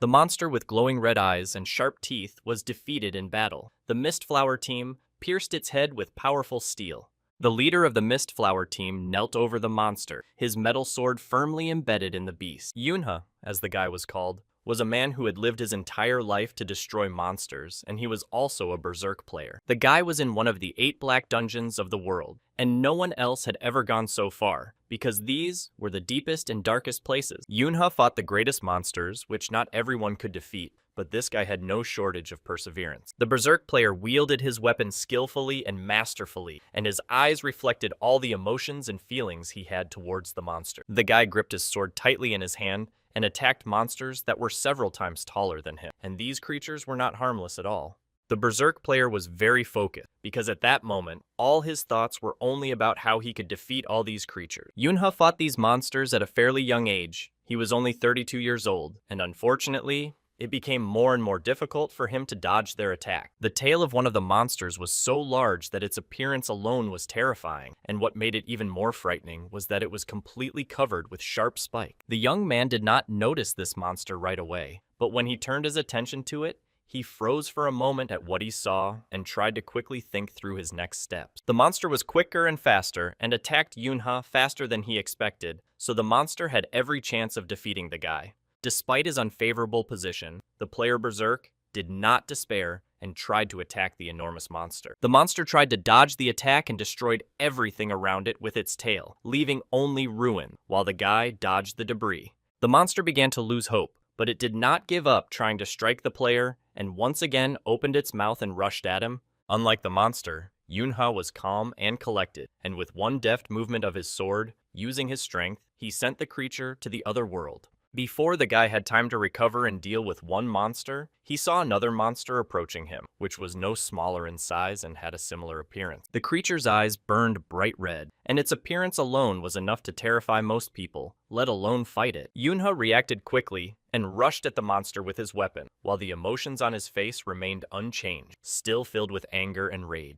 The monster with glowing red eyes and sharp teeth was defeated in battle. The Mistflower team pierced its head with powerful steel. The leader of the Mistflower team knelt over the monster, his metal sword firmly embedded in the beast. Yunha, as the guy was called, was a man who had lived his entire life to destroy monsters, and he was also a berserk player. The guy was in one of the 8 black dungeons of the world, and no one else had ever gone so far, because these were the deepest and darkest places. Yunha fought the greatest monsters, which not everyone could defeat, but this guy had no shortage of perseverance. The berserk player wielded his weapon skillfully and masterfully, and his eyes reflected all the emotions and feelings he had towards the monster. The guy gripped his sword tightly in his hand and attacked monsters that were several times taller than him, and these creatures were not harmless at all. The berserk player was very focused, because at that moment, all his thoughts were only about how he could defeat all these creatures. Yunha fought these monsters at a fairly young age. He was only 32 years old, and unfortunately, it became more and more difficult for him to dodge their attack. The tail of one of the monsters was so large that its appearance alone was terrifying, and what made it even more frightening was that it was completely covered with sharp spikes. The young man did not notice this monster right away, but when he turned his attention to it, he froze for a moment at what he saw and tried to quickly think through his next steps. The monster was quicker and faster and attacked Yunha faster than he expected, so the monster had every chance of defeating the guy. Despite his unfavorable position, the player Berserk did not despair and tried to attack the enormous monster. The monster tried to dodge the attack and destroyed everything around it with its tail, leaving only ruin, while the guy dodged the debris. The monster began to lose hope, but it did not give up trying to strike the player and once again opened its mouth and rushed at him. Unlike the monster, Yunha was calm and collected, and with one deft movement of his sword, using his strength, he sent the creature to the other world. Before the guy had time to recover and deal with one monster, he saw another monster approaching him, which was no smaller in size and had a similar appearance. The creature's eyes burned bright red, and its appearance alone was enough to terrify most people, let alone fight it. Yunha reacted quickly and rushed at the monster with his weapon, while the emotions on his face remained unchanged, still filled with anger and rage.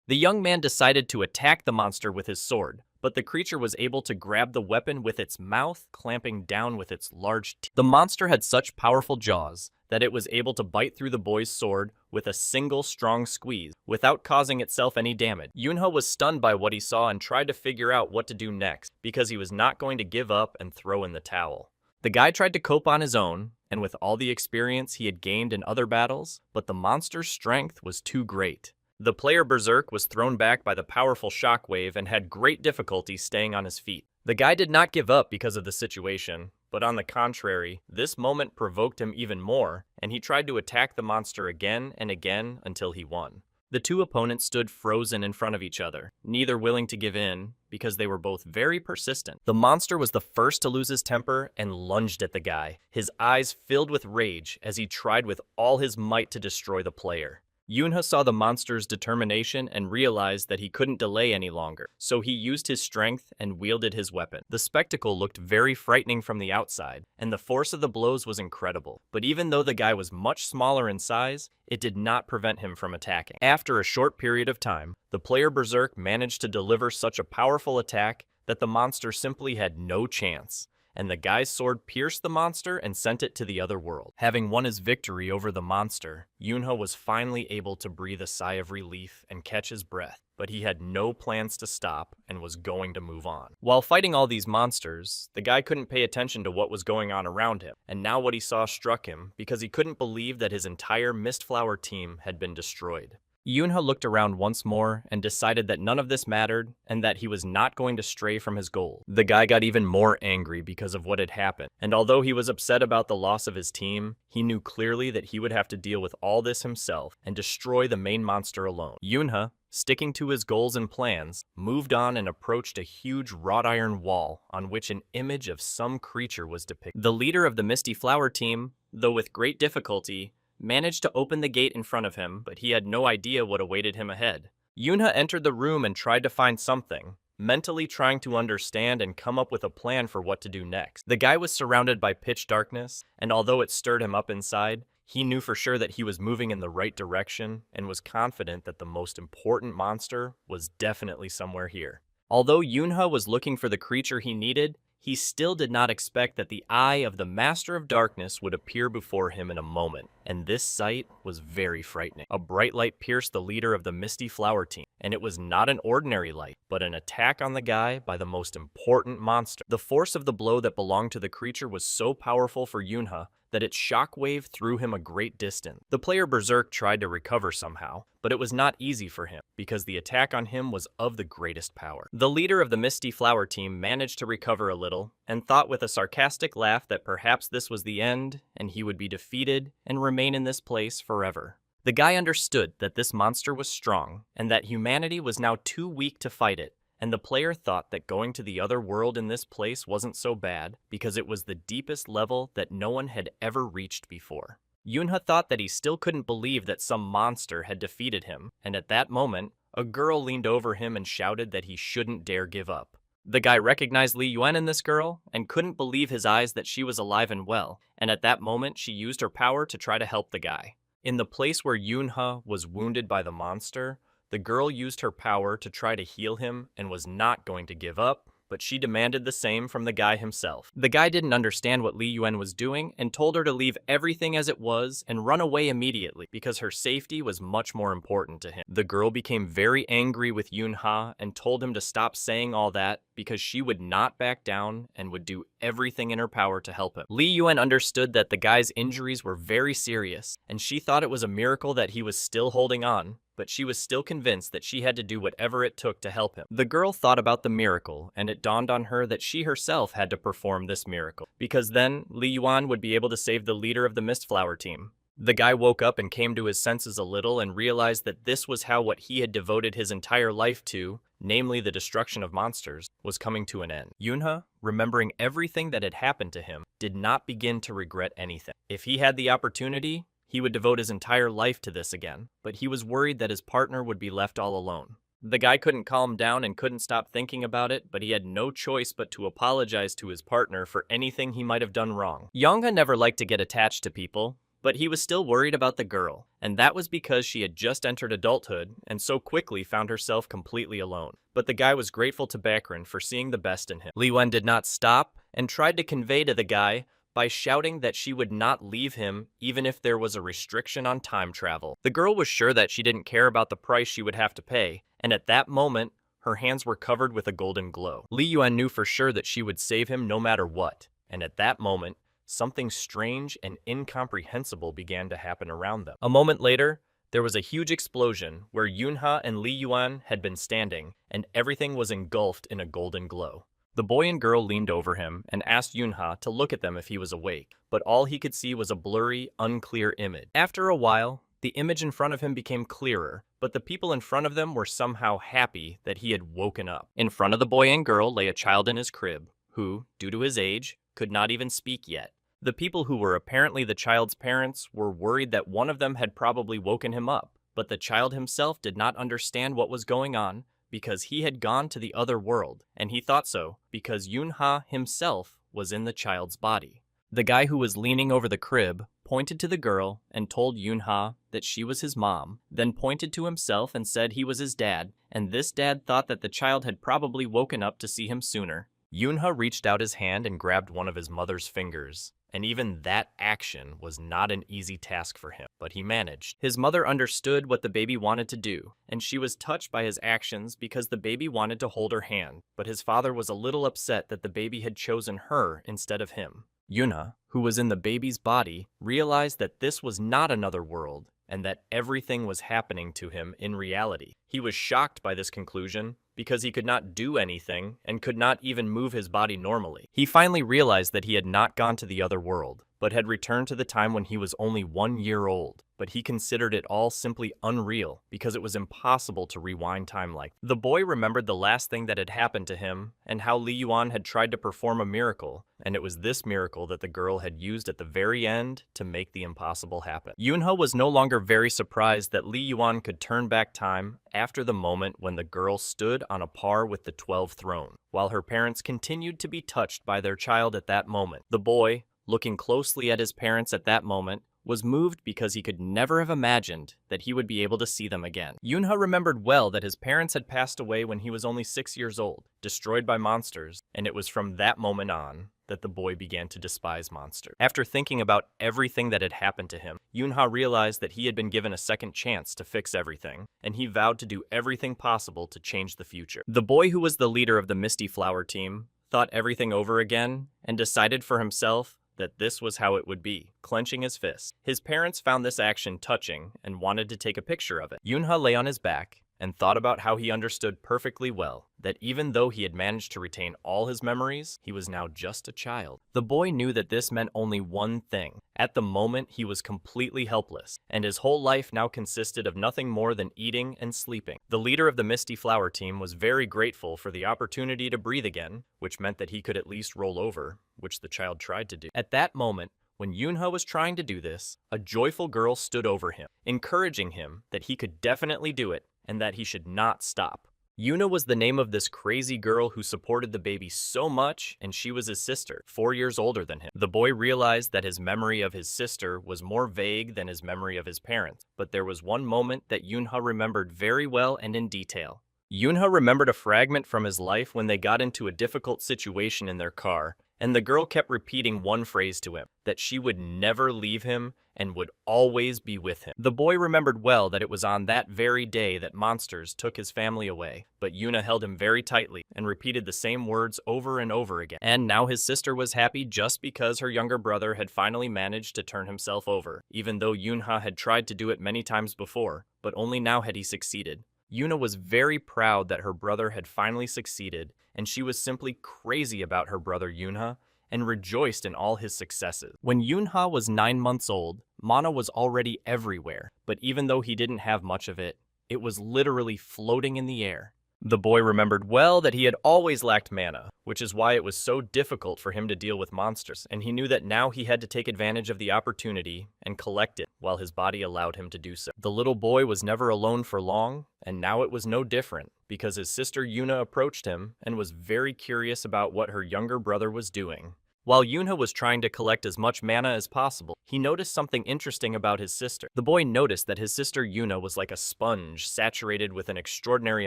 The young man decided to attack the monster with his sword, but the creature was able to grab the weapon with its mouth, clamping down with its large teeth. The monster had such powerful jaws that it was able to bite through the boy's sword with a single strong squeeze, without causing itself any damage. Yunha was stunned by what he saw and tried to figure out what to do next, because he was not going to give up and throw in the towel. The guy tried to cope on his own, and with all the experience he had gained in other battles, but the monster's strength was too great. The player Berserk was thrown back by the powerful shockwave and had great difficulty staying on his feet. The guy did not give up because of the situation, but on the contrary, this moment provoked him even more, and he tried to attack the monster again and again until he won. The two opponents stood frozen in front of each other, neither willing to give in, because they were both very persistent. The monster was the first to lose his temper and lunged at the guy, his eyes filled with rage as he tried with all his might to destroy the player. Yunha saw the monster's determination and realized that he couldn't delay any longer, so he used his strength and wielded his weapon. The spectacle looked very frightening from the outside, and the force of the blows was incredible. But even though the guy was much smaller in size, it did not prevent him from attacking. After a short period of time, the player Berserk managed to deliver such a powerful attack that the monster simply had no chance, and the guy's sword pierced the monster and sent it to the other world. Having won his victory over the monster, Yunha was finally able to breathe a sigh of relief and catch his breath, but he had no plans to stop and was going to move on. While fighting all these monsters, the guy couldn't pay attention to what was going on around him, and now what he saw struck him because he couldn't believe that his entire Mistflower team had been destroyed. Yunha looked around once more and decided that none of this mattered and that he was not going to stray from his goal. The guy got even more angry because of what had happened, and although he was upset about the loss of his team, he knew clearly that he would have to deal with all this himself and destroy the main monster alone. Yunha, sticking to his goals and plans, moved on and approached a huge wrought iron wall on which an image of some creature was depicted. The leader of the Misty Flower team, though with great difficulty, managed to open the gate in front of him, but he had no idea what awaited him ahead. Yunha entered the room and tried to find something, mentally trying to understand and come up with a plan for what to do next. The guy was surrounded by pitch darkness, and although it stirred him up inside, he knew for sure that he was moving in the right direction and was confident that the most important monster was definitely somewhere here. Although Yunha was looking for the creature he needed, he still did not expect that the eye of the Master of Darkness would appear before him in a moment, and this sight was very frightening. A bright light pierced the leader of the Misty Flower Team, and it was not an ordinary light, but an attack on the guy by the most important monster. The force of the blow that belonged to the creature was so powerful for Yunha that its shockwave threw him a great distance. The player Berserk tried to recover somehow, but it was not easy for him, because the attack on him was of the greatest power. The leader of the Misty Flower Team managed to recover a little, and thought with a sarcastic laugh that perhaps this was the end, and he would be defeated and remain in this place forever. The guy understood that this monster was strong, and that humanity was now too weak to fight it, and the player thought that going to the other world in this place wasn't so bad, because it was the deepest level that no one had ever reached before. Yunha thought that he still couldn't believe that some monster had defeated him, and at that moment, a girl leaned over him and shouted that he shouldn't dare give up. The guy recognized Li Yuan in this girl, and couldn't believe his eyes that she was alive and well, and at that moment she used her power to try to help the guy. In the place where Yunha was wounded by the monster, the girl used her power to try to heal him and was not going to give up, but she demanded the same from the guy himself. The guy didn't understand what Li Yuan was doing and told her to leave everything as it was and run away immediately because her safety was much more important to him. The girl became very angry with Yunha and told him to stop saying all that because she would not back down and would do everything in her power to help him. Li Yuan understood that the guy's injuries were very serious, and she thought it was a miracle that he was still holding on, but she was still convinced that she had to do whatever it took to help him. The girl thought about the miracle, and it dawned on her that she herself had to perform this miracle, because then Li Yuan would be able to save the leader of the Mistflower Team. The guy woke up and came to his senses a little and realized that this was how what he had devoted his entire life to, namely the destruction of monsters, was coming to an end. Yunha, remembering everything that had happened to him, did not begin to regret anything. If he had the opportunity, he would devote his entire life to this again, but he was worried that his partner would be left all alone. The guy couldn't calm down and couldn't stop thinking about it, but he had no choice but to apologize to his partner for anything he might have done wrong. Yongha never liked to get attached to people, but he was still worried about the girl, and that was because she had just entered adulthood and so quickly found herself completely alone. But the guy was grateful to Bakran for seeing the best in him. Li Yuan did not stop and tried to convey to the guy by shouting that she would not leave him even if there was a restriction on time travel. The girl was sure that she didn't care about the price she would have to pay, and at that moment, her hands were covered with a golden glow. Li Yuan knew for sure that she would save him no matter what, and at that moment, something strange and incomprehensible began to happen around them. A moment later, there was a huge explosion where Yunha and Li Yuan had been standing, and everything was engulfed in a golden glow. The boy and girl leaned over him and asked Yunha to look at them if he was awake, but all he could see was a blurry, unclear image. After a while, the image in front of him became clearer, but the people in front of them were somehow happy that he had woken up. In front of the boy and girl lay a child in his crib, who, due to his age, could not even speak yet. The people who were apparently the child's parents were worried that one of them had probably woken him up, but the child himself did not understand what was going on because he had gone to the other world, and he thought so because Yunha himself was in the child's body. The guy who was leaning over the crib pointed to the girl and told Yunha that she was his mom, then pointed to himself and said he was his dad, and this dad thought that the child had probably woken up to see him sooner. Yunha reached out his hand and grabbed one of his mother's fingers, and even that action was not an easy task for him, but he managed. His mother understood what the baby wanted to do, and she was touched by his actions because the baby wanted to hold her hand, but his father was a little upset that the baby had chosen her instead of him. Yunha, who was in the baby's body, realized that this was not another world, and that everything was happening to him in reality. He was shocked by this conclusion, because he could not do anything and could not even move his body normally. He finally realized that he had not gone to the other world, but had returned to the time when he was only 1 year old. But he considered it all simply unreal because it was impossible to rewind time like that. The boy remembered the last thing that had happened to him and how Li Yuan had tried to perform a miracle, and it was this miracle that the girl had used at the very end to make the impossible happen. Yunha was no longer very surprised that Li Yuan could turn back time after the moment when the girl stood on a par with the 12th throne, while her parents continued to be touched by their child at that moment. The boy, looking closely at his parents at that moment, was moved because he could never have imagined that he would be able to see them again. Yoonha remembered well that his parents had passed away when he was only 6 years old, destroyed by monsters, and it was from that moment on that the boy began to despise monsters. After thinking about everything that had happened to him, Yoonha realized that he had been given a second chance to fix everything, and he vowed to do everything possible to change the future. The boy who was the leader of the Misty Flower team thought everything over again and decided for himself that this was how it would be, clenching his fist. His parents found this action touching and wanted to take a picture of it. Yoonha lay on his back and thought about how he understood perfectly well that even though he had managed to retain all his memories, he was now just a child. The boy knew that this meant only one thing. At the moment, he was completely helpless, and his whole life now consisted of nothing more than eating and sleeping. The leader of the Misty Flower team was very grateful for the opportunity to breathe again, which meant that he could at least roll over, which the child tried to do. At that moment, when Yoonha was trying to do this, a joyful girl stood over him, encouraging him that he could definitely do it and that he should not stop. Yuna was the name of this crazy girl who supported the baby so much, and she was his sister, 4 years older than him. The boy realized that his memory of his sister was more vague than his memory of his parents, but there was one moment that Yoonha remembered very well and in detail. Yoonha remembered a fragment from his life when they got into a difficult situation in their car, and the girl kept repeating one phrase to him, that she would never leave him and would always be with him. The boy remembered well that it was on that very day that monsters took his family away, but Yuna held him very tightly and repeated the same words over and over again. And now his sister was happy just because her younger brother had finally managed to turn himself over, even though Yoonha had tried to do it many times before, but only now had he succeeded. Yuna was very proud that her brother had finally succeeded, and she was simply crazy about her brother Yoonha and rejoiced in all his successes. When Yoonha was 9 months old, mana was already everywhere, but even though he didn't have much of it, it was literally floating in the air. The boy remembered well that he had always lacked mana, which is why it was so difficult for him to deal with monsters, and he knew that now he had to take advantage of the opportunity and collect it while his body allowed him to do so. The little boy was never alone for long, and now it was no different, because his sister Yuna approached him and was very curious about what her younger brother was doing. While Yoonha was trying to collect as much mana as possible, he noticed something interesting about his sister. The boy noticed that his sister Yuna was like a sponge saturated with an extraordinary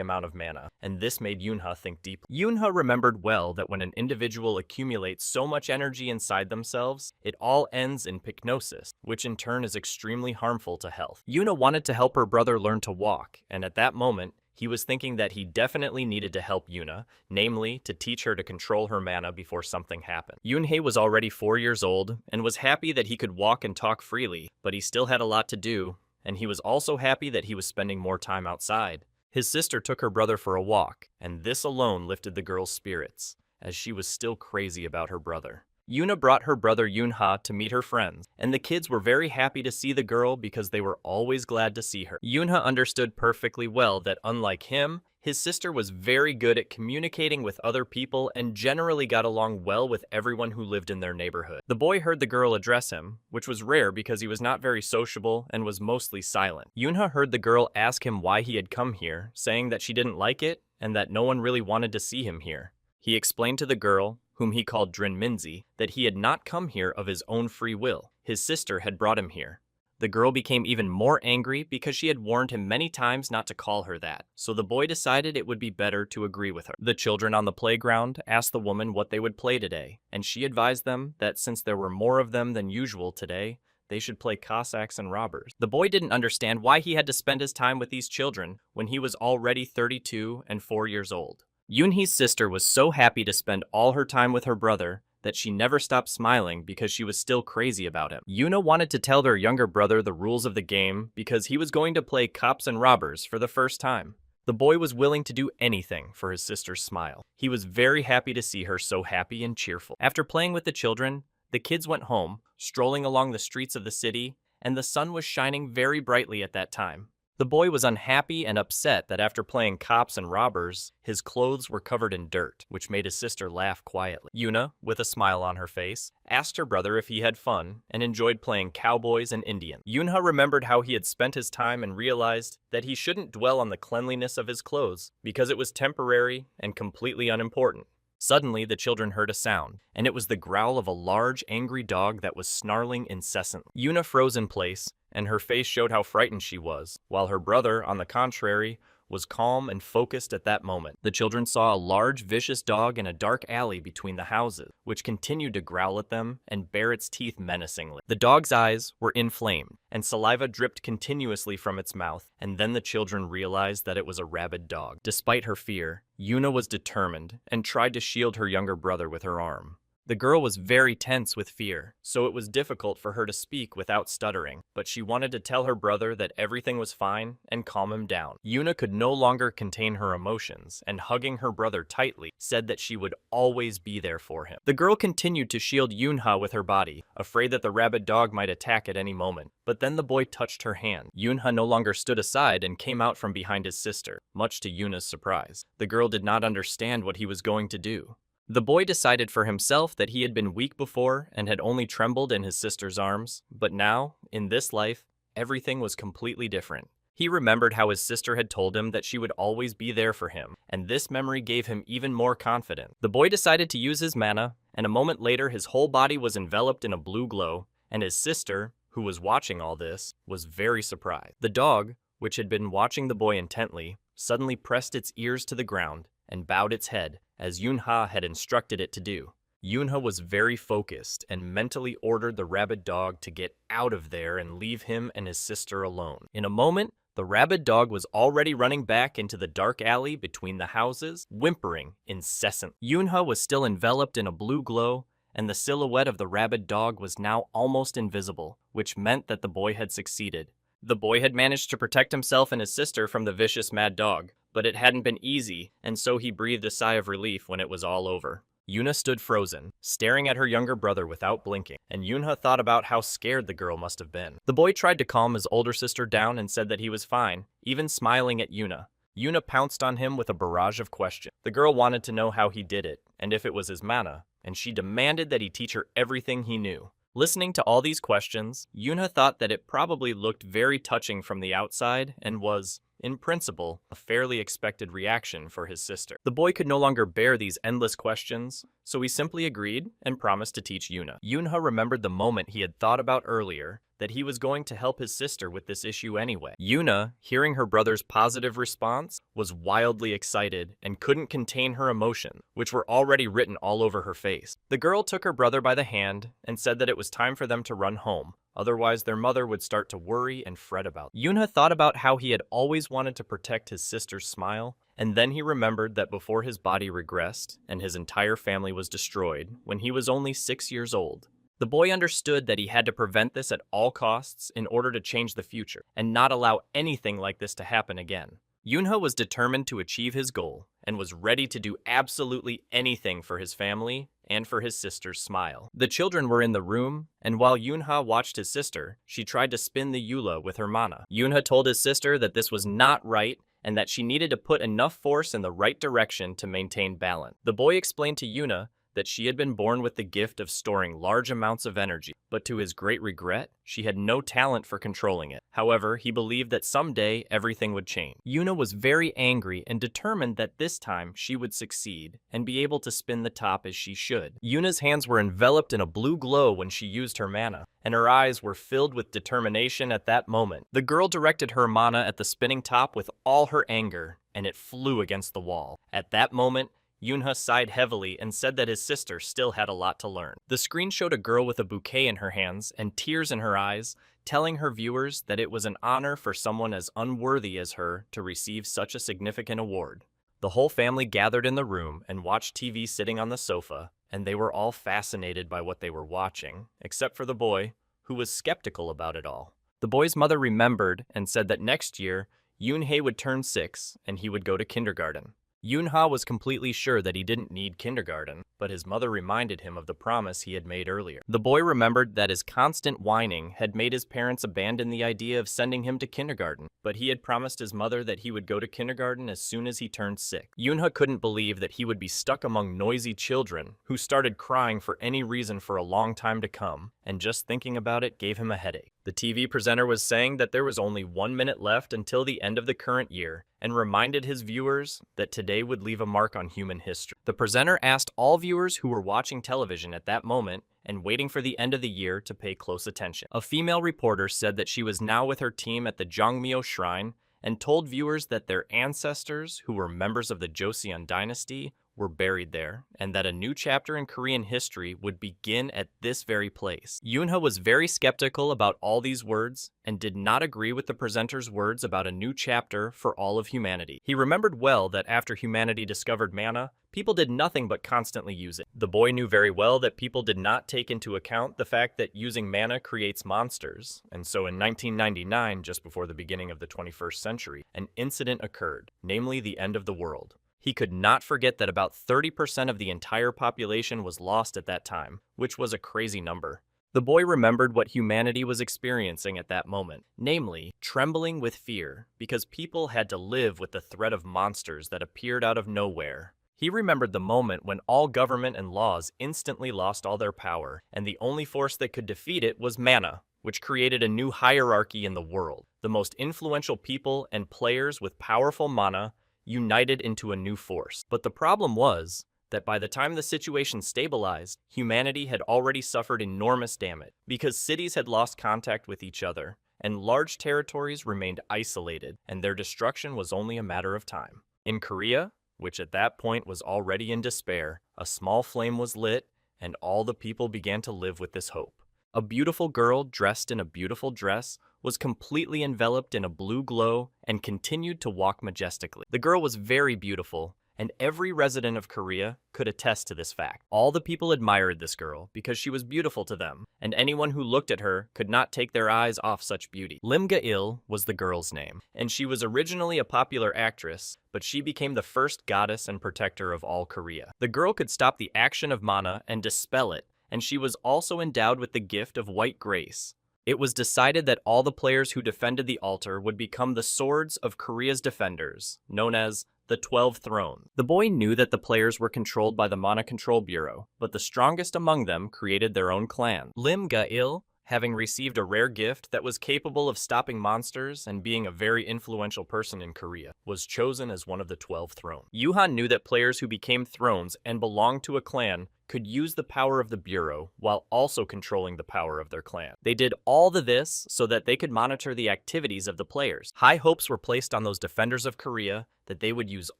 amount of mana, and this made Yoonha think deeply. Yoonha remembered well that when an individual accumulates so much energy inside themselves, it all ends in pycnosis, which in turn is extremely harmful to health. Yuna wanted to help her brother learn to walk, and at that moment, he was thinking that he definitely needed to help Yuna, namely, to teach her to control her mana before something happened. Yoonhae was already 4 years old, and was happy that he could walk and talk freely, but he still had a lot to do, and he was also happy that he was spending more time outside. His sister took her brother for a walk, and this alone lifted the girl's spirits, as she was still crazy about her brother. Yuna brought her brother Yoonha to meet her friends, and the kids were very happy to see the girl because they were always glad to see her. Yoonha understood perfectly well that unlike him, his sister was very good at communicating with other people and generally got along well with everyone who lived in their neighborhood. The boy heard the girl address him, which was rare because he was not very sociable and was mostly silent. Yoonha heard the girl ask him why he had come here, saying that she didn't like it and that no one really wanted to see him here. He explained to the girl, whom he called Drin Minzy, that he had not come here of his own free will. His sister had brought him here. The girl became even more angry because she had warned him many times not to call her that, so the boy decided it would be better to agree with her. The children on the playground asked the woman what they would play today, and she advised them that since there were more of them than usual today, they should play Cossacks and robbers. The boy didn't understand why he had to spend his time with these children when he was already 32 and 4 years old. Yoonhee's sister was so happy to spend all her time with her brother that she never stopped smiling because she was still crazy about him. Yuna wanted to tell their younger brother the rules of the game because he was going to play cops and robbers for the first time. The boy was willing to do anything for his sister's smile. He was very happy to see her so happy and cheerful. After playing with the children, the kids went home, strolling along the streets of the city, and the sun was shining very brightly at that time. The boy was unhappy and upset that after playing cops and robbers, his clothes were covered in dirt, which made his sister laugh quietly. Yuna, with a smile on her face, asked her brother if he had fun and enjoyed playing cowboys and Indians. Yoonha remembered how he had spent his time and realized that he shouldn't dwell on the cleanliness of his clothes because it was temporary and completely unimportant. Suddenly, the children heard a sound, and it was the growl of a large, angry dog that was snarling incessantly. Yuna froze in place, and her face showed how frightened she was, while her brother, on the contrary, was calm and focused at that moment. The children saw a large, vicious dog in a dark alley between the houses, which continued to growl at them and bare its teeth menacingly. The dog's eyes were inflamed, and saliva dripped continuously from its mouth, and then the children realized that it was a rabid dog. Despite her fear, Yuna was determined and tried to shield her younger brother with her arm. The girl was very tense with fear, so it was difficult for her to speak without stuttering, but she wanted to tell her brother that everything was fine and calm him down. Yuna could no longer contain her emotions, and hugging her brother tightly, said that she would always be there for him. The girl continued to shield Yunha with her body, afraid that the rabid dog might attack at any moment, but then the boy touched her hand. Yunha no longer stood aside and came out from behind his sister, much to Yuna's surprise. The girl did not understand what he was going to do. The boy decided for himself that he had been weak before and had only trembled in his sister's arms, but now, in this life, everything was completely different. He remembered how his sister had told him that she would always be there for him, and this memory gave him even more confidence. The boy decided to use his mana, and a moment later his whole body was enveloped in a blue glow, and his sister, who was watching all this, was very surprised. The dog, which had been watching the boy intently, suddenly pressed its ears to the ground and bowed its head, as Yunha had instructed it to do. Yunha was very focused and mentally ordered the rabid dog to get out of there and leave him and his sister alone. In a moment, the rabid dog was already running back into the dark alley between the houses, whimpering incessantly. Yunha was still enveloped in a blue glow, and the silhouette of the rabid dog was now almost invisible, which meant that the boy had succeeded. The boy had managed to protect himself and his sister from the vicious mad dog, but it hadn't been easy, and so he breathed a sigh of relief when it was all over. Yuna stood frozen, staring at her younger brother without blinking, and Yunha thought about how scared the girl must have been. The boy tried to calm his older sister down and said that he was fine, even smiling at Yuna. Yuna pounced on him with a barrage of questions. The girl wanted to know how he did it, and if it was his mana, and she demanded that he teach her everything he knew. Listening to all these questions, Yuna thought that it probably looked very touching from the outside and was, in principle, a fairly expected reaction for his sister. The boy could no longer bear these endless questions, so he simply agreed and promised to teach Yuna. Yunha remembered the moment he had thought about earlier, that he was going to help his sister with this issue anyway. Yuna, hearing her brother's positive response, was wildly excited and couldn't contain her emotion, which were already written all over her face. The girl took her brother by the hand and said that it was time for them to run home, otherwise their mother would start to worry and fret about them. Yunha thought about how he had always wanted to protect his sister's smile, and then he remembered that before his body regressed and his entire family was destroyed when he was only 6 years old, the boy understood that he had to prevent this at all costs in order to change the future, and not allow anything like this to happen again. Yunha was determined to achieve his goal, and was ready to do absolutely anything for his family and for his sister's smile. The children were in the room, and while Yunha watched his sister, she tried to spin the Eula with her mana. Yunha told his sister that this was not right, and that she needed to put enough force in the right direction to maintain balance. The boy explained to Yuna that she had been born with the gift of storing large amounts of energy, but to his great regret, she had no talent for controlling it. However, he believed that someday everything would change. Yuna was very angry and determined that this time she would succeed and be able to spin the top as she should. Yuna's hands were enveloped in a blue glow when she used her mana, and her eyes were filled with determination at that moment. The girl directed her mana at the spinning top with all her anger, and it flew against the wall. At that moment, Yunha sighed heavily and said that his sister still had a lot to learn. The screen showed a girl with a bouquet in her hands and tears in her eyes, telling her viewers that it was an honor for someone as unworthy as her to receive such a significant award. The whole family gathered in the room and watched TV sitting on the sofa, and they were all fascinated by what they were watching, except for the boy, who was skeptical about it all. The boy's mother remembered and said that next year, Yunhei would turn 6 and he would go to kindergarten. Yunha was completely sure that he didn't need kindergarten, but his mother reminded him of the promise he had made earlier. The boy remembered that his constant whining had made his parents abandon the idea of sending him to kindergarten, but he had promised his mother that he would go to kindergarten as soon as he turned 6. Yunha couldn't believe that he would be stuck among noisy children who started crying for any reason for a long time to come, and just thinking about it gave him a headache. The TV presenter was saying that there was only 1 minute left until the end of the current year and reminded his viewers that today would leave a mark on human history. The presenter asked all viewers who were watching television at that moment and waiting for the end of the year to pay close attention. A female reporter said that she was now with her team at the Jongmyo Shrine and told viewers that their ancestors, who were members of the Joseon dynasty, were buried there, and that a new chapter in Korean history would begin at this very place. Yoonha was very skeptical about all these words and did not agree with the presenter's words about a new chapter for all of humanity. He remembered well that after humanity discovered mana, people did nothing but constantly use it. The boy knew very well that people did not take into account the fact that using mana creates monsters, and so in 1999, just before the beginning of the 21st century, an incident occurred, namely the end of the world. He could not forget that about 30% of the entire population was lost at that time, which was a crazy number. The boy remembered what humanity was experiencing at that moment, namely, trembling with fear, because people had to live with the threat of monsters that appeared out of nowhere. He remembered the moment when all government and laws instantly lost all their power, and the only force that could defeat it was mana, which created a new hierarchy in the world. The most influential people and players with powerful mana united into a new force. But the problem was that by the time the situation stabilized, humanity had already suffered enormous damage because cities had lost contact with each other, and large territories remained isolated, and their destruction was only a matter of time. In Korea, which at that point was already in despair, a small flame was lit, and all the people began to live with this hope. A beautiful girl dressed in a beautiful dress was completely enveloped in a blue glow and continued to walk majestically. The girl was very beautiful, and every resident of Korea could attest to this fact. All the people admired this girl because she was beautiful to them, and anyone who looked at her could not take their eyes off such beauty. Lim Ga-il was the girl's name, and she was originally a popular actress, but she became the first goddess and protector of all Korea. The girl could stop the action of mana and dispel it, and she was also endowed with the gift of white grace. It was decided that all the players who defended the altar would become the swords of Korea's defenders, known as the 12 Thrones. The boy knew that the players were controlled by the Mana Control Bureau, but the strongest among them created their own clan. Lim Ga-il, having received a rare gift that was capable of stopping monsters and being a very influential person in Korea, was chosen as one of the 12 Thrones. Yuhan knew that players who became thrones and belonged to a clan could use the power of the Bureau while also controlling the power of their clan. They did all of this so that they could monitor the activities of the players. High hopes were placed on those defenders of Korea that they would use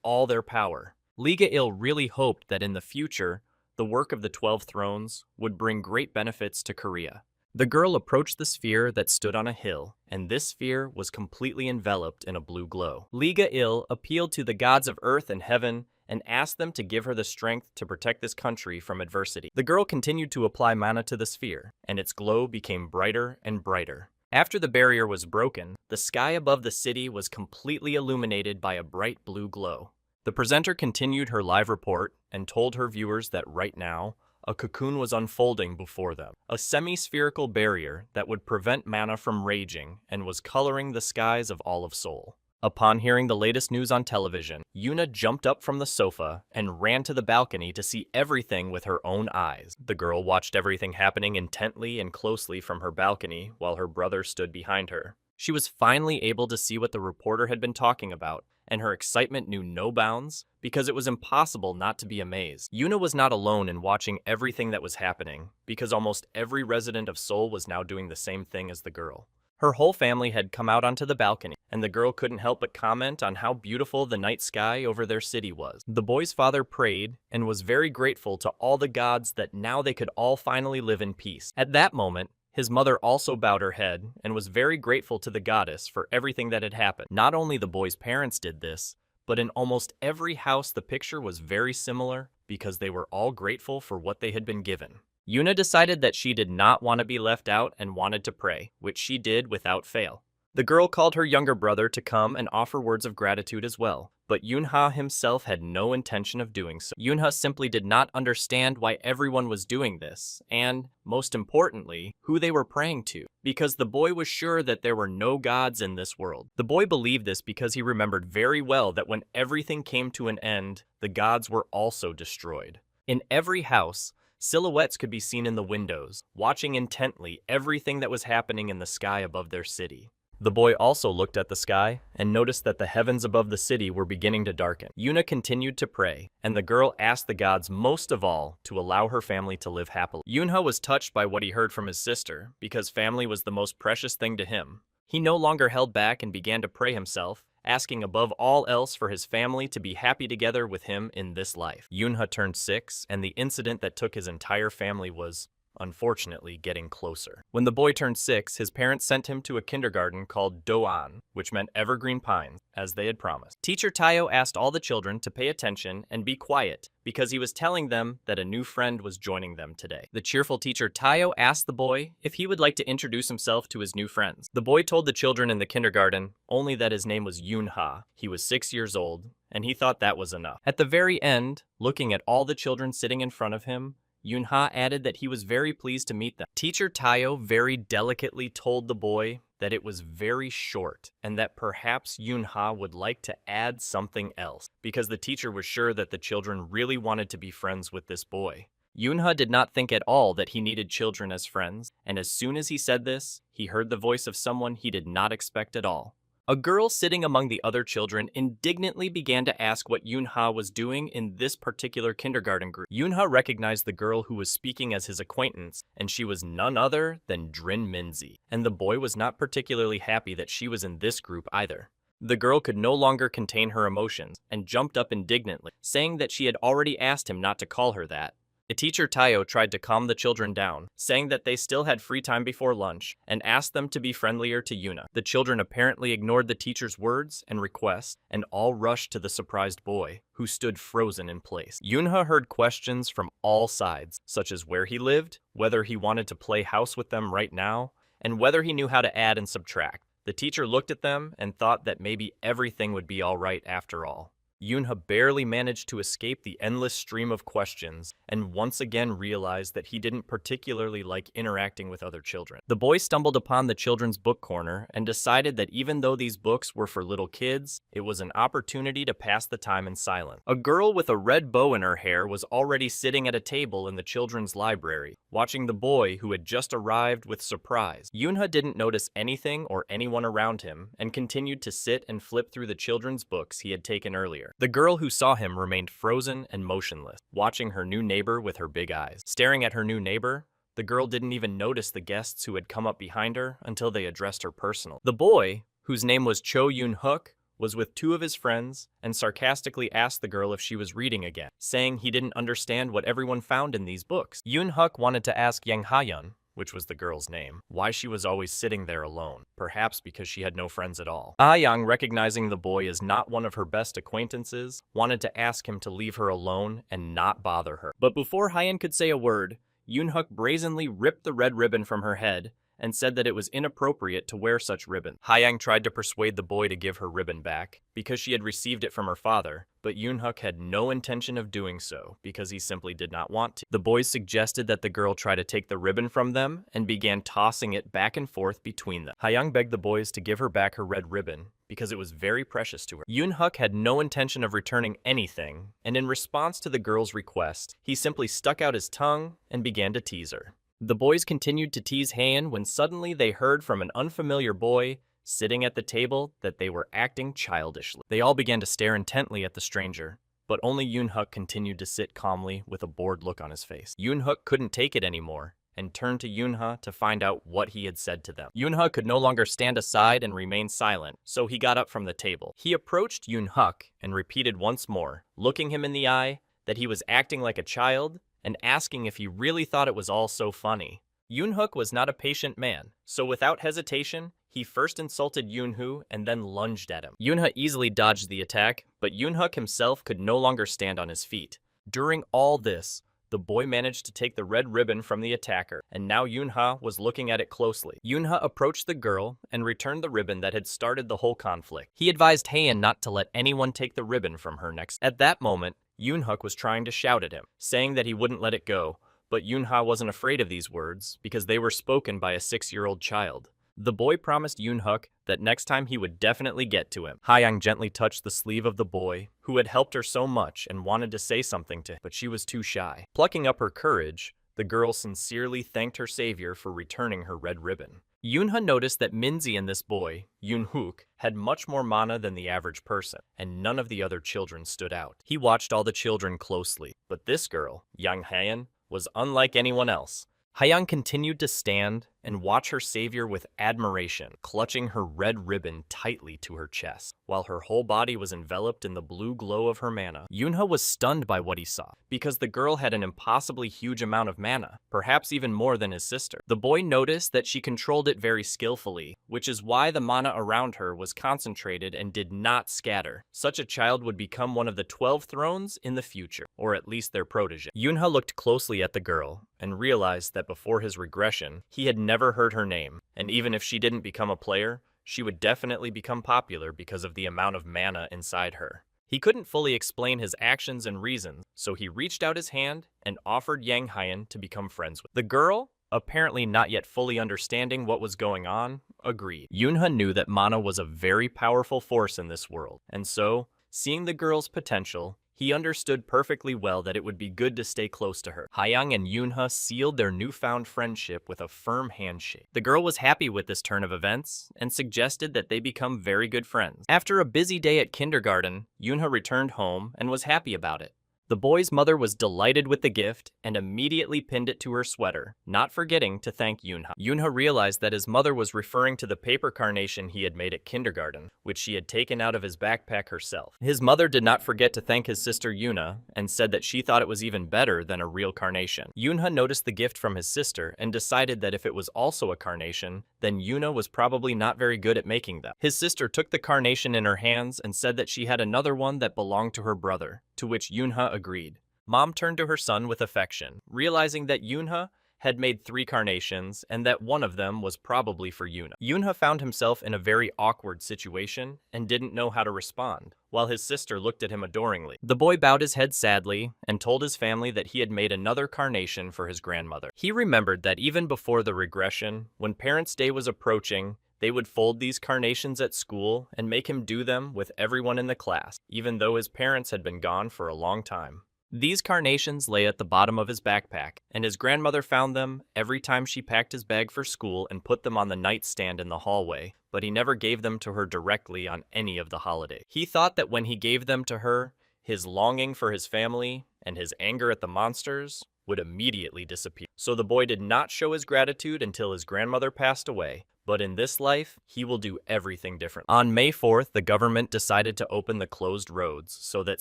all their power. Lee Ga-il really hoped that in the future, the work of the 12 Thrones would bring great benefits to Korea. The girl approached the sphere that stood on a hill, and this sphere was completely enveloped in a blue glow. Lee Ga-il appealed to the gods of earth and heaven and asked them to give her the strength to protect this country from adversity. The girl continued to apply mana to the sphere, and its glow became brighter and brighter. After the barrier was broken, the sky above the city was completely illuminated by a bright blue glow. The presenter continued her live report and told her viewers that right now, a cocoon was unfolding before them, a semi-spherical barrier that would prevent mana from raging and was coloring the skies of all of Seoul. Upon hearing the latest news on television, Yuna jumped up from the sofa and ran to the balcony to see everything with her own eyes. The girl watched everything happening intently and closely from her balcony while her brother stood behind her. She was finally able to see what the reporter had been talking about, and her excitement knew no bounds because it was impossible not to be amazed. Yuna was not alone in watching everything that was happening because almost every resident of Seoul was now doing the same thing as the girl. Her whole family had come out onto the balcony, and the girl couldn't help but comment on how beautiful the night sky over their city was. The boy's father prayed and was very grateful to all the gods that now they could all finally live in peace. At that moment, his mother also bowed her head and was very grateful to the goddess for everything that had happened. Not only the boy's parents did this, but in almost every house the picture was very similar because they were all grateful for what they had been given. Yuna decided that she did not want to be left out and wanted to pray, which she did without fail. The girl called her younger brother to come and offer words of gratitude as well, but Yunha himself had no intention of doing so. Yunha simply did not understand why everyone was doing this, and, most importantly, who they were praying to, because the boy was sure that there were no gods in this world. The boy believed this because he remembered very well that when everything came to an end, the gods were also destroyed. In every house, Silhouettes could be seen in the windows, watching intently everything that was happening in the sky above their city. The boy also looked at the sky and noticed that the heavens above the city were beginning to darken. Yuna continued to pray, and the girl asked the gods most of all to allow her family to live happily. Yunha was touched by what he heard from his sister, because family was the most precious thing to him. He no longer held back and began to pray himself, asking above all else for his family to be happy together with him in this life. Yunha turned 6, and the incident that took his entire family was, unfortunately, getting closer. When the boy turned 6, his parents sent him to a kindergarten called Doan, which meant Evergreen Pines, as they had promised. Teacher Tayo asked all the children to pay attention and be quiet, because he was telling them that a new friend was joining them today. The cheerful teacher Tayo asked the boy if he would like to introduce himself to his new friends. The boy told the children in the kindergarten only that his name was Yunha. He was 6 years old, and he thought that was enough. At the very end, looking at all the children sitting in front of him, Yunha added that he was very pleased to meet them. Teacher Tayo very delicately told the boy that it was very short and that perhaps Yunha would like to add something else, because the teacher was sure that the children really wanted to be friends with this boy. Yunha did not think at all that he needed children as friends, and as soon as he said this, he heard the voice of someone he did not expect at all. A girl sitting among the other children indignantly began to ask what Yunha was doing in this particular kindergarten group. Yunha recognized the girl who was speaking as his acquaintance, and she was none other than Drin Minzy. And the boy was not particularly happy that she was in this group either. The girl could no longer contain her emotions and jumped up indignantly, saying that she had already asked him not to call her that. The teacher Tayo tried to calm the children down, saying that they still had free time before lunch, and asked them to be friendlier to Yuna. The children apparently ignored the teacher's words and requests, and all rushed to the surprised boy, who stood frozen in place. Yunha heard questions from all sides, such as where he lived, whether he wanted to play house with them right now, and whether he knew how to add and subtract. The teacher looked at them and thought that maybe everything would be all right after all. Yunha barely managed to escape the endless stream of questions and once again realized that he didn't particularly like interacting with other children. The boy stumbled upon the children's book corner and decided that even though these books were for little kids, it was an opportunity to pass the time in silence. A girl with a red bow in her hair was already sitting at a table in the children's library, watching the boy who had just arrived with surprise. Yunha didn't notice anything or anyone around him and continued to sit and flip through the children's books he had taken earlier. The girl who saw him remained frozen and motionless, watching her new neighbor with her big eyes. Staring at her new neighbor, the girl didn't even notice the guests who had come up behind her until they addressed her personally. The boy, whose name was Cho Yun-hook, was with 2 of his friends and sarcastically asked the girl if she was reading again, saying he didn't understand what everyone found in these books. Yun-hook wanted to ask Yang Ha-yun, which was the girl's name, why she was always sitting there alone, perhaps because she had no friends at all. Ah-yang, recognizing the boy as not one of her best acquaintances, wanted to ask him to leave her alone and not bother her. But before Ha-yan could say a word, Yun-hook brazenly ripped the red ribbon from her head and said that it was inappropriate to wear such ribbon. Ha-yang tried to persuade the boy to give her ribbon back, because she had received it from her father, but Yun-hook had no intention of doing so, because he simply did not want to. The boys suggested that the girl try to take the ribbon from them, and began tossing it back and forth between them. Ha-yang begged the boys to give her back her red ribbon, because it was very precious to her. Yun-hook had no intention of returning anything, and in response to the girl's request, he simply stuck out his tongue and began to tease her. The boys continued to tease Han when suddenly they heard from an unfamiliar boy sitting at the table that they were acting childishly. They all began to stare intently at the stranger, but only Yun-hook continued to sit calmly with a bored look on his face. Yun-hook couldn't take it anymore and turned to Yunha to find out what he had said to them. Yunha could no longer stand aside and remain silent, so he got up from the table. He approached Yun-hook and repeated once more, looking him in the eye, that he was acting like a child and asking if he really thought it was all so funny. Yun-hook was not a patient man, so without hesitation, he first insulted Yun-hoo and then lunged at him. Yun-ha easily dodged the attack, but Yun-hook himself could no longer stand on his feet. During all this, the boy managed to take the red ribbon from the attacker, and now Yun-ha was looking at it closely. Yun-ha approached the girl and returned the ribbon that had started the whole conflict. He advised Haein not to let anyone take the ribbon from her next. At that moment, Yun-hook was trying to shout at him, saying that he wouldn't let it go, but Yun-ha wasn't afraid of these words because they were spoken by a 6-year-old child. The boy promised Yoonhook that next time he would definitely get to him. Hyang gently touched the sleeve of the boy, who had helped her so much and wanted to say something to him, but she was too shy. Plucking up her courage, the girl sincerely thanked her savior for returning her red ribbon. Yoonha noticed that Minzy and this boy, Yoonhook, had much more mana than the average person, and none of the other children stood out. He watched all the children closely, but this girl, Yang Hayan, was unlike anyone else. Hyang continued to stand and watch her savior with admiration, clutching her red ribbon tightly to her chest, while her whole body was enveloped in the blue glow of her mana. Yoonha was stunned by what he saw, because the girl had an impossibly huge amount of mana, perhaps even more than his sister. The boy noticed that she controlled it very skillfully, which is why the mana around her was concentrated and did not scatter. Such a child would become one of the 12 thrones in the future, or at least their protege. Yoonha looked closely at the girl and realized that before his regression, he had never heard her name, and even if she didn't become a player, she would definitely become popular because of the amount of mana inside her. He couldn't fully explain his actions and reasons, so he reached out his hand and offered Yang Hayan to become friends with. The girl, apparently not yet fully understanding what was going on, agreed. Yoonha knew that mana was a very powerful force in this world, and so, seeing the girl's potential, he understood perfectly well that it would be good to stay close to her. Hyang and Yoonha sealed their newfound friendship with a firm handshake. The girl was happy with this turn of events and suggested that they become very good friends. After a busy day at kindergarten, Yoonha returned home and was happy about it. The boy's mother was delighted with the gift and immediately pinned it to her sweater, not forgetting to thank Yoonha. Yoonha realized that his mother was referring to the paper carnation he had made at kindergarten, which she had taken out of his backpack herself. His mother did not forget to thank his sister Yoonha and said that she thought it was even better than a real carnation. Yoonha noticed the gift from his sister and decided that if it was also a carnation, then Yoonha was probably not very good at making them. His sister took the carnation in her hands and said that she had another one that belonged to her brother, to which Yoonha agreed. Mom turned to her son with affection, realizing that Yoonha had made 3 carnations and that one of them was probably for Yoonha. Yoonha found himself in a very awkward situation and didn't know how to respond, while his sister looked at him adoringly. The boy bowed his head sadly and told his family that he had made another carnation for his grandmother. He remembered that even before the regression, when Parents' Day was approaching, they would fold these carnations at school and make him do them with everyone in the class, even though his parents had been gone for a long time. These carnations lay at the bottom of his backpack, and his grandmother found them every time she packed his bag for school and put them on the nightstand in the hallway, but he never gave them to her directly on any of the holidays. He thought that when he gave them to her, his longing for his family and his anger at the monsters would immediately disappear. So the boy did not show his gratitude until his grandmother passed away. But in this life, he will do everything different. On May 4th, the government decided to open the closed roads so that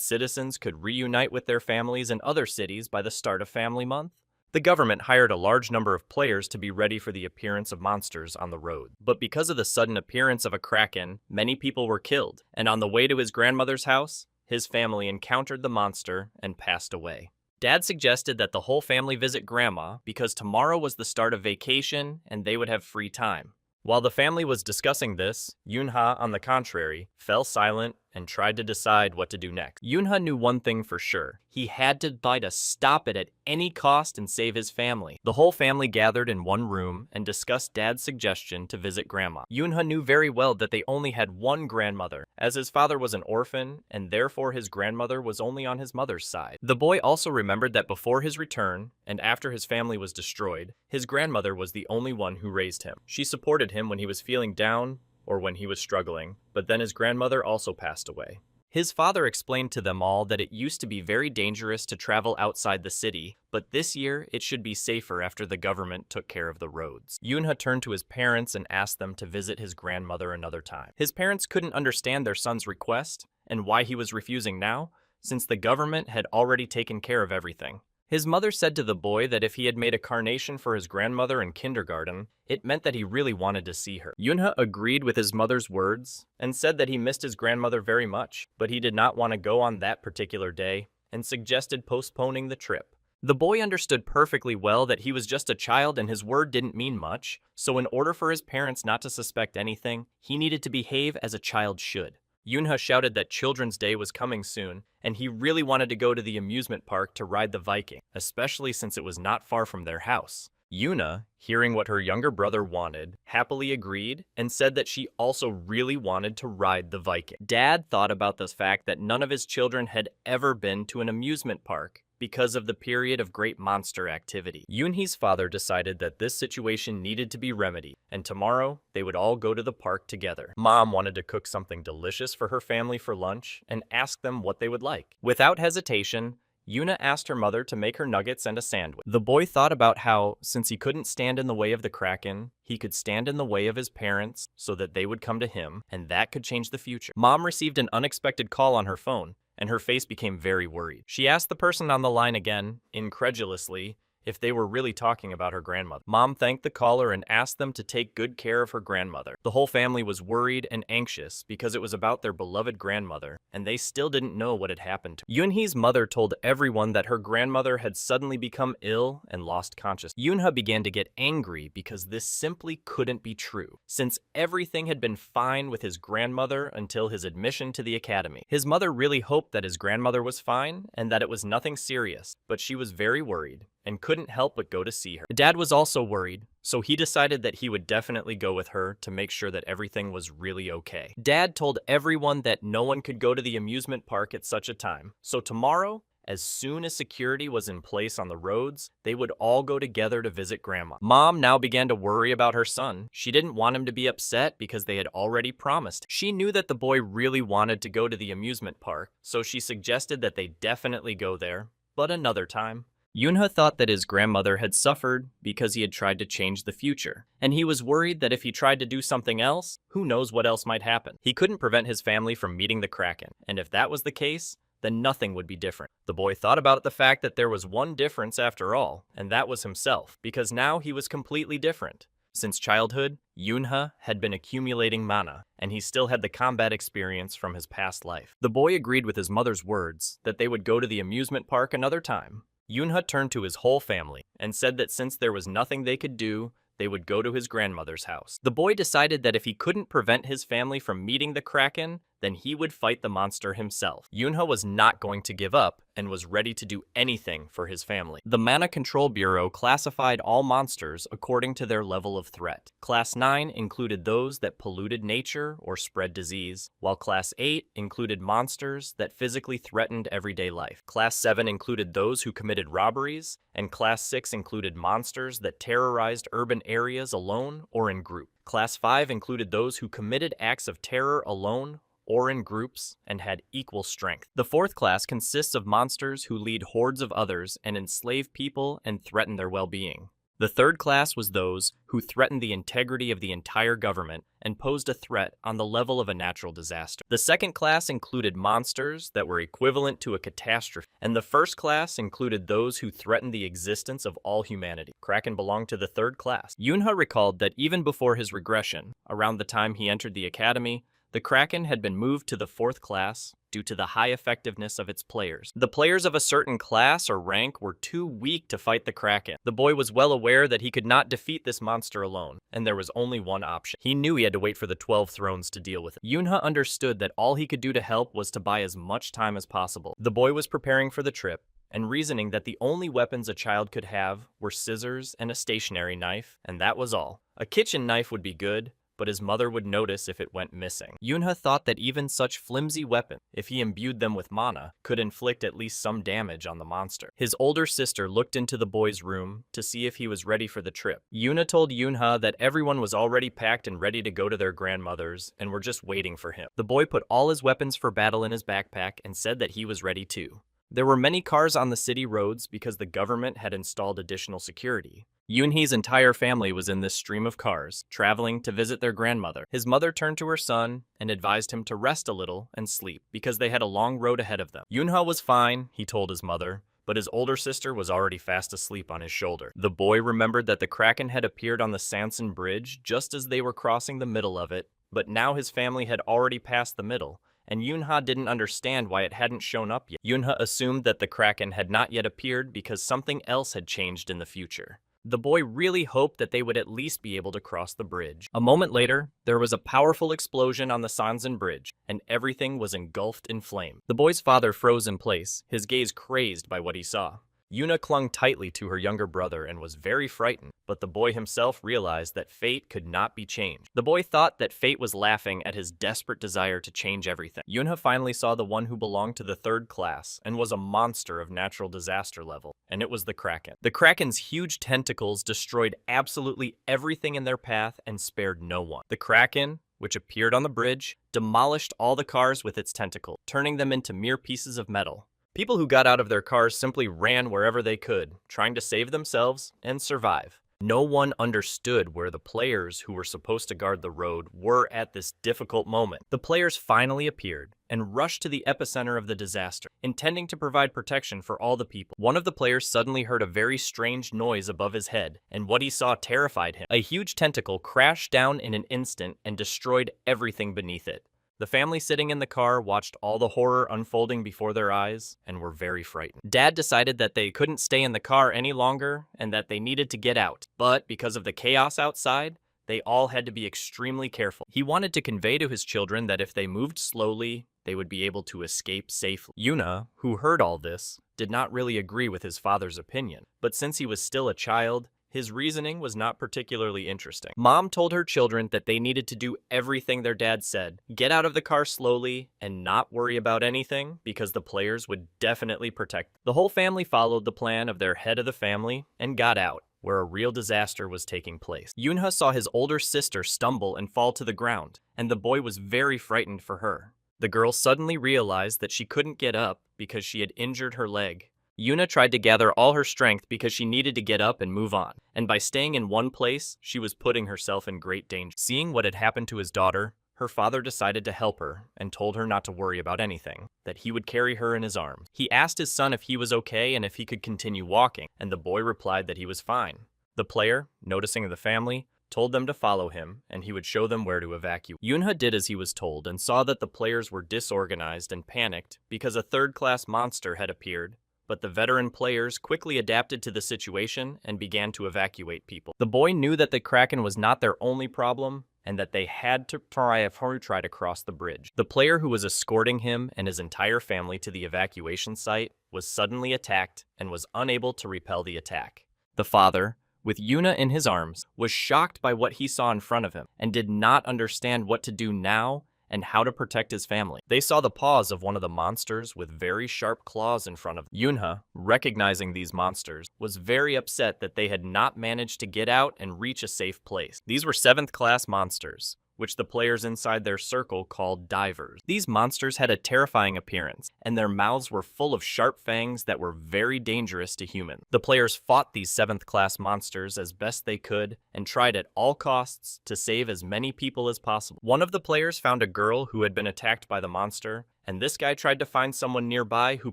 citizens could reunite with their families in other cities by the start of Family Month. The government hired a large number of players to be ready for the appearance of monsters on the road. But because of the sudden appearance of a kraken, many people were killed, and on the way to his grandmother's house, his family encountered the monster and passed away. Dad suggested that the whole family visit Grandma because tomorrow was the start of vacation and they would have free time. While the family was discussing this, Yoonha, on the contrary, fell silent and tried to decide what to do next. Yoonha knew one thing for sure. He had to try to stop it at any cost and save his family. The whole family gathered in one room and discussed Dad's suggestion to visit Grandma. Yoonha knew very well that they only had one grandmother, as his father was an orphan, and therefore his grandmother was only on his mother's side. The boy also remembered that before his return, and after his family was destroyed, his grandmother was the only one who raised him. She supported him when he was feeling down, or when he was struggling, but then his grandmother also passed away. His father explained to them all that it used to be very dangerous to travel outside the city, but this year it should be safer after the government took care of the roads. Yoonha turned to his parents and asked them to visit his grandmother another time. His parents couldn't understand their son's request and why he was refusing now, since the government had already taken care of everything. His mother said to the boy that if he had made a carnation for his grandmother in kindergarten, it meant that he really wanted to see her. Yoonha agreed with his mother's words and said that he missed his grandmother very much, but he did not want to go on that particular day and suggested postponing the trip. The boy understood perfectly well that he was just a child and his word didn't mean much, so in order for his parents not to suspect anything, he needed to behave as a child should. Yoonha shouted that Children's Day was coming soon, and he really wanted to go to the amusement park to ride the Viking, especially since it was not far from their house. Yuna, hearing what her younger brother wanted, happily agreed and said that she also really wanted to ride the Viking. Dad thought about the fact that none of his children had ever been to an amusement park because of the period of great monster activity. Yoonhee's father decided that this situation needed to be remedied, and tomorrow they would all go to the park together. Mom wanted to cook something delicious for her family for lunch and asked them what they would like. Without hesitation, Yuna asked her mother to make her nuggets and a sandwich. The boy thought about how, since he couldn't stand in the way of the Kraken, he could stand in the way of his parents so that they would come to him, and that could change the future. Mom received an unexpected call on her phone, and her face became very worried. She asked the person on the line again, incredulously, if they were really talking about her grandmother. Mom thanked the caller and asked them to take good care of her grandmother. The whole family was worried and anxious because it was about their beloved grandmother, and they still didn't know what had happened to her. Yoonhee's mother told everyone that her grandmother had suddenly become ill and lost consciousness. Yoonha began to get angry because this simply couldn't be true, since everything had been fine with his grandmother until his admission to the academy. His mother really hoped that his grandmother was fine and that it was nothing serious, but she was very worried and couldn't help but go to see her. Dad was also worried, so he decided that he would definitely go with her to make sure that everything was really okay. Dad told everyone that no one could go to the amusement park at such a time, so tomorrow, as soon as security was in place on the roads, they would all go together to visit Grandma. Mom now began to worry about her son. She didn't want him to be upset because they had already promised. She knew that the boy really wanted to go to the amusement park, so she suggested that they definitely go there, but another time. Yoonha thought that his grandmother had suffered because he had tried to change the future, and he was worried that if he tried to do something else, who knows what else might happen. He couldn't prevent his family from meeting the Kraken, and if that was the case, then nothing would be different. The boy thought about the fact that there was one difference after all, and that was himself, because now he was completely different. Since childhood, Yoonha had been accumulating mana, and he still had the combat experience from his past life. The boy agreed with his mother's words that they would go to the amusement park another time. Yoonha turned to his whole family and said that since there was nothing they could do, they would go to his grandmother's house. The boy decided that if he couldn't prevent his family from meeting the Kraken, then he would fight the monster himself. Yoonha was not going to give up and was ready to do anything for his family. The Mana Control Bureau classified all monsters according to their level of threat. Class 9 included those that polluted nature or spread disease, while Class 8 included monsters that physically threatened everyday life. Class 7 included those who committed robberies, and Class 6 included monsters that terrorized urban areas alone or in group. Class 5 included those who committed acts of terror alone or in groups, and had equal strength. The fourth class consists of monsters who lead hordes of others and enslave people and threaten their well-being. The third class was those who threatened the integrity of the entire government and posed a threat on the level of a natural disaster. The second class included monsters that were equivalent to a catastrophe, and the first class included those who threatened the existence of all humanity. Kraken belonged to the third class. Yoonha recalled that even before his regression, around the time he entered the academy, the Kraken had been moved to the fourth class due to the high effectiveness of its players. The players of a certain class or rank were too weak to fight the Kraken. The boy was well aware that he could not defeat this monster alone, and there was only one option. He knew he had to wait for the 12 thrones to deal with it. Yoonha understood that all he could do to help was to buy as much time as possible. The boy was preparing for the trip, and reasoning that the only weapons a child could have were scissors and a stationary knife, and that was all. A kitchen knife would be good, but his mother would notice if it went missing. Yoonha thought that even such flimsy weapons, if he imbued them with mana, could inflict at least some damage on the monster. His older sister looked into the boy's room to see if he was ready for the trip. Yuna told Yoonha that everyone was already packed and ready to go to their grandmother's and were just waiting for him. The boy put all his weapons for battle in his backpack and said that he was ready too. There were many cars on the city roads because the government had installed additional security. Yoonhee's entire family was in this stream of cars, traveling to visit their grandmother. His mother turned to her son and advised him to rest a little and sleep because they had a long road ahead of them. Yoonha was fine, he told his mother, but his older sister was already fast asleep on his shoulder. The boy remembered that the Kraken had appeared on the Sansan Bridge just as they were crossing the middle of it, but now his family had already passed the middle, and Yoonha didn't understand why it hadn't shown up yet. Yoonha assumed that the Kraken had not yet appeared because something else had changed in the future. The boy really hoped that they would at least be able to cross the bridge. A moment later, there was a powerful explosion on the Sansan Bridge, and everything was engulfed in flame. The boy's father froze in place, his gaze crazed by what he saw. Yuna clung tightly to her younger brother and was very frightened, but the boy himself realized that fate could not be changed. The boy thought that fate was laughing at his desperate desire to change everything. Yuna finally saw the one who belonged to the third class and was a monster of natural disaster level, and it was the Kraken. The Kraken's huge tentacles destroyed absolutely everything in their path and spared no one. The Kraken, which appeared on the bridge, demolished all the cars with its tentacle, turning them into mere pieces of metal. People who got out of their cars simply ran wherever they could, trying to save themselves and survive. No one understood where the players who were supposed to guard the road were at this difficult moment. The players finally appeared and rushed to the epicenter of the disaster, intending to provide protection for all the people. One of the players suddenly heard a very strange noise above his head, and what he saw terrified him. A huge tentacle crashed down in an instant and destroyed everything beneath it. The family sitting in the car watched all the horror unfolding before their eyes and were very frightened. Dad decided that they couldn't stay in the car any longer and that they needed to get out. But because of the chaos outside, they all had to be extremely careful. He wanted to convey to his children that if they moved slowly, they would be able to escape safely. Yuna, who heard all this, did not really agree with his father's opinion. But since he was still a child, his reasoning was not particularly interesting. Mom told her children that they needed to do everything their dad said, get out of the car slowly, and not worry about anything, because the players would definitely protect them. The whole family followed the plan of their head of the family and got out, where a real disaster was taking place. Yunha saw his older sister stumble and fall to the ground, and the boy was very frightened for her. The girl suddenly realized that she couldn't get up because she had injured her leg. Yuna tried to gather all her strength because she needed to get up and move on, and by staying in one place, she was putting herself in great danger. Seeing what had happened to his daughter, her father decided to help her and told her not to worry about anything, that he would carry her in his arms. He asked his son if he was okay and if he could continue walking, and the boy replied that he was fine. The player, noticing the family, told them to follow him, and he would show them where to evacuate. Yunha did as he was told and saw that the players were disorganized and panicked because a third-class monster had appeared, but the veteran players quickly adapted to the situation and began to evacuate people. The boy knew that the Kraken was not their only problem, and that they had to try to cross the bridge. The player who was escorting him and his entire family to the evacuation site was suddenly attacked and was unable to repel the attack. The father, with Yuna in his arms, was shocked by what he saw in front of him and did not understand what to do now and how to protect his family. They saw the paws of one of the monsters with very sharp claws in front of them. Yunha, recognizing these monsters, was very upset that they had not managed to get out and reach a safe place. These were 7th class monsters, which the players inside their circle called divers. These monsters had a terrifying appearance, and their mouths were full of sharp fangs that were very dangerous to humans. The players fought these 7th class monsters as best they could and tried at all costs to save as many people as possible. One of the players found a girl who had been attacked by the monster, and this guy tried to find someone nearby who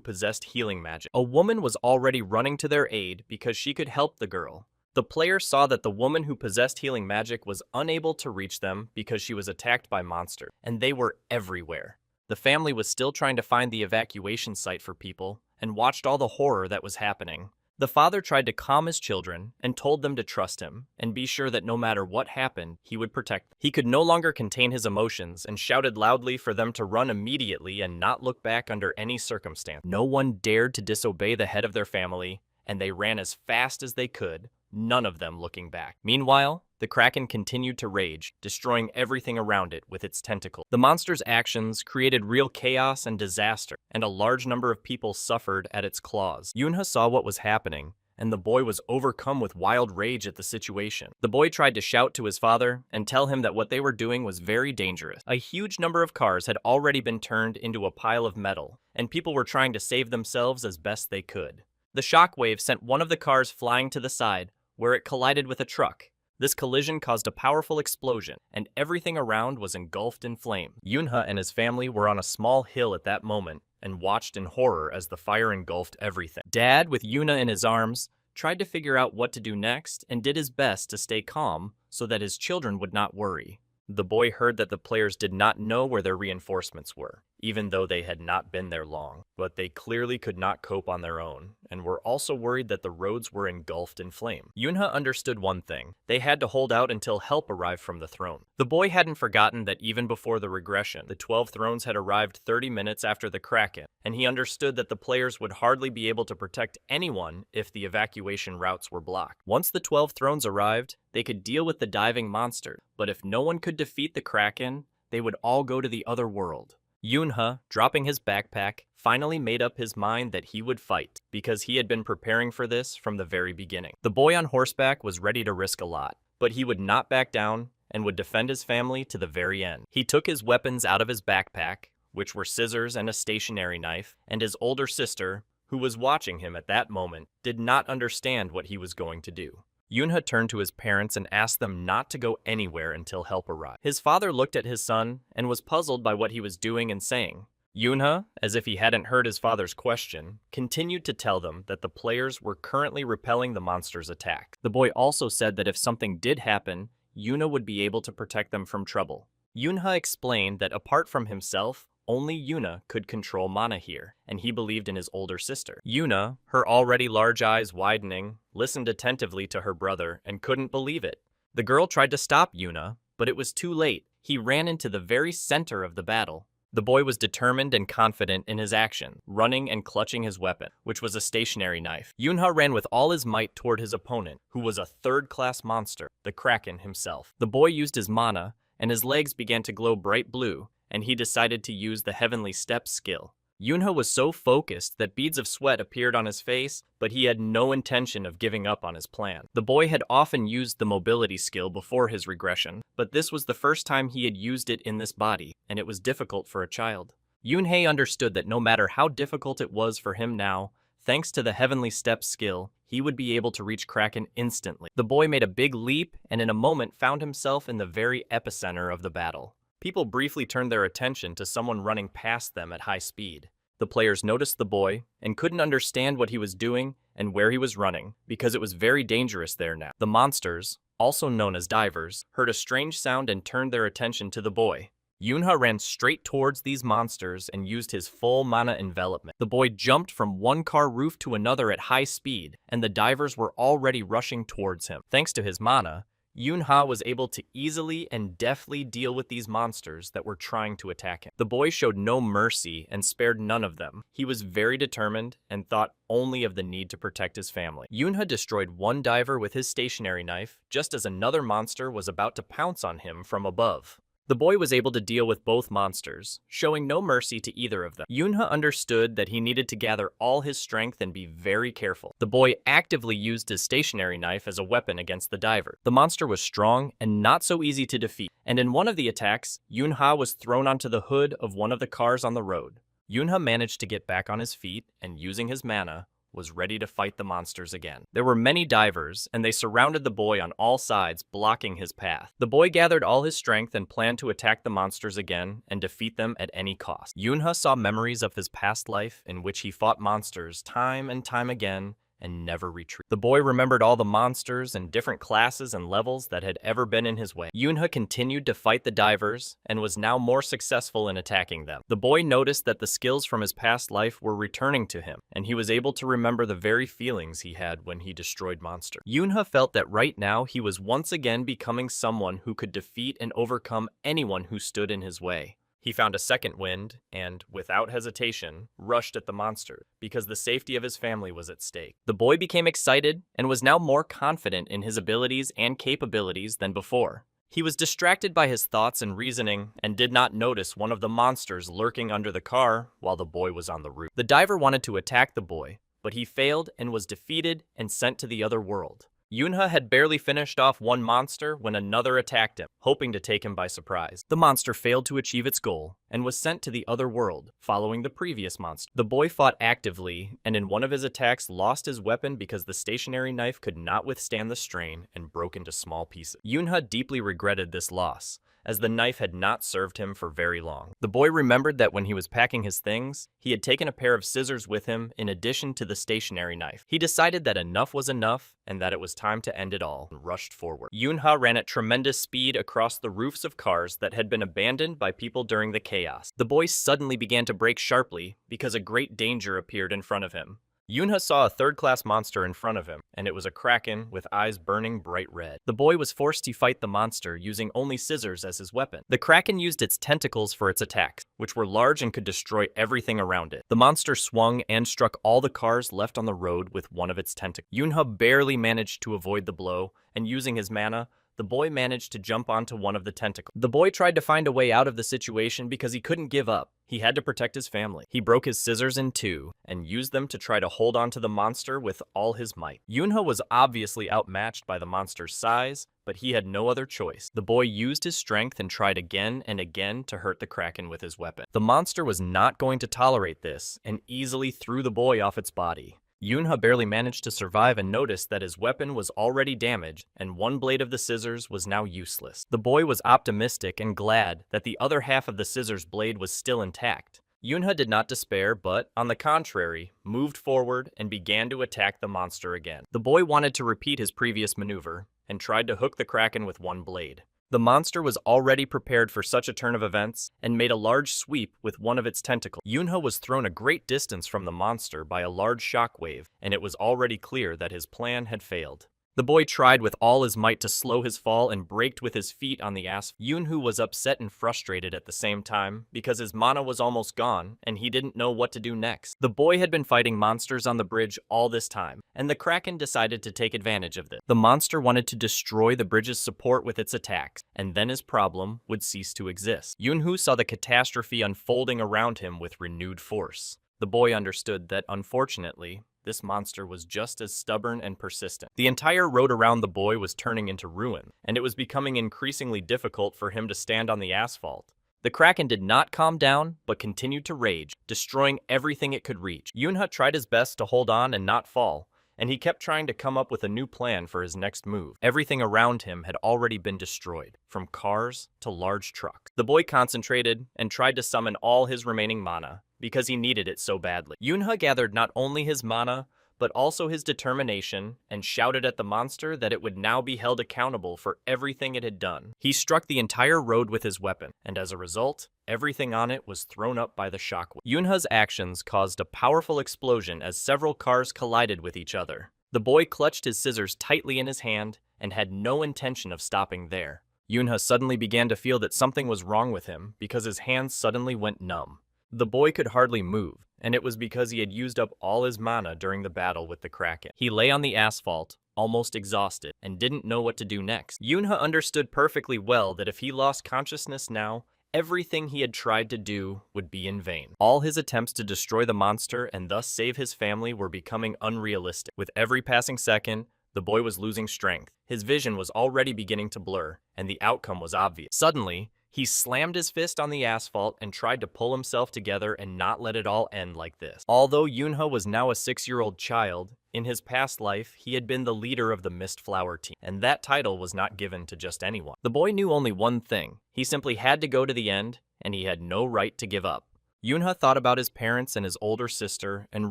possessed healing magic. A woman was already running to their aid because she could help the girl. The player saw that the woman who possessed healing magic was unable to reach them because she was attacked by monsters, and they were everywhere. The family was still trying to find the evacuation site for people and watched all the horror that was happening. The father tried to calm his children and told them to trust him and be sure that no matter what happened, he would protect them. He could no longer contain his emotions and shouted loudly for them to run immediately and not look back under any circumstance. No one dared to disobey the head of their family, and they ran as fast as they could, none of them looking back. Meanwhile, the Kraken continued to rage, destroying everything around it with its tentacles. The monster's actions created real chaos and disaster, and a large number of people suffered at its claws. Yunha saw what was happening, and the boy was overcome with wild rage at the situation. The boy tried to shout to his father and tell him that what they were doing was very dangerous. A huge number of cars had already been turned into a pile of metal, and people were trying to save themselves as best they could. The shockwave sent one of the cars flying to the side, where it collided with a truck. This collision caused a powerful explosion, and everything around was engulfed in flames. Yunha and his family were on a small hill at that moment and watched in horror as the fire engulfed everything. Dad, with Yuna in his arms, tried to figure out what to do next and did his best to stay calm so that his children would not worry. The boy heard that the players did not know where their reinforcements were. even though they had not been there long. But they clearly could not cope on their own, and were also worried that the roads were engulfed in flame. Yunha understood one thing: they had to hold out until help arrived from the throne. The boy hadn't forgotten that even before the regression, the 12 thrones had arrived 30 minutes after the Kraken, and he understood that the players would hardly be able to protect anyone if the evacuation routes were blocked. Once the 12 thrones arrived, they could deal with the diving monster, but if no one could defeat the Kraken, they would all go to the other world. Yunha, dropping his backpack, finally made up his mind that he would fight, because he had been preparing for this from the very beginning. The boy on horseback was ready to risk a lot, but he would not back down and would defend his family to the very end. He took his weapons out of his backpack, which were scissors and a stationary knife, and his older sister, who was watching him at that moment, did not understand what he was going to do. Yunha turned to his parents and asked them not to go anywhere until help arrived. His father looked at his son and was puzzled by what he was doing and saying. Yunha, as if he hadn't heard his father's question, continued to tell them that the players were currently repelling the monster's attack. The boy also said that if something did happen, Yunha would be able to protect them from trouble. Yunha explained that apart from himself, only Yuna could control mana here, and he believed in his older sister. Yuna, her already large eyes widening, listened attentively to her brother and couldn't believe it. The girl tried to stop Yuna, but it was too late. He ran into the very center of the battle. The boy was determined and confident in his action, running and clutching his weapon, which was a stationary knife. Yunha ran with all his might toward his opponent, who was a third-class monster, the Kraken himself. The boy used his mana, and his legs began to glow bright blue, and he decided to use the Heavenly Steps skill. Yunha was so focused that beads of sweat appeared on his face, but he had no intention of giving up on his plan. The boy had often used the mobility skill before his regression, but this was the first time he had used it in this body, and it was difficult for a child. Yunhei understood that no matter how difficult it was for him now, thanks to the Heavenly Steps skill, he would be able to reach Kraken instantly. The boy made a big leap, and in a moment found himself in the very epicenter of the battle. People briefly turned their attention to someone running past them at high speed. The players noticed the boy and couldn't understand what he was doing and where he was running, because it was very dangerous there now. The monsters, also known as divers, heard a strange sound and turned their attention to the boy. Yunha ran straight towards these monsters and used his full mana envelopment. The boy jumped from one car roof to another at high speed, and the divers were already rushing towards him. Thanks to his mana, Yunha was able to easily and deftly deal with these monsters that were trying to attack him. The boy showed no mercy and spared none of them. He was very determined and thought only of the need to protect his family. Yunha destroyed one diver with his stationary knife, just as another monster was about to pounce on him from above. The boy was able to deal with both monsters, showing no mercy to either of them. Yunha understood that he needed to gather all his strength and be very careful. The boy actively used his stationary knife as a weapon against the diver. The monster was strong and not so easy to defeat, and in one of the attacks, Yunha was thrown onto the hood of one of the cars on the road. Yunha managed to get back on his feet and, using his mana, was ready to fight the monsters again. There were many divers, and they surrounded the boy on all sides, blocking his path. The boy gathered all his strength and planned to attack the monsters again and defeat them at any cost. Yunha saw memories of his past life in which he fought monsters time and time again and never retreated. The boy remembered all the monsters and different classes and levels that had ever been in his way. Yunha continued to fight the divers and was now more successful in attacking them. The boy noticed that the skills from his past life were returning to him, and he was able to remember the very feelings he had when he destroyed monsters. Yunha felt that right now he was once again becoming someone who could defeat and overcome anyone who stood in his way. He found a second wind and, without hesitation, rushed at the monster, because the safety of his family was at stake. The boy became excited and was now more confident in his abilities and capabilities than before. He was distracted by his thoughts and reasoning and did not notice one of the monsters lurking under the car while the boy was on the roof. The diver wanted to attack the boy, but he failed and was defeated and sent to the other world. Yunha had barely finished off one monster when another attacked him, hoping to take him by surprise. The monster failed to achieve its goal and was sent to the other world, following the previous monster. The boy fought actively, and in one of his attacks lost his weapon because the stationary knife could not withstand the strain and broke into small pieces. Yunha deeply regretted this loss, as the knife had not served him for very long. The boy remembered that when he was packing his things, he had taken a pair of scissors with him in addition to the stationary knife. He decided that enough was enough and that it was time to end it all and rushed forward. Yunha ran at tremendous speed across the roofs of cars that had been abandoned by people during the chaos. The boy suddenly began to brake sharply because a great danger appeared in front of him. Yunha saw a third-class monster in front of him, and it was a kraken with eyes burning bright red. The boy was forced to fight the monster using only scissors as his weapon. The kraken used its tentacles for its attacks, which were large and could destroy everything around it. The monster swung and struck all the cars left on the road with one of its tentacles. Yunha barely managed to avoid the blow, and using his mana, the boy managed to jump onto one of the tentacles. The boy tried to find a way out of the situation because he couldn't give up. He had to protect his family. He broke his scissors in two and used them to try to hold onto the monster with all his might. Yunha was obviously outmatched by the monster's size, but he had no other choice. The boy used his strength and tried again and again to hurt the kraken with his weapon. The monster was not going to tolerate this and easily threw the boy off its body. Yunha barely managed to survive and noticed that his weapon was already damaged and one blade of the scissors was now useless. The boy was optimistic and glad that the other half of the scissors blade was still intact. Yunha did not despair, but, on the contrary, moved forward and began to attack the monster again. The boy wanted to repeat his previous maneuver and tried to hook the kraken with one blade. The monster was already prepared for such a turn of events and made a large sweep with one of its tentacles. Yunha was thrown a great distance from the monster by a large shockwave, and it was already clear that his plan had failed. The boy tried with all his might to slow his fall and braked with his feet on the asphalt. Yunha was upset and frustrated at the same time because his mana was almost gone and he didn't know what to do next. The boy had been fighting monsters on the bridge all this time, and the kraken decided to take advantage of this. The monster wanted to destroy the bridge's support with its attacks, and then his problem would cease to exist. Yunha saw the catastrophe unfolding around him with renewed force. The boy understood that, unfortunately, this monster was just as stubborn and persistent. The entire road around the boy was turning into ruin, and it was becoming increasingly difficult for him to stand on the asphalt. The kraken did not calm down, but continued to rage, destroying everything it could reach. Yunha tried his best to hold on and not fall, and he kept trying to come up with a new plan for his next move. Everything around him had already been destroyed, from cars to large trucks. The boy concentrated and tried to summon all his remaining mana, because he needed it so badly. Yunha gathered not only his mana, but also his determination, and shouted at the monster that it would now be held accountable for everything it had done. He struck the entire road with his weapon, and as a result, everything on it was thrown up by the shockwave. Yunha's actions caused a powerful explosion as several cars collided with each other. The boy clutched his scissors tightly in his hand and had no intention of stopping there. Yunha suddenly began to feel that something was wrong with him because his hands suddenly went numb. The boy could hardly move, and it was because he had used up all his mana during the battle with the kraken. He lay on the asphalt, almost exhausted, and didn't know what to do next. Yunha understood perfectly well that if he lost consciousness now, everything he had tried to do would be in vain. All his attempts to destroy the monster and thus save his family were becoming unrealistic. With every passing second, the boy was losing strength. His vision was already beginning to blur, and the outcome was obvious. Suddenly, he slammed his fist on the asphalt and tried to pull himself together and not let it all end like this. Although Yunha was now a 6-year-old child, in his past life, he had been the leader of the Mist Flower team, and that title was not given to just anyone. The boy knew only one thing. He simply had to go to the end, and he had no right to give up. Yunha thought about his parents and his older sister and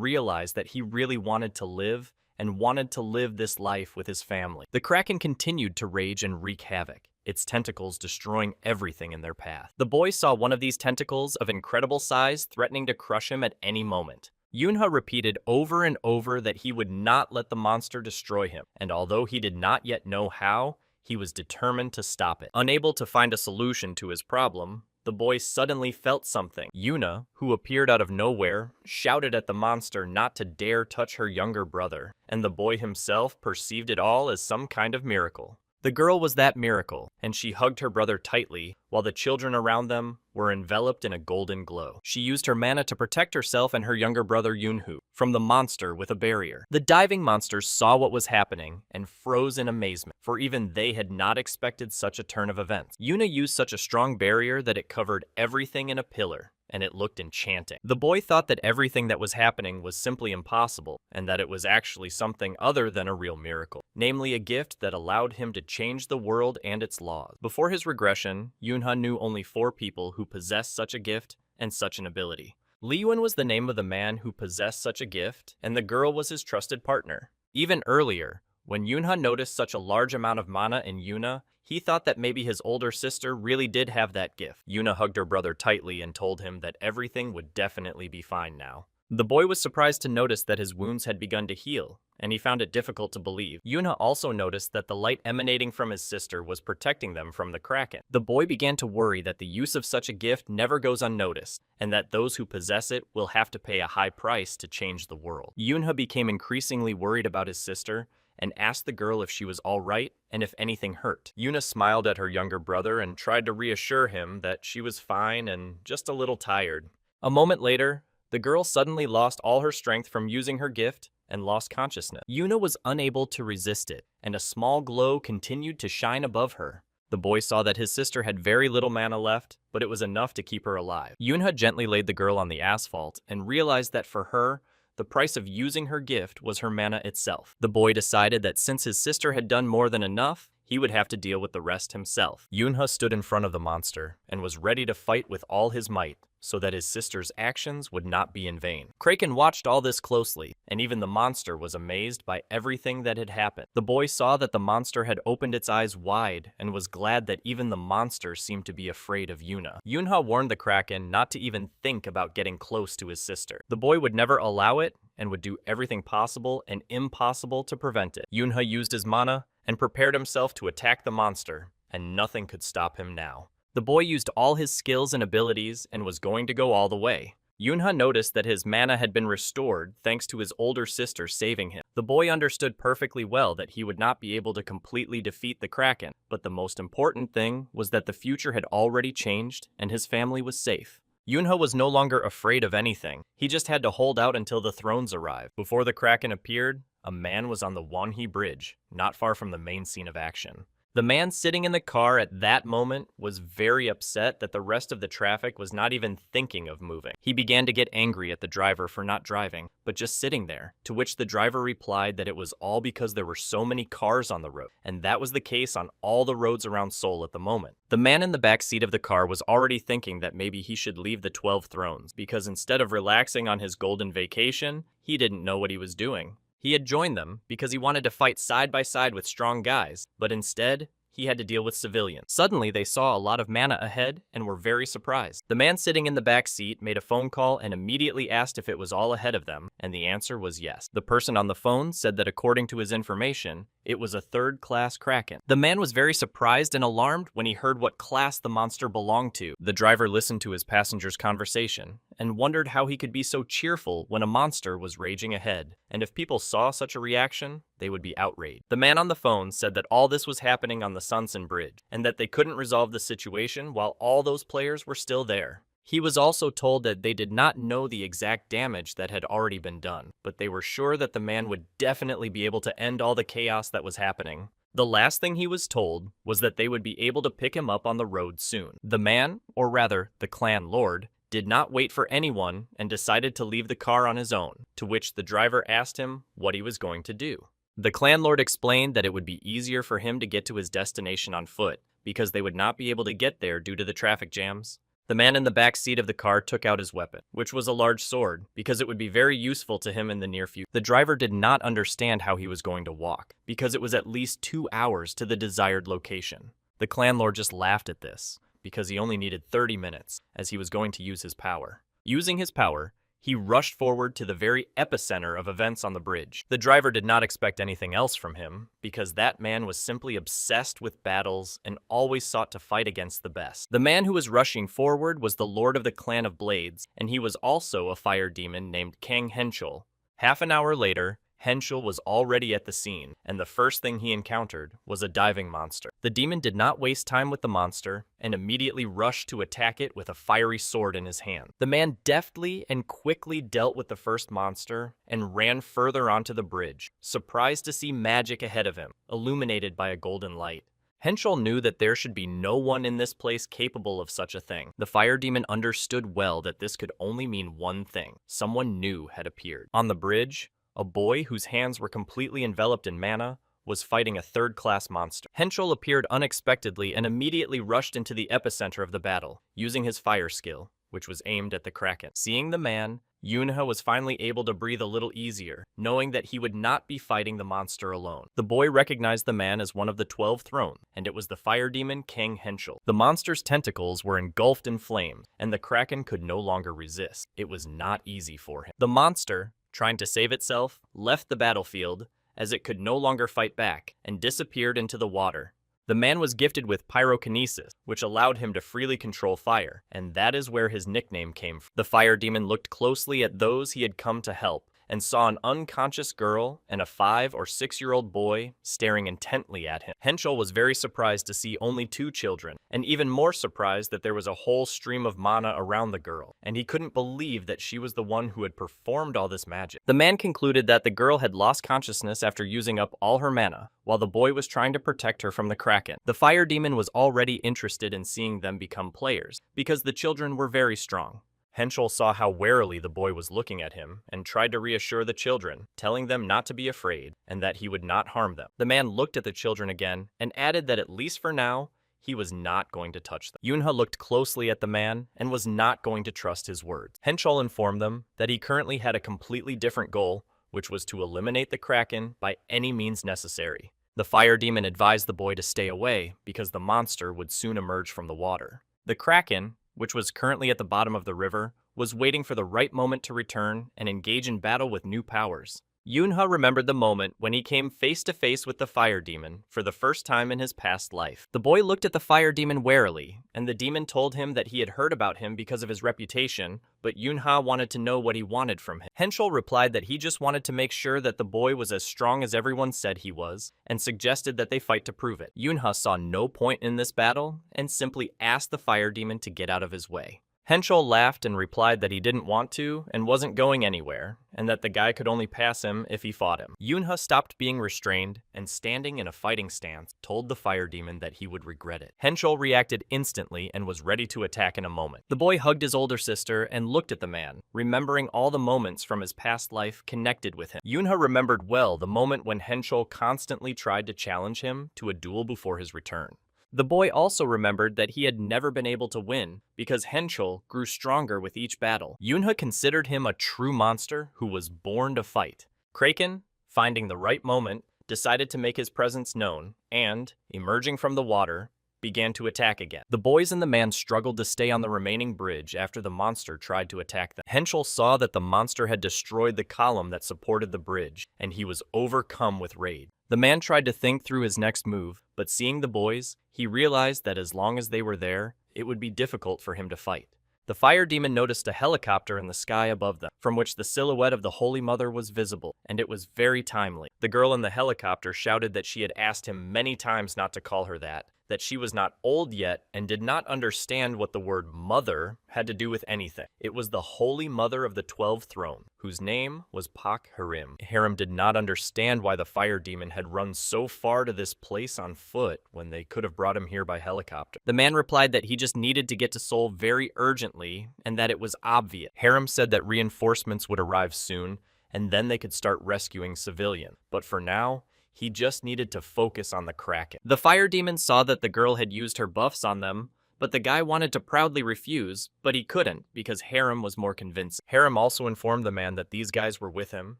realized that he really wanted to live and wanted to live this life with his family. The kraken continued to rage and wreak havoc, its tentacles destroying everything in their path. The boy saw one of these tentacles of incredible size threatening to crush him at any moment. Yunha repeated over and over that he would not let the monster destroy him, and although he did not yet know how, he was determined to stop it. Unable to find a solution to his problem, the boy suddenly felt something. Yunha, who appeared out of nowhere, shouted at the monster not to dare touch her younger brother, and the boy himself perceived it all as some kind of miracle. The girl was that miracle, and she hugged her brother tightly, while the children around them were enveloped in a golden glow. She used her mana to protect herself and her younger brother Yunhu from the monster with a barrier. The diving monsters saw what was happening and froze in amazement, for even they had not expected such a turn of events. Yunha used such a strong barrier that it covered everything in a pillar, and it looked enchanting. The boy thought that everything that was happening was simply impossible, and that it was actually something other than a real miracle, namely a gift that allowed him to change the world and its laws. Before his regression, Yunha knew only 4 people who possessed such a gift and such an ability. Liyuan was the name of the man who possessed such a gift, and the girl was his trusted partner. Even earlier, when Yunha noticed such a large amount of mana in Yuna, he thought that maybe his older sister really did have that gift. Yuna hugged her brother tightly and told him that everything would definitely be fine now. The boy was surprised to notice that his wounds had begun to heal, and he found it difficult to believe. Yuna also noticed that the light emanating from his sister was protecting them from the Kraken. The boy began to worry that the use of such a gift never goes unnoticed, and that those who possess it will have to pay a high price to change the world. Yunha became increasingly worried about his sister, and asked the girl if she was all right and if anything hurt. Yuna smiled at her younger brother and tried to reassure him that she was fine and just a little tired. A moment later, the girl suddenly lost all her strength from using her gift and lost consciousness. Yuna was unable to resist it, and a small glow continued to shine above her. The boy saw that his sister had very little mana left, but it was enough to keep her alive. Yunha gently laid the girl on the asphalt and realized that for her, the price of using her gift was her mana itself. The boy decided that since his sister had done more than enough, he would have to deal with the rest himself. Yunha stood in front of the monster and was ready to fight with all his might, so that his sister's actions would not be in vain. Kraken watched all this closely, and even the monster was amazed by everything that had happened. The boy saw that the monster had opened its eyes wide and was glad that even the monster seemed to be afraid of Yuna. Yunha warned the Kraken not to even think about getting close to his sister. The boy would never allow it and would do everything possible and impossible to prevent it. Yunha used his mana and prepared himself to attack the monster, and nothing could stop him now. The boy used all his skills and abilities and was going to go all the way. Yunha noticed that his mana had been restored thanks to his older sister saving him. The boy understood perfectly well that he would not be able to completely defeat the Kraken, but the most important thing was that the future had already changed and his family was safe. Yunha was no longer afraid of anything. He just had to hold out until the thrones arrived. Before the Kraken appeared, a man was on the Wanhee Bridge, not far from the main scene of action. The man sitting in the car at that moment was very upset that the rest of the traffic was not even thinking of moving. He began to get angry at the driver for not driving, but just sitting there, to which the driver replied that it was all because there were so many cars on the road, and that was the case on all the roads around Seoul at the moment. The man in the back seat of the car was already thinking that maybe he should leave the 12 Thrones, because instead of relaxing on his golden vacation, he didn't know what he was doing. He had joined them because he wanted to fight side by side with strong guys, but instead, he had to deal with civilians. Suddenly, they saw a lot of mana ahead and were very surprised. The man sitting in the back seat made a phone call and immediately asked if it was all ahead of them, and the answer was yes. The person on the phone said that according to his information, it was a third-class Kraken. The man was very surprised and alarmed when he heard what class the monster belonged to. The driver listened to his passenger's conversation and wondered how he could be so cheerful when a monster was raging ahead, and if people saw such a reaction, they would be outraged. The man on the phone said that all this was happening on the Sunsen Bridge, and that they couldn't resolve the situation while all those players were still there. He was also told that they did not know the exact damage that had already been done, but they were sure that the man would definitely be able to end all the chaos that was happening. The last thing he was told was that they would be able to pick him up on the road soon. The man, or rather, the clan lord, did not wait for anyone and decided to leave the car on his own, to which the driver asked him what he was going to do. The clan lord explained that it would be easier for him to get to his destination on foot, because they would not be able to get there due to the traffic jams. The man in the back seat of the car took out his weapon, which was a large sword, because it would be very useful to him in the near future. The driver did not understand how he was going to walk, because it was at least 2 hours to the desired location. The clan lord just laughed at this, because he only needed 30 minutes, as he was going to use his power. Using his power, he rushed forward to the very epicenter of events on the bridge. The driver did not expect anything else from him, because that man was simply obsessed with battles and always sought to fight against the best. The man who was rushing forward was the lord of the clan of Blades, and he was also a fire demon named Kang Henschel. Half an hour later, Henschel was already at the scene, and the first thing he encountered was a diving monster. The demon did not waste time with the monster, and immediately rushed to attack it with a fiery sword in his hand. The man deftly and quickly dealt with the first monster, and ran further onto the bridge, surprised to see magic ahead of him, illuminated by a golden light. Henschel knew that there should be no one in this place capable of such a thing. The fire demon understood well that this could only mean one thing. Someone new had appeared. On the bridge, a boy whose hands were completely enveloped in mana was fighting a third-class monster. Henschel appeared unexpectedly and immediately rushed into the epicenter of the battle, using his fire skill, which was aimed at the Kraken. Seeing the man, Yunha was finally able to breathe a little easier, knowing that he would not be fighting the monster alone. The boy recognized the man as one of the 12 thrones, and it was the fire demon King Henschel. The monster's tentacles were engulfed in flames, and the Kraken could no longer resist. It was not easy for him. The monster, trying to save itself, left the battlefield, as it could no longer fight back, and disappeared into the water. The man was gifted with pyrokinesis, which allowed him to freely control fire, and that is where his nickname came from. The fire demon looked closely at those he had come to help, and saw an unconscious girl and a 5- or 6-year-old boy staring intently at him. Henschel was very surprised to see only 2 children, and even more surprised that there was a whole stream of mana around the girl, and he couldn't believe that she was the one who had performed all this magic. The man concluded that the girl had lost consciousness after using up all her mana, while the boy was trying to protect her from the Kraken. The fire demon was already interested in seeing them become players, because the children were very strong. Henschel saw how warily the boy was looking at him and tried to reassure the children, telling them not to be afraid and that he would not harm them. The man looked at the children again and added that at least for now, he was not going to touch them. Yunha looked closely at the man and was not going to trust his words. Henschel informed them that he currently had a completely different goal, which was to eliminate the Kraken by any means necessary. The fire demon advised the boy to stay away because the monster would soon emerge from the water. The Kraken, which was currently at the bottom of the river, was waiting for the right moment to return and engage in battle with new powers. Yunha remembered the moment when he came face to face with the fire demon for the first time in his past life. The boy looked at the fire demon warily, and the demon told him that he had heard about him because of his reputation, but Yunha wanted to know what he wanted from him. Henschel replied that he just wanted to make sure that the boy was as strong as everyone said he was, and suggested that they fight to prove it. Yunha saw no point in this battle, and simply asked the fire demon to get out of his way. Henschel laughed and replied that he didn't want to and wasn't going anywhere, and that the guy could only pass him if he fought him. Yunha stopped being restrained and, standing in a fighting stance, told the fire demon that he would regret it. Henschel reacted instantly and was ready to attack in a moment. The boy hugged his older sister and looked at the man, remembering all the moments from his past life connected with him. Yunha remembered well the moment when Henschel constantly tried to challenge him to a duel before his return. The boy also remembered that he had never been able to win because Henschel grew stronger with each battle. Yunha considered him a true monster who was born to fight. Kraken, finding the right moment, decided to make his presence known and, emerging from the water, began to attack again. The boys and the man struggled to stay on the remaining bridge after the monster tried to attack them. Henschel saw that the monster had destroyed the column that supported the bridge, and he was overcome with rage. The man tried to think through his next move, but seeing the boys, he realized that as long as they were there, it would be difficult for him to fight. The fire demon noticed a helicopter in the sky above them, from which the silhouette of the Holy Mother was visible, and it was very timely. The girl in the helicopter shouted that she had asked him many times not to call her that she was not old yet and did not understand what the word mother had to do with anything. It was the Holy Mother of the 12 Throne, whose name was Pak Harim. Harim did not understand why the fire demon had run so far to this place on foot when they could have brought him here by helicopter. The man replied that he just needed to get to Seoul very urgently and that it was obvious. Harim said that reinforcements would arrive soon and then they could start rescuing civilians. But for now, he just needed to focus on the Kraken. The fire demon saw that the girl had used her buffs on them, but the guy wanted to proudly refuse, but he couldn't because Harim was more convincing. Harim also informed the man that these guys were with him,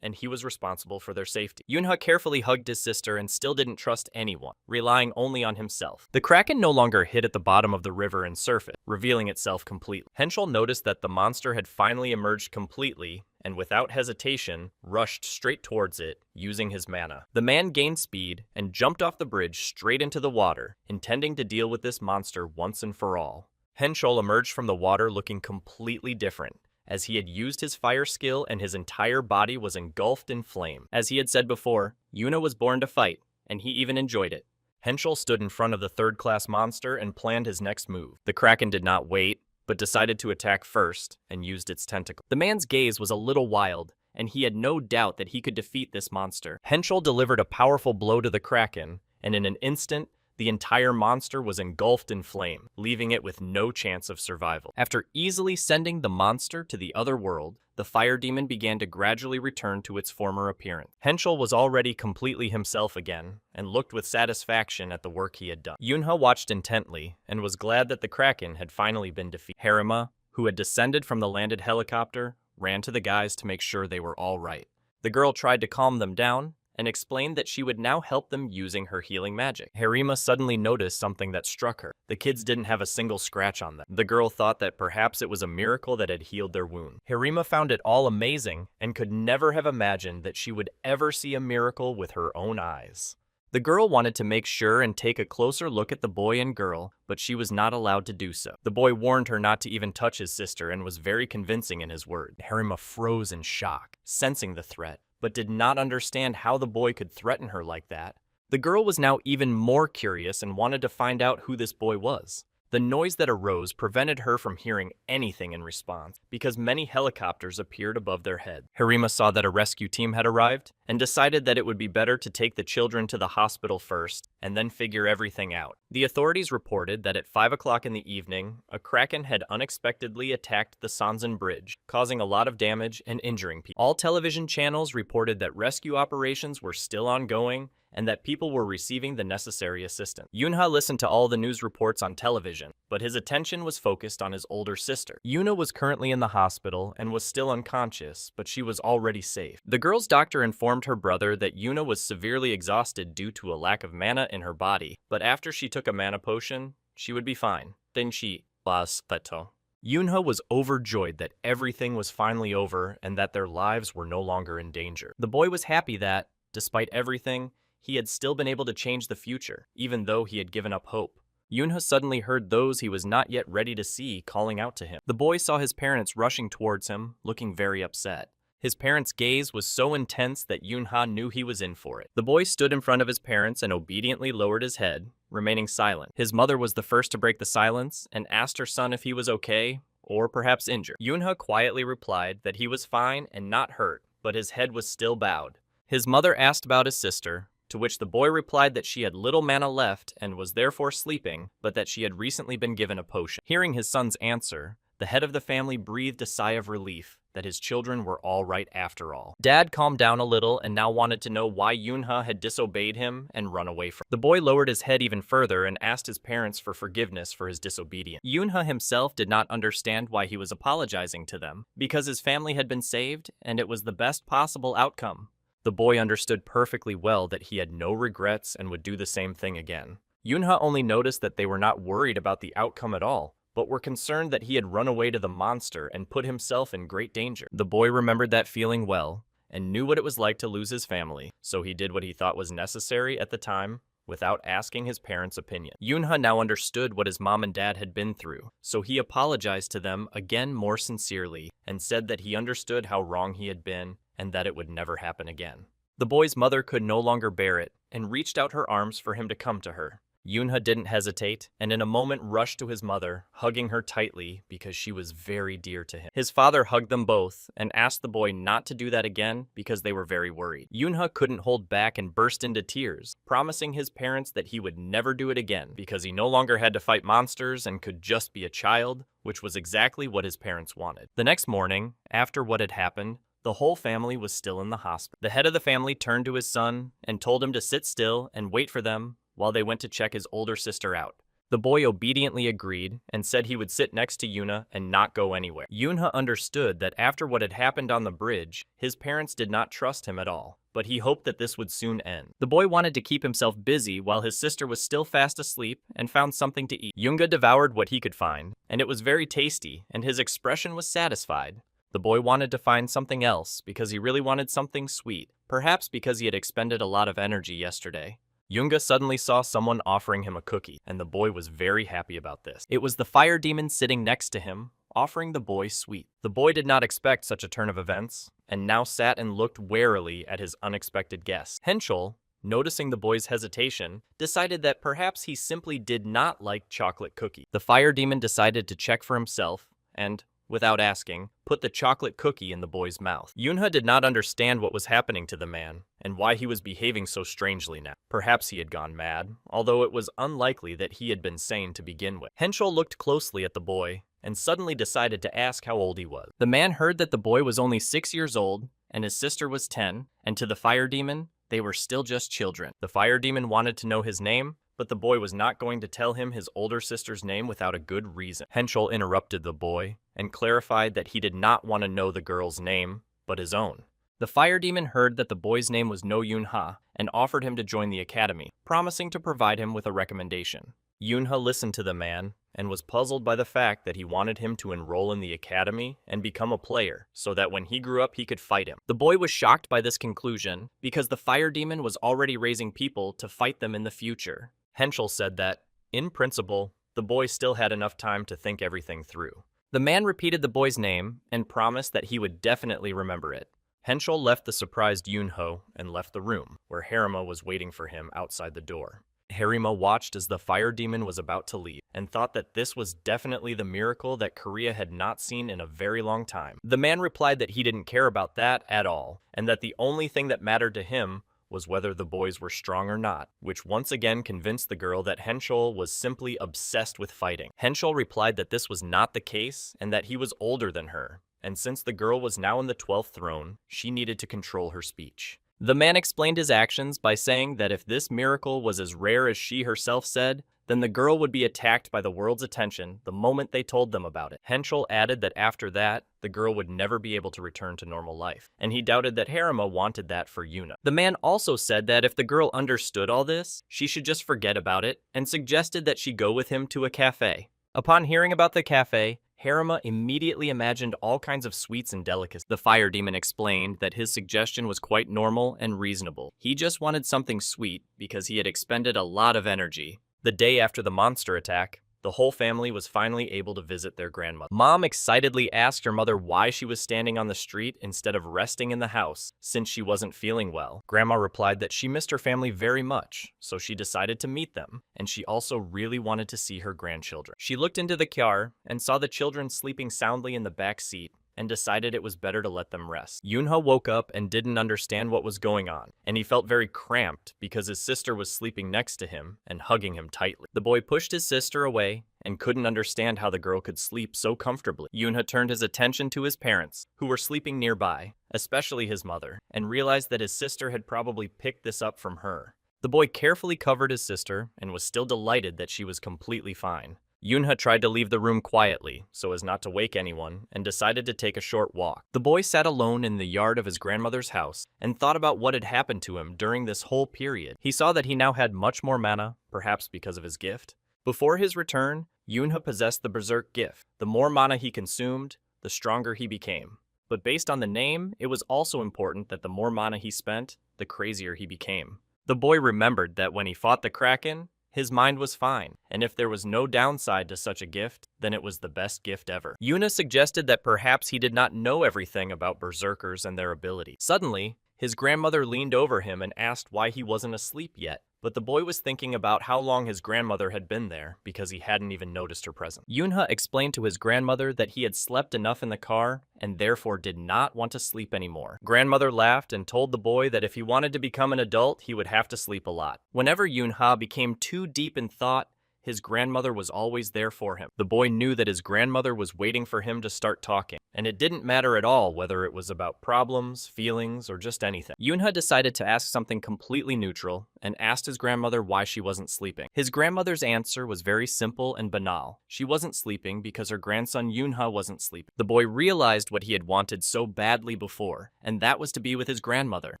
and he was responsible for their safety. Yunha carefully hugged his sister and still didn't trust anyone, relying only on himself. The Kraken no longer hid at the bottom of the river and surfaced, revealing itself completely. Henschel noticed that the monster had finally emerged completely, and without hesitation, rushed straight towards it, using his mana. The man gained speed and jumped off the bridge straight into the water, intending to deal with this monster once and for all. Henschel emerged from the water looking completely different, as he had used his fire skill and his entire body was engulfed in flame. As he had said before, Yuna was born to fight, and he even enjoyed it. Henschel stood in front of the third-class monster and planned his next move. The Kraken did not wait, but decided to attack first and used its tentacle. The man's gaze was a little wild, and he had no doubt that he could defeat this monster. Henschel delivered a powerful blow to the Kraken, and in an instant, the entire monster was engulfed in flame, leaving it with no chance of survival. After easily sending the monster to the other world, the fire demon began to gradually return to its former appearance. Henschel was already completely himself again, and looked with satisfaction at the work he had done. Yunha watched intently, and was glad that the Kraken had finally been defeated. Harima, who had descended from the landed helicopter, ran to the guys to make sure they were all right. The girl tried to calm them down, and explained that she would now help them using her healing magic. Harima suddenly noticed something that struck her. The kids didn't have a single scratch on them. The girl thought that perhaps it was a miracle that had healed their wound. Harima found it all amazing and could never have imagined that she would ever see a miracle with her own eyes. The girl wanted to make sure and take a closer look at the boy and girl, but she was not allowed to do so. The boy warned her not to even touch his sister and was very convincing in his word. Harima froze in shock, sensing the threat, but did not understand how the boy could threaten her like that. The girl was now even more curious and wanted to find out who this boy was. The noise that arose prevented her from hearing anything in response, because many helicopters appeared above their heads. Harima saw that a rescue team had arrived, and decided that it would be better to take the children to the hospital first, and then figure everything out. The authorities reported that at 5 o'clock in the evening, a Kraken had unexpectedly attacked the Sanzan Bridge, causing a lot of damage and injuring people. All television channels reported that rescue operations were still ongoing, and that people were receiving the necessary assistance. Yunha listened to all the news reports on television, but his attention was focused on his older sister. Yuna was currently in the hospital and was still unconscious, but she was already safe. The girl's doctor informed her brother that Yuna was severely exhausted due to a lack of mana in her body, but after she took a mana potion, she would be fine. Then she was feto. Yunha was overjoyed that everything was finally over and that their lives were no longer in danger. The boy was happy that, despite everything, he had still been able to change the future, even though he had given up hope. Yunha suddenly heard those he was not yet ready to see calling out to him. The boy saw his parents rushing towards him, looking very upset. His parents' gaze was so intense that Yunha knew he was in for it. The boy stood in front of his parents and obediently lowered his head, remaining silent. His mother was the first to break the silence and asked her son if he was okay, or perhaps injured. Yunha quietly replied that he was fine and not hurt, but his head was still bowed. His mother asked about his sister, to which the boy replied that she had little mana left and was therefore sleeping, but that she had recently been given a potion. Hearing his son's answer, the head of the family breathed a sigh of relief that his children were all right after all. Dad calmed down a little and now wanted to know why Yunha had disobeyed him and run away from him. The boy lowered his head even further and asked his parents for forgiveness for his disobedience. Yunha himself did not understand why he was apologizing to them, because his family had been saved and it was the best possible outcome. The boy understood perfectly well that he had no regrets and would do the same thing again. Yunha only noticed that they were not worried about the outcome at all, but were concerned that he had run away to the monster and put himself in great danger. The boy remembered that feeling well, and knew what it was like to lose his family, so he did what he thought was necessary at the time, without asking his parents' opinion. Yunha now understood what his mom and dad had been through, so he apologized to them again more sincerely, and said that he understood how wrong he had been, and that it would never happen again. The boy's mother could no longer bear it, and reached out her arms for him to come to her. Yunha didn't hesitate, and in a moment rushed to his mother, hugging her tightly because she was very dear to him. His father hugged them both, and asked the boy not to do that again because they were very worried. Yunha couldn't hold back and burst into tears, promising his parents that he would never do it again because he no longer had to fight monsters and could just be a child, which was exactly what his parents wanted. The next morning, after what had happened, the whole family was still in the hospital. The head of the family turned to his son and told him to sit still and wait for them while they went to check his older sister out. The boy obediently agreed and said he would sit next to Yuna and not go anywhere. Yunha understood that after what had happened on the bridge, his parents did not trust him at all, but he hoped that this would soon end. The boy wanted to keep himself busy while his sister was still fast asleep and found something to eat. Yunga devoured what he could find, and it was very tasty, and his expression was satisfied. The boy wanted to find something else because he really wanted something sweet, perhaps because he had expended a lot of energy yesterday. Yunga suddenly saw someone offering him a cookie, and the boy was very happy about this. It was the fire demon sitting next to him, offering the boy sweet. The boy did not expect such a turn of events, and now sat and looked warily at his unexpected guest. Henschel, noticing the boy's hesitation, decided that perhaps he simply did not like chocolate cookies. The fire demon decided to check for himself, and without asking, put the chocolate cookie in the boy's mouth. Yoonha did not understand what was happening to the man, and why he was behaving so strangely now. Perhaps he had gone mad, although it was unlikely that he had been sane to begin with. Henschel looked closely at the boy, and suddenly decided to ask how old he was. The man heard that the boy was only 6 years old, and his sister was 10, and to the fire demon, they were still just children. The fire demon wanted to know his name, but the boy was not going to tell him his older sister's name without a good reason. Henschel interrupted the boy and clarified that he did not want to know the girl's name, but his own. The fire demon heard that the boy's name was No Yoonha and offered him to join the academy, promising to provide him with a recommendation. Yoonha listened to the man and was puzzled by the fact that he wanted him to enroll in the academy and become a player, so that when he grew up he could fight him. The boy was shocked by this conclusion because the fire demon was already raising people to fight them in the future. Henschel said that, in principle, the boy still had enough time to think everything through. The man repeated the boy's name and promised that he would definitely remember it. Henschel left the surprised Yoonho and left the room, where Harima was waiting for him outside the door. Harima watched as the fire demon was about to leave, and thought that this was definitely the miracle that Korea had not seen in a very long time. The man replied that he didn't care about that at all, and that the only thing that mattered to him was whether the boys were strong or not, which once again convinced the girl that Henschel was simply obsessed with fighting. Henschel replied that this was not the case, and that he was older than her, and since the girl was now in the 12th throne, she needed to control her speech. The man explained his actions by saying that if this miracle was as rare as she herself said, then the girl would be attacked by the world's attention the moment they told them about it. Henschel added that after that, the girl would never be able to return to normal life, and he doubted that Harima wanted that for Yuna. The man also said that if the girl understood all this, she should just forget about it, and suggested that she go with him to a cafe. Upon hearing about the cafe, Harima immediately imagined all kinds of sweets and delicacies. The fire demon explained that his suggestion was quite normal and reasonable. He just wanted something sweet because he had expended a lot of energy. The day after the monster attack, the whole family was finally able to visit their grandmother. Mom excitedly asked her mother why she was standing on the street instead of resting in the house, since she wasn't feeling well. Grandma replied that she missed her family very much, so she decided to meet them, and she also really wanted to see her grandchildren. She looked into the car and saw the children sleeping soundly in the back seat, and decided it was better to let them rest. Yoonha woke up and didn't understand what was going on, and he felt very cramped because his sister was sleeping next to him and hugging him tightly. The boy pushed his sister away and couldn't understand how the girl could sleep so comfortably. Yoonha turned his attention to his parents, who were sleeping nearby, especially his mother, and realized that his sister had probably picked this up from her. The boy carefully covered his sister and was still delighted that she was completely fine. Yoonha tried to leave the room quietly, so as not to wake anyone, and decided to take a short walk. The boy sat alone in the yard of his grandmother's house and thought about what had happened to him during this whole period. He saw that he now had much more mana, perhaps because of his gift. Before his return, Yoonha possessed the berserk gift. The more mana he consumed, the stronger he became. But based on the name, it was also important that the more mana he spent, the crazier he became. The boy remembered that when he fought the Kraken, his mind was fine, and if there was no downside to such a gift, then it was the best gift ever. Yoonha suggested that perhaps he did not know everything about berserkers and their abilities. Suddenly, his grandmother leaned over him and asked why he wasn't asleep yet, but the boy was thinking about how long his grandmother had been there because he hadn't even noticed her presence. Yoonha explained to his grandmother that he had slept enough in the car and therefore did not want to sleep anymore. Grandmother laughed and told the boy that if he wanted to become an adult, he would have to sleep a lot. Whenever Yoonha became too deep in thought, his grandmother was always there for him. The boy knew that his grandmother was waiting for him to start talking, and it didn't matter at all whether it was about problems, feelings, or just anything. Yoonha decided to ask something completely neutral and asked his grandmother why she wasn't sleeping. His grandmother's answer was very simple and banal. She wasn't sleeping because her grandson Yoonha wasn't sleeping. The boy realized what he had wanted so badly before, and that was to be with his grandmother,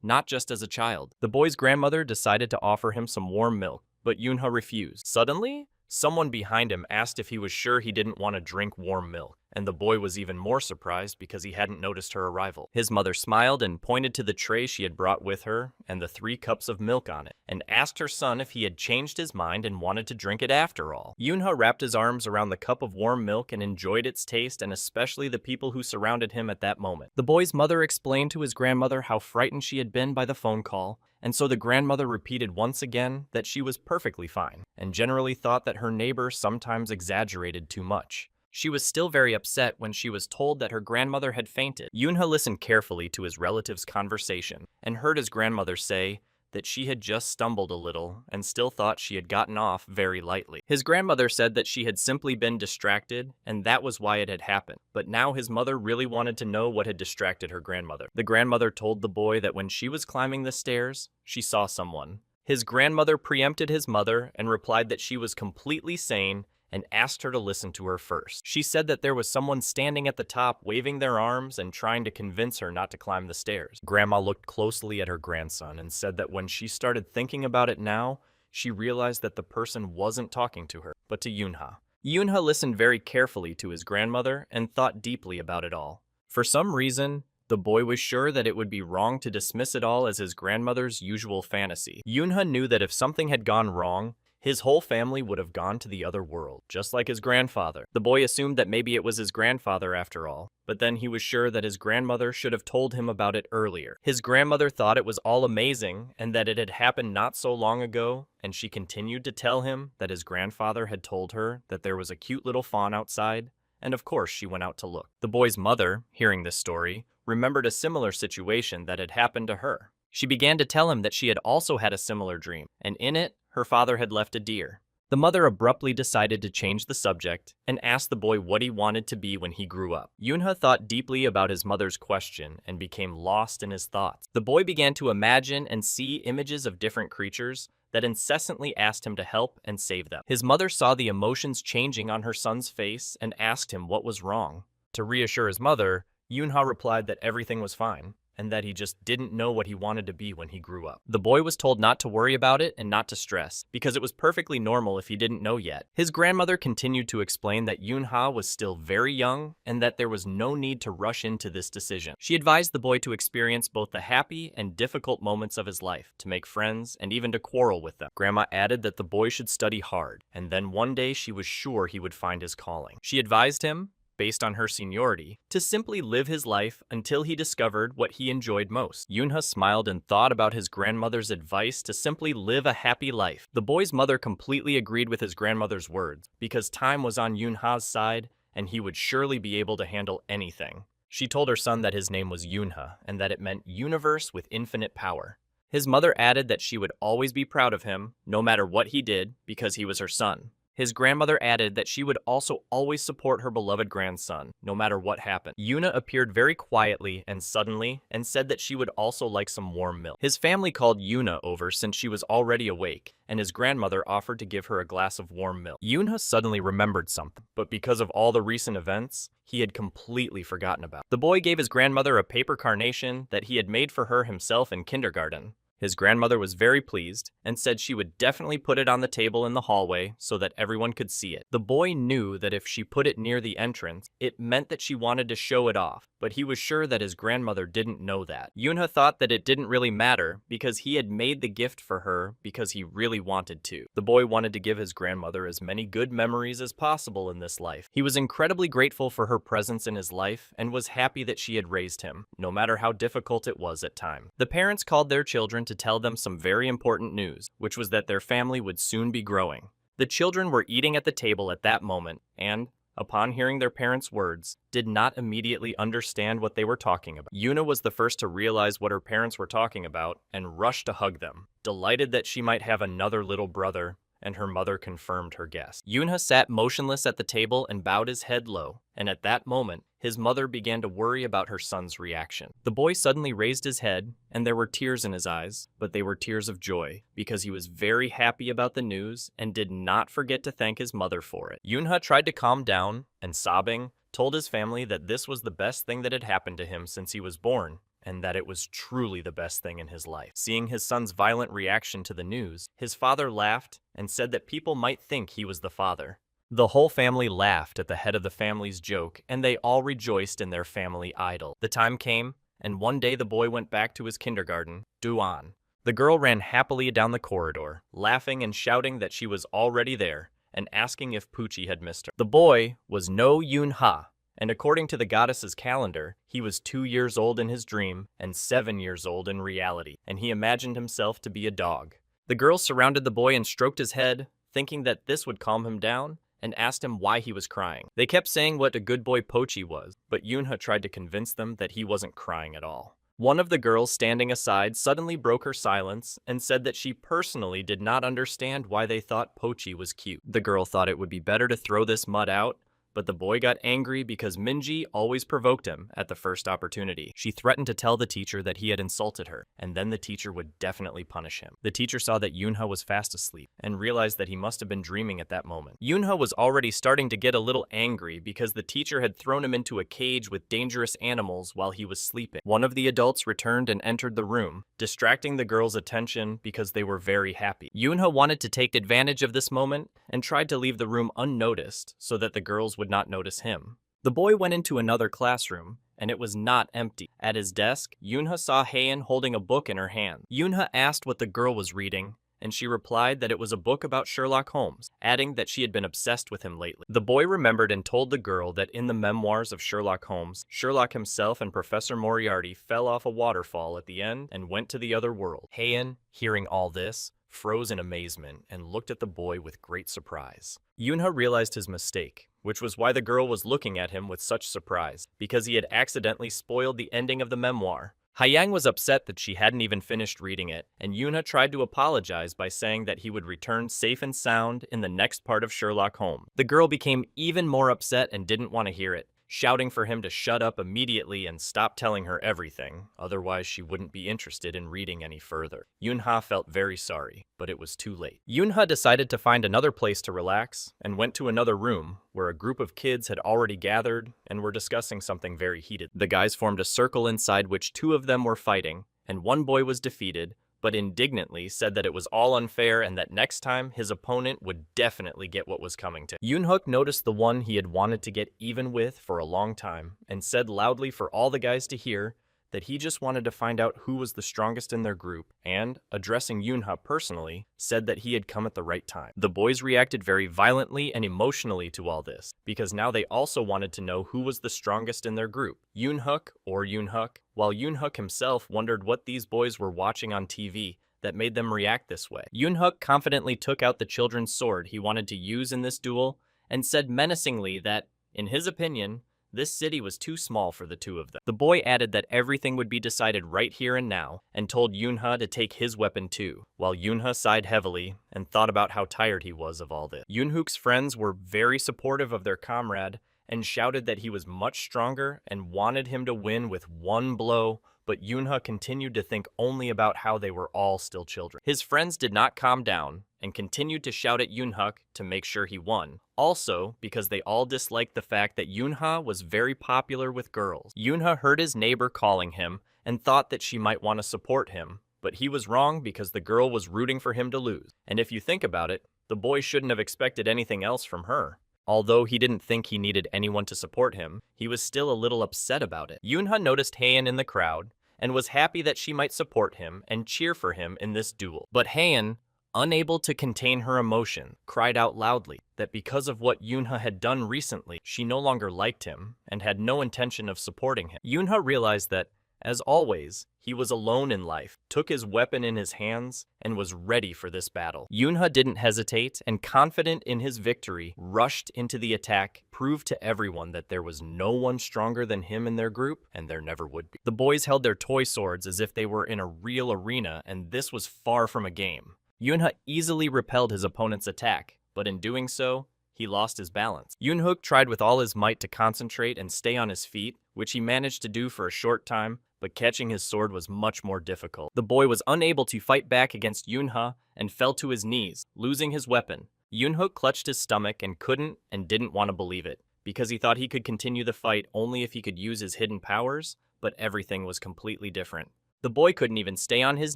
not just as a child. The boy's grandmother decided to offer him some warm milk, but Yoonha refused. Suddenly, someone behind him asked if he was sure he didn't want to drink warm milk, and the boy was even more surprised because he hadn't noticed her arrival. His mother smiled and pointed to the tray she had brought with her and the 3 cups of milk on it, and asked her son if he had changed his mind and wanted to drink it after all. Yoonha wrapped his arms around the cup of warm milk and enjoyed its taste, and especially the people who surrounded him at that moment. The boy's mother explained to his grandmother how frightened she had been by the phone call, and so the grandmother repeated once again that she was perfectly fine, and generally thought that her neighbor sometimes exaggerated too much. She was still very upset when she was told that her grandmother had fainted. Yoonha listened carefully to his relative's conversation and heard his grandmother say that she had just stumbled a little and still thought she had gotten off very lightly. His grandmother said that she had simply been distracted and that was why it had happened. But now his mother really wanted to know what had distracted her grandmother. The grandmother told the boy that when she was climbing the stairs, she saw someone. His grandmother preempted his mother and replied that she was completely sane and asked her to listen to her first. She said that there was someone standing at the top waving their arms and trying to convince her not to climb the stairs. Grandma looked closely at her grandson and said that when she started thinking about it now, she realized that the person wasn't talking to her, but to Yoonha. Yoonha listened very carefully to his grandmother and thought deeply about it all. For some reason, the boy was sure that it would be wrong to dismiss it all as his grandmother's usual fantasy. Yoonha knew that if something had gone wrong, his whole family would have gone to the other world, just like his grandfather. The boy assumed that maybe it was his grandfather after all, but then he was sure that his grandmother should have told him about it earlier. His grandmother thought it was all amazing and that it had happened not so long ago, and she continued to tell him that his grandfather had told her that there was a cute little fawn outside, and of course she went out to look. The boy's mother, hearing this story, remembered a similar situation that had happened to her. She began to tell him that she had also had a similar dream, and in it, her father had left a deer. The mother abruptly decided to change the subject and asked the boy what he wanted to be when he grew up. Yoonha thought deeply about his mother's question and became lost in his thoughts. The boy began to imagine and see images of different creatures that incessantly asked him to help and save them. His mother saw the emotions changing on her son's face and asked him what was wrong. To reassure his mother, Yoonha replied that everything was fine, and that he just didn't know what he wanted to be when he grew up. The boy was told not to worry about it and not to stress, because it was perfectly normal if he didn't know yet. His grandmother continued to explain that Yoonha was still very young and that there was no need to rush into this decision. She advised the boy to experience both the happy and difficult moments of his life, to make friends, and even to quarrel with them. Grandma added that the boy should study hard, and then one day she was sure he would find his calling. She advised him, based on her seniority, to simply live his life until he discovered what he enjoyed most. Yoonha smiled and thought about his grandmother's advice to simply live a happy life. The boy's mother completely agreed with his grandmother's words, because time was on Yoonha's side, and he would surely be able to handle anything. She told her son that his name was Yoonha, and that it meant universe with infinite power. His mother added that she would always be proud of him, no matter what he did, because he was her son. His grandmother added that she would also always support her beloved grandson, no matter what happened. Yoonha appeared very quietly and suddenly and said that she would also like some warm milk. His family called Yoonha over since she was already awake, and his grandmother offered to give her a glass of warm milk. Yoonha suddenly remembered something, but because of all the recent events, he had completely forgotten about. The boy gave his grandmother a paper carnation that he had made for her himself in kindergarten. His grandmother was very pleased and said she would definitely put it on the table in the hallway so that everyone could see it. The boy knew that if she put it near the entrance, it meant that she wanted to show it off, but he was sure that his grandmother didn't know that. Yoonha thought that it didn't really matter because he had made the gift for her because he really wanted to. The boy wanted to give his grandmother as many good memories as possible in this life. He was incredibly grateful for her presence in his life and was happy that she had raised him, no matter how difficult it was at times. The parents called their children to tell them some very important news, which was that their family would soon be growing. The children were eating at the table at that moment and, upon hearing their parents' words, did not immediately understand what they were talking about. Yoonha was the first to realize what her parents were talking about and rushed to hug them, delighted that she might have another little brother, and her mother confirmed her guess. Yoonha sat motionless at the table and bowed his head low, and at that moment, his mother began to worry about her son's reaction. The boy suddenly raised his head, and there were tears in his eyes, but they were tears of joy, because he was very happy about the news and did not forget to thank his mother for it. Yoonha tried to calm down, and sobbing, told his family that this was the best thing that had happened to him since he was born, and that it was truly the best thing in his life. Seeing his son's violent reaction to the news, his father laughed and said that people might think he was the father. The whole family laughed at the head of the family's joke, and they all rejoiced in their family idol. The time came, and one day the boy went back to his kindergarten, Duan. The girl ran happily down the corridor, laughing and shouting that she was already there, and asking if Poochie had missed her. The boy was no Yoonha, and according to the goddess's calendar, he was 2 years old in his dream and 7 years old in reality, and he imagined himself to be a dog. The girl surrounded the boy and stroked his head, thinking that this would calm him down, and asked him why he was crying. They kept saying what a good boy Pochi was, but Yoonha tried to convince them that he wasn't crying at all. One of the girls standing aside suddenly broke her silence and said that she personally did not understand why they thought Pochi was cute. The girl thought it would be better to throw this mud out, but the boy got angry because Minji always provoked him at the first opportunity. She threatened to tell the teacher that he had insulted her, and then the teacher would definitely punish him. The teacher saw that Yoonha was fast asleep and realized that he must have been dreaming at that moment. Yoonha was already starting to get a little angry because the teacher had thrown him into a cage with dangerous animals while he was sleeping. One of the adults returned and entered the room, distracting the girls' attention because they were very happy. Yoonha wanted to take advantage of this moment and tried to leave the room unnoticed so that the girls would not notice him. The boy went into another classroom, and it was not empty. At his desk, Yoonha saw Haein holding a book in her hand. Yoonha asked what the girl was reading, and she replied that it was a book about Sherlock Holmes, adding that she had been obsessed with him lately. The boy remembered and told the girl that in the memoirs of Sherlock Holmes, Sherlock himself and Professor Moriarty fell off a waterfall at the end and went to the other world. Haein, hearing all this, froze in amazement and looked at the boy with great surprise. Yoonha realized his mistake, which was why the girl was looking at him with such surprise, because he had accidentally spoiled the ending of the memoir. Haeyang was upset that she hadn't even finished reading it, and Yoonha tried to apologize by saying that he would return safe and sound in the next part of Sherlock Holmes. The girl became even more upset and didn't want to hear it, shouting for him to shut up immediately and stop telling her everything, otherwise she wouldn't be interested in reading any further. Yoonha felt very sorry, but it was too late. Yoonha decided to find another place to relax and went to another room where a group of kids had already gathered and were discussing something very heated. The guys formed a circle inside which two of them were fighting, and one boy was defeated, but indignantly said that it was all unfair and that next time his opponent would definitely get what was coming to him. Yoonhook noticed the one he had wanted to get even with for a long time and said loudly for all the guys to hear that he just wanted to find out who was the strongest in their group and, addressing Yoonha personally, said that he had come at the right time. The boys reacted very violently and emotionally to all this, because now they also wanted to know who was the strongest in their group, Yoonhook or Yoonhook, while Yoonhook himself wondered what these boys were watching on TV that made them react this way. Yoonhook confidently took out the children's sword he wanted to use in this duel and said menacingly that, in his opinion, this city was too small for the two of them. The boy added that everything would be decided right here and now, and told Yoonha to take his weapon too, while Yoonha sighed heavily and thought about how tired he was of all this. Yoonhook's friends were very supportive of their comrade and shouted that he was much stronger and wanted him to win with one blow, but Yoonha continued to think only about how they were all still children. His friends did not calm down and continued to shout at Yoonhook to make sure he won. Also, because they all disliked the fact that Yoonha was very popular with girls. Yoonha heard his neighbor calling him and thought that she might want to support him, but he was wrong because the girl was rooting for him to lose. And if you think about it, the boy shouldn't have expected anything else from her. Although he didn't think he needed anyone to support him, he was still a little upset about it. Yoonha noticed Haein in the crowd and was happy that she might support him and cheer for him in this duel. But Haein, unable to contain her emotion, cried out loudly that because of what Yoonha had done recently, she no longer liked him and had no intention of supporting him. Yoonha realized that, as always, he was alone in life, took his weapon in his hands, and was ready for this battle. Yoonha didn't hesitate, and confident in his victory, rushed into the attack, proved to everyone that there was no one stronger than him in their group, and there never would be. The boys held their toy swords as if they were in a real arena, and this was far from a game. Yoonha easily repelled his opponent's attack, but in doing so, he lost his balance. Yoonhook tried with all his might to concentrate and stay on his feet, which he managed to do for a short time, but catching his sword was much more difficult. The boy was unable to fight back against Yoonha and fell to his knees, losing his weapon. Yoonhook clutched his stomach and couldn't and didn't want to believe it, because he thought he could continue the fight only if he could use his hidden powers, but everything was completely different. The boy couldn't even stay on his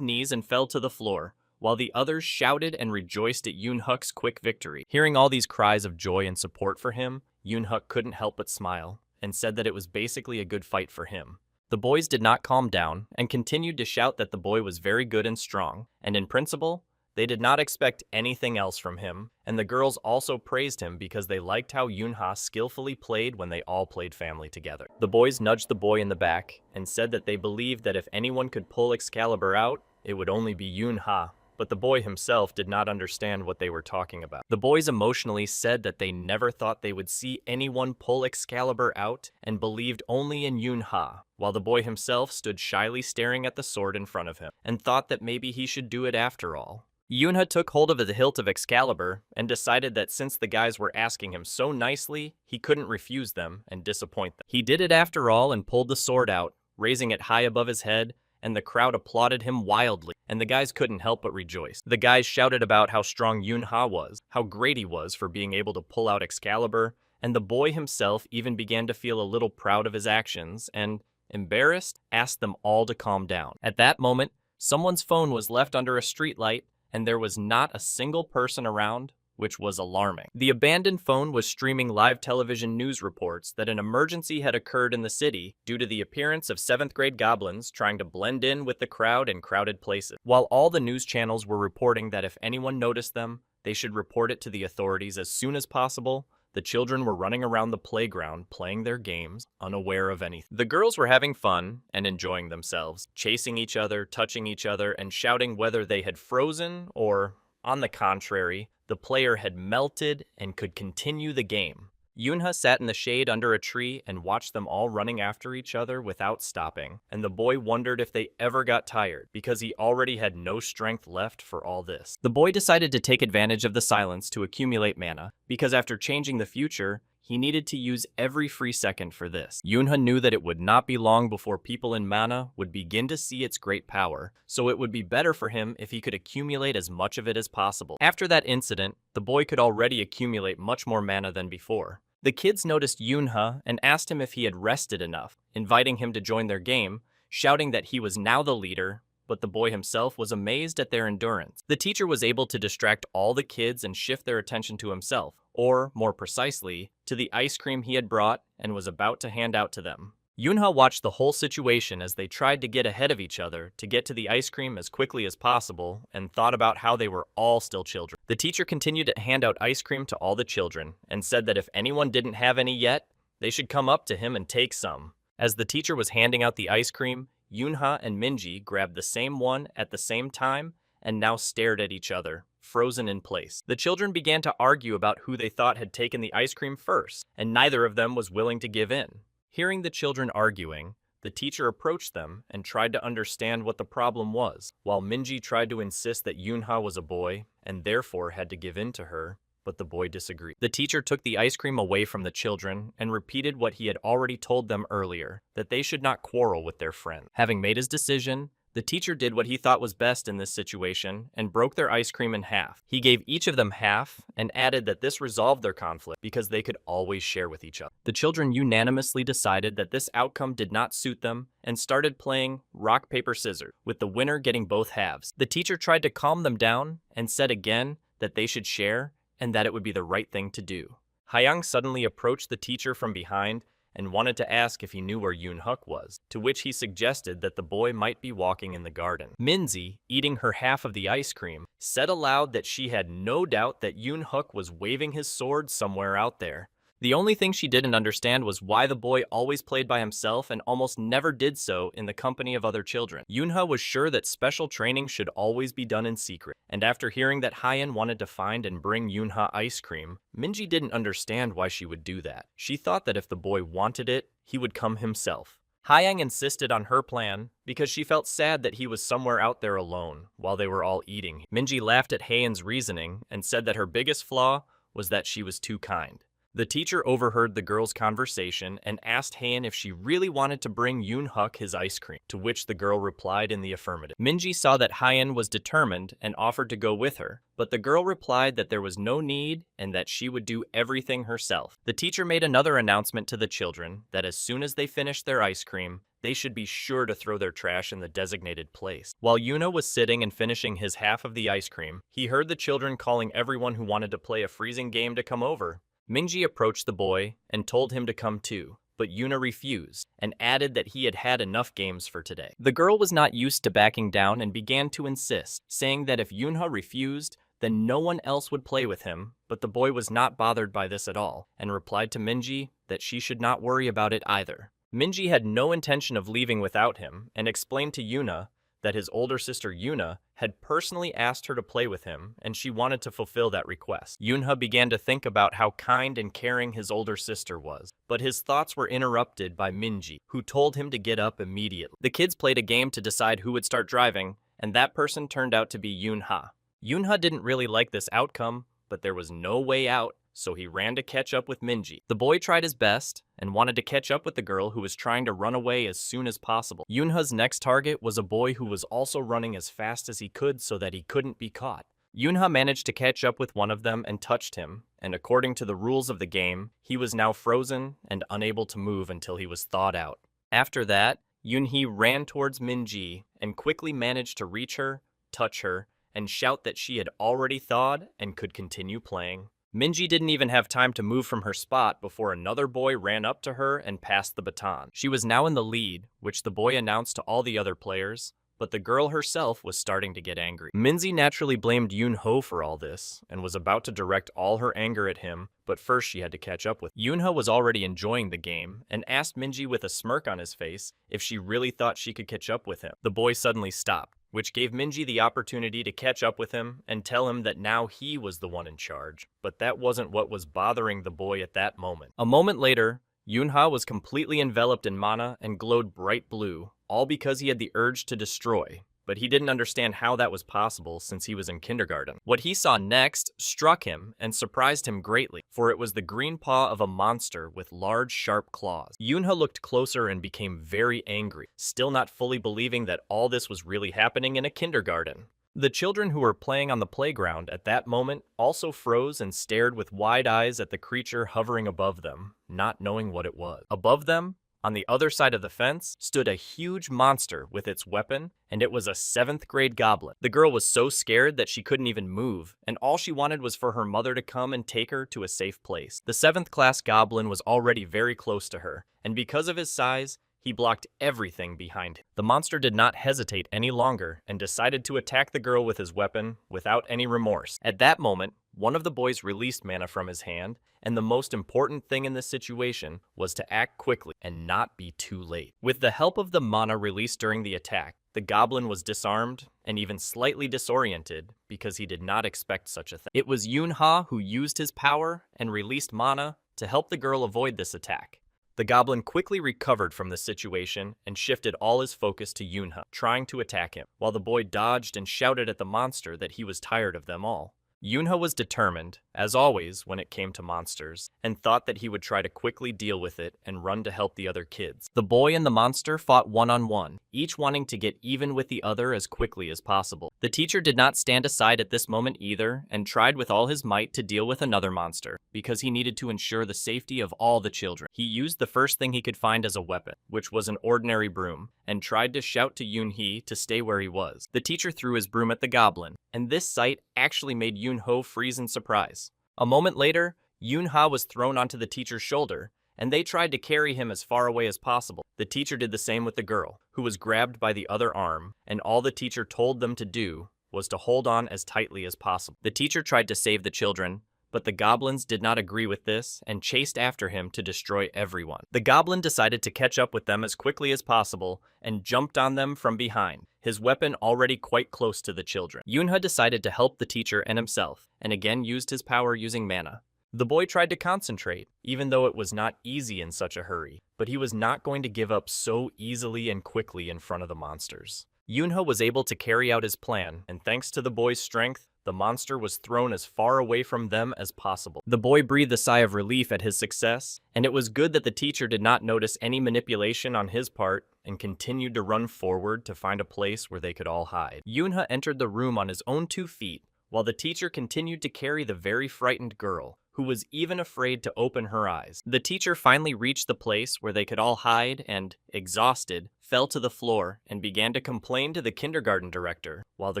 knees and fell to the floor, while the others shouted and rejoiced at Yoonhook's quick victory. Hearing all these cries of joy and support for him, Yoonhook couldn't help but smile, and said that it was basically a good fight for him. The boys did not calm down, and continued to shout that the boy was very good and strong, and in principle, they did not expect anything else from him, and the girls also praised him because they liked how Yoonha skillfully played when they all played family together. The boys nudged the boy in the back, and said that they believed that if anyone could pull Excalibur out, it would only be Yoonha, but the boy himself did not understand what they were talking about. The boys emotionally said that they never thought they would see anyone pull Excalibur out and believed only in Yunha, while the boy himself stood shyly staring at the sword in front of him and thought that maybe he should do it after all. Yunha took hold of the hilt of Excalibur and decided that since the guys were asking him so nicely, he couldn't refuse them and disappoint them. He did it after all and pulled the sword out, raising it high above his head, and the crowd applauded him wildly, and the guys couldn't help but rejoice. The guys shouted about how strong Yunha was, how great he was for being able to pull out Excalibur, and the boy himself even began to feel a little proud of his actions and, embarrassed, asked them all to calm down. At that moment, someone's phone was left under a streetlight, and there was not a single person around, which was alarming. The abandoned phone was streaming live television news reports that an emergency had occurred in the city due to the appearance of 7th grade goblins trying to blend in with the crowd in crowded places. While all the news channels were reporting that if anyone noticed them, they should report it to the authorities as soon as possible, the children were running around the playground playing their games, unaware of anything. The girls were having fun and enjoying themselves, chasing each other, touching each other, and shouting whether they had frozen or, on the contrary, the player had melted and could continue the game. Yunha sat in the shade under a tree and watched them all running after each other without stopping, and the boy wondered if they ever got tired, because he already had no strength left for all this. The boy decided to take advantage of the silence to accumulate mana, because after changing the future, he needed to use every free second for this. Yunha knew that it would not be long before people in mana would begin to see its great power, so it would be better for him if he could accumulate as much of it as possible. After that incident, the boy could already accumulate much more mana than before. The kids noticed Yunha and asked him if he had rested enough, inviting him to join their game, shouting that he was now the leader, but the boy himself was amazed at their endurance. The teacher was able to distract all the kids and shift their attention to himself, or, more precisely, to the ice cream he had brought and was about to hand out to them. Yunha watched the whole situation as they tried to get ahead of each other to get to the ice cream as quickly as possible and thought about how they were all still children. The teacher continued to hand out ice cream to all the children and said that if anyone didn't have any yet, they should come up to him and take some. As the teacher was handing out the ice cream, Yunha and Minji grabbed the same one at the same time and now stared at each other, frozen in place. The children began to argue about who they thought had taken the ice cream first, and neither of them was willing to give in. Hearing the children arguing, the teacher approached them and tried to understand what the problem was, while Minji tried to insist that Yunha was a boy and therefore had to give in to her, but the boy disagreed. The teacher took the ice cream away from the children and repeated what he had already told them earlier, that they should not quarrel with their friend. Having made his decision, the teacher did what he thought was best in this situation and broke their ice cream in half. He gave each of them half and added that this resolved their conflict because they could always share with each other. The children unanimously decided that this outcome did not suit them and started playing rock, paper, scissors, with the winner getting both halves. The teacher tried to calm them down and said again that they should share and that it would be the right thing to do. Hyang suddenly approached the teacher from behind and wanted to ask if he knew where Yoon-huk was, to which he suggested that the boy might be walking in the garden. Minzy, eating her half of the ice cream, said aloud that she had no doubt that Yoon-huk was waving his sword somewhere out there. The only thing she didn't understand was why the boy always played by himself and almost never did so in the company of other children. Yoonha was sure that special training should always be done in secret, and after hearing that Hyen wanted to find and bring Yoonha ice cream, Minji didn't understand why she would do that. She thought that if the boy wanted it, he would come himself. Hyang insisted on her plan because she felt sad that he was somewhere out there alone while they were all eating. Minji laughed at Hyen's reasoning and said that her biggest flaw was that she was too kind. The teacher overheard the girl's conversation and asked Hyen if she really wanted to bring Yoon-huk his ice cream, to which the girl replied in the affirmative. Minji saw that Hyen was determined and offered to go with her, but the girl replied that there was no need and that she would do everything herself. The teacher made another announcement to the children that as soon as they finished their ice cream, they should be sure to throw their trash in the designated place. While Yuna was sitting and finishing his half of the ice cream, he heard the children calling everyone who wanted to play a freezing game to come over. Minji approached the boy and told him to come too, but Yuna refused and added that he had had enough games for today. The girl was not used to backing down and began to insist, saying that if Yoonha refused, then no one else would play with him, but the boy was not bothered by this at all and replied to Minji that she should not worry about it either. Minji had no intention of leaving without him and explained to Yuna that his older sister Yuna had personally asked her to play with him, and she wanted to fulfill that request. Yunha began to think about how kind and caring his older sister was, but his thoughts were interrupted by Minji, who told him to get up immediately. The kids played a game to decide who would start driving, and that person turned out to be Yunha. Yunha didn't really like this outcome, but there was no way out, so he ran to catch up with Minji. The boy tried his best and wanted to catch up with the girl who was trying to run away as soon as possible. Yunha's next target was a boy who was also running as fast as he could so that he couldn't be caught. Yunha managed to catch up with one of them and touched him, and according to the rules of the game, he was now frozen and unable to move until he was thawed out. After that, Yunhee ran towards Minji and quickly managed to reach her, touch her, and shout that she had already thawed and could continue playing. Minji didn't even have time to move from her spot before another boy ran up to her and passed the baton. She was now in the lead, which the boy announced to all the other players, but the girl herself was starting to get angry. Minji naturally blamed Yunho for all this, and was about to direct all her anger at him, but first she had to catch up with. Yunho was already enjoying the game, and asked Minji with a smirk on his face if she really thought she could catch up with him. The boy suddenly stopped, which gave Minji the opportunity to catch up with him and tell him that now he was the one in charge, but that wasn't what was bothering the boy at that moment. A moment later, Yunha was completely enveloped in mana and glowed bright blue, all because he had the urge to destroy, but he didn't understand how that was possible since he was in kindergarten. What he saw next struck him and surprised him greatly, for it was the green paw of a monster with large, sharp claws. Yunha looked closer and became very angry, still not fully believing that all this was really happening in a kindergarten. The children who were playing on the playground at that moment also froze and stared with wide eyes at the creature hovering above them, not knowing what it was. Above them, on the other side of the fence, stood a huge monster with its weapon, and it was a 7th grade goblin. The girl was so scared that she couldn't even move, and all she wanted was for her mother to come and take her to a safe place. The 7th class goblin was already very close to her, and because of his size, he blocked everything behind him. The monster did not hesitate any longer and decided to attack the girl with his weapon without any remorse. At that moment, one of the boys released mana from his hand, and the most important thing in this situation was to act quickly and not be too late. With the help of the mana released during the attack, the goblin was disarmed and even slightly disoriented because he did not expect such a thing. It was Yunha who used his power and released mana to help the girl avoid this attack. The goblin quickly recovered from the situation and shifted all his focus to Yunha, trying to attack him, while the boy dodged and shouted at the monster that he was tired of them all. Yunha was determined, as always when it came to monsters, and thought that he would try to quickly deal with it and run to help the other kids. The boy and the monster fought one-on-one, each wanting to get even with the other as quickly as possible. The teacher did not stand aside at this moment either, and tried with all his might to deal with another monster, because he needed to ensure the safety of all the children. He used the first thing he could find as a weapon, which was an ordinary broom, and tried to shout to Yunhee to stay where he was. The teacher threw his broom at the goblin, and this sight actually made Yunho freeze in surprise. A moment later, Yunha was thrown onto the teacher's shoulder, and they tried to carry him as far away as possible. The teacher did the same with the girl, who was grabbed by the other arm, and all the teacher told them to do was to hold on as tightly as possible. The teacher tried to save the children, but the goblins did not agree with this and chased after him to destroy everyone. The goblin decided to catch up with them as quickly as possible and jumped on them from behind, his weapon already quite close to the children. Yunha decided to help the teacher and himself, and again used his power using mana. The boy tried to concentrate, even though it was not easy in such a hurry, but he was not going to give up so easily and quickly in front of the monsters. Yunha was able to carry out his plan, and thanks to the boy's strength, the monster was thrown as far away from them as possible. The boy breathed a sigh of relief at his success, and it was good that the teacher did not notice any manipulation on his part and continued to run forward to find a place where they could all hide. Yunha entered the room on his own 2 feet, while the teacher continued to carry the very frightened girl, who was even afraid to open her eyes. The teacher finally reached the place where they could all hide and, exhausted, fell to the floor and began to complain to the kindergarten director while the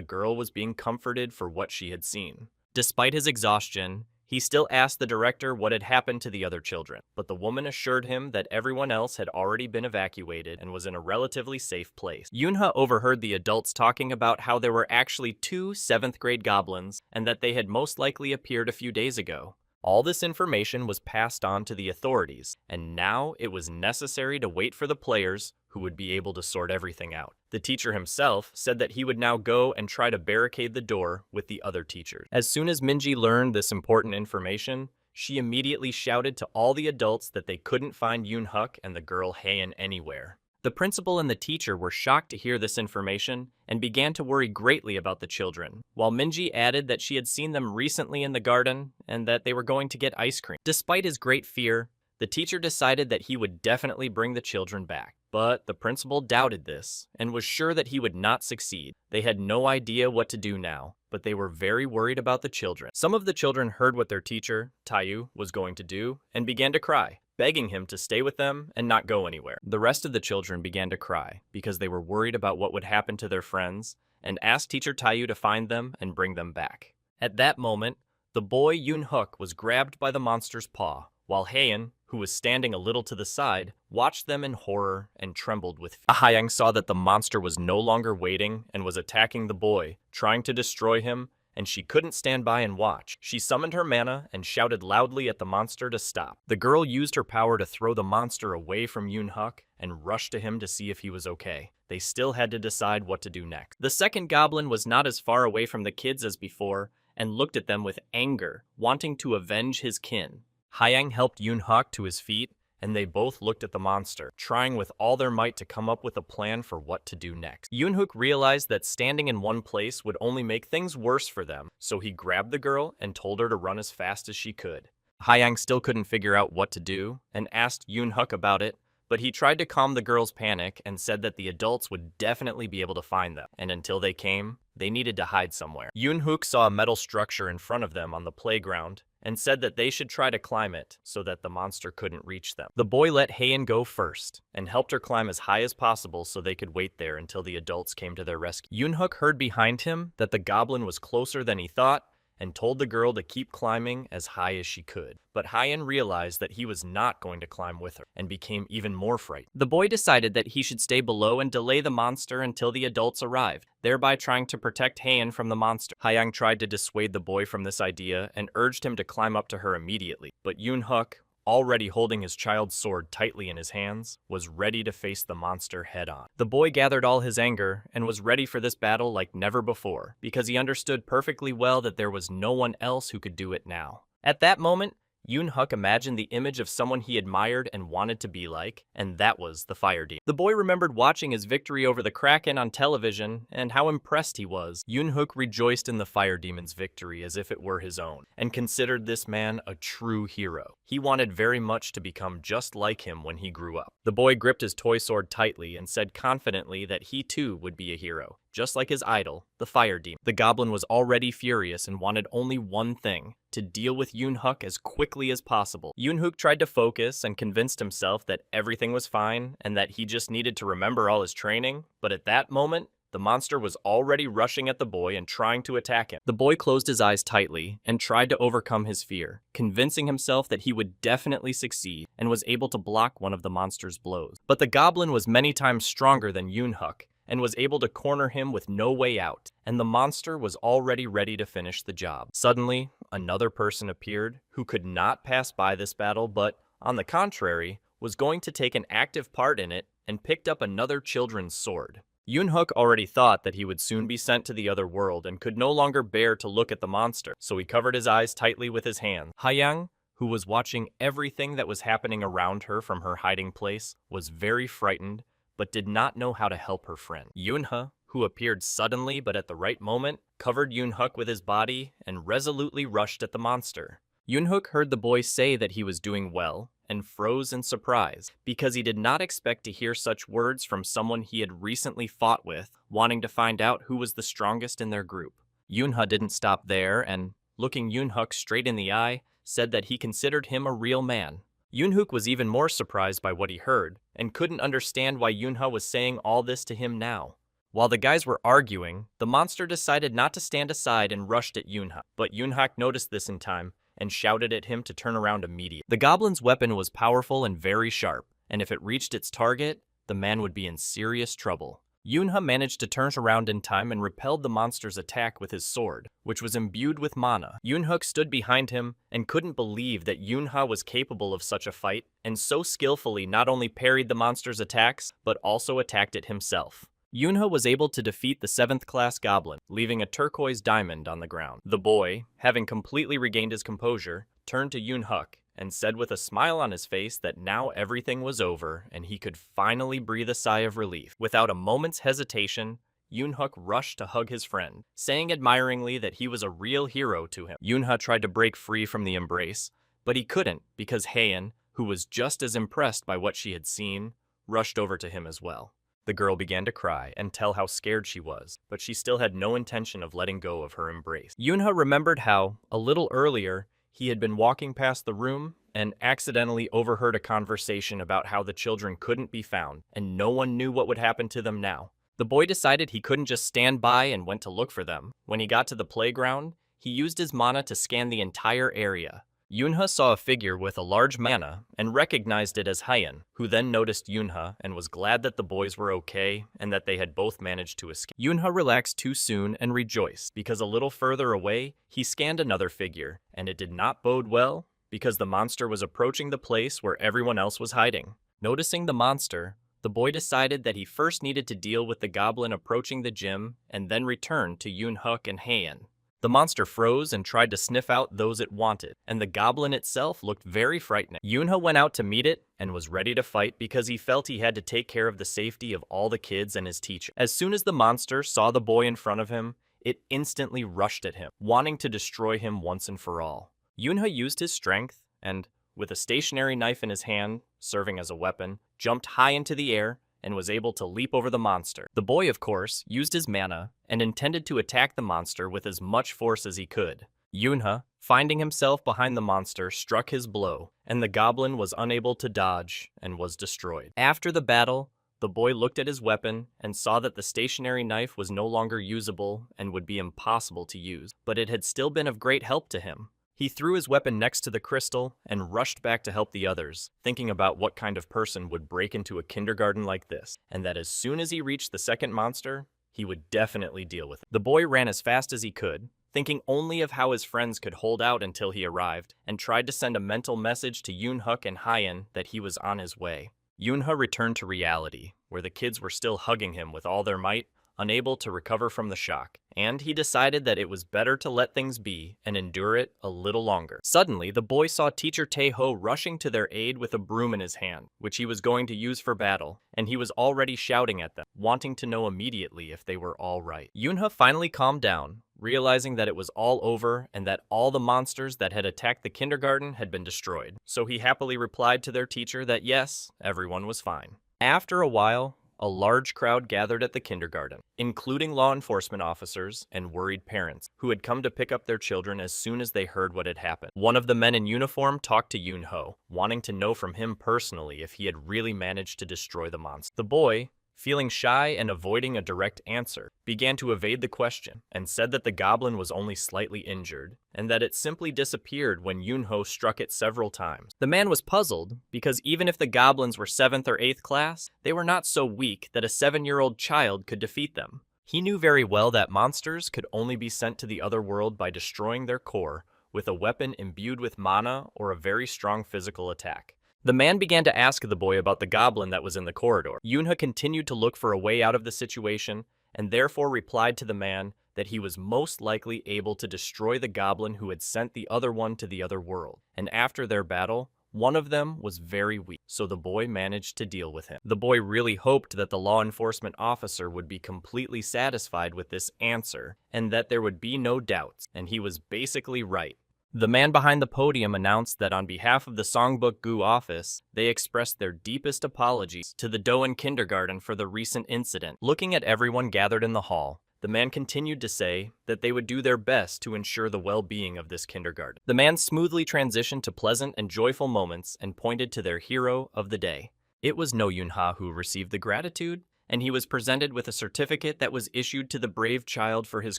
girl was being comforted for what she had seen. Despite his exhaustion, he still asked the director what had happened to the other children, but the woman assured him that everyone else had already been evacuated and was in a relatively safe place. Yunha overheard the adults talking about how there were actually 2 7th grade goblins and that they had most likely appeared a few days ago. All this information was passed on to the authorities, and now it was necessary to wait for the players, who would be able to sort everything out. The teacher himself said that he would now go and try to barricade the door with the other teachers. As soon as Minji learned this important information, she immediately shouted to all the adults that they couldn't find Yoon-huk and the girl Haein anywhere. The principal and the teacher were shocked to hear this information and began to worry greatly about the children, while Minji added that she had seen them recently in the garden and that they were going to get ice cream. Despite his great fear, the teacher decided that he would definitely bring the children back. But the principal doubted this and was sure that he would not succeed. They had no idea what to do now, but they were very worried about the children. Some of the children heard what their teacher, Taeyu, was going to do and began to cry, begging him to stay with them and not go anywhere. The rest of the children began to cry because they were worried about what would happen to their friends and asked teacher Taeyu to find them and bring them back. At that moment, the boy Yoon-huk was grabbed by the monster's paw, while Haein, who was standing a little to the side, watched them in horror and trembled with fear. Haeyang saw that the monster was no longer waiting and was attacking the boy, trying to destroy him, and she couldn't stand by and watch. She summoned her mana and shouted loudly at the monster to stop. The girl used her power to throw the monster away from Yoon-huk and rushed to him to see if he was okay. They still had to decide what to do next. The second goblin was not as far away from the kids as before and looked at them with anger, wanting to avenge his kin. Haeyang helped Yoon-huk to his feet, and they both looked at the monster, trying with all their might to come up with a plan for what to do next. Yoon-huk realized that standing in one place would only make things worse for them, so he grabbed the girl and told her to run as fast as she could. Haeyang still couldn't figure out what to do, and asked Yoon-huk about it, but he tried to calm the girl's panic and said that the adults would definitely be able to find them, and until they came, they needed to hide somewhere. Yoon-huk saw a metal structure in front of them on the playground, and said that they should try to climb it so that the monster couldn't reach them. The boy let Haein go first, and helped her climb as high as possible so they could wait there until the adults came to their rescue. Yoon-huk heard behind him that the goblin was closer than he thought, and told the girl to keep climbing as high as she could. But Haein realized that he was not going to climb with her, and became even more frightened. The boy decided that he should stay below and delay the monster until the adults arrived, thereby trying to protect Haein from the monster. Haeyang tried to dissuade the boy from this idea and urged him to climb up to her immediately, but Yoon-huk, already holding his child's sword tightly in his hands, was ready to face the monster head-on. The boy gathered all his anger and was ready for this battle like never before, because he understood perfectly well that there was no one else who could do it now. At that moment, Yoon-huk imagined the image of someone he admired and wanted to be like, and that was the fire demon. The boy remembered watching his victory over the Kraken on television and how impressed he was. Yoon-huk rejoiced in the fire demon's victory as if it were his own, and considered this man a true hero. He wanted very much to become just like him when he grew up. The boy gripped his toy sword tightly and said confidently that he too would be a hero, just like his idol, the fire demon. The goblin was already furious and wanted only one thing: to deal with Yoon-huk as quickly as possible. Yoon-huk tried to focus and convinced himself that everything was fine and that he just needed to remember all his training, but at that moment, the monster was already rushing at the boy and trying to attack him. The boy closed his eyes tightly and tried to overcome his fear, convincing himself that he would definitely succeed and was able to block one of the monster's blows. But the goblin was many times stronger than Yoon-huk and was able to corner him with no way out, and the monster was already ready to finish the job. Suddenly, another person appeared who could not pass by this battle, but, on the contrary, was going to take an active part in it and picked up another children's sword. Yoon-huk already thought that he would soon be sent to the other world and could no longer bear to look at the monster, so he covered his eyes tightly with his hand. Haeyang, who was watching everything that was happening around her from her hiding place, was very frightened, but did not know how to help her friend. Yoon-huk, who appeared suddenly but at the right moment, covered Yoon-huk with his body and resolutely rushed at the monster. Yoon-huk heard the boy say that he was doing well, and froze in surprise, because he did not expect to hear such words from someone he had recently fought with, wanting to find out who was the strongest in their group. Yoon-huk didn't stop there, and, looking Yoon-huk straight in the eye, said that he considered him a real man. Yoon-huk was even more surprised by what he heard, and couldn't understand why Yoon-huk was saying all this to him now. While the guys were arguing, the monster decided not to stand aside and rushed at Yoon-huk, but Yoon-huk noticed this in time, and shouted at him to turn around immediately. The goblin's weapon was powerful and very sharp, and if it reached its target, the man would be in serious trouble. Yunha managed to turn around in time and repelled the monster's attack with his sword, which was imbued with mana. Yunhook stood behind him and couldn't believe that Yunha was capable of such a fight, and so skillfully not only parried the monster's attacks, but also attacked it himself. Yunha was able to defeat the 7th class goblin, leaving a turquoise diamond on the ground. The boy, having completely regained his composure, turned to Yunhook and said with a smile on his face that now everything was over and he could finally breathe a sigh of relief. Without a moment's hesitation, Yunhook rushed to hug his friend, saying admiringly that he was a real hero to him. Yunha tried to break free from the embrace, but he couldn't because Heian, who was just as impressed by what she had seen, rushed over to him as well. The girl began to cry and tell how scared she was, but she still had no intention of letting go of her embrace. Yunha remembered how, a little earlier, he had been walking past the room and accidentally overheard a conversation about how the children couldn't be found, and no one knew what would happen to them now. The boy decided he couldn't just stand by and went to look for them. When he got to the playground, he used his mana to scan the entire area. Yunha saw a figure with a large mana and recognized it as Heian, who then noticed Yunha and was glad that the boys were okay and that they had both managed to escape. Yunha relaxed too soon and rejoiced because a little further away, he scanned another figure, and it did not bode well because the monster was approaching the place where everyone else was hiding. Noticing the monster, the boy decided that he first needed to deal with the goblin approaching the gym and then return to Yunhook and Heian. The monster froze and tried to sniff out those it wanted, and the goblin itself looked very frightening. Yunha went out to meet it and was ready to fight because he felt he had to take care of the safety of all the kids and his teacher. As soon as the monster saw the boy in front of him, it instantly rushed at him, wanting to destroy him once and for all. Yunha used his strength and, with a stationary knife in his hand, serving as a weapon, jumped high into the air and was able to leap over the monster. The boy, of course, used his mana and intended to attack the monster with as much force as he could. Yunha, finding himself behind the monster, struck his blow, and the goblin was unable to dodge and was destroyed. After the battle, the boy looked at his weapon and saw that the stationary knife was no longer usable and would be impossible to use, but it had still been of great help to him. He threw his weapon next to the crystal and rushed back to help the others, thinking about what kind of person would break into a kindergarten like this, and that as soon as he reached the second monster, he would definitely deal with it. The boy ran as fast as he could, thinking only of how his friends could hold out until he arrived, and tried to send a mental message to Yunhook and Heian that he was on his way. Yunha returned to reality, where the kids were still hugging him with all their might, unable to recover from the shock, and he decided that it was better to let things be and endure it a little longer. Suddenly, the boy saw Teacher Taeho rushing to their aid with a broom in his hand, which he was going to use for battle, and he was already shouting at them, wanting to know immediately if they were all right. Yunha finally calmed down, realizing that it was all over and that all the monsters that had attacked the kindergarten had been destroyed, so he happily replied to their teacher that yes, everyone was fine. After a while, a large crowd gathered at the kindergarten, including law enforcement officers and worried parents, who had come to pick up their children as soon as they heard what had happened. One of the men in uniform talked to Yunho, wanting to know from him personally if he had really managed to destroy the monster. The boy, feeling shy and avoiding a direct answer, began to evade the question and said that the goblin was only slightly injured and that it simply disappeared when Yunho struck it several times. The man was puzzled because even if the goblins were 7th or 8th class, they were not so weak that a 7-year-old child could defeat them. He knew very well that monsters could only be sent to the other world by destroying their core with a weapon imbued with mana or a very strong physical attack. The man began to ask the boy about the goblin that was in the corridor. Yunha continued to look for a way out of the situation, and therefore replied to the man that he was most likely able to destroy the goblin who had sent the other one to the other world. And after their battle, one of them was very weak, so the boy managed to deal with him. The boy really hoped that the law enforcement officer would be completely satisfied with this answer, and that there would be no doubts, and he was basically right. The man behind the podium announced that on behalf of the Songbook Gu office, they expressed their deepest apologies to the Doan kindergarten for the recent incident. Looking at everyone gathered in the hall, the man continued to say that they would do their best to ensure the well-being of this kindergarten. The man smoothly transitioned to pleasant and joyful moments and pointed to their hero of the day. It was No Yunha who received the gratitude, and he was presented with a certificate that was issued to the brave child for his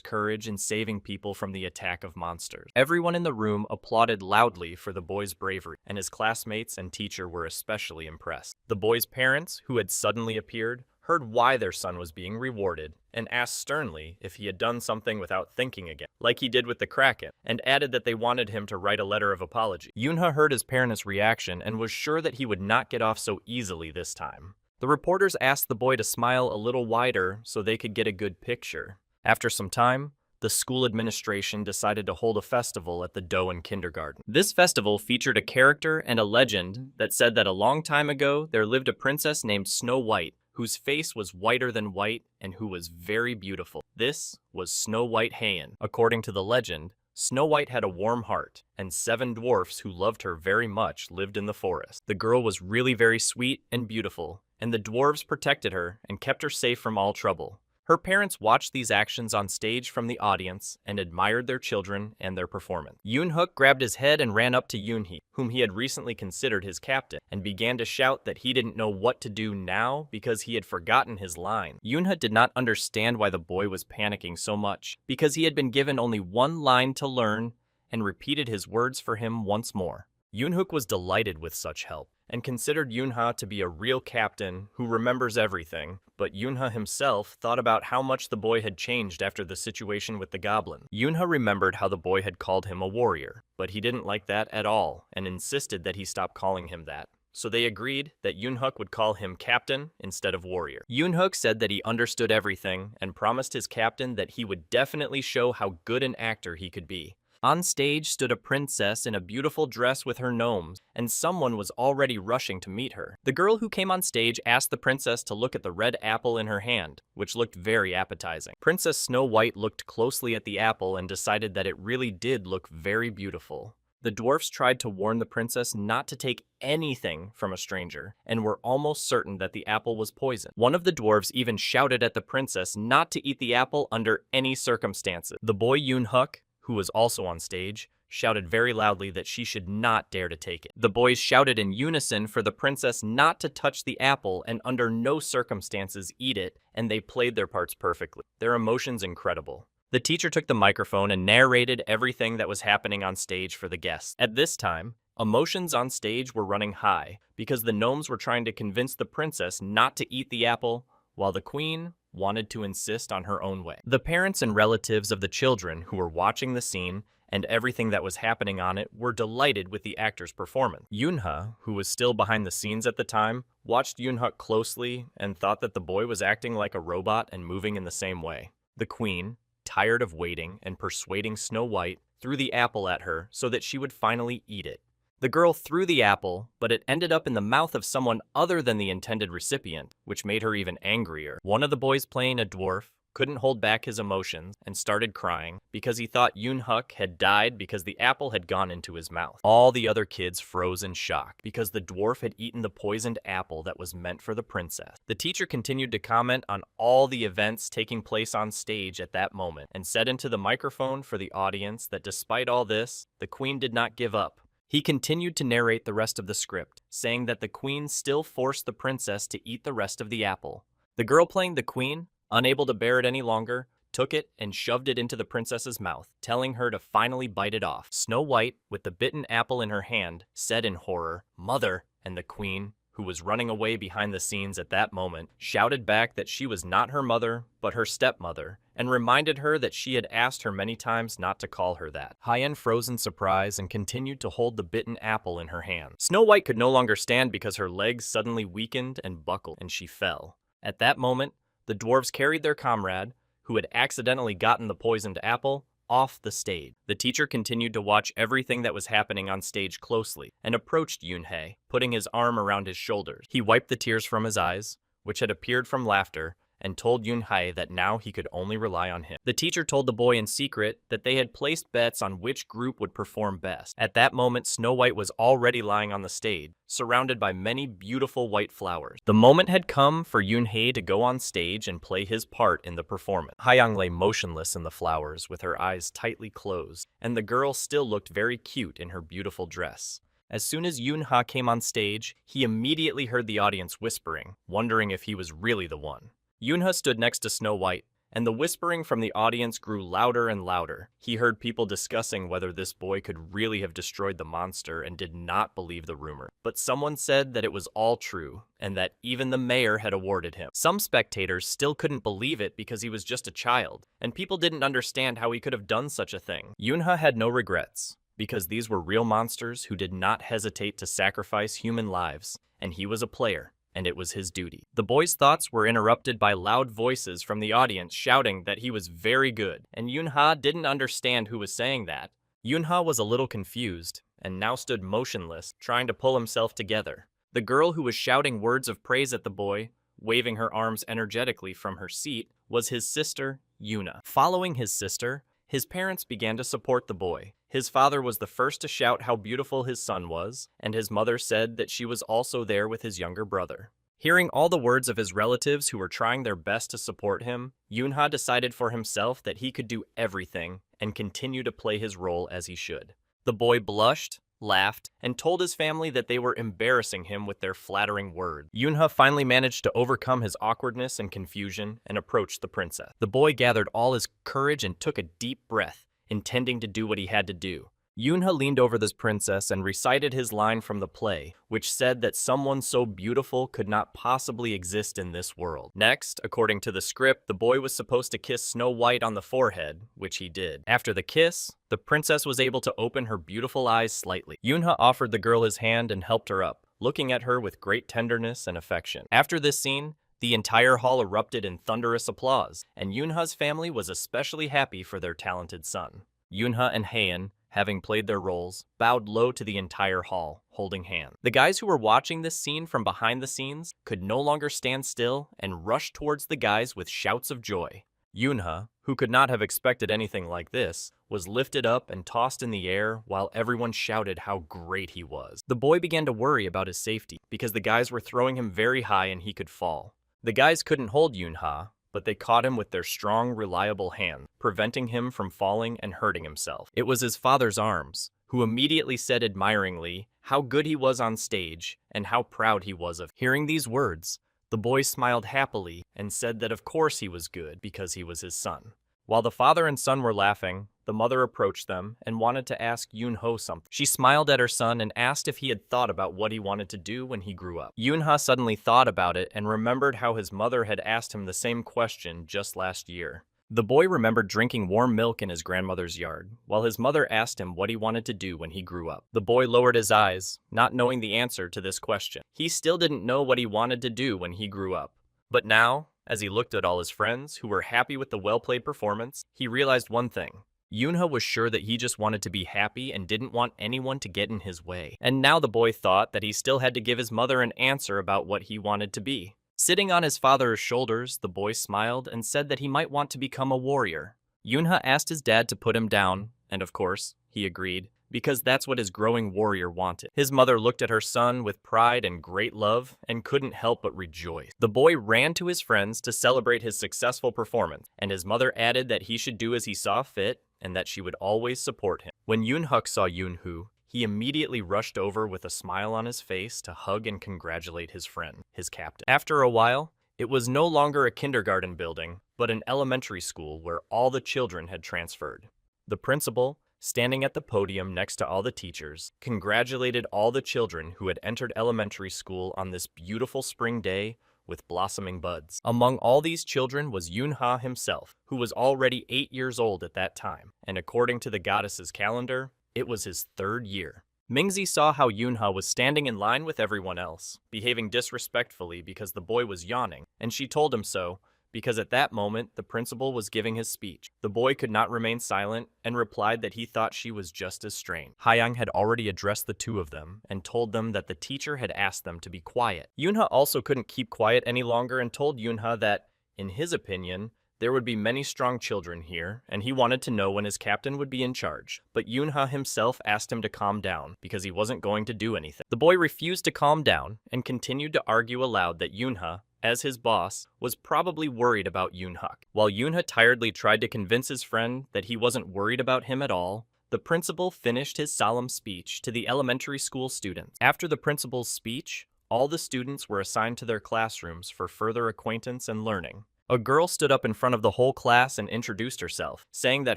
courage in saving people from the attack of monsters. Everyone in the room applauded loudly for the boy's bravery, and his classmates and teacher were especially impressed. The boy's parents, who had suddenly appeared, heard why their son was being rewarded, and asked sternly if he had done something without thinking again, like he did with the Kraken, and added that they wanted him to write a letter of apology. Yoonha heard his parents' reaction and was sure that he would not get off so easily this time. The reporters asked the boy to smile a little wider so they could get a good picture. After some time, the school administration decided to hold a festival at the Doan kindergarten. This festival featured a character and a legend that said that a long time ago there lived a princess named Snow White, whose face was whiter than white and who was very beautiful. This was Snow White Heian. According to the legend, Snow White had a warm heart, and 7 dwarfs who loved her very much lived in the forest. The girl was really very sweet and beautiful, and the dwarves protected her and kept her safe from all trouble. Her parents watched these actions on stage from the audience and admired their children and their performance. Yoonhook grabbed his head and ran up to Yoonhee, whom he had recently considered his captain, and began to shout that he didn't know what to do now because he had forgotten his line. Yoonha did not understand why the boy was panicking so much, because he had been given only one line to learn and repeated his words for him once more. Yoonhook was delighted with such help, and considered Yoonha to be a real captain who remembers everything, but Yoonha himself thought about how much the boy had changed after the situation with the goblin. Yoonha remembered how the boy had called him a warrior, but he didn't like that at all, and insisted that he stop calling him that. So they agreed that Yoonhook would call him captain instead of warrior. Yoonhook said that he understood everything, and promised his captain that he would definitely show how good an actor he could be. On stage stood a princess in a beautiful dress with her gnomes, and someone was already rushing to meet her. The girl who came on stage asked the princess to look at the red apple in her hand, which looked very appetizing. Princess Snow White looked closely at the apple and decided that it really did look very beautiful. The dwarfs tried to warn the princess not to take anything from a stranger, and were almost certain that the apple was poison. One of the dwarves even shouted at the princess not to eat the apple under any circumstances. The boy Yoonhook, who was also on stage, shouted very loudly that she should not dare to take it. The boys shouted in unison for the princess not to touch the apple and under no circumstances eat it, and they played their parts perfectly. Their emotions incredible. The teacher took the microphone and narrated everything that was happening on stage for the guests. At this time, emotions on stage were running high because the gnomes were trying to convince the princess not to eat the apple, while the queen wanted to insist on her own way. The parents and relatives of the children who were watching the scene and everything that was happening on it were delighted with the actor's performance. Yoonha, who was still behind the scenes at the time, watched Yoonhook closely and thought that the boy was acting like a robot and moving in the same way. The queen, tired of waiting and persuading Snow White, threw the apple at her so that she would finally eat it. The girl threw the apple, but it ended up in the mouth of someone other than the intended recipient, which made her even angrier. One of the boys playing a dwarf couldn't hold back his emotions and started crying because he thought Yoonhook had died because the apple had gone into his mouth. All the other kids froze in shock because the dwarf had eaten the poisoned apple that was meant for the princess. The teacher continued to comment on all the events taking place on stage at that moment and said into the microphone for the audience that despite all this, the queen did not give up. He continued to narrate the rest of the script, saying that the queen still forced the princess to eat the rest of the apple. The girl playing the queen, unable to bear it any longer, took it and shoved it into the princess's mouth, telling her to finally bite it off. Snow White, with the bitten apple in her hand, said in horror, "Mother," and the queen, who was running away behind the scenes at that moment, shouted back that she was not her mother, but her stepmother, and reminded her that she had asked her many times not to call her that. Heian froze in surprise and continued to hold the bitten apple in her hand. Snow White could no longer stand because her legs suddenly weakened and buckled, and she fell. At that moment, the dwarves carried their comrade, who had accidentally gotten the poisoned apple, off the stage. The teacher continued to watch everything that was happening on stage closely and approached Yoonhae, putting his arm around his shoulders. He wiped the tears from his eyes, which had appeared from laughter, and told Yoonhae that now he could only rely on him. The teacher told the boy in secret that they had placed bets on which group would perform best. At that moment, Snow White was already lying on the stage, surrounded by many beautiful white flowers. The moment had come for Yoonhae to go on stage and play his part in the performance. Haiyang lay motionless in the flowers with her eyes tightly closed, and the girl still looked very cute in her beautiful dress. As soon as Yoonha came on stage, he immediately heard the audience whispering, wondering if he was really the one. Yoonha stood next to Snow White and the whispering from the audience grew louder and louder. He heard people discussing whether this boy could really have destroyed the monster and did not believe the rumor. But someone said that it was all true, and that even the mayor had awarded him. Some spectators still couldn't believe it because he was just a child, and people didn't understand how he could have done such a thing. Yunha had no regrets, because these were real monsters who did not hesitate to sacrifice human lives, and he was a player, and it was his duty. The boy's thoughts were interrupted by loud voices from the audience shouting that he was very good, and Yunha didn't understand who was saying that. Yunha was a little confused, and now stood motionless, trying to pull himself together. The girl who was shouting words of praise at the boy, waving her arms energetically from her seat, was his sister, Yuna. Following his sister, his parents began to support the boy. His father was the first to shout how beautiful his son was, and his mother said that she was also there with his younger brother. Hearing all the words of his relatives who were trying their best to support him, Yunha decided for himself that he could do everything and continue to play his role as he should. The boy blushed, laughed, and told his family that they were embarrassing him with their flattering words. Yunha finally managed to overcome his awkwardness and confusion and approached the princess. The boy gathered all his courage and took a deep breath, intending to do what he had to do. Yunha leaned over this princess and recited his line from the play, which said that someone so beautiful could not possibly exist in this world. Next, according to the script, the boy was supposed to kiss Snow White on the forehead, which he did. After the kiss, the princess was able to open her beautiful eyes slightly. Yunha offered the girl his hand and helped her up, looking at her with great tenderness and affection. After this scene, the entire hall erupted in thunderous applause, and Yunha's family was especially happy for their talented son. Yunha and Heian, having played their roles, bowed low to the entire hall, holding hands. The guys who were watching this scene from behind the scenes could no longer stand still and rushed towards the guys with shouts of joy. Yunha, who could not have expected anything like this, was lifted up and tossed in the air while everyone shouted how great he was. The boy began to worry about his safety because the guys were throwing him very high and he could fall. The guys couldn't hold Yunha, but they caught him with their strong, reliable hands, preventing him from falling and hurting himself. It was his father's arms, who immediately said admiringly how good he was on stage and how proud he was of him. Hearing these words, the boy smiled happily and said that of course he was good because he was his son. While the father and son were laughing, the mother approached them and wanted to ask Yunho something. She smiled at her son and asked if he had thought about what he wanted to do when he grew up. Yunha suddenly thought about it and remembered how his mother had asked him the same question just last year. The boy remembered drinking warm milk in his grandmother's yard, while his mother asked him what he wanted to do when he grew up. The boy lowered his eyes, not knowing the answer to this question. He still didn't know what he wanted to do when he grew up. But now, as he looked at all his friends who were happy with the well-played performance, he realized one thing. Yunha was sure that he just wanted to be happy and didn't want anyone to get in his way. And now the boy thought that he still had to give his mother an answer about what he wanted to be. Sitting on his father's shoulders, the boy smiled and said that he might want to become a warrior. Yunha asked his dad to put him down, and of course, he agreed, because that's what his growing warrior wanted. His mother looked at her son with pride and great love and couldn't help but rejoice. The boy ran to his friends to celebrate his successful performance, and his mother added that he should do as he saw fit and that she would always support him. When Yunhuk saw Yunhu, he immediately rushed over with a smile on his face to hug and congratulate his friend, his captain. After a while, it was no longer a kindergarten building, but an elementary school where all the children had transferred. The principal, standing at the podium next to all the teachers, congratulated all the children who had entered elementary school on this beautiful spring day with blossoming buds. Among all these children was Yunha himself, who was already 8 years old at that time, and according to the goddess's calendar, it was his 3rd year. Mingzi saw how Yunha was standing in line with everyone else, behaving disrespectfully because the boy was yawning, and she told him so, because at that moment the principal was giving his speech. The boy could not remain silent and replied that he thought she was just as strange. Haiyang had already addressed the two of them and told them that the teacher had asked them to be quiet. Yunha also couldn't keep quiet any longer and told Yunha that, in his opinion, there would be many strong children here, and he wanted to know when his captain would be in charge. But Yunha himself asked him to calm down, because he wasn't going to do anything. The boy refused to calm down, and continued to argue aloud that Yunha, as his boss, was probably worried about Yunhuk. While Yunha tiredly tried to convince his friend that he wasn't worried about him at all, the principal finished his solemn speech to the elementary school students. After the principal's speech, all the students were assigned to their classrooms for further acquaintance and learning. A girl stood up in front of the whole class and introduced herself, saying that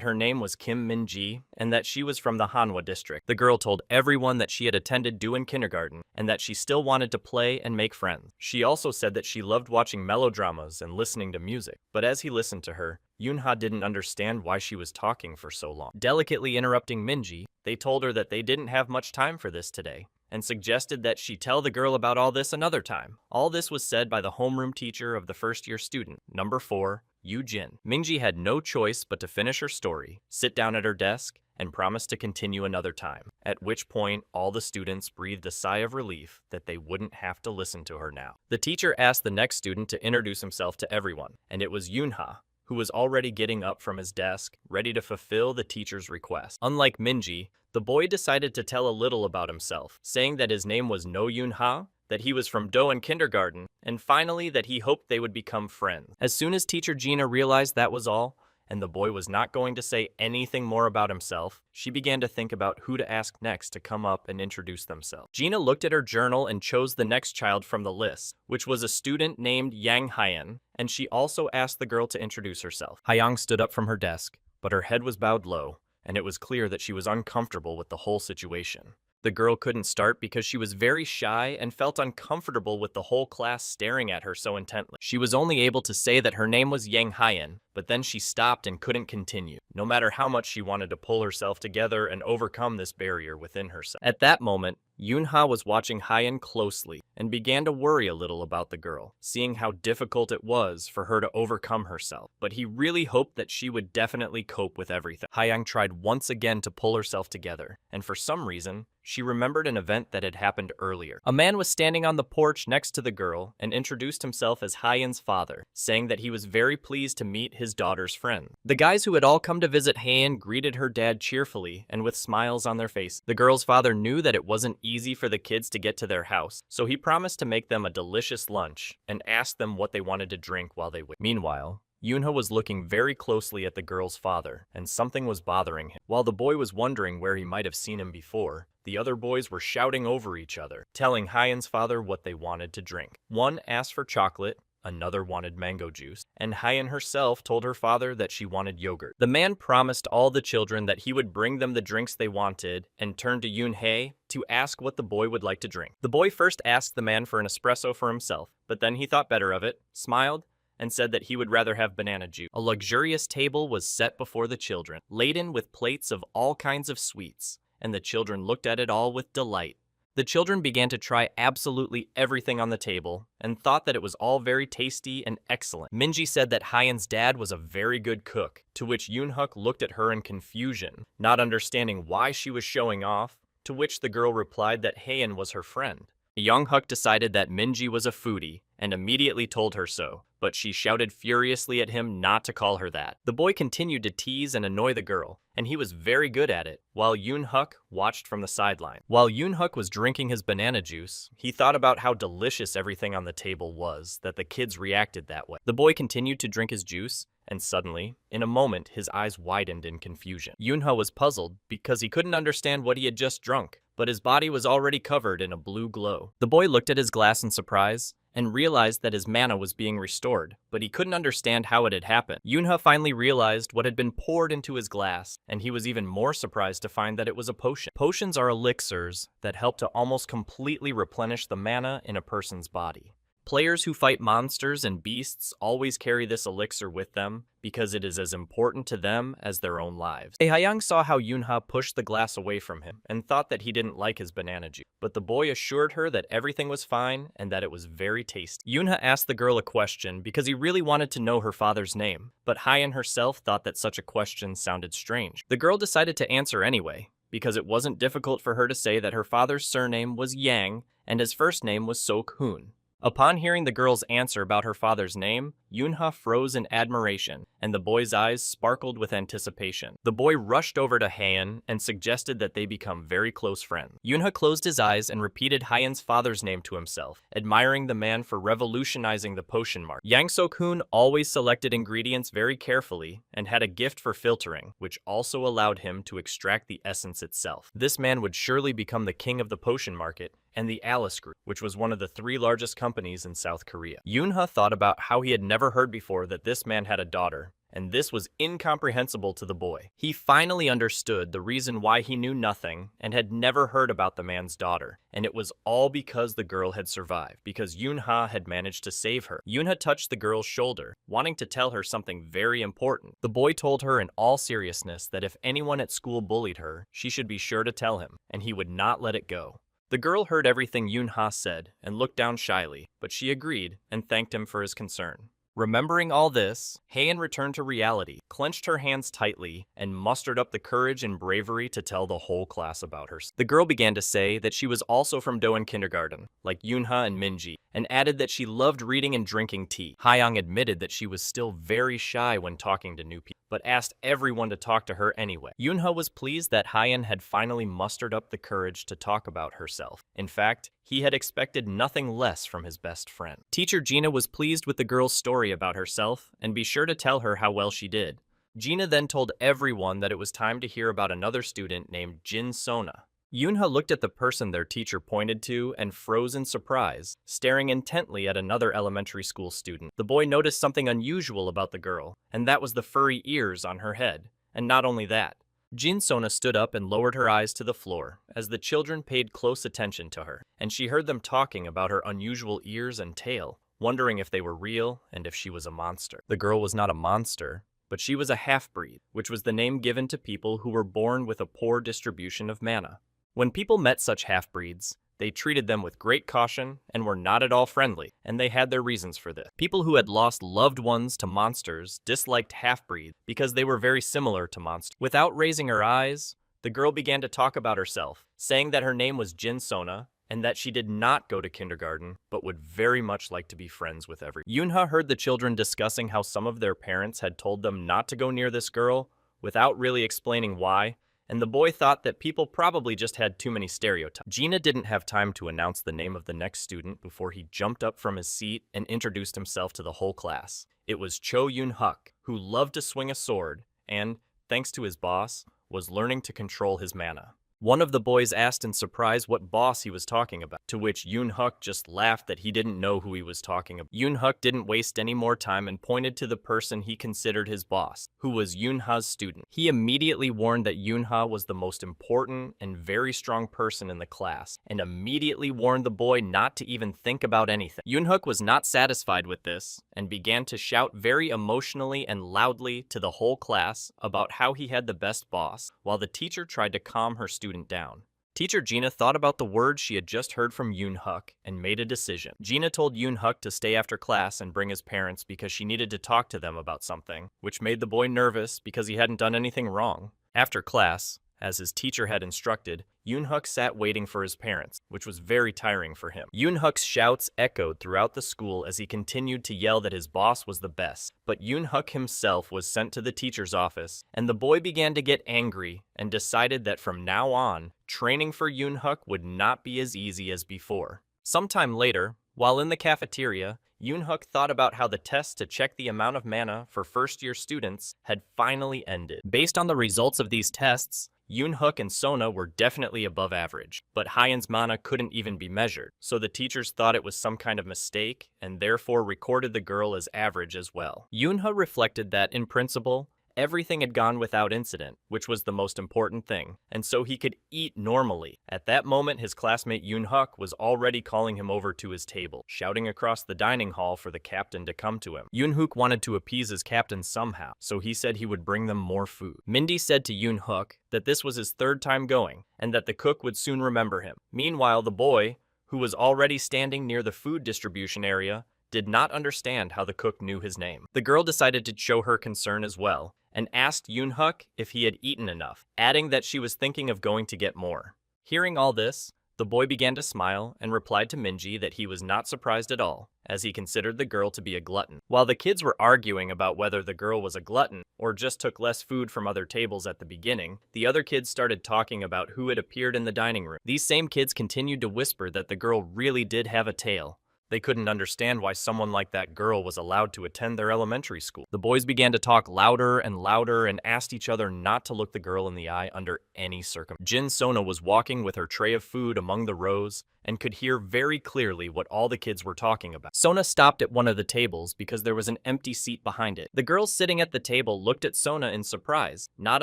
her name was Kim Min-ji and that she was from the Manhwa district. The girl told everyone that she had attended Doan kindergarten and that she still wanted to play and make friends. She also said that she loved watching melodramas and listening to music. But as he listened to her, Yoonha didn't understand why she was talking for so long. Delicately interrupting Minji, they told her that they didn't have much time for this today, and suggested that she tell the girl about all this another time. All this was said by the homeroom teacher of the first-year student, number 4, Yu Jin. Minji had no choice but to finish her story, sit down at her desk, and promise to continue another time, at which point all the students breathed a sigh of relief that they wouldn't have to listen to her now. The teacher asked the next student to introduce himself to everyone, and it was Yoonha, who was already getting up from his desk, ready to fulfill the teacher's request. Unlike Minji, the boy decided to tell a little about himself, saying that his name was No Yoonha, that he was from Doan kindergarten, and finally that he hoped they would become friends. As soon as teacher Gina realized that was all, and the boy was not going to say anything more about himself, she began to think about who to ask next to come up and introduce themselves. Gina looked at her journal and chose the next child from the list, which was a student named Yang Hyan, and she also asked the girl to introduce herself. Hyang stood up from her desk, but her head was bowed low, and it was clear that she was uncomfortable with the whole situation. The girl couldn't start because she was very shy and felt uncomfortable with the whole class staring at her so intently. She was only able to say that her name was Yang Hyan, but then she stopped and couldn't continue, no matter how much she wanted to pull herself together and overcome this barrier within herself. At that moment, Yoonha was watching Hyan closely and began to worry a little about the girl, seeing how difficult it was for her to overcome herself. But he really hoped that she would definitely cope with everything. Hyang tried once again to pull herself together, and for some reason, she remembered an event that had happened earlier. A man was standing on the porch next to the girl and introduced himself as Hyan's father, saying that he was very pleased to meet his daughter's friend. The guys who had all come to visit Hyan greeted her dad cheerfully and with smiles on their faces. The girl's father knew that it wasn't easy for the kids to get to their house, so he promised to make them a delicious lunch and asked them what they wanted to drink while they waited. Meanwhile, Yoonha was looking very closely at the girl's father, and something was bothering him. While the boy was wondering where he might have seen him before, the other boys were shouting over each other, telling Hyan's father what they wanted to drink. One asked for chocolate, another wanted mango juice, and Hyan herself told her father that she wanted yogurt. The man promised all the children that he would bring them the drinks they wanted and turned to Yoonhae to ask what the boy would like to drink. The boy first asked the man for an espresso for himself, but then he thought better of it, smiled, and said that he would rather have banana juice. A luxurious table was set before the children, laden with plates of all kinds of sweets, and the children looked at it all with delight. The children began to try absolutely everything on the table and thought that it was all very tasty and excellent. Minji said that Hyan's dad was a very good cook, to which Yoonhuk looked at her in confusion, not understanding why she was showing off, to which the girl replied that Hyan was her friend. Yoonghuk decided that Minji was a foodie and immediately told her so, but she shouted furiously at him not to call her that. The boy continued to tease and annoy the girl, and he was very good at it, while Yoonhuk watched from the sideline. While Yoonhuk was drinking his banana juice, he thought about how delicious everything on the table was, that the kids reacted that way. The boy continued to drink his juice, and suddenly, in a moment, his eyes widened in confusion. Yoonha was puzzled because he couldn't understand what he had just drunk, but his body was already covered in a blue glow. The boy looked at his glass in surprise and realized that his mana was being restored, but he couldn't understand how it had happened. Yoonha finally realized what had been poured into his glass, and he was even more surprised to find that it was a potion. Potions are elixirs that help to almost completely replenish the mana in a person's body. Players who fight monsters and beasts always carry this elixir with them because it is as important to them as their own lives. Haeyang saw how Yoonha pushed the glass away from him and thought that he didn't like his banana juice, but the boy assured her that everything was fine and that it was very tasty. Yoonha asked the girl a question because he really wanted to know her father's name, but Hyan herself thought that such a question sounded strange. The girl decided to answer anyway, because it wasn't difficult for her to say that her father's surname was Yang and his first name was Sok-hoon. Upon hearing the girl's answer about her father's name, Yoonha froze in admiration, and the boy's eyes sparkled with anticipation. The boy rushed over to Hyan and suggested that they become very close friends. Yoonha closed his eyes and repeated Hyan's father's name to himself, admiring the man for revolutionizing the potion market. Yang Sok-hoon always selected ingredients very carefully and had a gift for filtering, which also allowed him to extract the essence itself. This man would surely become the king of the potion market, and the Alice Group, which was one of the 3 largest companies in South Korea. Yoonha thought about how he had never heard before that this man had a daughter, and this was incomprehensible to the boy. He finally understood the reason why he knew nothing and had never heard about the man's daughter, and it was all because the girl had survived, because Yoonha had managed to save her. Yoonha touched the girl's shoulder, wanting to tell her something very important. The boy told her in all seriousness that if anyone at school bullied her, she should be sure to tell him, and he would not let it go. The girl heard everything Yoonha said and looked down shyly, but she agreed and thanked him for his concern. Remembering all this, Haein returned to reality, clenched her hands tightly, and mustered up the courage and bravery to tell the whole class about her. The girl began to say that she was also from Doan Kindergarten, like Yoonha and Minji, and added that she loved reading and drinking tea. Haeyang admitted that she was still very shy when talking to new people, but asked everyone to talk to her anyway. Yoonha was pleased that Haein had finally mustered up the courage to talk about herself. In fact, he had expected nothing less from his best friend. Teacher Gina was pleased with the girl's story about herself and be sure to tell her how well she did. Gina then told everyone that it was time to hear about another student named Jin Sona. Yoonha looked at the person their teacher pointed to and froze in surprise, staring intently at another elementary school student. The boy noticed something unusual about the girl, and that was the furry ears on her head. And not only that, Jin Sona stood up and lowered her eyes to the floor as the children paid close attention to her, and she heard them talking about her unusual ears and tail, wondering if they were real and if she was a monster. The girl was not a monster, but she was a half-breed, which was the name given to people who were born with a poor distribution of mana. When people met such half-breeds, they treated them with great caution and were not at all friendly, and they had their reasons for this. People who had lost loved ones to monsters disliked half-breeds because they were very similar to monsters. Without raising her eyes, the girl began to talk about herself, saying that her name was Jin Sona and that she did not go to kindergarten but would very much like to be friends with everyone. Yoonha heard the children discussing how some of their parents had told them not to go near this girl without really explaining why, and the boy thought that people probably just had too many stereotypes. Gina didn't have time to announce the name of the next student before he jumped up from his seat and introduced himself to the whole class. It was Cho Yoon-huk, who loved to swing a sword and, thanks to his boss, was learning to control his mana. One of the boys asked in surprise what boss he was talking about, to which Yoon-huk just laughed that he didn't know who he was talking about. Yoon-huk didn't waste any more time and pointed to the person he considered his boss, who was Yoonha's student. He immediately warned that Yoonha was the most important and very strong person in the class, and immediately warned the boy not to even think about anything. Yoon-huk was not satisfied with this, and began to shout very emotionally and loudly to the whole class about how he had the best boss, while the teacher tried to calm her student down. Teacher Gina thought about the words she had just heard from Yoon-huk and made a decision. Gina told Yoon-huk to stay after class and bring his parents because she needed to talk to them about something, which made the boy nervous because he hadn't done anything wrong. After class, as his teacher had instructed, Yoon-huk sat waiting for his parents, which was very tiring for him. Yoon-huk's shouts echoed throughout the school as he continued to yell that his boss was the best, but Yoon-huk himself was sent to the teacher's office, and the boy began to get angry and decided that from now on, training for Yoon-huk would not be as easy as before. Sometime later, while in the cafeteria, Yoon-huk thought about how the test to check the amount of mana for first-year students had finally ended. Based on the results of these tests, Yoon-huk and Sona were definitely above average, but Haeun's mana couldn't even be measured, so the teachers thought it was some kind of mistake and therefore recorded the girl as average as well. Yoonha reflected that, in principle, everything had gone without incident, which was the most important thing, and so he could eat normally. At that moment, his classmate Yoon-huk was already calling him over to his table, shouting across the dining hall for the captain to come to him. Yoon-huk wanted to appease his captain somehow, so he said he would bring them more food. Mindy said to Yoon-huk that this was his third time going, and that the cook would soon remember him. Meanwhile, the boy, who was already standing near the food distribution area, did not understand how the cook knew his name. The girl decided to show her concern as well, and asked Yoon-huk if he had eaten enough, adding that she was thinking of going to get more. Hearing all this, the boy began to smile and replied to Minji that he was not surprised at all, as he considered the girl to be a glutton. While the kids were arguing about whether the girl was a glutton or just took less food from other tables at the beginning, the other kids started talking about who had appeared in the dining room. These same kids continued to whisper that the girl really did have a tail. They couldn't understand why someone like that girl was allowed to attend their elementary school. The boys began to talk louder and louder and asked each other not to look the girl in the eye under any circumstance. Jin Sona was walking with her tray of food among the rows and could hear very clearly what all the kids were talking about. Sona stopped at one of the tables because there was an empty seat behind it. The girls sitting at the table looked at Sona in surprise, not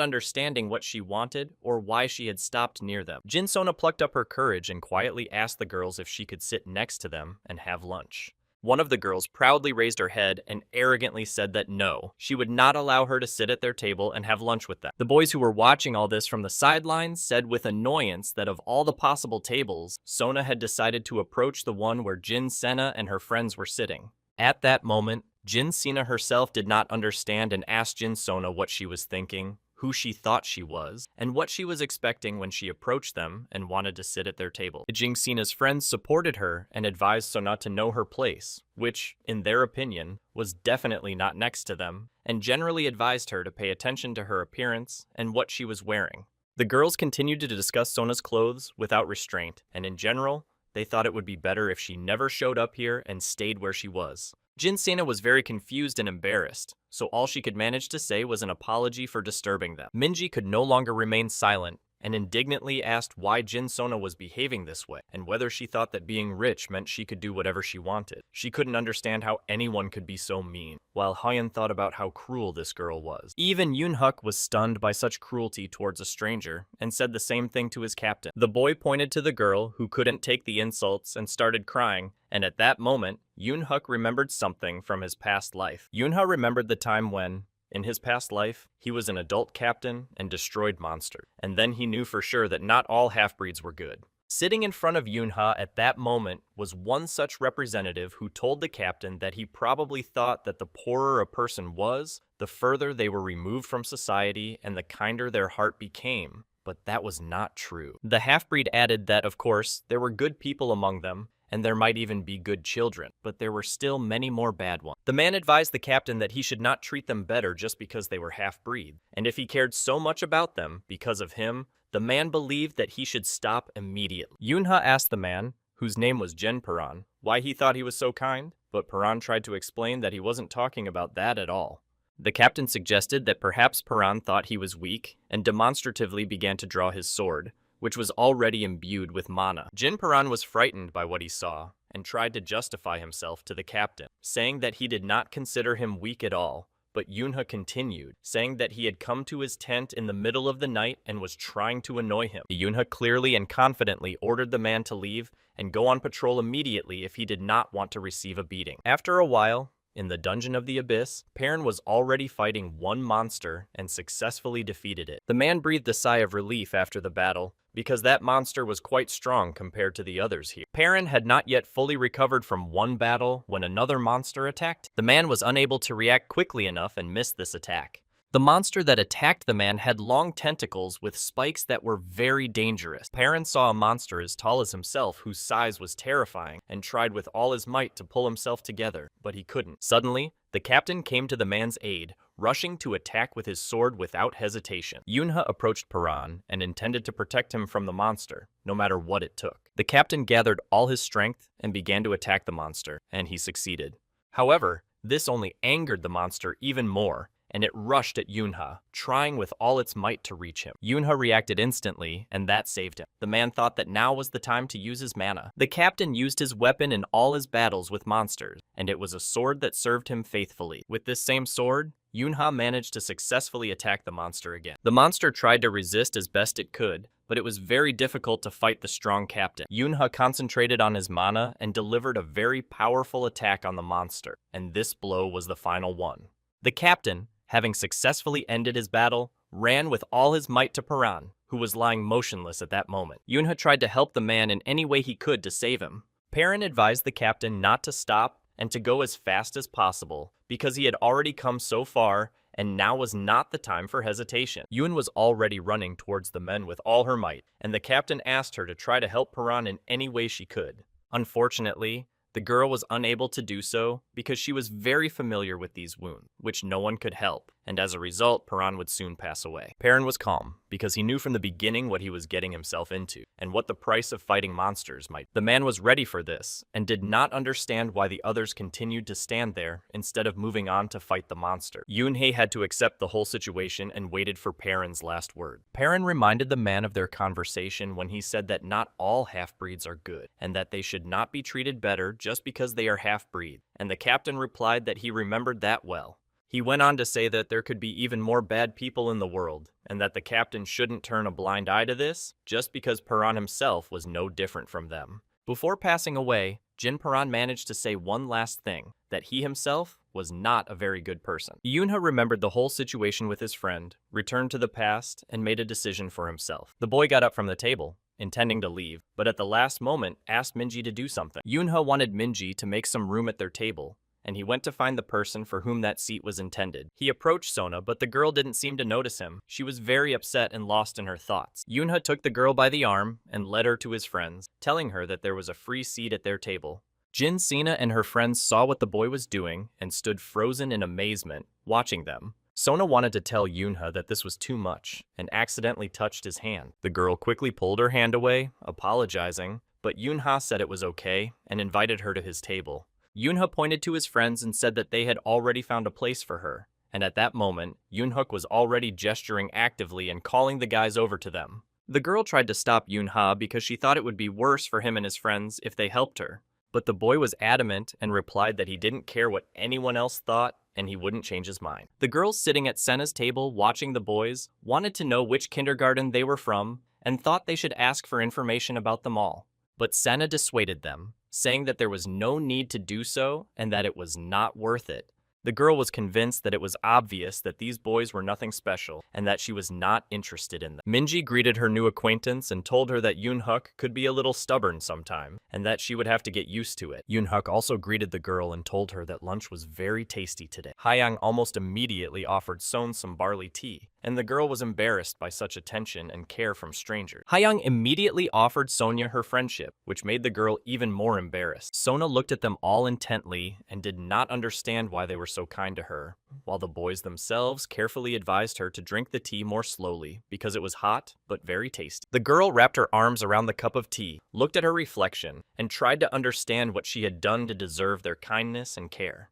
understanding what she wanted or why she had stopped near them. Sona plucked up her courage and quietly asked the girls if she could sit next to them and have lunch. One of the girls proudly raised her head and arrogantly said that no, she would not allow her to sit at their table and have lunch with them. The boys who were watching all this from the sidelines said with annoyance that of all the possible tables, Sona had decided to approach the one where Jin Sena and her friends were sitting. At that moment, Jin Sena herself did not understand and asked Jin Sona what she was thinking, who she thought she was, and what she was expecting when she approached them and wanted to sit at their table. Jin Sena's friends supported her and advised Sona to know her place, which, in their opinion, was definitely not next to them, and generally advised her to pay attention to her appearance and what she was wearing. The girls continued to discuss Sona's clothes without restraint, and in general, they thought it would be better if she never showed up here and stayed where she was. Jin Sena was very confused and embarrassed, so all she could manage to say was an apology for disturbing them. Minji could no longer remain silent and indignantly asked why Jin Sona was behaving this way and whether she thought that being rich meant she could do whatever she wanted. She couldn't understand how anyone could be so mean, while Hyun thought about how cruel this girl was. Even Yoonhuk was stunned by such cruelty towards a stranger and said the same thing to his captain. The boy pointed to the girl who couldn't take the insults and started crying, and at that moment, Yoonhuk remembered something from his past life. Yoonha remembered the time when, in his past life, he was an adult captain and destroyed monsters, and then he knew for sure that not all half-breeds were good. Sitting in front of Yoonha at that moment was one such representative who told the captain that he probably thought that the poorer a person was, the further they were removed from society and the kinder their heart became. But that was not true. The half-breed added that, of course, there were good people among them, and there might even be good children, but there were still many more bad ones. The man advised the captain that he should not treat them better just because they were half-breed, and if he cared so much about them because of him, the man believed that he should stop immediately. Yoonha asked the man, whose name was Jen Paran, why he thought he was so kind, but Paran tried to explain that he wasn't talking about that at all. The captain suggested that perhaps Paran thought he was weak, and demonstratively began to draw his sword, which was already imbued with mana. Jin Paran was frightened by what he saw, and tried to justify himself to the captain, saying that he did not consider him weak at all, but Yoonha continued, saying that he had come to his tent in the middle of the night and was trying to annoy him. Yoonha clearly and confidently ordered the man to leave and go on patrol immediately if he did not want to receive a beating. After a while, in the Dungeon of the Abyss, Perrin was already fighting one monster and successfully defeated it. The man breathed a sigh of relief after the battle, because that monster was quite strong compared to the others here. Perrin had not yet fully recovered from one battle when another monster attacked. The man was unable to react quickly enough and missed this attack. The monster that attacked the man had long tentacles with spikes that were very dangerous. Perrin saw a monster as tall as himself whose size was terrifying and tried with all his might to pull himself together, but he couldn't. Suddenly, the captain came to the man's aid, rushing to attack with his sword without hesitation. Yoonha approached Paran and intended to protect him from the monster, no matter what it took. The captain gathered all his strength and began to attack the monster, and he succeeded. However, this only angered the monster even more, and it rushed at Yoonha, trying with all its might to reach him. Yoonha reacted instantly, and that saved him. The man thought that now was the time to use his mana. The captain used his weapon in all his battles with monsters, and it was a sword that served him faithfully. With this same sword, Yoonha managed to successfully attack the monster again. The monster tried to resist as best it could, but it was very difficult to fight the strong captain. Yoonha concentrated on his mana and delivered a very powerful attack on the monster, and this blow was the final one. The captain, having successfully ended his battle, ran with all his might to Paran, who was lying motionless at that moment. Yoonha tried to help the man in any way he could to save him. Perrin advised the captain not to stop and to go as fast as possible, because he had already come so far, and now was not the time for hesitation. Yoon was already running towards the men with all her might, and the captain asked her to try to help Paran in any way she could. Unfortunately, the girl was unable to do so because she was very familiar with these wounds, which no one could help, and as a result, Perrin would soon pass away. Perrin was calm, because he knew from the beginning what he was getting himself into, and what the price of fighting monsters might be. The man was ready for this, and did not understand why the others continued to stand there instead of moving on to fight the monster. Yoonhye had to accept the whole situation and waited for Perrin's last word. Perrin reminded the man of their conversation when he said that not all half-breeds are good, and that they should not be treated better just because they are half-breed, and the captain replied that he remembered that well. He went on to say that there could be even more bad people in the world, and that the captain shouldn't turn a blind eye to this, just because Perrin himself was no different from them. Before passing away, Jin Perrin managed to say one last thing, that he himself was not a very good person. Yoonha remembered the whole situation with his friend, returned to the past, and made a decision for himself. The boy got up from the table, intending to leave, but at the last moment asked Minji to do something. Yoonha wanted Minji to make some room at their table, and he went to find the person for whom that seat was intended. He approached Sona, but the girl didn't seem to notice him. She was very upset and lost in her thoughts. Yoonha took the girl by the arm and led her to his friends, telling her that there was a free seat at their table. Jin Sina and her friends saw what the boy was doing and stood frozen in amazement, watching them. Sona wanted to tell Yoonha that this was too much, and accidentally touched his hand. The girl quickly pulled her hand away, apologizing, but Yoonha said it was okay and invited her to his table. Yoonha pointed to his friends and said that they had already found a place for her, and at that moment, Yoonhook was already gesturing actively and calling the guys over to them. The girl tried to stop Yoonha because she thought it would be worse for him and his friends if they helped her, but the boy was adamant and replied that he didn't care what anyone else thought and he wouldn't change his mind. The girls sitting at Senna's table watching the boys wanted to know which kindergarten they were from and thought they should ask for information about them all, but Senna dissuaded them, saying that there was no need to do so and that it was not worth it. The girl was convinced that it was obvious that these boys were nothing special and that she was not interested in them. Minji greeted her new acquaintance and told her that Yoonhook could be a little stubborn sometime and that she would have to get used to it. Yoonhook also greeted the girl and told her that lunch was very tasty today. Hayoung almost immediately offered Son some barley tea, and the girl was embarrassed by such attention and care from strangers. Hayoung immediately offered Sonia her friendship, which made the girl even more embarrassed. Sona looked at them all intently and did not understand why they were so kind to her, while the boys themselves carefully advised her to drink the tea more slowly because it was hot but very tasty. The girl wrapped her arms around the cup of tea, looked at her reflection, and tried to understand what she had done to deserve their kindness and care.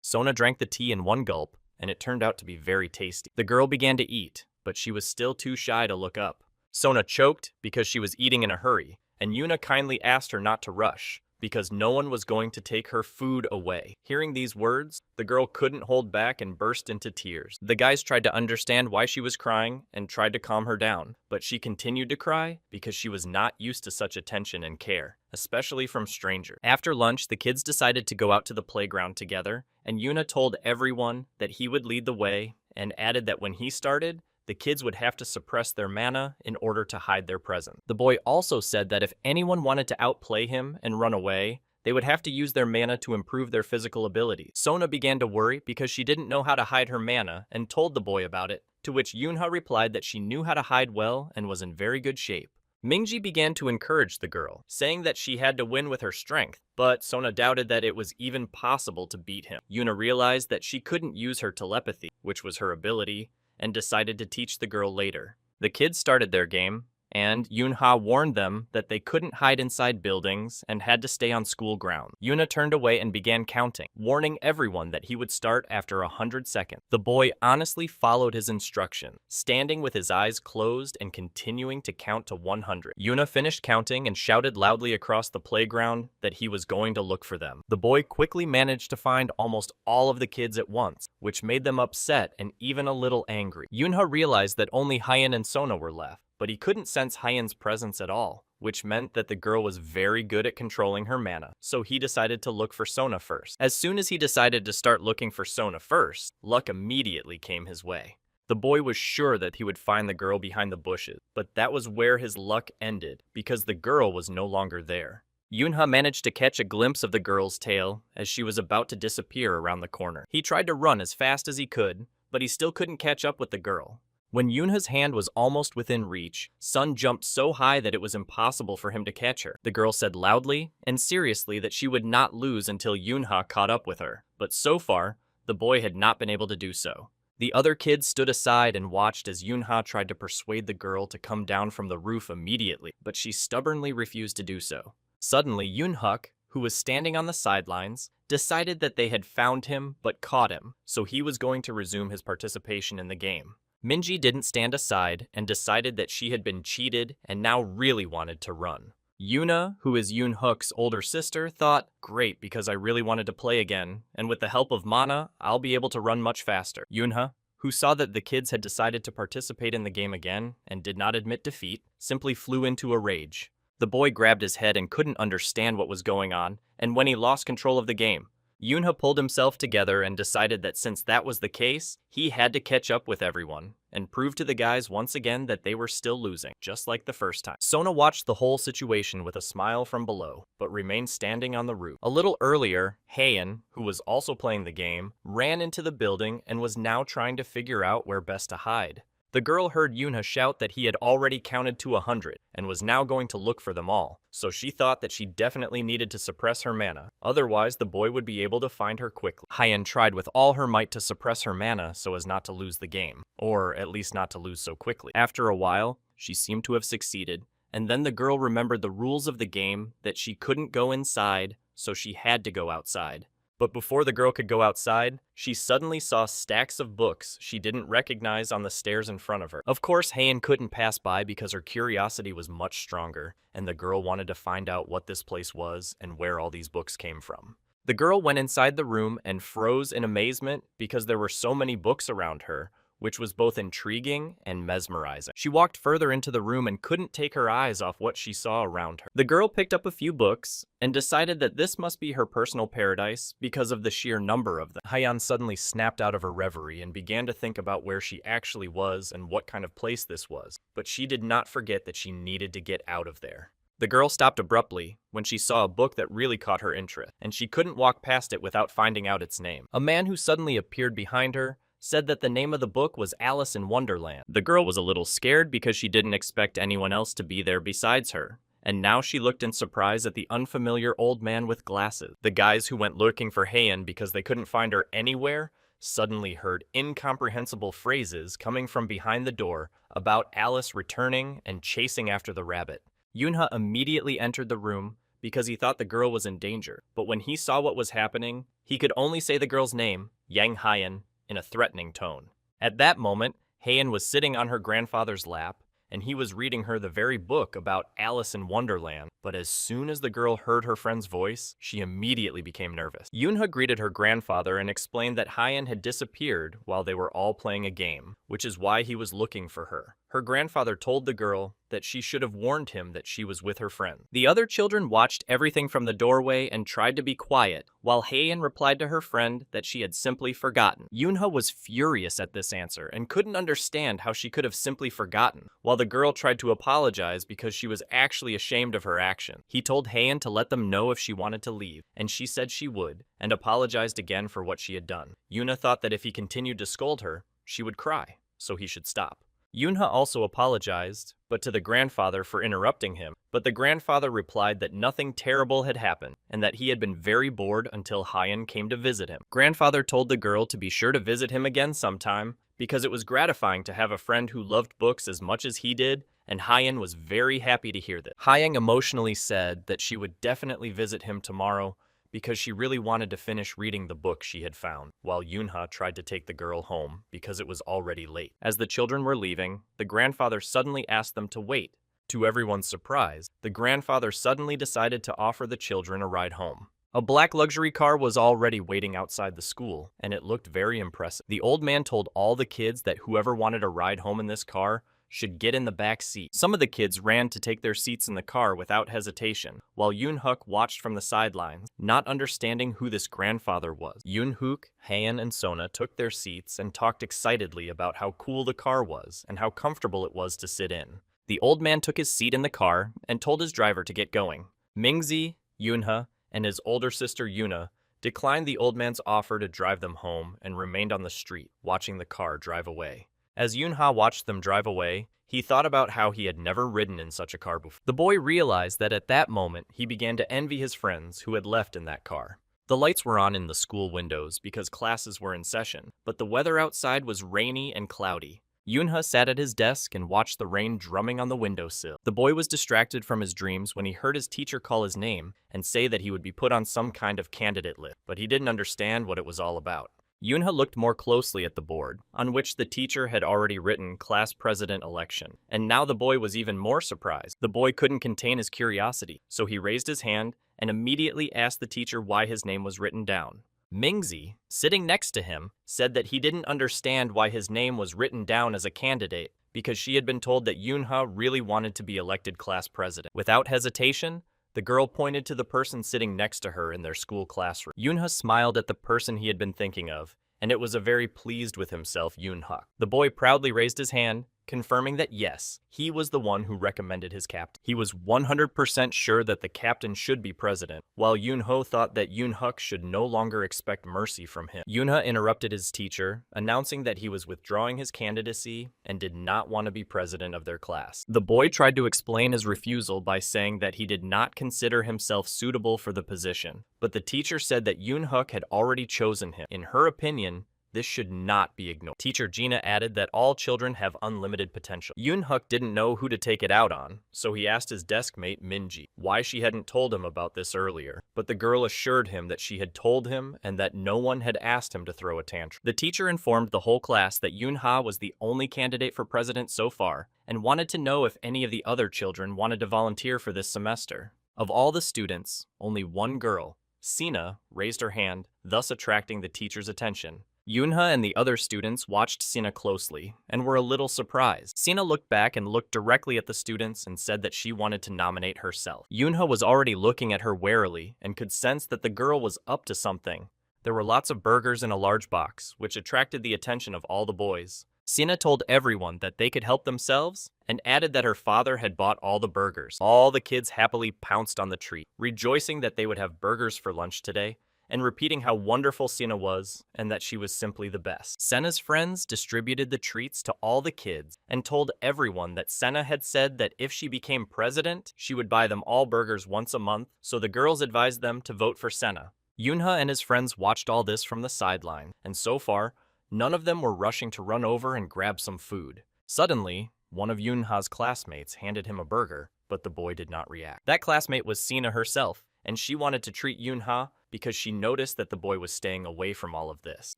Sona drank the tea in one gulp, and it turned out to be very tasty. The girl began to eat, but she was still too shy to look up. Sona choked because she was eating in a hurry, and Yuna kindly asked her not to rush, because no one was going to take her food away. Hearing these words, the girl couldn't hold back and burst into tears. The guys tried to understand why she was crying and tried to calm her down, but she continued to cry because she was not used to such attention and care, especially from strangers. After lunch, the kids decided to go out to the playground together, and Yuna told everyone that he would lead the way and added that when he started, the kids would have to suppress their mana in order to hide their presence. The boy also said that if anyone wanted to outplay him and run away, they would have to use their mana to improve their physical abilities. Sona began to worry because she didn't know how to hide her mana and told the boy about it, to which Yoonha replied that she knew how to hide well and was in very good shape. Mingji began to encourage the girl, saying that she had to win with her strength, but Sona doubted that it was even possible to beat him. Yuna realized that she couldn't use her telepathy, which was her ability, and decided to teach the girl later. The kids started their game, and Yoonha warned them that they couldn't hide inside buildings and had to stay on school grounds. Yuna turned away and began counting, warning everyone that he would start after 100 seconds. The boy honestly followed his instruction, standing with his eyes closed and continuing to count to 100. Yuna finished counting and shouted loudly across the playground that he was going to look for them. The boy quickly managed to find almost all of the kids at once, which made them upset and even a little angry. Yoonha realized that only Hyen and Sona were left, but he couldn't sense Hyen's presence at all, which meant that the girl was very good at controlling her mana, so he decided to look for Sona first. As soon as he decided to start looking for Sona first, luck immediately came his way. The boy was sure that he would find the girl behind the bushes, but that was where his luck ended, because the girl was no longer there. Yoonha managed to catch a glimpse of the girl's tail as she was about to disappear around the corner. He tried to run as fast as he could, but he still couldn't catch up with the girl. When Yunha's hand was almost within reach, Sun jumped so high that it was impossible for him to catch her. The girl said loudly and seriously that she would not lose until Yunha caught up with her, but so far, the boy had not been able to do so. The other kids stood aside and watched as Yunha tried to persuade the girl to come down from the roof immediately, but she stubbornly refused to do so. Suddenly, Yunhuk, who was standing on the sidelines, decided that they had found him but caught him, so he was going to resume his participation in the game. Minji didn't stand aside and decided that she had been cheated and now really wanted to run. Yuna, who is Yunhook's older sister, thought, great, because I really wanted to play again, and with the help of Mana, I'll be able to run much faster. Yunha, who saw that the kids had decided to participate in the game again and did not admit defeat, simply flew into a rage. The boy grabbed his head and couldn't understand what was going on, and when he lost control of the game, Yunha pulled himself together and decided that since that was the case, he had to catch up with everyone and prove to the guys once again that they were still losing, just like the first time. Sona watched the whole situation with a smile from below, but remained standing on the roof. A little earlier, Heian, who was also playing the game, ran into the building and was now trying to figure out where best to hide. The girl heard Yunha shout that he had already counted to 100 and was now going to look for them all, so she thought that she definitely needed to suppress her mana, otherwise the boy would be able to find her quickly. Heian tried with all her might to suppress her mana so as not to lose the game, or at least not to lose so quickly. After a while, she seemed to have succeeded, and then the girl remembered the rules of the game that she couldn't go inside, so she had to go outside. But before the girl could go outside, she suddenly saw stacks of books she didn't recognize on the stairs in front of her. Of course, Heian couldn't pass by because her curiosity was much stronger, and the girl wanted to find out what this place was and where all these books came from. The girl went inside the room and froze in amazement because there were so many books around her, which was both intriguing and mesmerizing. She walked further into the room and couldn't take her eyes off what she saw around her. The girl picked up a few books and decided that this must be her personal paradise because of the sheer number of them. Heian suddenly snapped out of her reverie and began to think about where she actually was and what kind of place this was, but she did not forget that she needed to get out of there. The girl stopped abruptly when she saw a book that really caught her interest, and she couldn't walk past it without finding out its name. A man who suddenly appeared behind her said that the name of the book was Alice in Wonderland. The girl was a little scared because she didn't expect anyone else to be there besides her, and now she looked in surprise at the unfamiliar old man with glasses. The guys who went looking for Heian because they couldn't find her anywhere suddenly heard incomprehensible phrases coming from behind the door about Alice returning and chasing after the rabbit. Yunha immediately entered the room because he thought the girl was in danger, but when he saw what was happening, he could only say the girl's name, Yang Heian, in a threatening tone. At that moment, Heian was sitting on her grandfather's lap, and he was reading her the very book about Alice in Wonderland. But as soon as the girl heard her friend's voice, she immediately became nervous. Yunha greeted her grandfather and explained that Heian had disappeared while they were all playing a game, which is why he was looking for her. Her grandfather told the girl that she should have warned him that she was with her friend. The other children watched everything from the doorway and tried to be quiet, while Heian replied to her friend that she had simply forgotten. Yunha was furious at this answer and couldn't understand how she could have simply forgotten, while the girl tried to apologize because she was actually ashamed of her action. He told Heian to let them know if she wanted to leave, and she said she would, and apologized again for what she had done. Yuna thought that if he continued to scold her, she would cry, so he should stop. Yunha also apologized, but to the grandfather for interrupting him, but the grandfather replied that nothing terrible had happened, and that he had been very bored until Heian came to visit him. Grandfather told the girl to be sure to visit him again sometime, because it was gratifying to have a friend who loved books as much as he did, and Heian was very happy to hear that. Heian emotionally said that she would definitely visit him tomorrow, because she really wanted to finish reading the book she had found, while Yunha tried to take the girl home because it was already late. As the children were leaving, the grandfather suddenly asked them to wait. To everyone's surprise, the grandfather suddenly decided to offer the children a ride home. A black luxury car was already waiting outside the school, and it looked very impressive. The old man told all the kids that whoever wanted a ride home in this car should get in the back seat. Some of the kids ran to take their seats in the car without hesitation, while Yoonhook watched from the sidelines, not understanding who this grandfather was. Yoonhook, Heian, and Sona took their seats and talked excitedly about how cool the car was and how comfortable it was to sit in. The old man took his seat in the car and told his driver to get going. Mingzi, Yoonha, and his older sister Yuna declined the old man's offer to drive them home and remained on the street, watching the car drive away. As Yoonha watched them drive away, he thought about how he had never ridden in such a car before. The boy realized that at that moment, he began to envy his friends who had left in that car. The lights were on in the school windows because classes were in session, but the weather outside was rainy and cloudy. Yoonha sat at his desk and watched the rain drumming on the windowsill. The boy was distracted from his dreams when he heard his teacher call his name and say that he would be put on some kind of candidate list, but he didn't understand what it was all about. Yoonha looked more closely at the board, on which the teacher had already written class president election, and now the boy was even more surprised. The boy couldn't contain his curiosity, so he raised his hand and immediately asked the teacher why his name was written down. Mingzi, sitting next to him, said that he didn't understand why his name was written down as a candidate because she had been told that Yoonha really wanted to be elected class president. Without hesitation, the girl pointed to the person sitting next to her in their school classroom. Yoonha smiled at the person he had been thinking of, and it was a very pleased with himself Yoonha. The boy proudly raised his hand, confirming that yes, he was the one who recommended his captain. He was 100% sure that the captain should be president, while Yoonho thought that Yoonhuk should no longer expect mercy from him. Yoonha interrupted his teacher, announcing that he was withdrawing his candidacy and did not want to be president of their class. The boy tried to explain his refusal by saying that he did not consider himself suitable for the position, but the teacher said that Yoonhuk had already chosen him. In her opinion, this should not be ignored. Teacher Gina added that all children have unlimited potential. Yoonhuk didn't know who to take it out on, so he asked his desk mate Minji why she hadn't told him about this earlier, but the girl assured him that she had told him and that no one had asked him to throw a tantrum. The teacher informed the whole class that Yoonha was the only candidate for president so far and wanted to know if any of the other children wanted to volunteer for this semester. Of all the students, only one girl, Sina, raised her hand, thus attracting the teacher's attention. Yoonha and the other students watched Sina closely and were a little surprised. Sina looked back and looked directly at the students and said that she wanted to nominate herself. Yoonha was already looking at her warily and could sense that the girl was up to something. There were lots of burgers in a large box, which attracted the attention of all the boys. Sina told everyone that they could help themselves and added that her father had bought all the burgers. All the kids happily pounced on the treat, rejoicing that they would have burgers for lunch today, and repeating how wonderful Sina was and that she was simply the best. Sena's friends distributed the treats to all the kids and told everyone that Sena had said that if she became president, she would buy them all burgers once a month, so the girls advised them to vote for Sena. Yoonha and his friends watched all this from the sideline, and so far, none of them were rushing to run over and grab some food. Suddenly, one of Yoonha's classmates handed him a burger, but the boy did not react. That classmate was Sina herself, and she wanted to treat Yoonha because she noticed that the boy was staying away from all of this.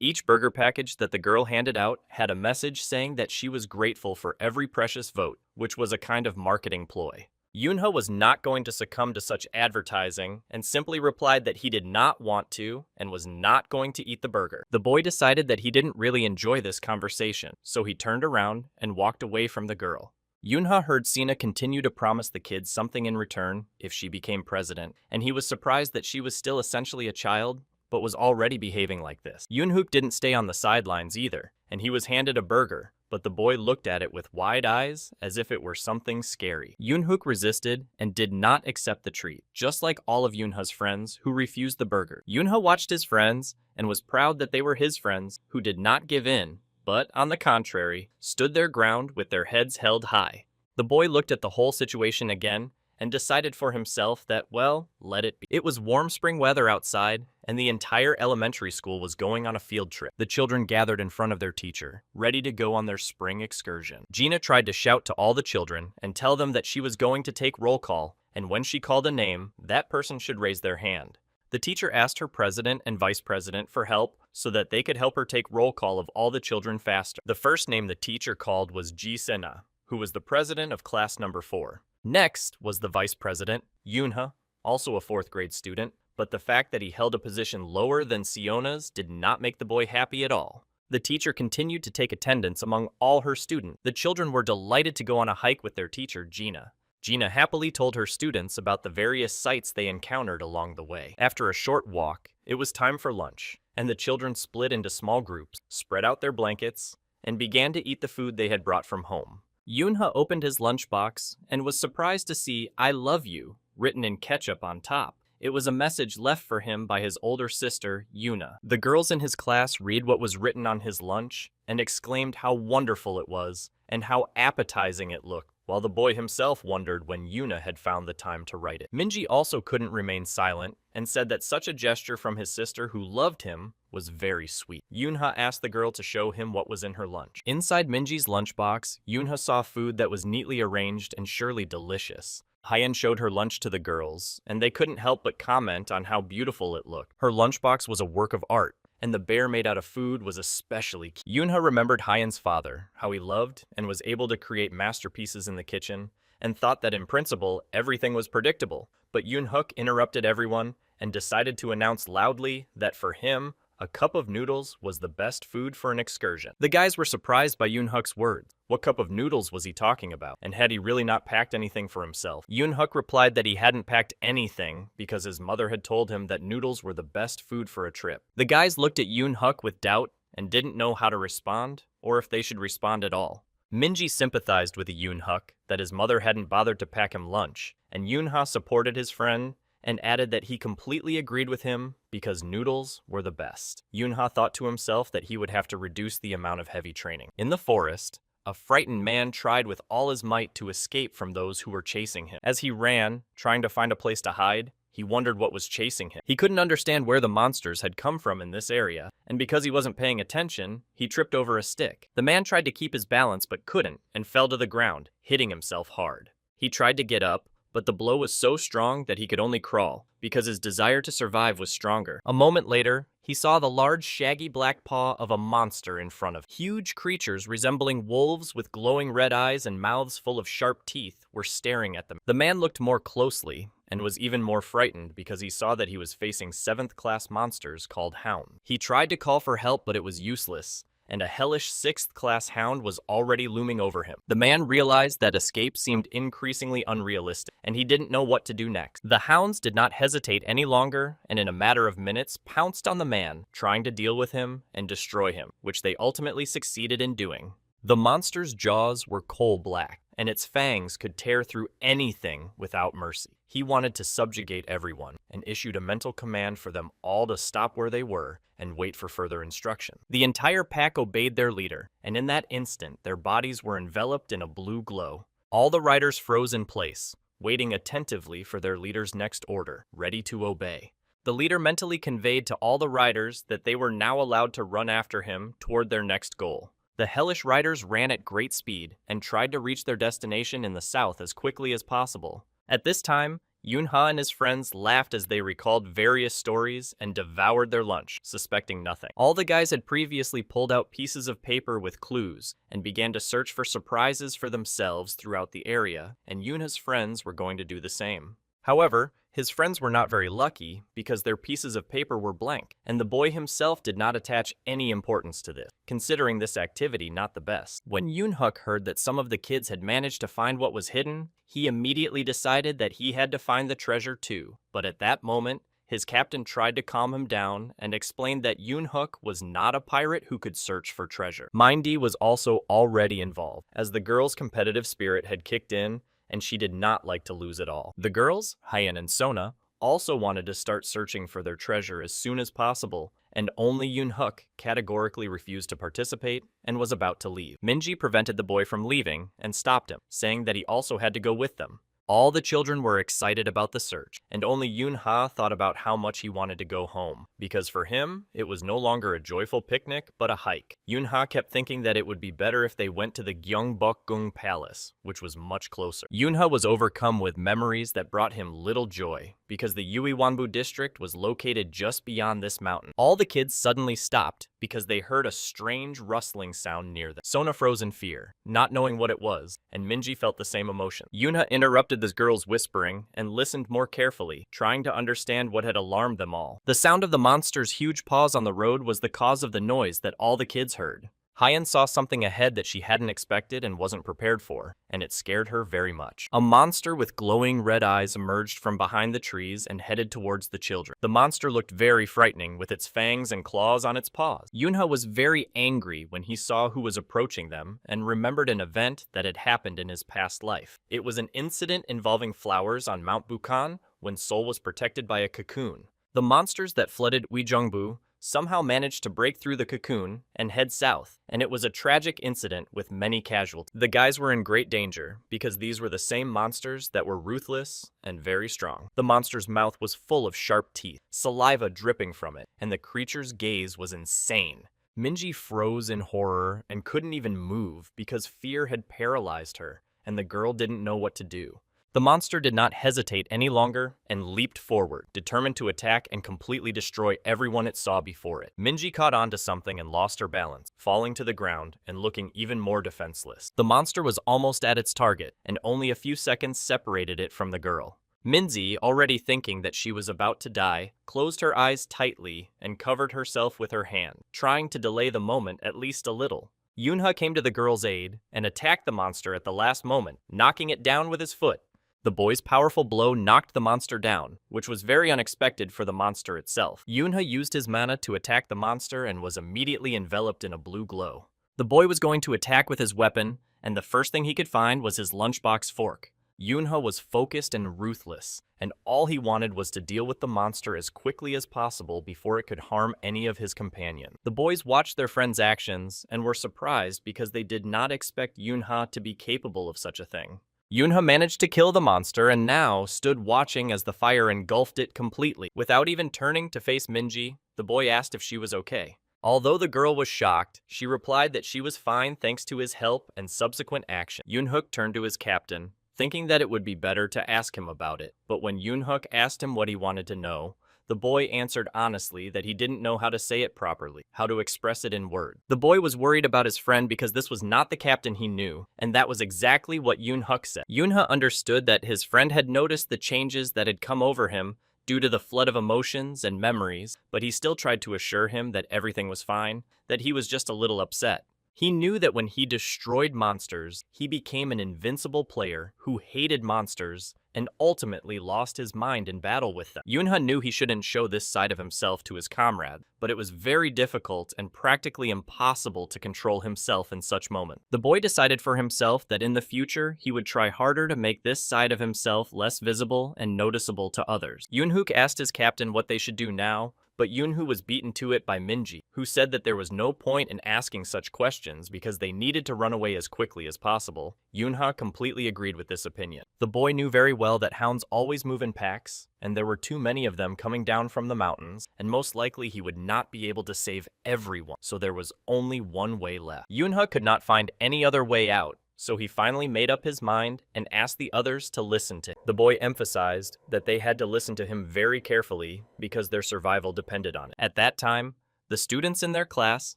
Each burger package that the girl handed out had a message saying that she was grateful for every precious vote, which was a kind of marketing ploy. Yoonha was not going to succumb to such advertising and simply replied that he did not want to and was not going to eat the burger. The boy decided that he didn't really enjoy this conversation, so he turned around and walked away from the girl. Yoonha heard Sina continue to promise the kids something in return if she became president, and he was surprised that she was still essentially a child, but was already behaving like this. Yoonhook didn't stay on the sidelines either, and he was handed a burger, but the boy looked at it with wide eyes as if it were something scary. Yoonhook resisted and did not accept the treat, just like all of Yoonha's friends who refused the burger. Yoonha watched his friends and was proud that they were his friends who did not give in, but, on the contrary, stood their ground with their heads held high. The boy looked at the whole situation again and decided for himself that, well, let it be. It was warm spring weather outside, and the entire elementary school was going on a field trip. The children gathered in front of their teacher, ready to go on their spring excursion. Gina tried to shout to all the children and tell them that she was going to take roll call, and when she called a name, that person should raise their hand. The teacher asked her president and vice president for help so that they could help her take roll call of all the children faster. The first name the teacher called was Ji Sena, who was the president of class number 4. Next was the vice president, Yoonha, also a 4th grade student, but the fact that he held a position lower than Siona's did not make the boy happy at all. The teacher continued to take attendance among all her students. The children were delighted to go on a hike with their teacher, Gina. Gina happily told her students about the various sights they encountered along the way. After a short walk, it was time for lunch, and the children split into small groups, spread out their blankets, and began to eat the food they had brought from home. Yoonha opened his lunchbox and was surprised to see "I love you" written in ketchup on top. It was a message left for him by his older sister, Yuna. The girls in his class read what was written on his lunch and exclaimed how wonderful it was and how appetizing it looked, while the boy himself wondered when Yuna had found the time to write it. Minji also couldn't remain silent and said that such a gesture from his sister who loved him was very sweet. Yunha asked the girl to show him what was in her lunch. Inside Minji's lunchbox, Yunha saw food that was neatly arranged and surely delicious. Hyen showed her lunch to the girls, and they couldn't help but comment on how beautiful it looked. Her lunchbox was a work of art, and the bear made out of food was especially cute. Yunha remembered Hyen's father, how he loved and was able to create masterpieces in the kitchen, and thought that in principle, everything was predictable. But Yoon-hook interrupted everyone and decided to announce loudly that for him, a cup of noodles was the best food for an excursion. The guys were surprised by Yoon-hook's words. What cup of noodles was he talking about? And had he really not packed anything for himself? Yoon-hook replied that he hadn't packed anything because his mother had told him that noodles were the best food for a trip. The guys looked at Yoon-hook with doubt and didn't know how to respond or if they should respond at all. Minji sympathized with Yoon-hook that his mother hadn't bothered to pack him lunch, and Yoon-ha supported his friend and added that he completely agreed with him because noodles were the best. Yoon-ha thought to himself that he would have to reduce the amount of heavy training. In the forest, a frightened man tried with all his might to escape from those who were chasing him. As he ran, trying to find a place to hide, he wondered what was chasing him. He couldn't understand where the monsters had come from in this area, and because he wasn't paying attention, he tripped over a stick. The man tried to keep his balance but couldn't, and fell to the ground, hitting himself hard. He tried to get up, but the blow was so strong that he could only crawl, because his desire to survive was stronger. A moment later, he saw the large, shaggy black paw of a monster in front of him. Huge creatures resembling wolves with glowing red eyes and mouths full of sharp teeth were staring at them. The man looked more closely, and was even more frightened because he saw that he was facing 7th-class monsters called hounds. He tried to call for help, but it was useless, and a hellish 6th-class hound was already looming over him. The man realized that escape seemed increasingly unrealistic, and he didn't know what to do next. The hounds did not hesitate any longer, and in a matter of minutes pounced on the man, trying to deal with him and destroy him, which they ultimately succeeded in doing. The monster's jaws were coal black, and its fangs could tear through anything without mercy. He wanted to subjugate everyone, and issued a mental command for them all to stop where they were and wait for further instruction. The entire pack obeyed their leader, and in that instant, their bodies were enveloped in a blue glow. All the riders froze in place, waiting attentively for their leader's next order, ready to obey. The leader mentally conveyed to all the riders that they were now allowed to run after him toward their next goal. The hellish riders ran at great speed and tried to reach their destination in the south as quickly as possible. At this time, Yoon-ha and his friends laughed as they recalled various stories and devoured their lunch, suspecting nothing. All the guys had previously pulled out pieces of paper with clues and began to search for surprises for themselves throughout the area, and Yoon-ha's friends were going to do the same. However, his friends were not very lucky because their pieces of paper were blank, and the boy himself did not attach any importance to this, considering this activity not the best. When Yoon-hook heard that some of the kids had managed to find what was hidden, he immediately decided that he had to find the treasure too. But at that moment, his captain tried to calm him down and explained that Yoon-hook was not a pirate who could search for treasure. Mindy was also already involved, as the girl's competitive spirit had kicked in, and she did not like to lose at all. The girls, Hyen and Sona, also wanted to start searching for their treasure as soon as possible, and only Yoon-hook categorically refused to participate and was about to leave. Minji prevented the boy from leaving and stopped him, saying that he also had to go with them. All the children were excited about the search, and only Yoon-ha thought about how much he wanted to go home, because for him, it was no longer a joyful picnic, but a hike. Yoon-ha kept thinking that it would be better if they went to the Gyeongbokgung Palace, which was much closer. Yoon-ha was overcome with memories that brought him little joy, because the Uiwonbu district was located just beyond this mountain. All the kids suddenly stopped because they heard a strange rustling sound near them. Sona froze in fear, not knowing what it was, and Minji felt the same emotion. Yoon-ha interrupted the girls' whispering and listened more carefully, trying to understand what had alarmed them all. The sound of the monster's huge paws on the road was the cause of the noise that all the kids heard. Hyen saw something ahead that she hadn't expected and wasn't prepared for, and it scared her very much. A monster with glowing red eyes emerged from behind the trees and headed towards the children. The monster looked very frightening with its fangs and claws on its paws. Yunha was very angry when he saw who was approaching them and remembered an event that had happened in his past life. It was an incident involving flowers on Mount Bukan when Seoul was protected by a cocoon. The monsters that flooded Uijeongbu somehow managed to break through the cocoon and head south, and it was a tragic incident with many casualties. The guys were in great danger because these were the same monsters that were ruthless and very strong. The monster's mouth was full of sharp teeth, saliva dripping from it, and the creature's gaze was insane. Minji froze in horror and couldn't even move because fear had paralyzed her, and the girl didn't know what to do. The monster did not hesitate any longer and leaped forward, determined to attack and completely destroy everyone it saw before it. Minji caught on to something and lost her balance, falling to the ground and looking even more defenseless. The monster was almost at its target, and only a few seconds separated it from the girl. Minji, already thinking that she was about to die, closed her eyes tightly and covered herself with her hand, trying to delay the moment at least a little. Yunha came to the girl's aid and attacked the monster at the last moment, knocking it down with his foot. The boy's powerful blow knocked the monster down, which was very unexpected for the monster itself. Yunha used his mana to attack the monster and was immediately enveloped in a blue glow. The boy was going to attack with his weapon, and the first thing he could find was his lunchbox fork. Yunha was focused and ruthless, and all he wanted was to deal with the monster as quickly as possible before it could harm any of his companions. The boys watched their friend's actions and were surprised because they did not expect Yunha to be capable of such a thing. Yunha managed to kill the monster and now stood watching as the fire engulfed it completely. Without even turning to face Minji, the boy asked if she was okay. Although the girl was shocked, she replied that she was fine thanks to his help and subsequent action. Yoonhook turned to his captain, thinking that it would be better to ask him about it. But when Yoonhook asked him what he wanted to know, the boy answered honestly that he didn't know how to say it properly, how to express it in words. The boy was worried about his friend because this was not the captain he knew, and that was exactly what Yoonhook said. Yoonha understood that his friend had noticed the changes that had come over him due to the flood of emotions and memories, but he still tried to assure him that everything was fine, that he was just a little upset. He knew that when he destroyed monsters, he became an invincible player who hated monsters and ultimately lost his mind in battle with them. Yoonha knew he shouldn't show this side of himself to his comrade, but it was very difficult and practically impossible to control himself in such moments. The boy decided for himself that in the future, he would try harder to make this side of himself less visible and noticeable to others. Yoonhook asked his captain what they should do now, but Yoonhoo was beaten to it by Minji, who said that there was no point in asking such questions because they needed to run away as quickly as possible. Yoonha completely agreed with this opinion. The boy knew very well that hounds always move in packs, and there were too many of them coming down from the mountains, and most likely he would not be able to save everyone, so there was only one way left. Yoonha could not find any other way out, so he finally made up his mind and asked the others to listen to him. The boy emphasized that they had to listen to him very carefully because their survival depended on it. At that time, the students in their class,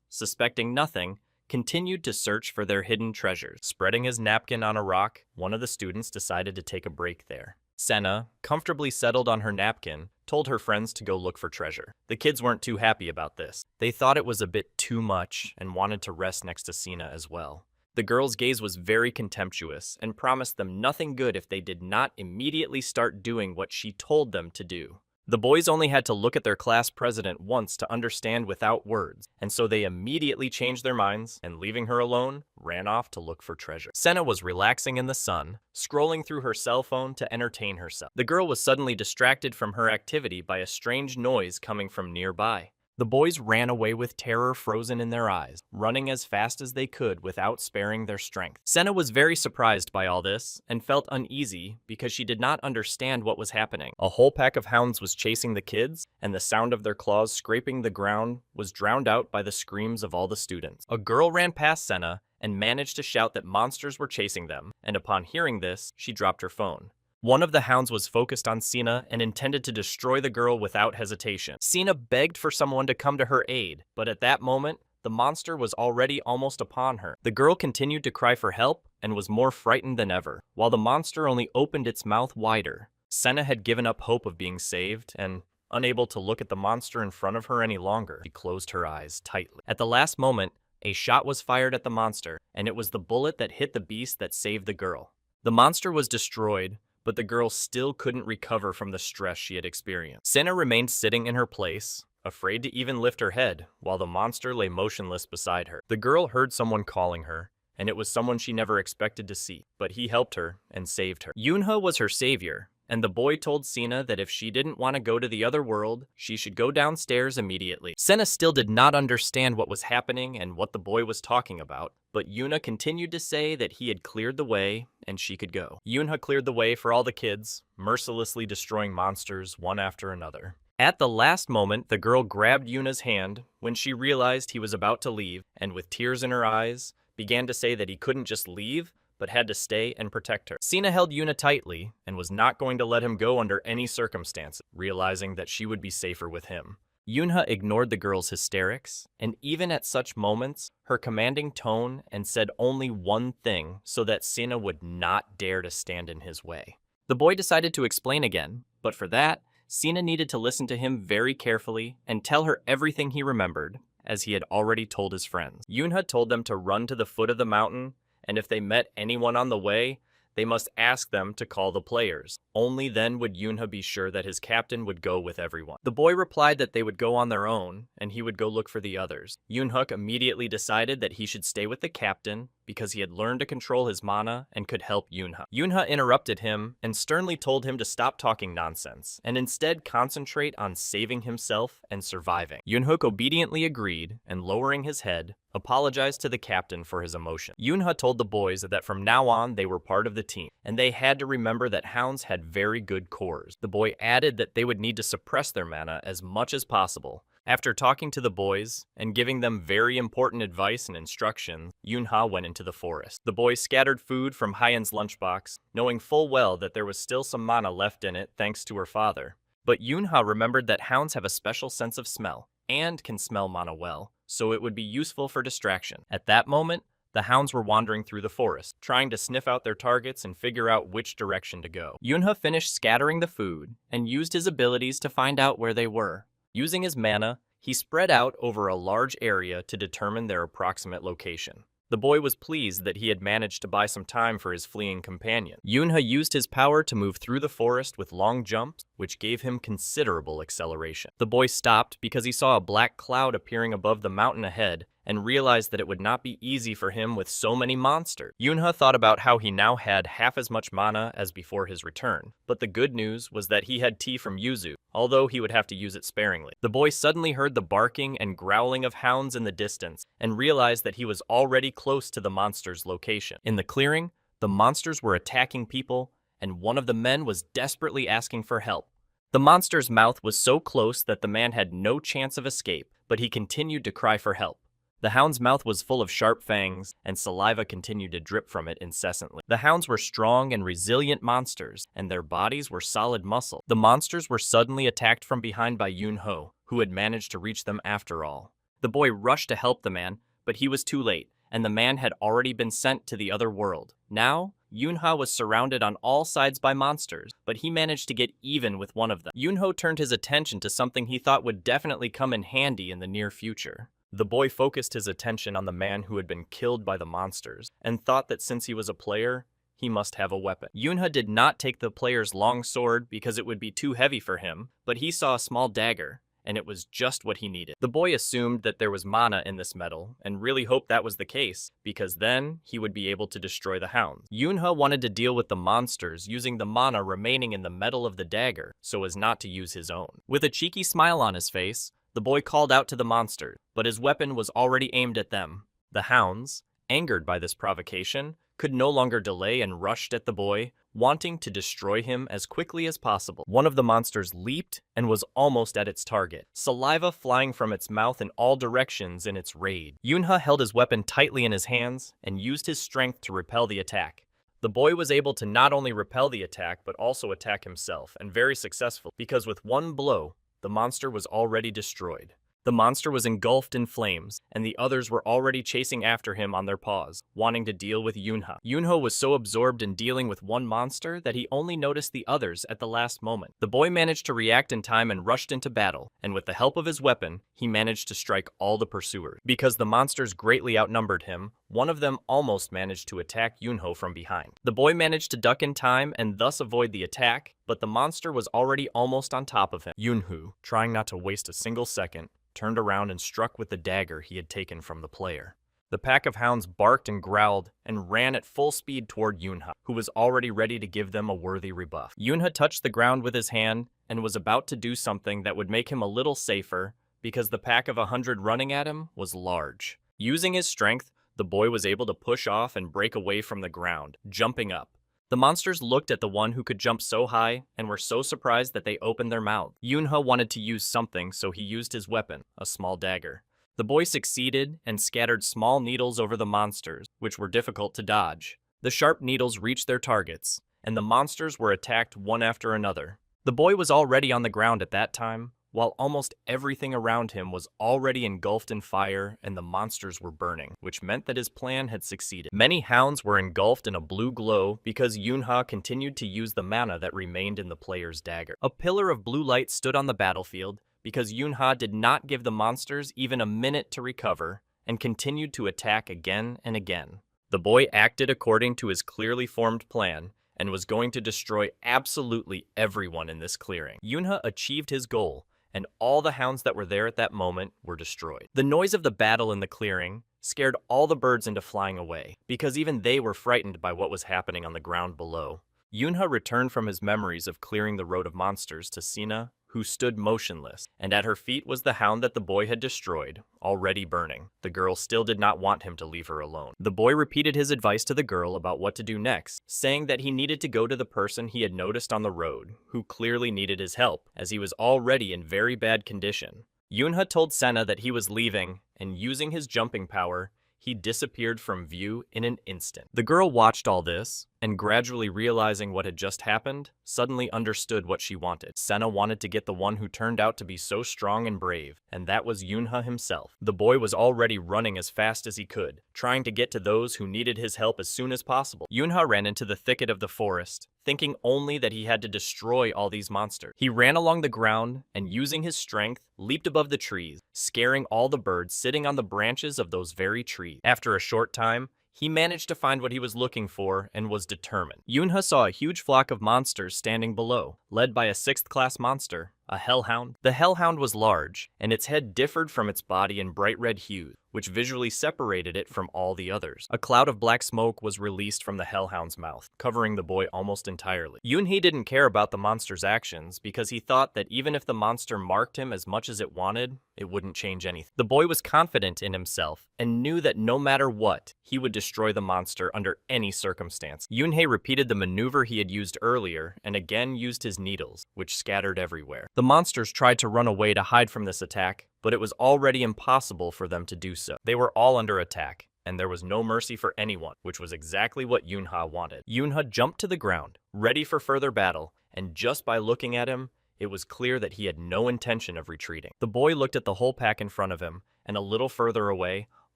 suspecting nothing, continued to search for their hidden treasures. Spreading his napkin on a rock, one of the students decided to take a break there. Senna, comfortably settled on her napkin, told her friends to go look for treasure. The kids weren't too happy about this. They thought it was a bit too much and wanted to rest next to Sina as well. The girl's gaze was very contemptuous and promised them nothing good if they did not immediately start doing what she told them to do. The boys only had to look at their class president once to understand without words, and so they immediately changed their minds and, leaving her alone, ran off to look for treasure. Senna was relaxing in the sun, scrolling through her cell phone to entertain herself. The girl was suddenly distracted from her activity by a strange noise coming from nearby. The boys ran away with terror frozen in their eyes, running as fast as they could without sparing their strength. Senna was very surprised by all this and felt uneasy because she did not understand what was happening. A whole pack of hounds was chasing the kids, and the sound of their claws scraping the ground was drowned out by the screams of all the students. A girl ran past Senna and managed to shout that monsters were chasing them, and upon hearing this, she dropped her phone. One of the hounds was focused on Sina and intended to destroy the girl without hesitation. Sina begged for someone to come to her aid, but at that moment, the monster was already almost upon her. The girl continued to cry for help and was more frightened than ever, while the monster only opened its mouth wider. Senna had given up hope of being saved, and unable to look at the monster in front of her any longer, she closed her eyes tightly. At the last moment, a shot was fired at the monster, and it was the bullet that hit the beast that saved the girl. The monster was destroyed, but the girl still couldn't recover from the stress she had experienced. Senna remained sitting in her place, afraid to even lift her head, while the monster lay motionless beside her. The girl heard someone calling her, and it was someone she never expected to see, but he helped her and saved her. Yunha was her savior, and the boy told Sina that if she didn't want to go to the other world, she should go downstairs immediately. Senna still did not understand what was happening and what the boy was talking about, but Yuna continued to say that he had cleared the way and she could go. Yunha cleared the way for all the kids, mercilessly destroying monsters one after another. At the last moment, the girl grabbed Yuna's hand when she realized he was about to leave, and with tears in her eyes, began to say that he couldn't just leave, but had to stay and protect her. Sina held Yuna tightly and was not going to let him go under any circumstances, realizing that she would be safer with him. Yunha ignored the girl's hysterics, and even at such moments, her commanding tone and said only one thing so that Sina would not dare to stand in his way. The boy decided to explain again, but for that, Sina needed to listen to him very carefully and tell her everything he remembered, as he had already told his friends. Yunha told them to run to the foot of the mountain, and if they met anyone on the way, they must ask them to call the players. Only then would Yunha be sure that his captain would go with everyone. The boy replied that they would go on their own, and he would go look for the others. Yunhook immediately decided that he should stay with the captain because he had learned to control his mana and could help Yunha. Yunha interrupted him and sternly told him to stop talking nonsense and instead concentrate on saving himself and surviving. Yunhook obediently agreed and, lowering his head, apologized to the captain for his emotion. Yunha told the boys that from now on they were part of the team, and they had to remember that hounds had very good cores. The boy added that they would need to suppress their mana as much as possible. After talking to the boys and giving them very important advice and instructions, Yunha went into the forest. The boys scattered food from Hyen's lunchbox, knowing full well that there was still some mana left in it thanks to her father. But Yunha remembered that hounds have a special sense of smell and can smell mana well, so it would be useful for distraction. At that moment, the hounds were wandering through the forest, trying to sniff out their targets and figure out which direction to go. Yunha finished scattering the food and used his abilities to find out where they were. Using his mana, he spread out over a large area to determine their approximate location. The boy was pleased that he had managed to buy some time for his fleeing companion. Yunha used his power to move through the forest with long jumps, which gave him considerable acceleration. The boy stopped because he saw a black cloud appearing above the mountain ahead and realized that it would not be easy for him with so many monsters. Yunha thought about how he now had half as much mana as before his return, but the good news was that he had tea from Yuzu, although he would have to use it sparingly. The boy suddenly heard the barking and growling of hounds in the distance and realized that he was already close to the monster's location. In the clearing, the monsters were attacking people, and one of the men was desperately asking for help. The monster's mouth was so close that the man had no chance of escape, but he continued to cry for help. The hound's mouth was full of sharp fangs, and saliva continued to drip from it incessantly. The hounds were strong and resilient monsters, and their bodies were solid muscle. The monsters were suddenly attacked from behind by Yunho, who had managed to reach them after all. The boy rushed to help the man, but he was too late, and the man had already been sent to the other world. Now, Yunha was surrounded on all sides by monsters, but he managed to get even with one of them. Yunho turned his attention to something he thought would definitely come in handy in the near future. The boy focused his attention on the man who had been killed by the monsters, and thought that since he was a player, he must have a weapon. Yunha did not take the player's long sword because it would be too heavy for him, but he saw a small dagger, and it was just what he needed. The boy assumed that there was mana in this metal, and really hoped that was the case, because then he would be able to destroy the hounds. Yunha wanted to deal with the monsters using the mana remaining in the metal of the dagger, so as not to use his own. With a cheeky smile on his face, the boy called out to the monsters, but his weapon was already aimed at them. The hounds, angered by this provocation, could no longer delay and rushed at the boy, wanting to destroy him as quickly as possible. One of the monsters leaped and was almost at its target, saliva flying from its mouth in all directions in its rage. Yunha held his weapon tightly in his hands and used his strength to repel the attack. The boy was able to not only repel the attack but also attack himself, and very successful, because with one blow, the monster was already destroyed. The monster was engulfed in flames, and the others were already chasing after him on their paws, wanting to deal with Yunha. Yunha was so absorbed in dealing with one monster that he only noticed the others at the last moment. The boy managed to react in time and rushed into battle, and with the help of his weapon, he managed to strike all the pursuers. Because the monsters greatly outnumbered him, one of them almost managed to attack Yunho from behind. The boy managed to duck in time and thus avoid the attack, but the monster was already almost on top of him. Yunhu, trying not to waste a single second, turned around and struck with the dagger he had taken from the player. The pack of hounds barked and growled and ran at full speed toward Yunha, who was already ready to give them a worthy rebuff. Yunha touched the ground with his hand and was about to do something that would make him a little safer because the pack of 100 running at him was large. Using his strength, the boy was able to push off and break away from the ground, jumping up. The monsters looked at the one who could jump so high and were so surprised that they opened their mouth. Yunha wanted to use something, so he used his weapon, a small dagger. The boy succeeded and scattered small needles over the monsters, which were difficult to dodge. The sharp needles reached their targets, and the monsters were attacked one after another. The boy was already on the ground at that time, while almost everything around him was already engulfed in fire and the monsters were burning, which meant that his plan had succeeded. Many hounds were engulfed in a blue glow because Yunha continued to use the mana that remained in the player's dagger. A pillar of blue light stood on the battlefield because Yunha did not give the monsters even a minute to recover and continued to attack again and again. The boy acted according to his clearly formed plan and was going to destroy absolutely everyone in this clearing. Yunha achieved his goal, and all the hounds that were there at that moment were destroyed. The noise of the battle in the clearing scared all the birds into flying away, because even they were frightened by what was happening on the ground below. Yunha returned from his memories of clearing the road of monsters to Sina, who stood motionless, and at her feet was the hound that the boy had destroyed, already burning. The girl still did not want him to leave her alone. The boy repeated his advice to the girl about what to do next, saying that he needed to go to the person he had noticed on the road, who clearly needed his help, as he was already in very bad condition. Yunha told Senna that he was leaving, and using his jumping power, he disappeared from view in an instant. The girl watched all this, and gradually realizing what had just happened, suddenly understood what she wanted. Senna wanted to get the one who turned out to be so strong and brave, and that was Yunha himself. The boy was already running as fast as he could, trying to get to those who needed his help as soon as possible. Yunha ran into the thicket of the forest, thinking only that he had to destroy all these monsters. He ran along the ground, and using his strength, leaped above the trees, scaring all the birds sitting on the branches of those very trees. After a short time, he managed to find what he was looking for and was determined. Yunha saw a huge flock of monsters standing below, led by a 6th-class monster, a hellhound. The hellhound was large, and its head differed from its body in bright red hues, which visually separated it from all the others. A cloud of black smoke was released from the hellhound's mouth, covering the boy almost entirely. Yunhee didn't care about the monster's actions because he thought that even if the monster marked him as much as it wanted, it wouldn't change anything. The boy was confident in himself and knew that no matter what, he would destroy the monster under any circumstance. Yunhee repeated the maneuver he had used earlier and again used his needles, which scattered everywhere. The monsters tried to run away to hide from this attack, but it was already impossible for them to do so. They were all under attack, and there was no mercy for anyone, which was exactly what Yunha wanted. Yunha jumped to the ground, ready for further battle, and just by looking at him, it was clear that he had no intention of retreating. The boy looked at the whole pack in front of him, and a little further away,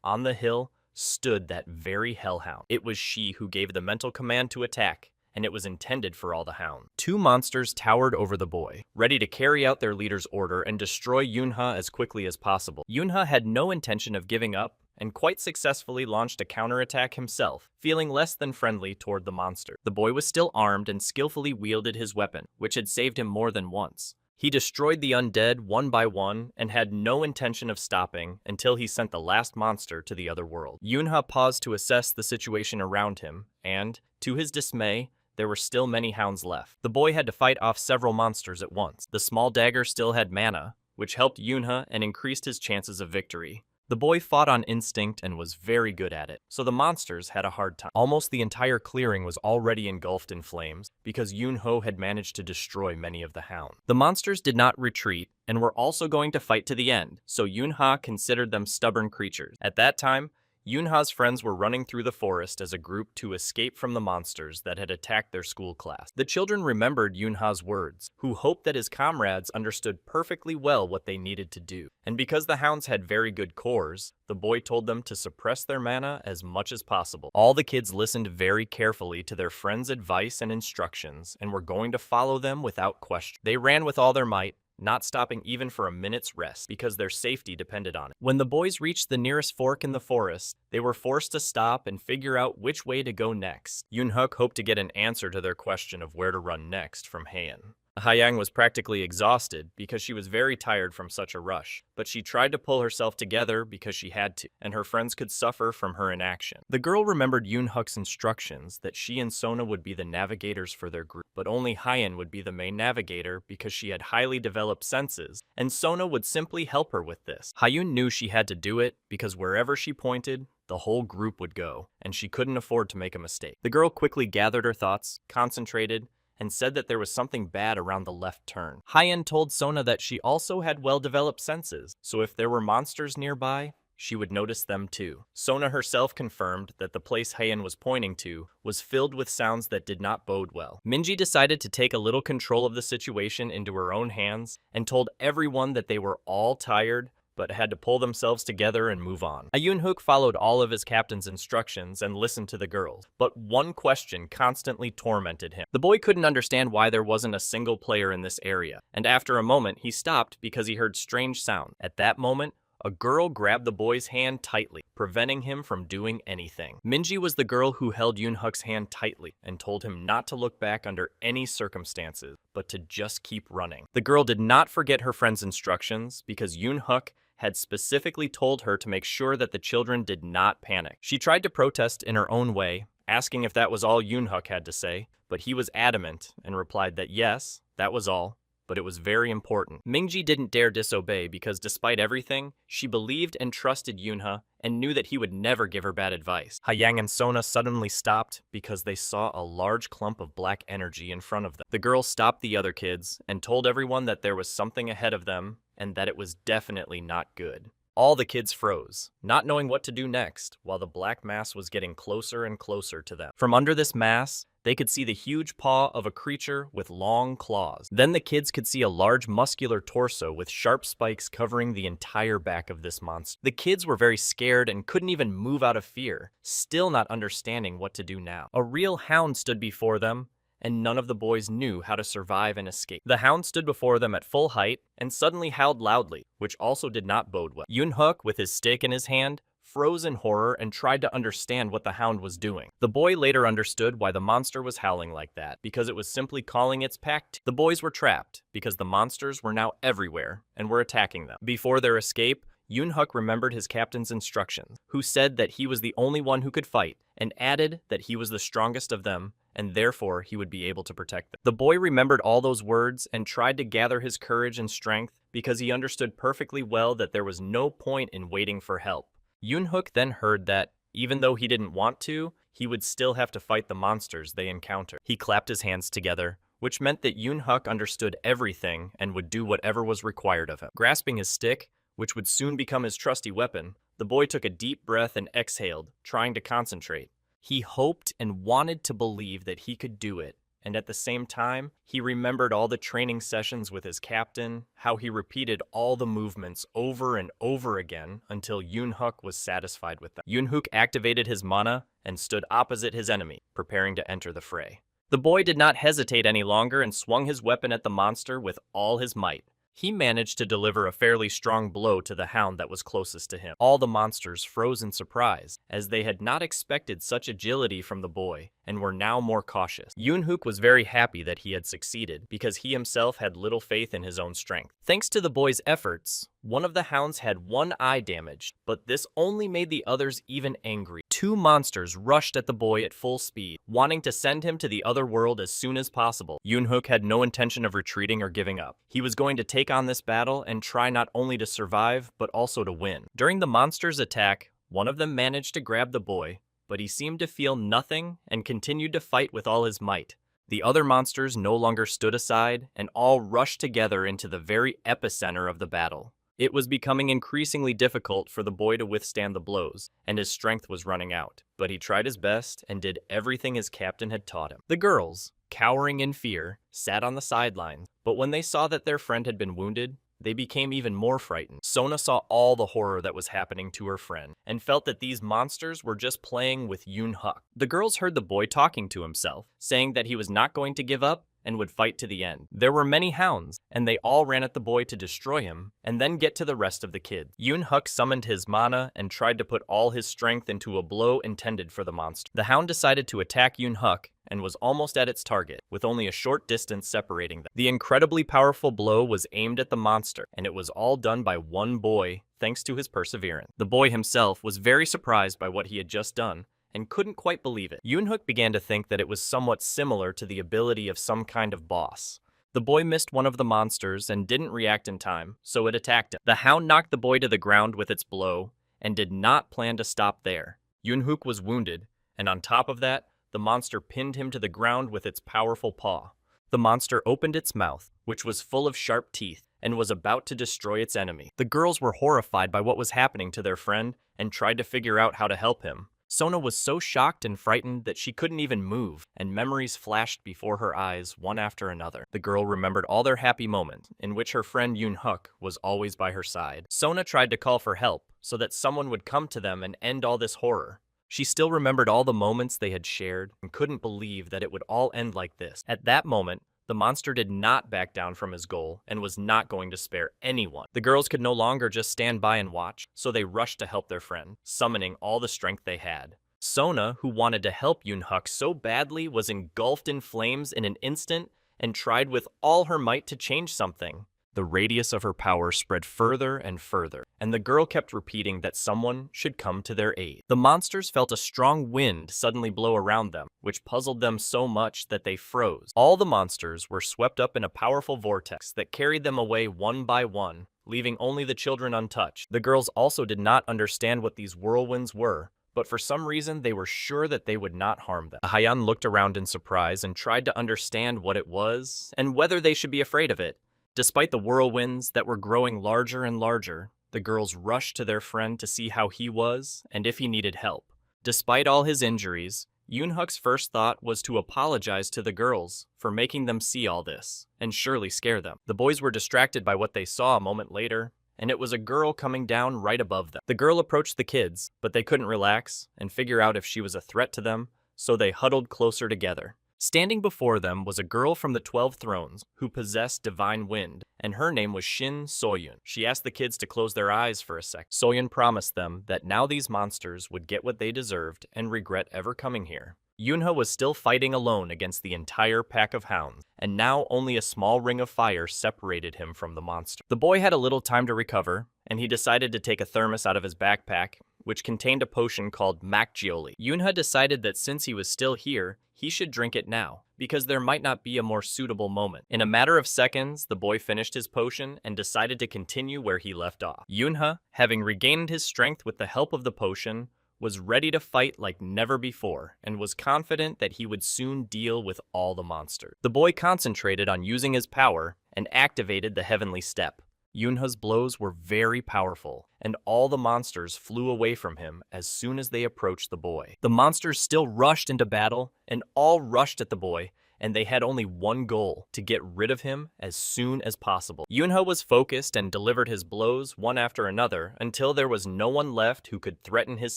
on the hill, stood that very hellhound. It was she who gave the mental command to attack, and it was intended for all the hounds. 2 monsters towered over the boy, ready to carry out their leader's order and destroy Yunha as quickly as possible. Yunha had no intention of giving up, and quite successfully launched a counterattack himself, feeling less than friendly toward the monster. The boy was still armed and skillfully wielded his weapon, which had saved him more than once. He destroyed the undead one by one and had no intention of stopping until he sent the last monster to the other world. Yunha paused to assess the situation around him, and, to his dismay, there were still many hounds left. The boy had to fight off several monsters at once. The small dagger still had mana, which helped Yunha and increased his chances of victory. The boy fought on instinct and was very good at it, so the monsters had a hard time. Almost the entire clearing was already engulfed in flames because Yunho had managed to destroy many of the hounds. The monsters did not retreat and were also going to fight to the end, so Yunha considered them stubborn creatures. At that time, Yunha's friends were running through the forest as a group to escape from the monsters that had attacked their school class. The children remembered Yunha's words, who hoped that his comrades understood perfectly well what they needed to do. And because the hounds had very good cores, the boy told them to suppress their mana as much as possible. All the kids listened very carefully to their friend's advice and instructions and were going to follow them without question. They ran with all their might, not stopping even for a minute's rest, because their safety depended on it. When the boys reached the nearest fork in the forest, they were forced to stop and figure out which way to go next. Yoonhuk hoped to get an answer to their question of where to run next from Haein. Haeyang was practically exhausted because she was very tired from such a rush, but she tried to pull herself together because she had to, and her friends could suffer from her inaction. The girl remembered Yoonhuk's instructions that she and Sona would be the navigators for their group, but only Haein would be the main navigator because she had highly developed senses, and Sona would simply help her with this. Haeun knew she had to do it because wherever she pointed, the whole group would go, and she couldn't afford to make a mistake. The girl quickly gathered her thoughts, concentrated, and said that there was something bad around the left turn. Haein told Sona that she also had well-developed senses, so if there were monsters nearby, she would notice them too. Sona herself confirmed that the place Haein was pointing to was filled with sounds that did not bode well. Minji decided to take a little control of the situation into her own hands and told everyone that they were all tired, but had to pull themselves together and move on. Yoonhuk followed all of his captain's instructions and listened to the girls, but one question constantly tormented him. The boy couldn't understand why there wasn't a single player in this area, and after a moment he stopped because he heard strange sounds. At that moment, a girl grabbed the boy's hand tightly, preventing him from doing anything. Minji was the girl who held Yoonhuk's hand tightly and told him not to look back under any circumstances, but to just keep running. The girl did not forget her friend's instructions because Yoonhuk had specifically told her to make sure that the children did not panic. She tried to protest in her own way, asking if that was all Yoonhuk had to say, but he was adamant and replied that yes, that was all, but it was very important. Mingji didn't dare disobey because despite everything, she believed and trusted Yoonha and knew that he would never give her bad advice. Haeyang and Sona suddenly stopped because they saw a large clump of black energy in front of them. The girl stopped the other kids and told everyone that there was something ahead of them and that it was definitely not good. All the kids froze, not knowing what to do next, while the black mass was getting closer and closer to them. From under this mass, they could see the huge paw of a creature with long claws. Then the kids could see a large muscular torso with sharp spikes covering the entire back of this monster. The kids were very scared and couldn't even move out of fear, still not understanding what to do now. A real hound stood before them, and none of the boys knew how to survive and escape. The hound stood before them at full height and suddenly howled loudly, which also did not bode well. Yoonhuk, with his stick in his hand, froze in horror and tried to understand what the hound was doing. The boy later understood why the monster was howling like that, because it was simply calling its pack. The boys were trapped because the monsters were now everywhere and were attacking them. Before their escape, Yoonhuk remembered his captain's instructions, who said that he was the only one who could fight, and added that he was the strongest of them, and therefore he would be able to protect them. The boy remembered all those words and tried to gather his courage and strength because he understood perfectly well that there was no point in waiting for help. Yoonhuk then heard that, even though he didn't want to, he would still have to fight the monsters they encountered. He clapped his hands together, which meant that Yoonhuk understood everything and would do whatever was required of him. Grasping his stick, which would soon become his trusty weapon, the boy took a deep breath and exhaled, trying to concentrate. He hoped and wanted to believe that he could do it, and at the same time, he remembered all the training sessions with his captain, how he repeated all the movements over and over again until Yoonhuk was satisfied with them. Yoonhuk activated his mana and stood opposite his enemy, preparing to enter the fray. The boy did not hesitate any longer and swung his weapon at the monster with all his might. He managed to deliver a fairly strong blow to the hound that was closest to him. All the monsters froze in surprise, as they had not expected such agility from the boy, and were now more cautious. Yoonhuk was very happy that he had succeeded, because he himself had little faith in his own strength. Thanks to the boy's efforts, one of the hounds had one eye damaged, but this only made the others even angry. Two monsters rushed at the boy at full speed, wanting to send him to the other world as soon as possible. Yoonhuk had no intention of retreating or giving up. He was going to take on this battle and try not only to survive, but also to win. During the monster's attack, one of them managed to grab the boy, but he seemed to feel nothing and continued to fight with all his might. The other monsters no longer stood aside and all rushed together into the very epicenter of the battle. It was becoming increasingly difficult for the boy to withstand the blows, and his strength was running out. But he tried his best and did everything his captain had taught him. The girls, cowering in fear, sat on the sidelines, but when they saw that their friend had been wounded, they became even more frightened. Sona saw all the horror that was happening to her friend, and felt that these monsters were just playing with Yoon-huk. The girls heard the boy talking to himself, saying that he was not going to give up and would fight to the end. There were many hounds, and they all ran at the boy to destroy him, and then get to the rest of the kids. Yoon-huk summoned his mana and tried to put all his strength into a blow intended for the monster. The hound decided to attack Yoon-huk, and was almost at its target, with only a short distance separating them. The incredibly powerful blow was aimed at the monster, and it was all done by one boy, thanks to his perseverance. The boy himself was very surprised by what he had just done, and couldn't quite believe it. Yoon-huk began to think that it was somewhat similar to the ability of some kind of boss. The boy missed one of the monsters and didn't react in time, so it attacked him. The hound knocked the boy to the ground with its blow, and did not plan to stop there. Yoon-huk was wounded, and on top of that, the monster pinned him to the ground with its powerful paw. The monster opened its mouth, which was full of sharp teeth, and was about to destroy its enemy. The girls were horrified by what was happening to their friend and tried to figure out how to help him. Sona was so shocked and frightened that she couldn't even move, and memories flashed before her eyes one after another. The girl remembered all their happy moments, in which her friend Yoon-huk was always by her side. Sona tried to call for help, so that someone would come to them and end all this horror. She still remembered all the moments they had shared, and couldn't believe that it would all end like this. At that moment, the monster did not back down from his goal, and was not going to spare anyone. The girls could no longer just stand by and watch, so they rushed to help their friend, summoning all the strength they had. Sona, who wanted to help Yoon-huk so badly, was engulfed in flames in an instant, and tried with all her might to change something. The radius of her power spread further and further, and the girl kept repeating that someone should come to their aid. The monsters felt a strong wind suddenly blow around them, which puzzled them so much that they froze. All the monsters were swept up in a powerful vortex that carried them away one by one, leaving only the children untouched. The girls also did not understand what these whirlwinds were, but for some reason they were sure that they would not harm them. The Haiyan looked around in surprise and tried to understand what it was, and whether they should be afraid of it. Despite the whirlwinds that were growing larger and larger, the girls rushed to their friend to see how he was and if he needed help. Despite all his injuries, Yoon-huk's first thought was to apologize to the girls for making them see all this, and surely scare them. The boys were distracted by what they saw a moment later, and it was a girl coming down right above them. The girl approached the kids, but they couldn't relax and figure out if she was a threat to them, so they huddled closer together. Standing before them was a girl from the 12 Thrones who possessed divine wind, and her name was Shin Soyun. She asked the kids to close their eyes for a sec. Soyun promised them that now these monsters would get what they deserved and regret ever coming here. Yoon-huk was still fighting alone against the entire pack of hounds, and now only a small ring of fire separated him from the monster. The boy had a little time to recover, and he decided to take a thermos out of his backpack, which contained a potion called Makgeolli. Yoon-huk decided that since he was still here, he should drink it now, because there might not be a more suitable moment. In a matter of seconds, the boy finished his potion and decided to continue where he left off. Yoon-huk, having regained his strength with the help of the potion, was ready to fight like never before, and was confident that he would soon deal with all the monsters. The boy concentrated on using his power and activated the heavenly step. Yoon-huk's blows were very powerful, and all the monsters flew away from him as soon as they approached the boy. The monsters still rushed into battle, and all rushed at the boy, and they had only one goal: to get rid of him as soon as possible. Yoon-huk was focused and delivered his blows one after another until there was no one left who could threaten his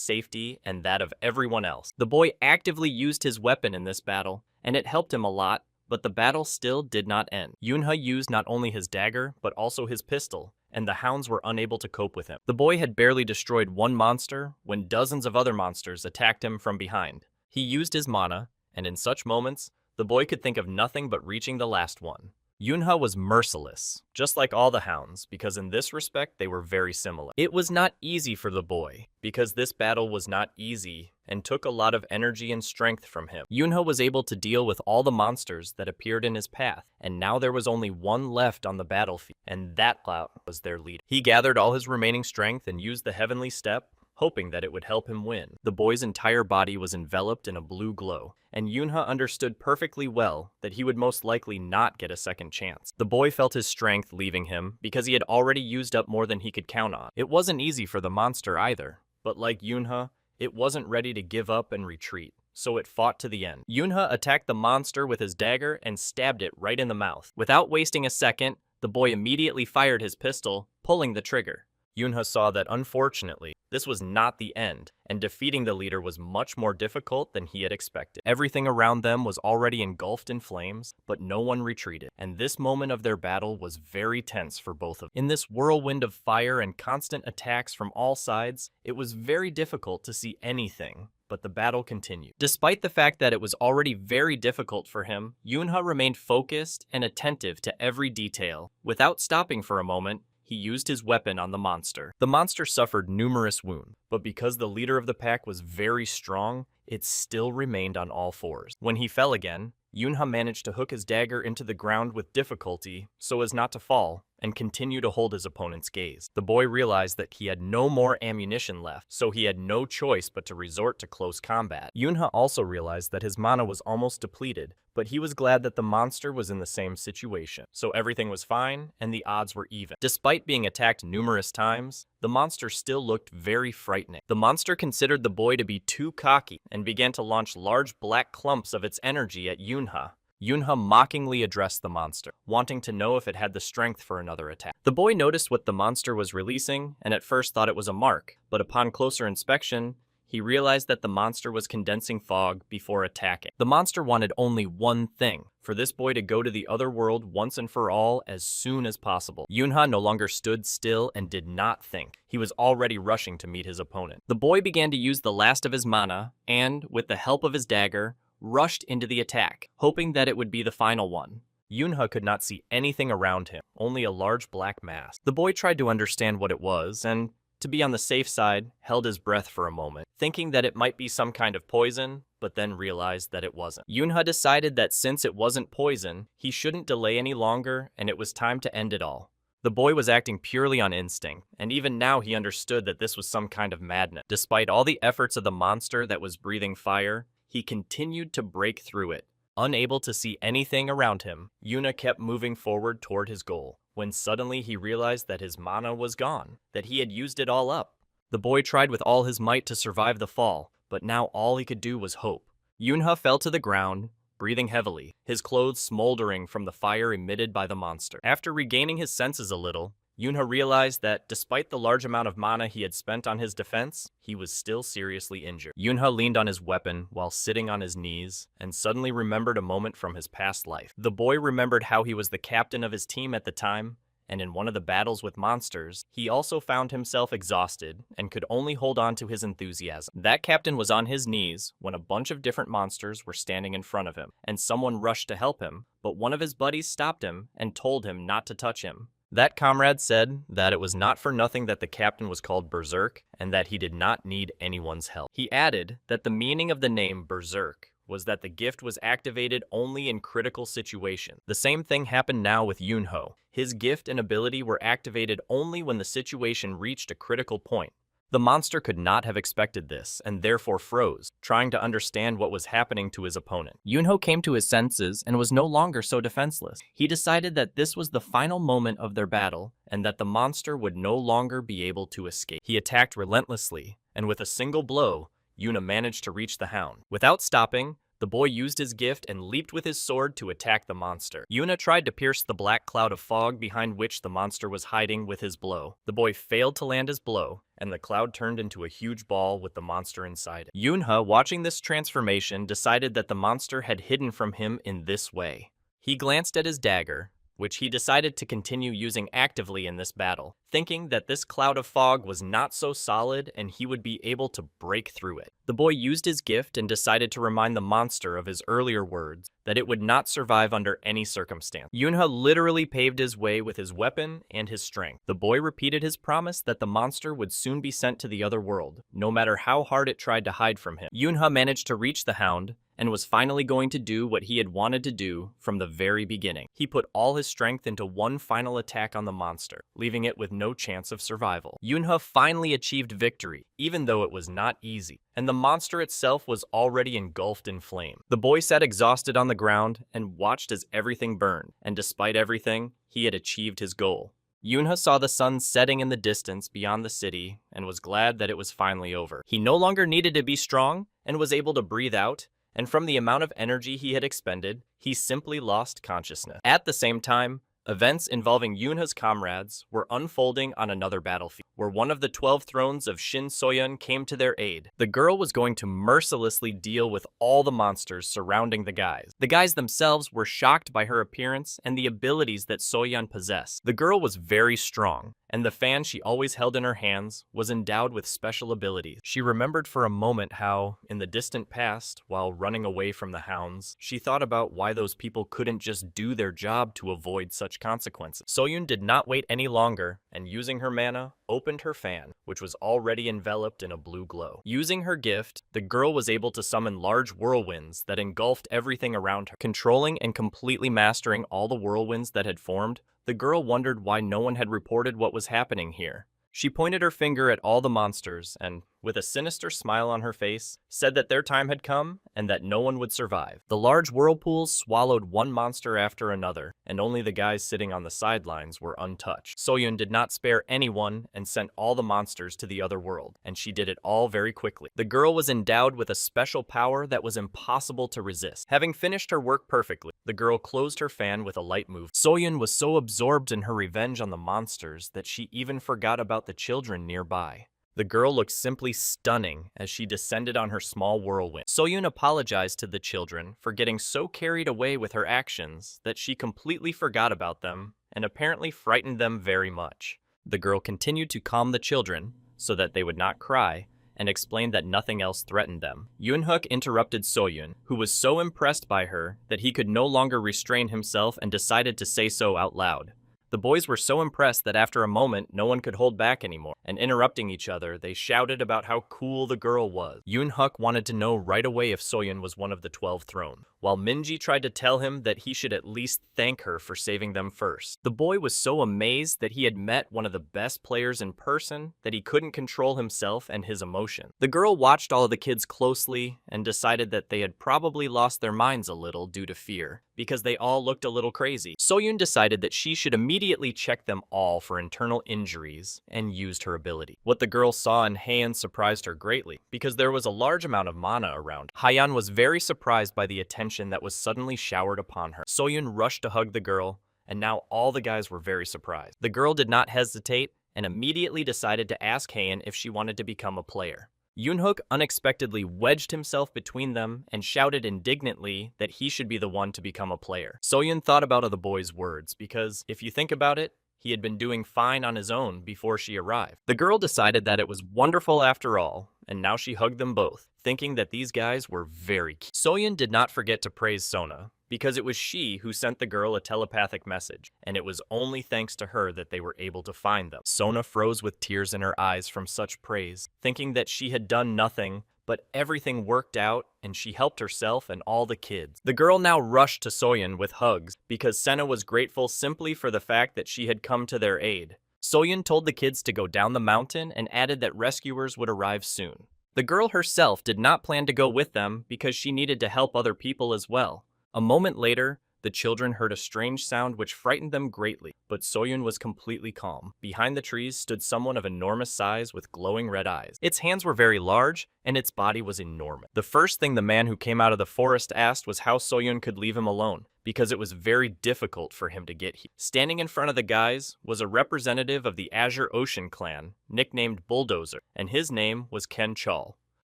safety and that of everyone else. The boy actively used his weapon in this battle, and it helped him a lot, but the battle still did not end. Yoon-huk used not only his dagger, but also his pistol, and the hounds were unable to cope with him. The boy had barely destroyed one monster when dozens of other monsters attacked him from behind. He used his mana, and in such moments, the boy could think of nothing but reaching the last one. Yoon-huk was merciless, just like all the hounds, because in this respect they were very similar. It was not easy for the boy, because this battle was not easy and took a lot of energy and strength from him. Yoon-huk was able to deal with all the monsters that appeared in his path, and now there was only one left on the battlefield, and that was their leader. He gathered all his remaining strength and used the heavenly step, hoping that it would help him win. The boy's entire body was enveloped in a blue glow, and Yunha understood perfectly well that he would most likely not get a second chance. The boy felt his strength leaving him because he had already used up more than he could count on. It wasn't easy for the monster either, but like Yunha, it wasn't ready to give up and retreat, so it fought to the end. Yunha attacked the monster with his dagger and stabbed it right in the mouth. Without wasting a second, the boy immediately fired his pistol, pulling the trigger. Yunha saw that unfortunately, this was not the end, and defeating the leader was much more difficult than he had expected. Everything around them was already engulfed in flames, but no one retreated, and this moment of their battle was very tense for both of them. In this whirlwind of fire and constant attacks from all sides, it was very difficult to see anything. But the battle continued. Despite the fact that it was already very difficult for him, Yunha remained focused and attentive to every detail. Without stopping for a moment, he used his weapon on the monster. The monster suffered numerous wounds, but because the leader of the pack was very strong, it still remained on all fours. When he fell again, Yunha managed to hook his dagger into the ground with difficulty so as not to fall, and continue to hold his opponent's gaze. The boy realized that he had no more ammunition left, so he had no choice but to resort to close combat. Yunha also realized that his mana was almost depleted, but he was glad that the monster was in the same situation. So everything was fine, and the odds were even. Despite being attacked numerous times, the monster still looked very frightening. The monster considered the boy to be too cocky, and began to launch large black clumps of its energy at Yunha. Yunha mockingly addressed the monster, wanting to know if it had the strength for another attack. The boy noticed what the monster was releasing, and at first thought it was a mark, but upon closer inspection, he realized that the monster was condensing fog before attacking. The monster wanted only one thing, for this boy to go to the other world once and for all as soon as possible. Yunha no longer stood still and did not think. He was already rushing to meet his opponent. The boy began to use the last of his mana, and, with the help of his dagger, rushed into the attack, hoping that it would be the final one. Yunha could not see anything around him, only a large black mass. The boy tried to understand what it was, and, to be on the safe side, held his breath for a moment, thinking that it might be some kind of poison, but then realized that it wasn't. Yunha decided that since it wasn't poison, he shouldn't delay any longer, and it was time to end it all. The boy was acting purely on instinct, and even now he understood that this was some kind of madness. Despite all the efforts of the monster that was breathing fire, he continued to break through it. Unable to see anything around him, Yunha kept moving forward toward his goal, when suddenly he realized that his mana was gone, that he had used it all up. The boy tried with all his might to survive the fall, but now all he could do was hope. Yunha fell to the ground, breathing heavily, his clothes smoldering from the fire emitted by the monster. After regaining his senses a little, Yunha realized that despite the large amount of mana he had spent on his defense, he was still seriously injured. Yunha leaned on his weapon while sitting on his knees and suddenly remembered a moment from his past life. The boy remembered how he was the captain of his team at the time, and in one of the battles with monsters, he also found himself exhausted and could only hold on to his enthusiasm. That captain was on his knees when a bunch of different monsters were standing in front of him, and someone rushed to help him, but one of his buddies stopped him and told him not to touch him. That comrade said that it was not for nothing that the captain was called Berserk, and that he did not need anyone's help. He added that the meaning of the name Berserk was that the gift was activated only in critical situations. The same thing happened now with Yunho. His gift and ability were activated only when the situation reached a critical point. The monster could not have expected this, and therefore froze, trying to understand what was happening to his opponent. Yunho came to his senses and was no longer so defenseless. He decided that this was the final moment of their battle, and that the monster would no longer be able to escape. He attacked relentlessly, and with a single blow, Yunha managed to reach the hound. Without stopping, the boy used his gift and leaped with his sword to attack the monster. Yunha tried to pierce the black cloud of fog behind which the monster was hiding with his blow. The boy failed to land his blow, and the cloud turned into a huge ball with the monster inside it. Yunha, watching this transformation, decided that the monster had hidden from him in this way. He glanced at his dagger, which he decided to continue using actively in this battle, thinking that this cloud of fog was not so solid and he would be able to break through it. The boy used his gift and decided to remind the monster of his earlier words, that it would not survive under any circumstance. Yunha literally paved his way with his weapon and his strength. The boy repeated his promise that the monster would soon be sent to the other world, no matter how hard it tried to hide from him. Yunha managed to reach the hound, and was finally going to do what he had wanted to do from the very beginning. He put all his strength into one final attack on the monster, leaving it with no chance of survival. Yunha finally achieved victory, even though it was not easy, and the monster itself was already engulfed in flame. The boy sat exhausted on the ground and watched as everything burned, and despite everything, he had achieved his goal. Yunha saw the sun setting in the distance beyond the city and was glad that it was finally over. He no longer needed to be strong and was able to breathe out, and from the amount of energy he had expended, he simply lost consciousness. At the same time, events involving Yunha's comrades were unfolding on another battlefield, where one of the 12 thrones of Shin Soyun came to their aid. The girl was going to mercilessly deal with all the monsters surrounding the guys. The guys themselves were shocked by her appearance and the abilities that Soyun possessed. The girl was very strong, and the fan she always held in her hands was endowed with special abilities. She remembered for a moment how, in the distant past, while running away from the hounds, she thought about why those people couldn't just do their job to avoid such consequences. Soyun did not wait any longer, and using her mana, opened her fan, which was already enveloped in a blue glow. Using her gift, the girl was able to summon large whirlwinds that engulfed everything around her. Controlling and completely mastering all the whirlwinds that had formed, the girl wondered why no one had reported what was happening here. She pointed her finger at all the monsters and, with a sinister smile on her face, said that their time had come and that no one would survive. The large whirlpools swallowed one monster after another, and only the guys sitting on the sidelines were untouched. Soyun did not spare anyone and sent all the monsters to the other world, and she did it all very quickly. The girl was endowed with a special power that was impossible to resist. Having finished her work perfectly, the girl closed her fan with a light move. Soyun was so absorbed in her revenge on the monsters that she even forgot about the children nearby. The girl looked simply stunning as she descended on her small whirlwind. Soyun apologized to the children for getting so carried away with her actions that she completely forgot about them and apparently frightened them very much. The girl continued to calm the children so that they would not cry and explained that nothing else threatened them. Yunhook interrupted Soyun, who was so impressed by her that he could no longer restrain himself and decided to say so out loud. The boys were so impressed that after a moment, no one could hold back anymore, and interrupting each other, they shouted about how cool the girl was. Yunhook wanted to know right away if Soyun was one of the 12 thrones, while Minji tried to tell him that he should at least thank her for saving them first. The boy was so amazed that he had met one of the best players in person that he couldn't control himself and his emotion. The girl watched all of the kids closely and decided that they had probably lost their minds a little due to fear, because they all looked a little crazy. Soyun decided that she should immediately check them all for internal injuries and used her ability. What the girl saw in Heian surprised her greatly, because there was a large amount of mana around. Heian was very surprised by the attention that was suddenly showered upon her. Soyun rushed to hug the girl, and now all the guys were very surprised. The girl did not hesitate and immediately decided to ask Heian if she wanted to become a player. Yunhook unexpectedly wedged himself between them and shouted indignantly that he should be the one to become a player. Soyun thought about the boy's words because, if you think about it, he had been doing fine on his own before she arrived. The girl decided that it was wonderful after all, and now she hugged them both, thinking that these guys were very cute. Soyun did not forget to praise Sona, because it was she who sent the girl a telepathic message, and it was only thanks to her that they were able to find them. Sona froze with tears in her eyes from such praise, thinking that she had done nothing, but everything worked out, and she helped herself and all the kids. The girl now rushed to Soyun with hugs, because Senna was grateful simply for the fact that she had come to their aid. Soyun told the kids to go down the mountain and added that rescuers would arrive soon. The girl herself did not plan to go with them because she needed to help other people as well. A moment later, the children heard a strange sound which frightened them greatly, but Soyun was completely calm. Behind the trees stood someone of enormous size with glowing red eyes. Its hands were very large, and its body was enormous. The first thing the man who came out of the forest asked was how Soyun could leave him alone, because it was very difficult for him to get here. Standing in front of the guys was a representative of the Azure Ocean clan, nicknamed Bulldozer, and his name was Ken Chal.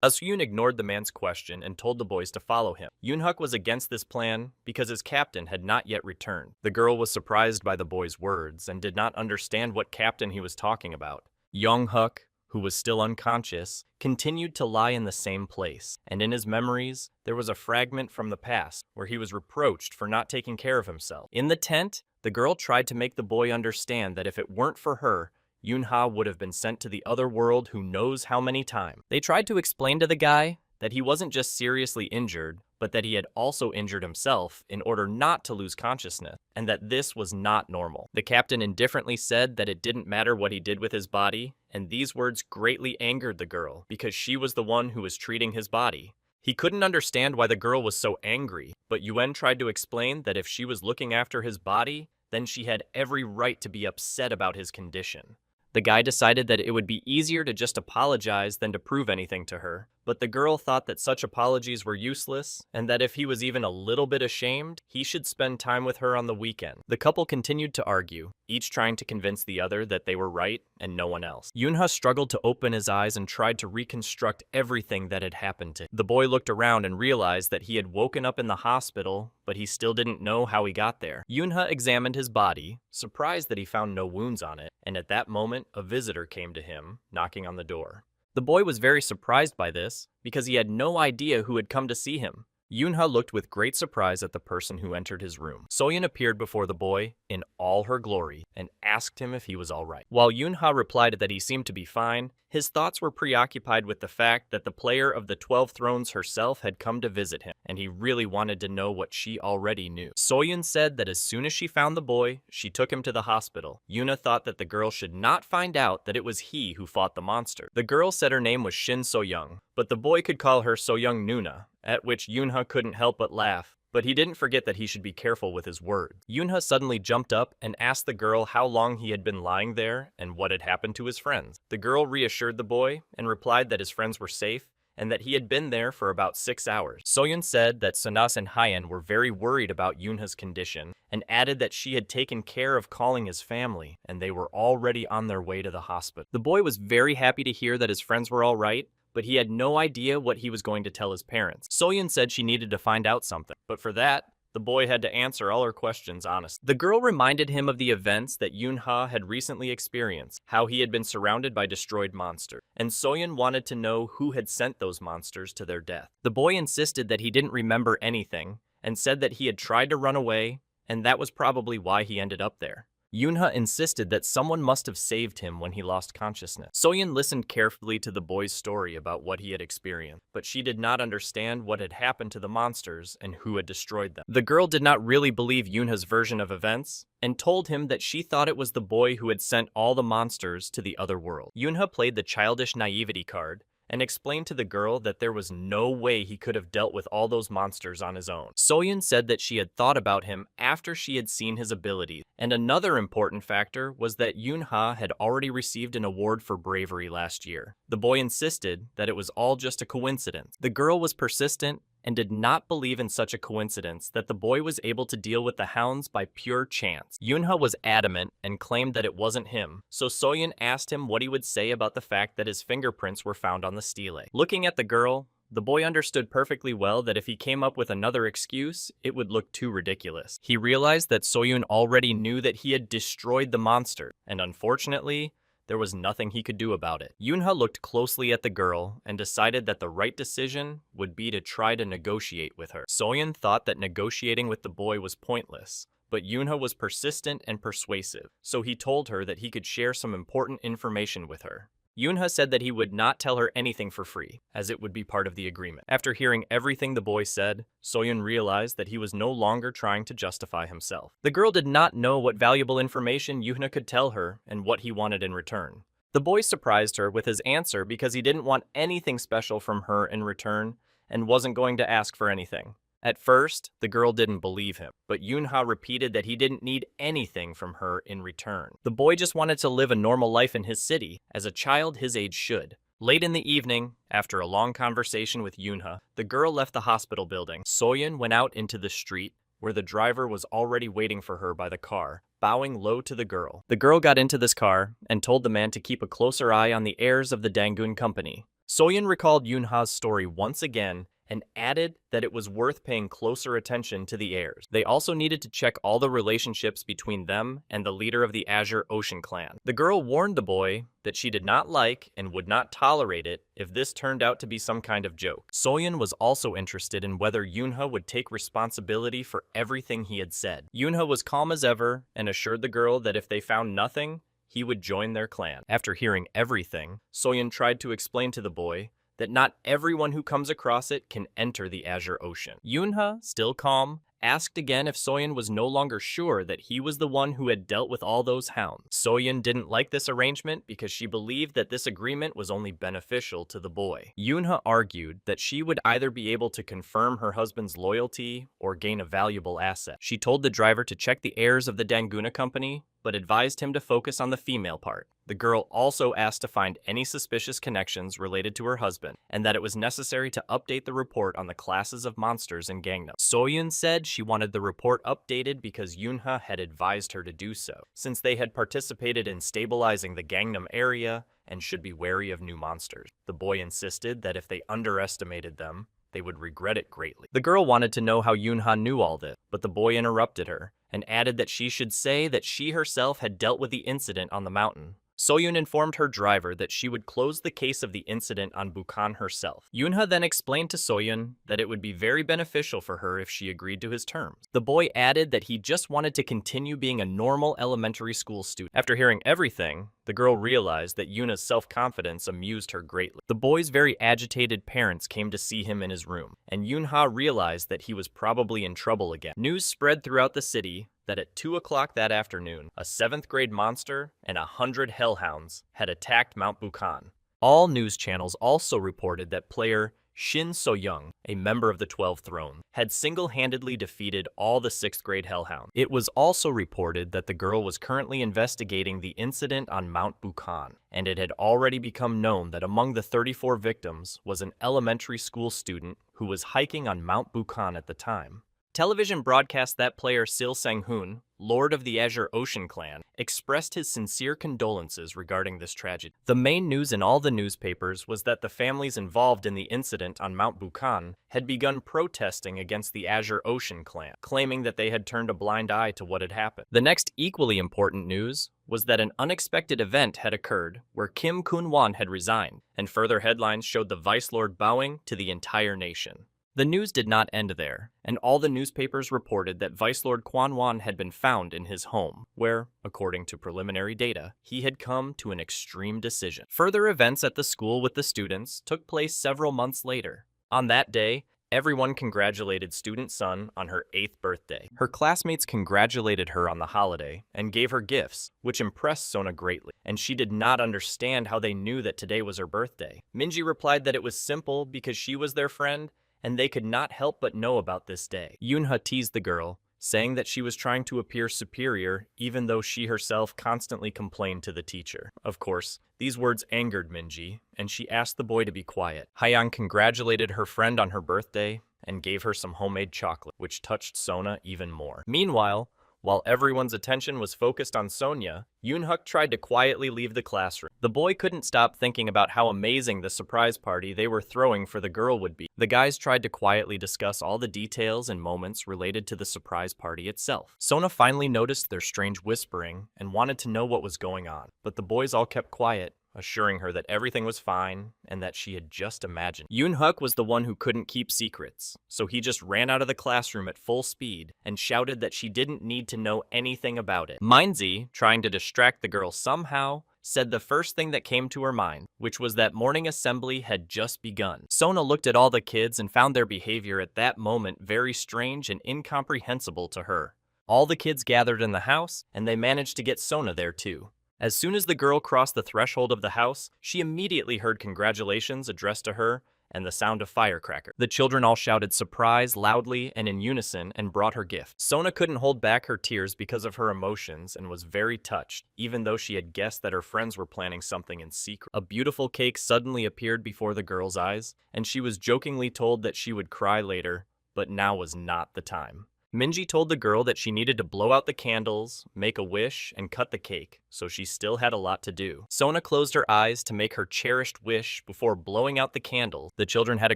Soyun ignored the man's question and told the boys to follow him. Yunhook was against this plan because his captain had not yet returned. The girl was surprised by the boy's words and did not understand what captain he was talking about. Yonghuk, who was still unconscious, continued to lie in the same place, and in his memories, there was a fragment from the past where he was reproached for not taking care of himself. In the tent, the girl tried to make the boy understand that if it weren't for her, Yunha would have been sent to the other world who knows how many times. They tried to explain to the guy that he wasn't just seriously injured, but that he had also injured himself in order not to lose consciousness, and that this was not normal. The captain indifferently said that it didn't matter what he did with his body, and these words greatly angered the girl because she was the one who was treating his body. He couldn't understand why the girl was so angry, but Yuen tried to explain that if she was looking after his body, then she had every right to be upset about his condition. The guy decided that it would be easier to just apologize than to prove anything to her, but the girl thought that such apologies were useless, and that if he was even a little bit ashamed, he should spend time with her on the weekend. The couple continued to argue, each trying to convince the other that they were right and no one else. Yunha struggled to open his eyes and tried to reconstruct everything that had happened to him. The boy looked around and realized that he had woken up in the hospital, but he still didn't know how he got there. Yunha examined his body, surprised that he found no wounds on it, and at that moment, a visitor came to him, knocking on the door. The boy was very surprised by this, because he had no idea who had come to see him. Yunha looked with great surprise at the person who entered his room. Soyeon appeared before the boy in all her glory and asked him if he was all right. While Yunha replied that he seemed to be fine, his thoughts were preoccupied with the fact that the player of the 12 Thrones herself had come to visit him, and he really wanted to know what she already knew. Soyeon said that as soon as she found the boy, she took him to the hospital. Yuna thought that the girl should not find out that it was he who fought the monster. The girl said her name was Shin So-young, but the boy could call her So-young Nuna, at which Yunha couldn't help but laugh. But he didn't forget that he should be careful with his words. Yunha suddenly jumped up and asked the girl how long he had been lying there and what had happened to his friends. The girl reassured the boy and replied that his friends were safe and that he had been there for about 6 hours. Soyeon said that Sonas and Hyen were very worried about Yunha's condition and added that she had taken care of calling his family and they were already on their way to the hospital. The boy was very happy to hear that his friends were all right, but he had no idea what he was going to tell his parents. Soyeon said she needed to find out something, but for that, the boy had to answer all her questions honestly. The girl reminded him of the events that Yunha had recently experienced, how he had been surrounded by destroyed monsters, and Soyeon wanted to know who had sent those monsters to their death. The boy insisted that he didn't remember anything, and said that he had tried to run away, and that was probably why he ended up there. Yunha insisted that someone must have saved him when he lost consciousness. Soyeon listened carefully to the boy's story about what he had experienced, but she did not understand what had happened to the monsters and who had destroyed them. The girl did not really believe Yunha's version of events, and told him that she thought it was the boy who had sent all the monsters to the other world. Yunha played the childish naivety card, and explained to the girl that there was no way he could have dealt with all those monsters on his own. Soyeon said that she had thought about him after she had seen his abilities, and another important factor was that Yunha had already received an award for bravery last year. The boy insisted that it was all just a coincidence. The girl was persistent and did not believe in such a coincidence that the boy was able to deal with the hounds by pure chance. Yunha was adamant and claimed that it wasn't him, so Soyeon asked him what he would say about the fact that his fingerprints were found on the stele. Looking at the girl, the boy understood perfectly well that if he came up with another excuse, it would look too ridiculous. He realized that Soyeon already knew that he had destroyed the monster, and unfortunately, there was nothing he could do about it. Yunha looked closely at the girl and decided that the right decision would be to try to negotiate with her. Soyeon thought that negotiating with the boy was pointless, but Yunha was persistent and persuasive, so he told her that he could share some important information with her. Yunha said that he would not tell her anything for free, as it would be part of the agreement. After hearing everything the boy said, Soyeon realized that he was no longer trying to justify himself. The girl did not know what valuable information Yunha could tell her and what he wanted in return. The boy surprised her with his answer because he didn't want anything special from her in return and wasn't going to ask for anything. At first, the girl didn't believe him, but Yunha repeated that he didn't need anything from her in return. The boy just wanted to live a normal life in his city, as a child his age should. Late in the evening, after a long conversation with Yunha, the girl left the hospital building. Soyeon went out into the street, where the driver was already waiting for her by the car, bowing low to the girl. The girl got into this car and told the man to keep a closer eye on the heirs of the Dangun company. Soyeon recalled Yunha's story once again and added that it was worth paying closer attention to the heirs. They also needed to check all the relationships between them and the leader of the Azure Ocean clan. The girl warned the boy that she did not like and would not tolerate it if this turned out to be some kind of joke. Soyeon was also interested in whether Yoonha would take responsibility for everything he had said. Yoonha was calm as ever and assured the girl that if they found nothing, he would join their clan. After hearing everything, Soyeon tried to explain to the boy that not everyone who comes across it can enter the Azure Ocean. Yoonha, still calm, asked again if Soyeon was no longer sure that he was the one who had dealt with all those hounds. Soyeon didn't like this arrangement because she believed that this agreement was only beneficial to the boy. Yoonha argued that she would either be able to confirm her husband's loyalty or gain a valuable asset. She told the driver to check the heirs of the Danguna company, but advised him to focus on the female part. The girl also asked to find any suspicious connections related to her husband, and that it was necessary to update the report on the classes of monsters in Gangnam. Soyeon said she wanted the report updated because Yoonha had advised her to do so, since they had participated in stabilizing the Gangnam area and should be wary of new monsters. The boy insisted that if they underestimated them, they would regret it greatly. The girl wanted to know how Yoonha knew all this, but the boy interrupted her and added that she should say that she herself had dealt with the incident on the mountain. Soyeon informed her driver that she would close the case of the incident on Bukan herself. Yoonha then explained to Soyeon that it would be very beneficial for her if she agreed to his terms. The boy added that he just wanted to continue being a normal elementary school student. After hearing everything, the girl realized that Yoonha's self-confidence amused her greatly. The boy's very agitated parents came to see him in his room, and Yoonha realized that he was probably in trouble again. News spread throughout the city that at 2 o'clock that afternoon, a 7th grade monster and 100 hellhounds had attacked Mount Bukan. All news channels also reported that player Shin So-young, a member of the 12 Throne, had single-handedly defeated all the 6th grade hellhounds. It was also reported that the girl was currently investigating the incident on Mount Bukan, and it had already become known that among the 34 victims was an elementary school student who was hiking on Mount Bukan at the time. Television broadcast that player Sil Sang-hoon, Lord of the Azure Ocean clan, expressed his sincere condolences regarding this tragedy. The main news in all the newspapers was that the families involved in the incident on Mount Bukan had begun protesting against the Azure Ocean clan, claiming that they had turned a blind eye to what had happened. The next equally important news was that an unexpected event had occurred where Kim Kun-won had resigned, and further headlines showed the Vice Lord bowing to the entire nation. The news did not end there, and all the newspapers reported that Vice Lord Kwan-won had been found in his home, where, according to preliminary data, he had come to an extreme decision. Further events at the school with the students took place several months later. On that day, everyone congratulated Student Sun on her 8th birthday. Her classmates congratulated her on the holiday and gave her gifts, which impressed Sona greatly, and she did not understand how they knew that today was her birthday. Minji replied that it was simple because she was their friend, and they could not help but know about this day. Yoonha teased the girl, saying that she was trying to appear superior even though she herself constantly complained to the teacher. Of course, these words angered Minji, and she asked the boy to be quiet. Haeyoung congratulated her friend on her birthday and gave her some homemade chocolate, which touched Sona even more. Meanwhile, while everyone's attention was focused on Sonya, Yoonhuk tried to quietly leave the classroom. The boy couldn't stop thinking about how amazing the surprise party they were throwing for the girl would be. The guys tried to quietly discuss all the details and moments related to the surprise party itself. Sona finally noticed their strange whispering and wanted to know what was going on, but the boys all kept quiet, assuring her that everything was fine and that she had just imagined. Yoonhuk was the one who couldn't keep secrets, so he just ran out of the classroom at full speed and shouted that she didn't need to know anything about it. Minzy, trying to distract the girl somehow, said the first thing that came to her mind, which was that morning assembly had just begun. Sona looked at all the kids and found their behavior at that moment very strange and incomprehensible to her. All the kids gathered in the house, and they managed to get Sona there too. As soon as the girl crossed the threshold of the house, she immediately heard congratulations addressed to her and the sound of firecrackers. The children all shouted surprise loudly and in unison and brought her gifts. Sona couldn't hold back her tears because of her emotions and was very touched, even though she had guessed that her friends were planning something in secret. A beautiful cake suddenly appeared before the girl's eyes, and she was jokingly told that she would cry later, but now was not the time. Minji told the girl that she needed to blow out the candles, make a wish, and cut the cake, so she still had a lot to do. Sona closed her eyes to make her cherished wish before blowing out the candles. The children had a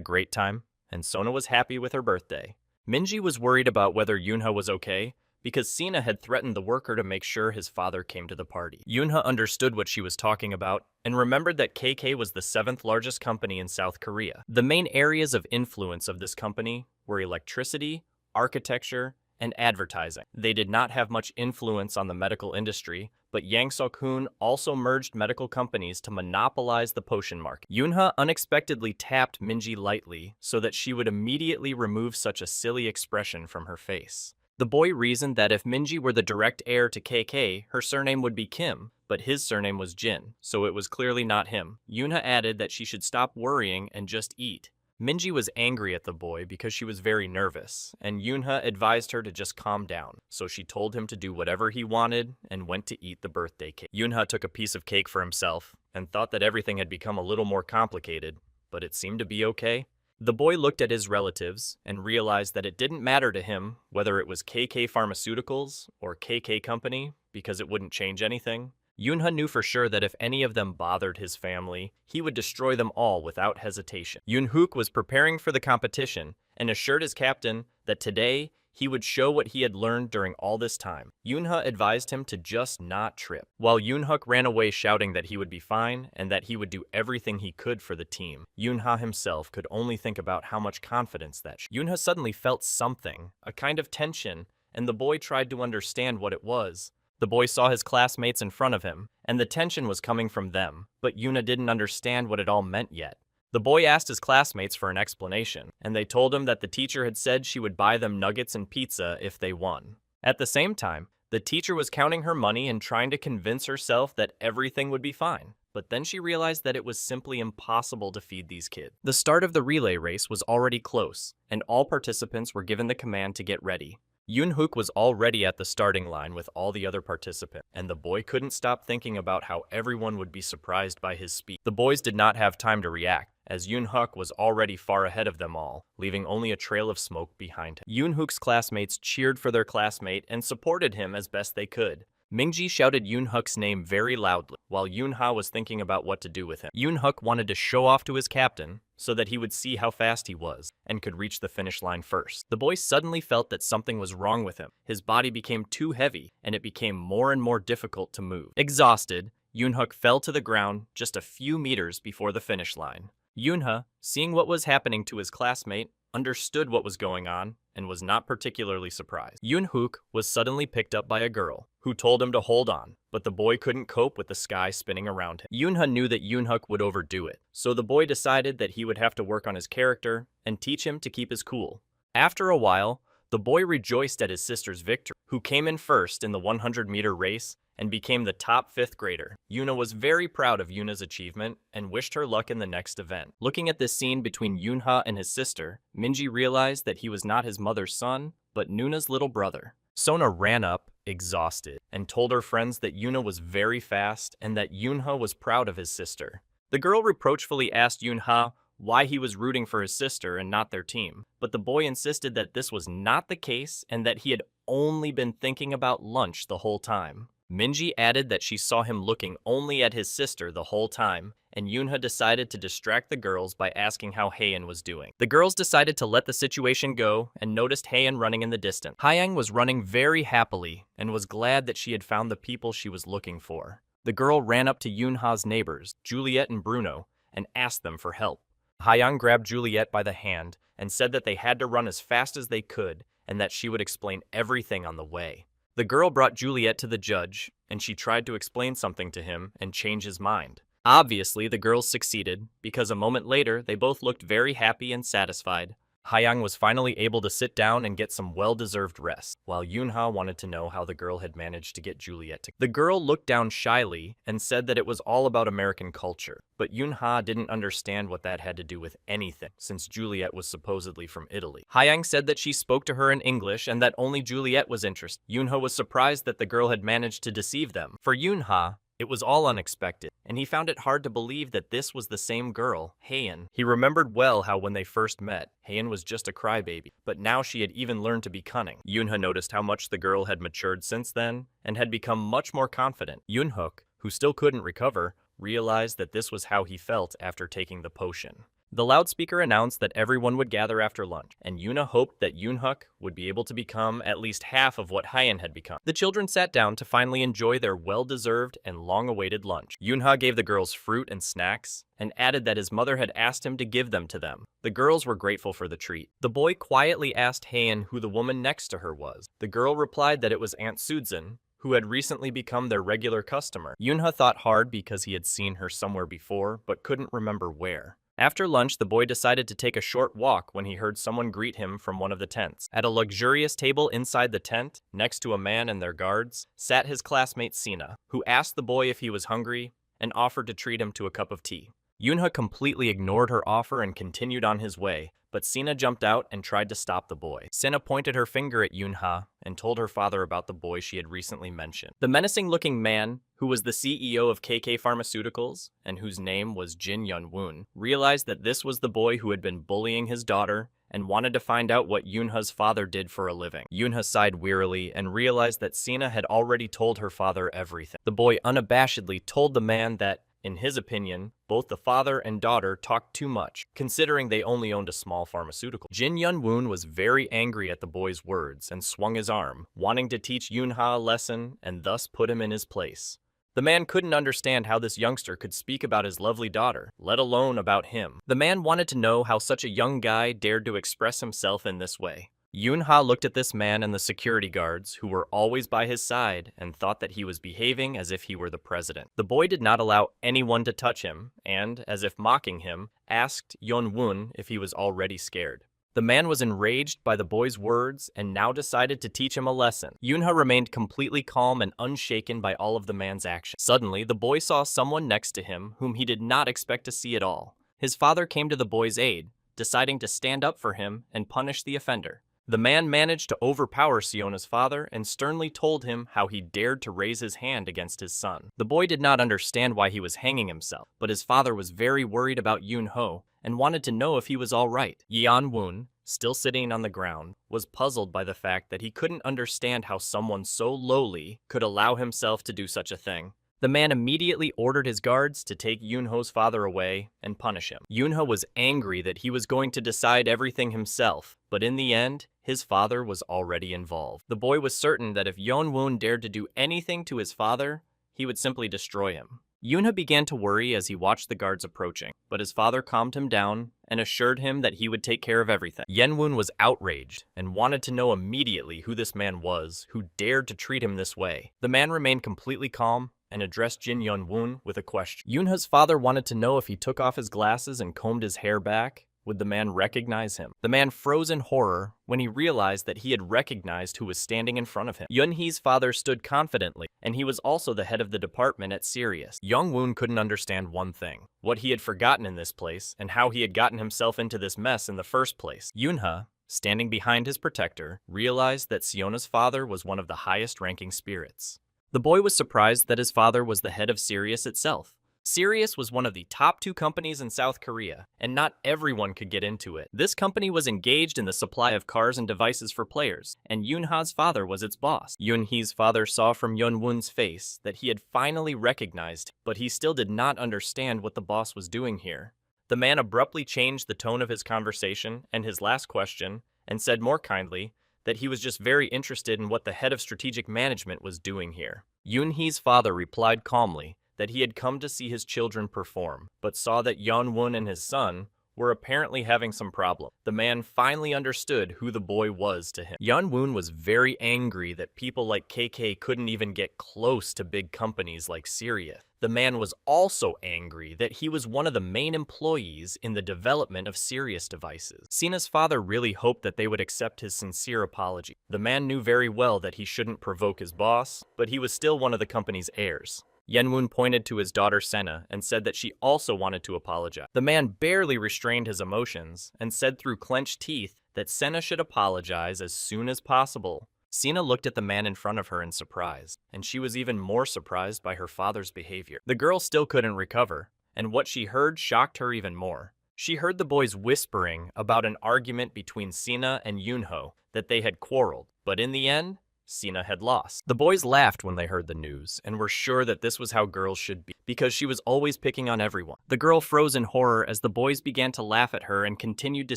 great time, and Sona was happy with her birthday. Minji was worried about whether Yunha was okay, because Sina had threatened the worker to make sure his father came to the party. Yunha understood what she was talking about and remembered that KK was the 7th largest company in South Korea. The main areas of influence of this company were electricity, architecture, and advertising. They did not have much influence on the medical industry, but Yang Sok-hoon also merged medical companies to monopolize the potion market. Yunha unexpectedly tapped Minji lightly so that she would immediately remove such a silly expression from her face. The boy reasoned that if Minji were the direct heir to KK, her surname would be Kim, but his surname was Jin, so it was clearly not him. Yunha added that she should stop worrying and just eat. Minji was angry at the boy because she was very nervous, and Yunha advised her to just calm down, so she told him to do whatever he wanted and went to eat the birthday cake. Yunha took a piece of cake for himself and thought that everything had become a little more complicated, but it seemed to be okay. The boy looked at his relatives and realized that it didn't matter to him whether it was KK Pharmaceuticals or KK Company because it wouldn't change anything. Yunha knew for sure that if any of them bothered his family, he would destroy them all without hesitation. Yoonhook was preparing for the competition and assured his captain that today he would show what he had learned during all this time. Yunha advised him to just not trip, while Yoonhook ran away shouting that he would be fine and that he would do everything he could for the team. Yunha himself could only think about how much confidence that Yunha suddenly felt something, a kind of tension, and the boy tried to understand what it was. The boy saw his classmates in front of him, and the tension was coming from them, but Yuna didn't understand what it all meant yet. The boy asked his classmates for an explanation, and they told him that the teacher had said she would buy them nuggets and pizza if they won. At the same time, the teacher was counting her money and trying to convince herself that everything would be fine. But then she realized that it was simply impossible to feed these kids. The start of the relay race was already close, and all participants were given the command to get ready. Yoonhook was already at the starting line with all the other participants, and the boy couldn't stop thinking about how everyone would be surprised by his speed. The boys did not have time to react, as Yoonhook was already far ahead of them all, leaving only a trail of smoke behind him. Yoonhook's classmates cheered for their classmate and supported him as best they could. Mingji shouted Yoonhook's name very loudly, while Yoonha was thinking about what to do with him. Yoonhook wanted to show off to his captain, so that he would see how fast he was, and could reach the finish line first. The boy suddenly felt that something was wrong with him. His body became too heavy, and it became more and more difficult to move. Exhausted, Yoonhook fell to the ground just a few meters before the finish line. Yoonha, seeing what was happening to his classmate, understood what was going on, and was not particularly surprised. Yoonhook was suddenly picked up by a girl, who told him to hold on, but the boy couldn't cope with the sky spinning around him. Yoonha knew that Yoonhook would overdo it, so the boy decided that he would have to work on his character and teach him to keep his cool. After a while, the boy rejoiced at his sister's victory, who came in first in the 100-meter race and became the top 5th grader. Yuna was very proud of Yuna's achievement and wished her luck in the next event. Looking at this scene between Yoonha and his sister, Minji realized that he was not his mother's son, but Nuna's little brother. Sona ran up, exhausted, and told her friends that Yuna was very fast and that Yoonha was proud of his sister. The girl reproachfully asked Yoonha why he was rooting for his sister and not their team, but the boy insisted that this was not the case and that he had only been thinking about lunch the whole time. Minji added that she saw him looking only at his sister the whole time, and Yoonha decided to distract the girls by asking how Haein was doing. The girls decided to let the situation go and noticed Haein running in the distance. Haein was running very happily and was glad that she had found the people she was looking for. The girl ran up to Yoonha's neighbors, Juliet and Bruno, and asked them for help. Haein grabbed Juliet by the hand and said that they had to run as fast as they could and that she would explain everything on the way. The girl brought Juliet to the judge, and she tried to explain something to him and change his mind. Obviously, the girls succeeded, because a moment later, they both looked very happy and satisfied. Haein was finally able to sit down and get some well-deserved rest, while Yoonha wanted to know how the girl had managed to get Juliet to. The girl looked down shyly and said that it was all about American culture, but Yoonha didn't understand what that had to do with anything, since Juliet was supposedly from Italy. Haein said that she spoke to her in English and that only Juliet was interested. Yoonha was surprised that the girl had managed to deceive them. For Yoonha, it was all unexpected, and he found it hard to believe that this was the same girl, Haein. He remembered well how when they first met, Haein was just a crybaby, but now she had even learned to be cunning. Yoonha noticed how much the girl had matured since then, and had become much more confident. Yoonhook, who still couldn't recover, realized that this was how he felt after taking the potion. The loudspeaker announced that everyone would gather after lunch, and Yuna hoped that Yoonhuk would be able to become at least half of what Hyen had become. The children sat down to finally enjoy their well-deserved and long-awaited lunch. Yoonha gave the girls fruit and snacks, and added that his mother had asked him to give them to them. The girls were grateful for the treat. The boy quietly asked Haein who the woman next to her was. The girl replied that it was Aunt Sudzin, who had recently become their regular customer. Yoonha thought hard because he had seen her somewhere before, but couldn't remember where. After lunch, the boy decided to take a short walk when he heard someone greet him from one of the tents. At a luxurious table inside the tent, next to a man and their guards, sat his classmate Sina, who asked the boy if he was hungry and offered to treat him to a cup of tea. Yoonha completely ignored her offer and continued on his way, but Sina jumped out and tried to stop the boy. Sina pointed her finger at Yoonha and told her father about the boy she had recently mentioned. The menacing-looking man, who was the CEO of KK Pharmaceuticals, and whose name was Jin Yun-woon, realized that this was the boy who had been bullying his daughter and wanted to find out what Yoonha's father did for a living. Yoonha sighed wearily and realized that Sina had already told her father everything. The boy unabashedly told the man that, in his opinion, both the father and daughter talked too much, considering they only owned a small pharmaceutical. Jin Yun-woon was very angry at the boy's words and swung his arm, wanting to teach Yoonha a lesson and thus put him in his place. The man couldn't understand how this youngster could speak about his lovely daughter, let alone about him. The man wanted to know how such a young guy dared to express himself in this way. Yoonha looked at this man and the security guards, who were always by his side, and thought that he was behaving as if he were the president. The boy did not allow anyone to touch him, and, as if mocking him, asked Yeon-woon if he was already scared. The man was enraged by the boy's words and now decided to teach him a lesson. Yoonha remained completely calm and unshaken by all of the man's actions. Suddenly, the boy saw someone next to him whom he did not expect to see at all. His father came to the boy's aid, deciding to stand up for him and punish the offender. The man managed to overpower Siona's father and sternly told him how he dared to raise his hand against his son. The boy did not understand why he was hanging himself, but his father was very worried about Yoon-ho and wanted to know if he was all right. Yeon-woon, still sitting on the ground, was puzzled by the fact that he couldn't understand how someone so lowly could allow himself to do such a thing. The man immediately ordered his guards to take Yoon-ho's father away and punish him. Yoon-ho was angry that he was going to decide everything himself, but in the end, his father was already involved. The boy was certain that if Yeon-woon dared to do anything to his father, he would simply destroy him. Yoonha began to worry as he watched the guards approaching, but his father calmed him down and assured him that he would take care of everything. Yeon-woon was outraged and wanted to know immediately who this man was who dared to treat him this way. The man remained completely calm and addressed Jin Yeon-woon with a question. Yoonha's father wanted to know if he took off his glasses and combed his hair back, would the man recognize him? The man froze in horror when he realized that he had recognized who was standing in front of him. Yoon-hee's father stood confidently, and he was also the head of the department at Sirius. Young-woon couldn't understand one thing: what he had forgotten in this place, and how he had gotten himself into this mess in the first place. Yoonha, standing behind his protector, realized that Siona's father was one of the highest-ranking spirits. The boy was surprised that his father was the head of Sirius itself. Sirius was one of the top 2 companies in South Korea, and not everyone could get into it. This company was engaged in the supply of cars and devices for players, and Yoonha's father was its boss. Yoon-hee's father saw from Yeon-woon's face that he had finally recognized him, but he still did not understand what the boss was doing here. The man abruptly changed the tone of his conversation and his last question, and said more kindly that he was just very interested in what the head of strategic management was doing here. Yoon-hee's father replied calmly that he had come to see his children perform, but saw that Yeon-woon and his son were apparently having some problem. The man finally understood who the boy was to him. Yeon-woon was very angry that people like KK couldn't even get close to big companies like Sirius. The man was also angry that he was one of the main employees in the development of Sirius devices. Sina's father really hoped that they would accept his sincere apology. The man knew very well that he shouldn't provoke his boss, but he was still one of the company's heirs. Yeon-woon pointed to his daughter Sena and said that she also wanted to apologize. The man barely restrained his emotions and said through clenched teeth that Sena should apologize as soon as possible. Sena looked at the man in front of her in surprise, and she was even more surprised by her father's behavior. The girl still couldn't recover, and what she heard shocked her even more. She heard the boys whispering about an argument between Sena and Yoon-ho, that they had quarreled, but in the end, Sina had lost. The boys laughed when they heard the news and were sure that this was how girls should be, because she was always picking on everyone. The girl froze in horror as the boys began to laugh at her and continued to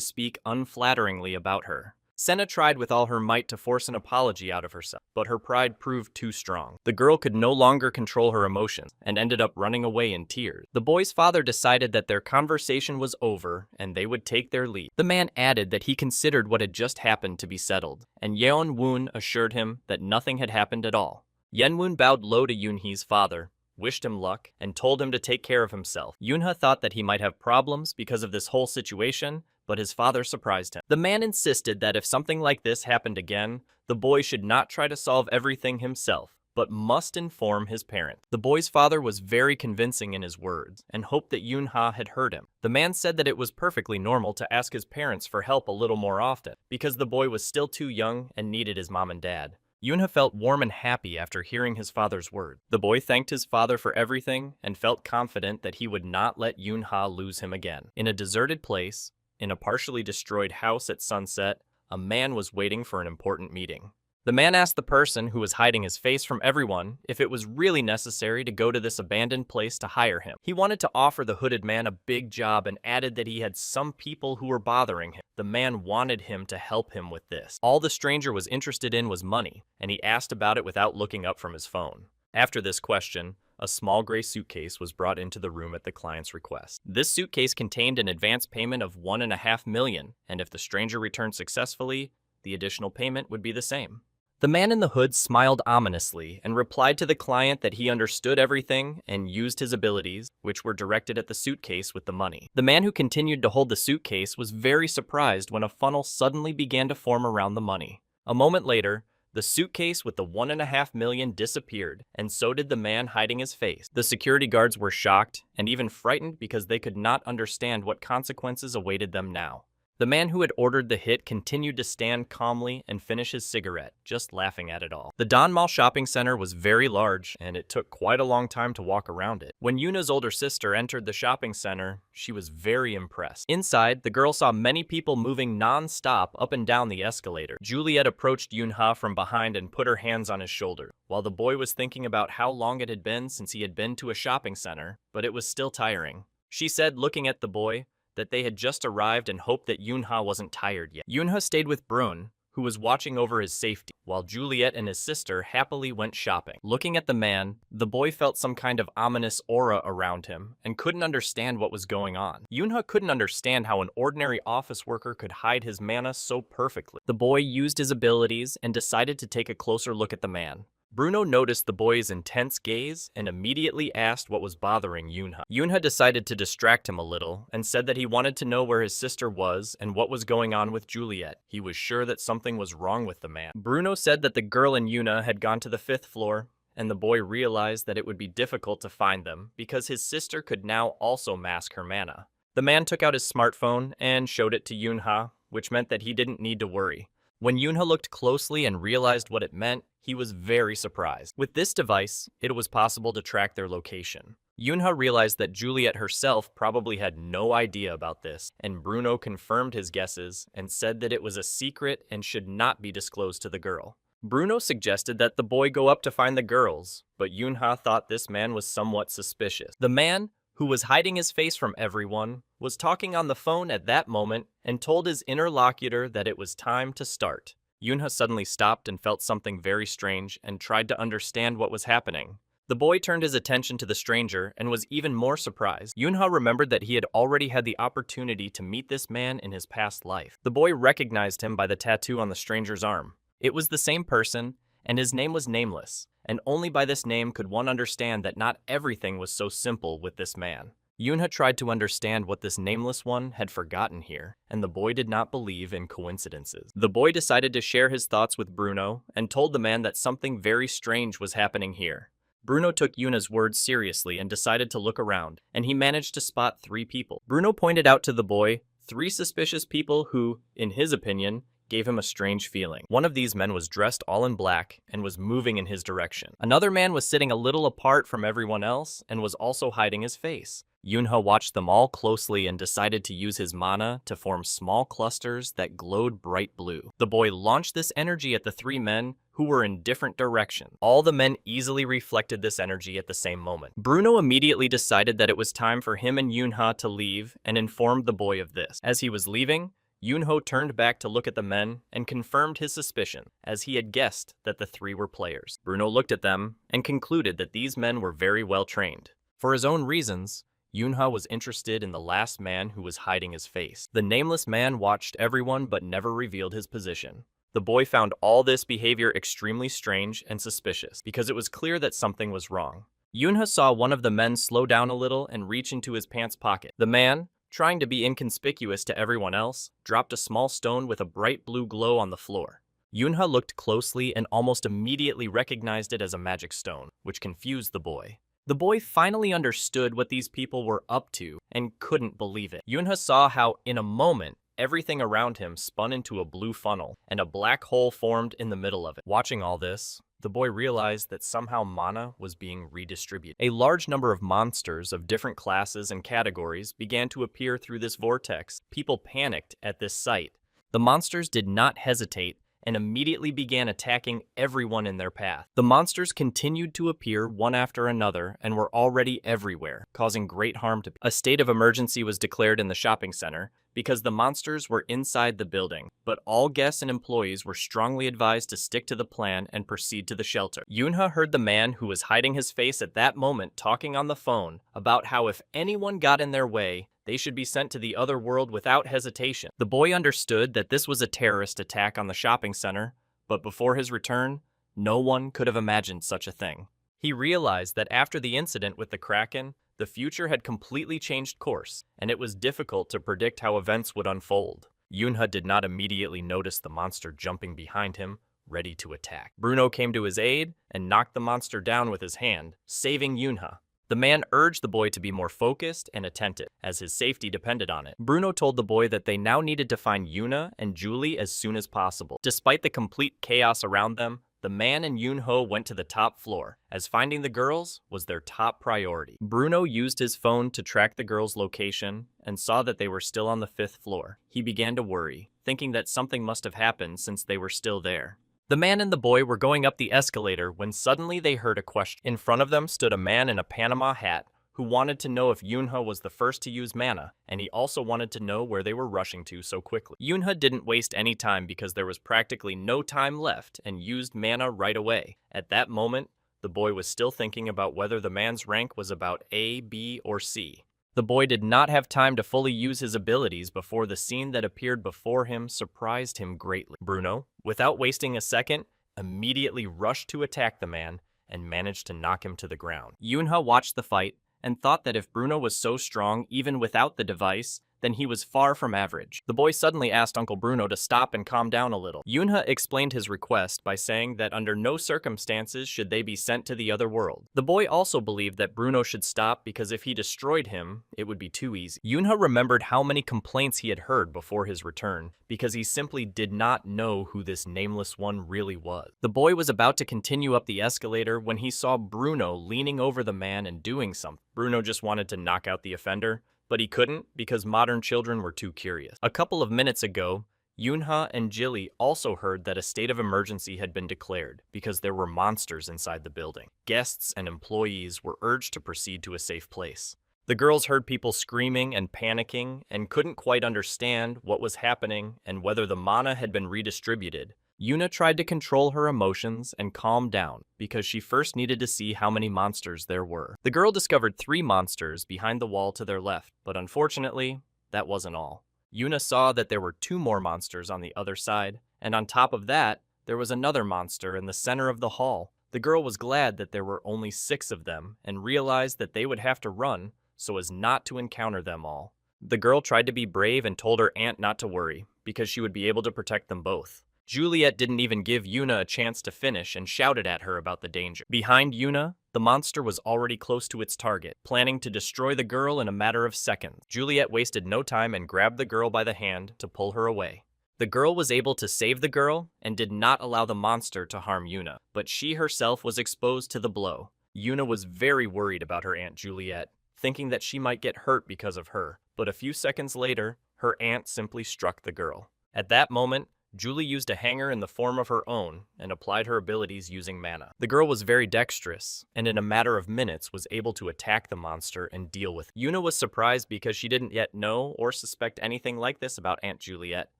speak unflatteringly about her. Senna tried with all her might to force an apology out of herself, but her pride proved too strong. The girl could no longer control her emotions and ended up running away in tears. The boy's father decided that their conversation was over and they would take their leave. The man added that he considered what had just happened to be settled, and Yeon Woon assured him that nothing had happened at all. Yen Woon bowed low to Yoonhee's father, wished him luck, and told him to take care of himself. Yoonha thought that he might have problems because of this whole situation, but his father surprised him. The man insisted that if something like this happened again, the boy should not try to solve everything himself, but must inform his parents. The boy's father was very convincing in his words and hoped that Yoonha had heard him. The man said that it was perfectly normal to ask his parents for help a little more often, because the boy was still too young and needed his mom and dad. Yoonha felt warm and happy after hearing his father's words. The boy thanked his father for everything and felt confident that he would not let Yoonha lose him again. In a deserted place, in a partially destroyed house at sunset, a man was waiting for an important meeting. The man asked the person who was hiding his face from everyone if it was really necessary to go to this abandoned place to hire him. He wanted to offer the hooded man a big job and added that he had some people who were bothering him. The man wanted him to help him with this. All the stranger was interested in was money, and he asked about it without looking up from his phone. After this question, a small gray suitcase was brought into the room at the client's request. This suitcase contained an advance payment of $1.5 million, and if the stranger returned successfully, the additional payment would be the same. The man in the hood smiled ominously and replied to the client that he understood everything and used his abilities, which were directed at the suitcase with the money. The man who continued to hold the suitcase was very surprised when a funnel suddenly began to form around the money. A moment later, the suitcase with the $1.5 million disappeared, and so did the man hiding his face. The security guards were shocked and even frightened because they could not understand what consequences awaited them now. The man who had ordered the hit continued to stand calmly and finish his cigarette, just laughing at it all. The Don Mall shopping center was very large, and it took quite a long time to walk around it. When Yuna's older sister entered the shopping center, she was very impressed. Inside, the girl saw many people moving non-stop up and down the escalator. Juliet approached Yoonha from behind and put her hands on his shoulder, while the boy was thinking about how long it had been since he had been to a shopping center, but it was still tiring. She said, looking at the boy, that they had just arrived and hoped that Yoonha wasn't tired yet. Yoonha stayed with Brun, who was watching over his safety, while Juliet and his sister happily went shopping. Looking at the man, the boy felt some kind of ominous aura around him and couldn't understand what was going on. Yoonha couldn't understand how an ordinary office worker could hide his mana so perfectly. The boy used his abilities and decided to take a closer look at the man. Bruno noticed the boy's intense gaze and immediately asked what was bothering Yoonha. Yoonha decided to distract him a little and said that he wanted to know where his sister was and what was going on with Juliet. He was sure that something was wrong with the man. Bruno said that the girl and Yoonha had gone to the 5th floor, and the boy realized that it would be difficult to find them because his sister could now also mask her mana. The man took out his smartphone and showed it to Yoonha, which meant that he didn't need to worry. When Yoonha looked closely and realized what it meant, he was very surprised. With this device, it was possible to track their location. Yoonha realized that Juliet herself probably had no idea about this, and Bruno confirmed his guesses and said that it was a secret and should not be disclosed to the girl. Bruno suggested that the boy go up to find the girls, but Yoonha thought this man was somewhat suspicious. The man, who was hiding his face from everyone, was talking on the phone at that moment and told his interlocutor that it was time to start. Yoonha suddenly stopped and felt something very strange and tried to understand what was happening. The boy turned his attention to the stranger and was even more surprised. Yoonha remembered that he had already had the opportunity to meet this man in his past life. The boy recognized him by the tattoo on the stranger's arm. It was the same person, and his name was Nameless, and only by this name could one understand that not everything was so simple with this man. Yoonha tried to understand what this nameless one had forgotten here, and the boy did not believe in coincidences. The boy decided to share his thoughts with Bruno and told the man that something very strange was happening here. Bruno took Yuna's words seriously and decided to look around, and he managed to spot 3 people. Bruno pointed out to the boy 3 suspicious people who, in his opinion, gave him a strange feeling. One of these men was dressed all in black and was moving in his direction. Another man was sitting a little apart from everyone else and was also hiding his face. Yunha watched them all closely and decided to use his mana to form small clusters that glowed bright blue. The boy launched this energy at the three men who were in different directions. All the men easily reflected this energy at the same moment. Bruno immediately decided that it was time for him and Yunha to leave and informed the boy of this. As he was leaving, Yunho turned back to look at the men and confirmed his suspicion, as he had guessed that the three were players. Bruno looked at them and concluded that these men were very well trained. For his own reasons, Yunha was interested in the last man who was hiding his face. The nameless man watched everyone but never revealed his position. The boy found all this behavior extremely strange and suspicious, because it was clear that something was wrong. Yunha saw one of the men slow down a little and reach into his pants pocket. The man, trying to be inconspicuous to everyone else, dropped a small stone with a bright blue glow on the floor. Yunha looked closely and almost immediately recognized it as a magic stone, which confused the boy. The boy finally understood what these people were up to and couldn't believe it. Yunha saw how, in a moment, everything around him spun into a blue funnel, and a black hole formed in the middle of it. Watching all this, the boy realized that somehow mana was being redistributed. A large number of monsters of different classes and categories began to appear through this vortex. People panicked at this sight. The monsters did not hesitate and immediately began attacking everyone in their path. The monsters continued to appear one after another and were already everywhere, causing great harm to people. A state of emergency was declared in the shopping center because the monsters were inside the building, but all guests and employees were strongly advised to stick to the plan and proceed to the shelter. Yunha heard the man who was hiding his face at that moment talking on the phone about how if anyone got in their way, they should be sent to the other world without hesitation. The boy understood that this was a terrorist attack on the shopping center, but before his return, no one could have imagined such a thing. He realized that after the incident with the Kraken, the future had completely changed course, and it was difficult to predict how events would unfold. Yunha did not immediately notice the monster jumping behind him, ready to attack. Bruno came to his aid and knocked the monster down with his hand, saving Yunha. The man urged the boy to be more focused and attentive, as his safety depended on it. Bruno told the boy that they now needed to find Yuna and Julie as soon as possible. Despite the complete chaos around them, the man and Yunho went to the top floor, as finding the girls was their top priority. Bruno used his phone to track the girls' location and saw that they were still on the 5th floor. He began to worry, thinking that something must have happened since they were still there. The man and the boy were going up the escalator when suddenly they heard a question. In front of them stood a man in a Panama hat who wanted to know if Yunha was the first to use mana, and he also wanted to know where they were rushing to so quickly. Yunha didn't waste any time because there was practically no time left and used mana right away. At that moment, the boy was still thinking about whether the man's rank was about A, B, or C. The boy did not have time to fully use his abilities before the scene that appeared before him surprised him greatly. Bruno, without wasting a second, immediately rushed to attack the man and managed to knock him to the ground. Yunha watched the fight and thought that if Bruno was so strong even without the device, then he was far from average. The boy suddenly asked Uncle Bruno to stop and calm down a little. Yunha explained his request by saying that under no circumstances should they be sent to the other world. The boy also believed that Bruno should stop because if he destroyed him, it would be too easy. Yunha remembered how many complaints he had heard before his return, because he simply did not know who this nameless one really was. The boy was about to continue up the escalator when he saw Bruno leaning over the man and doing something. Bruno just wanted to knock out the offender, but he couldn't because modern children were too curious. A couple of minutes ago, Yunha and Jilly also heard that a state of emergency had been declared because there were monsters inside the building. Guests and employees were urged to proceed to a safe place. The girls heard people screaming and panicking and couldn't quite understand what was happening and whether the mana had been redistributed. Yuna tried to control her emotions and calm down because she first needed to see how many monsters there were. The girl discovered 3 monsters behind the wall to their left, but unfortunately, that wasn't all. Yuna saw that there were 2 more monsters on the other side, and on top of that, there was another monster in the center of the hall. The girl was glad that there were only 6 of them and realized that they would have to run so as not to encounter them all. The girl tried to be brave and told her aunt not to worry because she would be able to protect them both. Juliet didn't even give Yuna a chance to finish and shouted at her about the danger. Behind Yuna, the monster was already close to its target, planning to destroy the girl in a matter of seconds. Juliet wasted no time and grabbed the girl by the hand to pull her away. The girl was able to save the girl and did not allow the monster to harm Yuna, but she herself was exposed to the blow. Yuna was very worried about her Aunt Juliet, thinking that she might get hurt because of her, but a few seconds later, her aunt simply struck the girl. At that moment, Julie used a hanger in the form of her own and applied her abilities using mana. The girl was very dexterous, and in a matter of minutes was able to attack the monster and deal with it. Yuna was surprised because she didn't yet know or suspect anything like this about Aunt Juliet.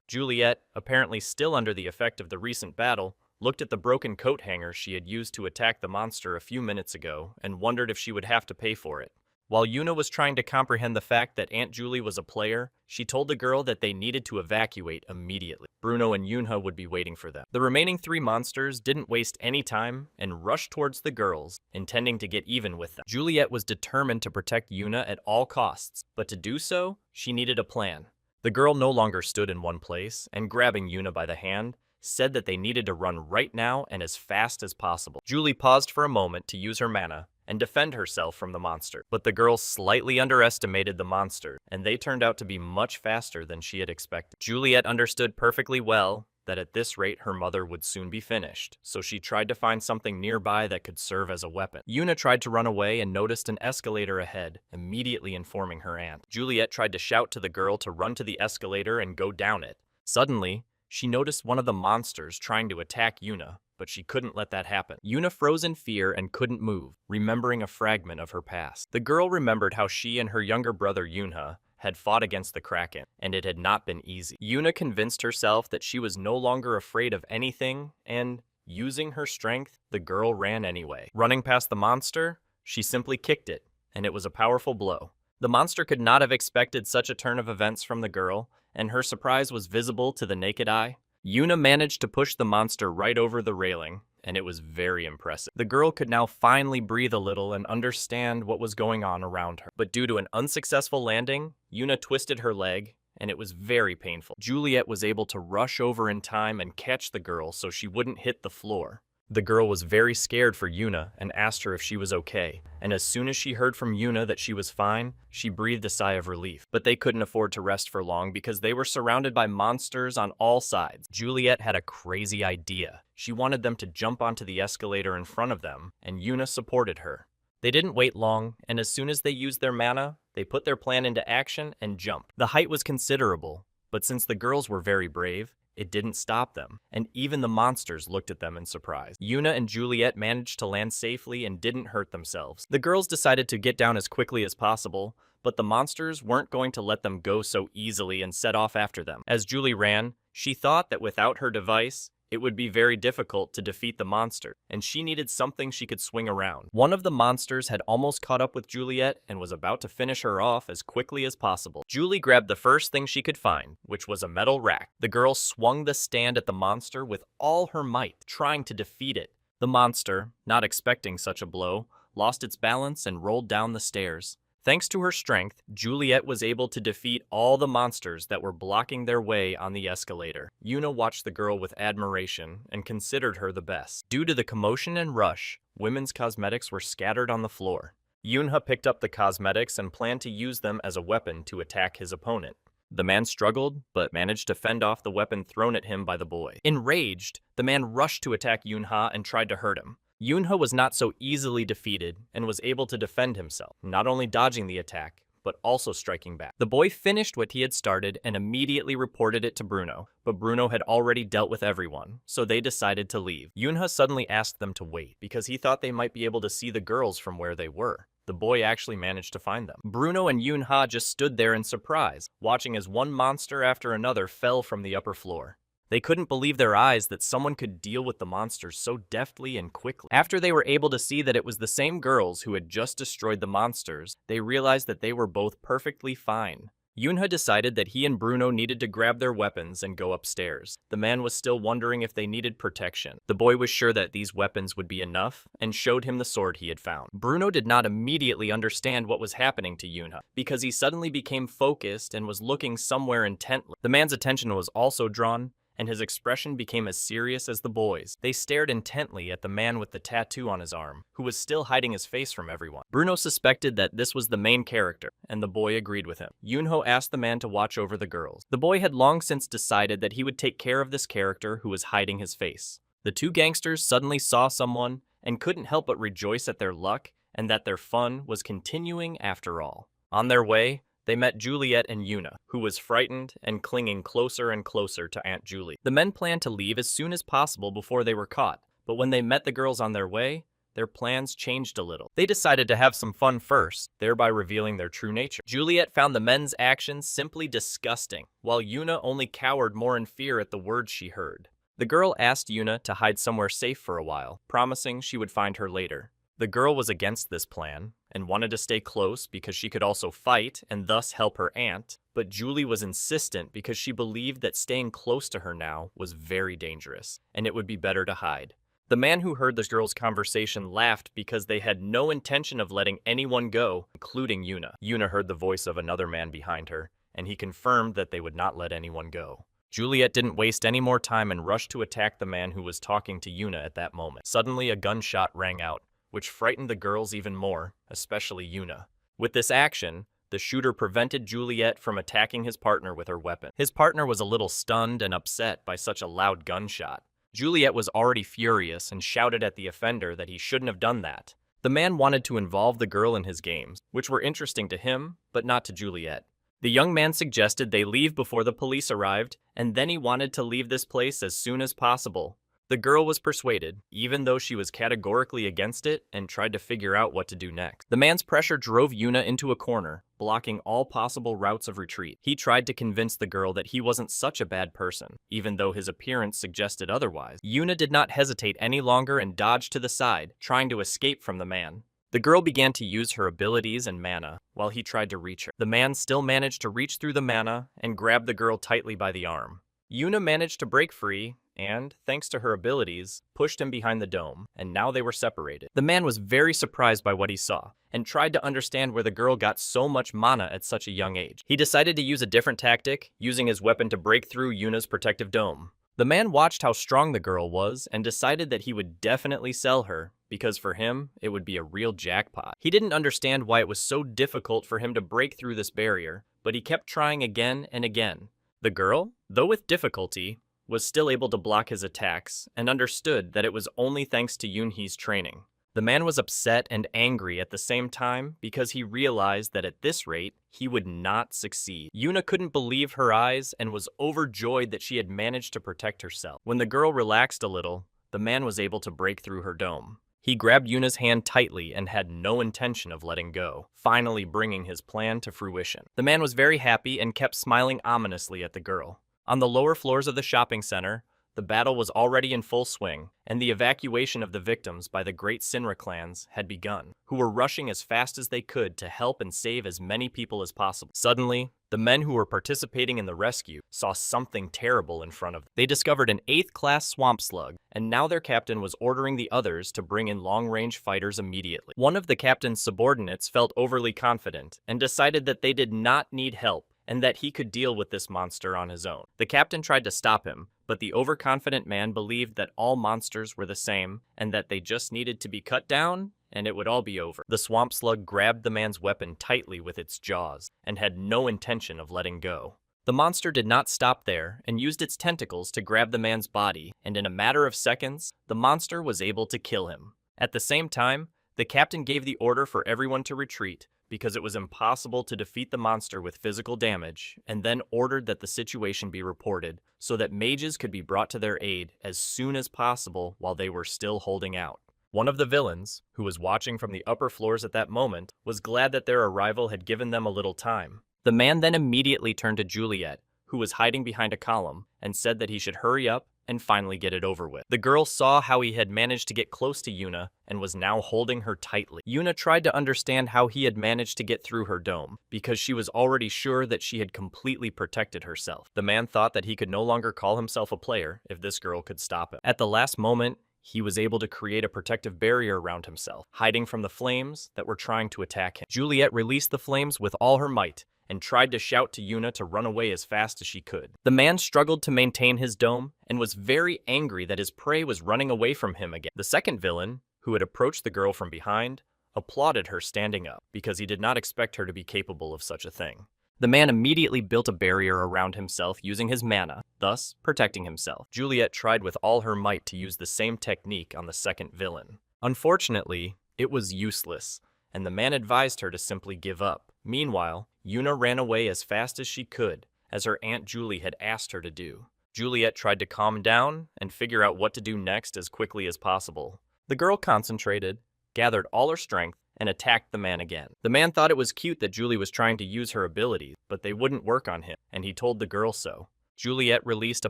Juliet, apparently still under the effect of the recent battle, looked at the broken coat hanger she had used to attack the monster a few minutes ago and wondered if she would have to pay for it. While Yuna was trying to comprehend the fact that Aunt Julie was a player, she told the girl that they needed to evacuate immediately. Bruno and Yunha would be waiting for them. The remaining 3 monsters didn't waste any time and rushed towards the girls, intending to get even with them. Juliet was determined to protect Yuna at all costs, but to do so, she needed a plan. The girl no longer stood in one place, and grabbing Yuna by the hand, said that they needed to run right now and as fast as possible. Julie paused for a moment to use her mana and defend herself from the monster. But the girl slightly underestimated the monster, and they turned out to be much faster than she had expected. Juliet understood perfectly well that at this rate her mother would soon be finished, so she tried to find something nearby that could serve as a weapon. Yuna tried to run away and noticed an escalator ahead, immediately informing her aunt. Juliet tried to shout to the girl to run to the escalator and go down it. Suddenly, she noticed one of the monsters trying to attack Yuna, but she couldn't let that happen. Yuna froze in fear and couldn't move, remembering a fragment of her past. The girl remembered how she and her younger brother Yunha had fought against the Kraken, and it had not been easy. Yuna convinced herself that she was no longer afraid of anything, and, using her strength, the girl ran anyway. Running past the monster, she simply kicked it, and it was a powerful blow. The monster could not have expected such a turn of events from the girl, and her surprise was visible to the naked eye. Yuna managed to push the monster right over the railing, and it was very impressive. The girl could now finally breathe a little and understand what was going on around her. But due to an unsuccessful landing, Yuna twisted her leg, and it was very painful. Juliet was able to rush over in time and catch the girl so she wouldn't hit the floor. The girl was very scared for Yuna and asked her if she was okay, and as soon as she heard from Yuna that she was fine, she breathed a sigh of relief. But they couldn't afford to rest for long because they were surrounded by monsters on all sides. Juliet had a crazy idea. She wanted them to jump onto the escalator in front of them, and Yuna supported her. They didn't wait long, and as soon as they used their mana, they put their plan into action and jumped. The height was considerable, but since the girls were very brave, it didn't stop them, and even the monsters looked at them in surprise. Yuna and Juliet managed to land safely and didn't hurt themselves. The girls decided to get down as quickly as possible, but the monsters weren't going to let them go so easily and set off after them. As Julie ran, she thought that without her device, it would be very difficult to defeat the monster, and she needed something she could swing around. One of the monsters had almost caught up with Juliet and was about to finish her off as quickly as possible. Julie grabbed the first thing she could find, which was a metal rack. The girl swung the stand at the monster with all her might, trying to defeat it. The monster, not expecting such a blow, lost its balance and rolled down the stairs. Thanks to her strength, Juliet was able to defeat all the monsters that were blocking their way on the escalator. Yuna watched the girl with admiration and considered her the best. Due to the commotion and rush, women's cosmetics were scattered on the floor. Yunha picked up the cosmetics and planned to use them as a weapon to attack his opponent. The man struggled, but managed to fend off the weapon thrown at him by the boy. Enraged, the man rushed to attack Yunha and tried to hurt him. Yunha was not so easily defeated and was able to defend himself, not only dodging the attack, but also striking back. The boy finished what he had started and immediately reported it to Bruno, but Bruno had already dealt with everyone, so they decided to leave. Yunha suddenly asked them to wait, because he thought they might be able to see the girls from where they were. The boy actually managed to find them. Bruno and Yunha just stood there in surprise, watching as one monster after another fell from the upper floor. They couldn't believe their eyes that someone could deal with the monsters so deftly and quickly. After they were able to see that it was the same girls who had just destroyed the monsters, they realized that they were both perfectly fine. Yunha decided that he and Bruno needed to grab their weapons and go upstairs. The man was still wondering if they needed protection. The boy was sure that these weapons would be enough and showed him the sword he had found. Bruno did not immediately understand what was happening to Yunha because he suddenly became focused and was looking somewhere intently. The man's attention was also drawn, and his expression became as serious as the boys. They stared intently at the man with the tattoo on his arm, who was still hiding his face from everyone. Bruno suspected that this was the main character, and the boy agreed with him. Yunho asked the man to watch over the girls. The boy had long since decided that he would take care of this character who was hiding his face. The two gangsters suddenly saw someone and couldn't help but rejoice at their luck and that their fun was continuing after all. On their way, they met Juliet and Yuna, who was frightened and clinging closer and closer to Aunt Julie. The men planned to leave as soon as possible before they were caught, but when they met the girls on their way, their plans changed a little. They decided to have some fun first, thereby revealing their true nature. Juliet found the men's actions simply disgusting, while Yuna only cowered more in fear at the words she heard. The girl asked Yuna to hide somewhere safe for a while, promising she would find her later. The girl was against this plan and wanted to stay close because she could also fight and thus help her aunt, but Julie was insistent because she believed that staying close to her now was very dangerous, and it would be better to hide. The man who heard the girls' conversation laughed because they had no intention of letting anyone go, including Yuna. Yuna heard the voice of another man behind her, and he confirmed that they would not let anyone go. Juliet didn't waste any more time and rushed to attack the man who was talking to Yuna at that moment. Suddenly, a gunshot rang out, which frightened the girls even more, especially Yuna. With this action, the shooter prevented Juliet from attacking his partner with her weapon. His partner was a little stunned and upset by such a loud gunshot. Juliet was already furious and shouted at the offender that he shouldn't have done that. The man wanted to involve the girl in his games, which were interesting to him, but not to Juliet. The young man suggested they leave before the police arrived, and then he wanted to leave this place as soon as possible. The girl was persuaded, even though she was categorically against it and tried to figure out what to do next. The man's pressure drove Yuna into a corner, blocking all possible routes of retreat. He tried to convince the girl that he wasn't such a bad person, even though his appearance suggested otherwise. Yuna did not hesitate any longer and dodged to the side, trying to escape from the man. The girl began to use her abilities and mana, while he tried to reach her. The man still managed to reach through the mana and grab the girl tightly by the arm. Yuna managed to break free and, thanks to her abilities, pushed him behind the dome, and now they were separated. The man was very surprised by what he saw, and tried to understand where the girl got so much mana at such a young age. He decided to use a different tactic, using his weapon to break through Yuna's protective dome. The man watched how strong the girl was and decided that he would definitely sell her, because for him, it would be a real jackpot. He didn't understand why it was so difficult for him to break through this barrier, but he kept trying again and again. The girl, though with difficulty, was still able to block his attacks and understood that it was only thanks to Yoonhee's training. The man was upset and angry at the same time because he realized that at this rate, he would not succeed. Yuna couldn't believe her eyes and was overjoyed that she had managed to protect herself. When the girl relaxed a little, the man was able to break through her dome. He grabbed Yuna's hand tightly and had no intention of letting go, finally bringing his plan to fruition. The man was very happy and kept smiling ominously at the girl. On the lower floors of the shopping center, the battle was already in full swing, and the evacuation of the victims by the great Sinra clans had begun, who were rushing as fast as they could to help and save as many people as possible. Suddenly, the men who were participating in the rescue saw something terrible in front of them. They discovered an 8th class swamp slug, and now their captain was ordering the others to bring in long-range fighters immediately. One of the captain's subordinates felt overly confident and decided that they did not need help and that he could deal with this monster on his own. The captain tried to stop him, but the overconfident man believed that all monsters were the same and that they just needed to be cut down and it would all be over. The swamp slug grabbed the man's weapon tightly with its jaws and had no intention of letting go. The monster did not stop there and used its tentacles to grab the man's body, and in a matter of seconds, the monster was able to kill him. At the same time, the captain gave the order for everyone to retreat, because it was impossible to defeat the monster with physical damage, and then ordered that the situation be reported so that mages could be brought to their aid as soon as possible while they were still holding out. One of the villains, who was watching from the upper floors at that moment, was glad that their arrival had given them a little time. The man then immediately turned to Juliet, who was hiding behind a column, and said that he should hurry up and finally get it over with. The girl saw how he had managed to get close to Yuna and was now holding her tightly. Yuna tried to understand how he had managed to get through her dome, because she was already sure that she had completely protected herself. The man thought that he could no longer call himself a player if this girl could stop him. At the last moment, he was able to create a protective barrier around himself, hiding from the flames that were trying to attack him. Juliet released the flames with all her might, and tried to shout to Yuna to run away as fast as she could. The man struggled to maintain his dome and was very angry that his prey was running away from him again. The second villain, who had approached the girl from behind, applauded her standing up because he did not expect her to be capable of such a thing. The man immediately built a barrier around himself using his mana, thus protecting himself. Juliet tried with all her might to use the same technique on the second villain. Unfortunately, it was useless, and the man advised her to simply give up. Meanwhile, Yuna ran away as fast as she could, as her Aunt Julie had asked her to do. Juliet tried to calm down and figure out what to do next as quickly as possible. The girl concentrated, gathered all her strength, and attacked the man again. The man thought it was cute that Julie was trying to use her abilities, but they wouldn't work on him, and he told the girl so. Juliet released a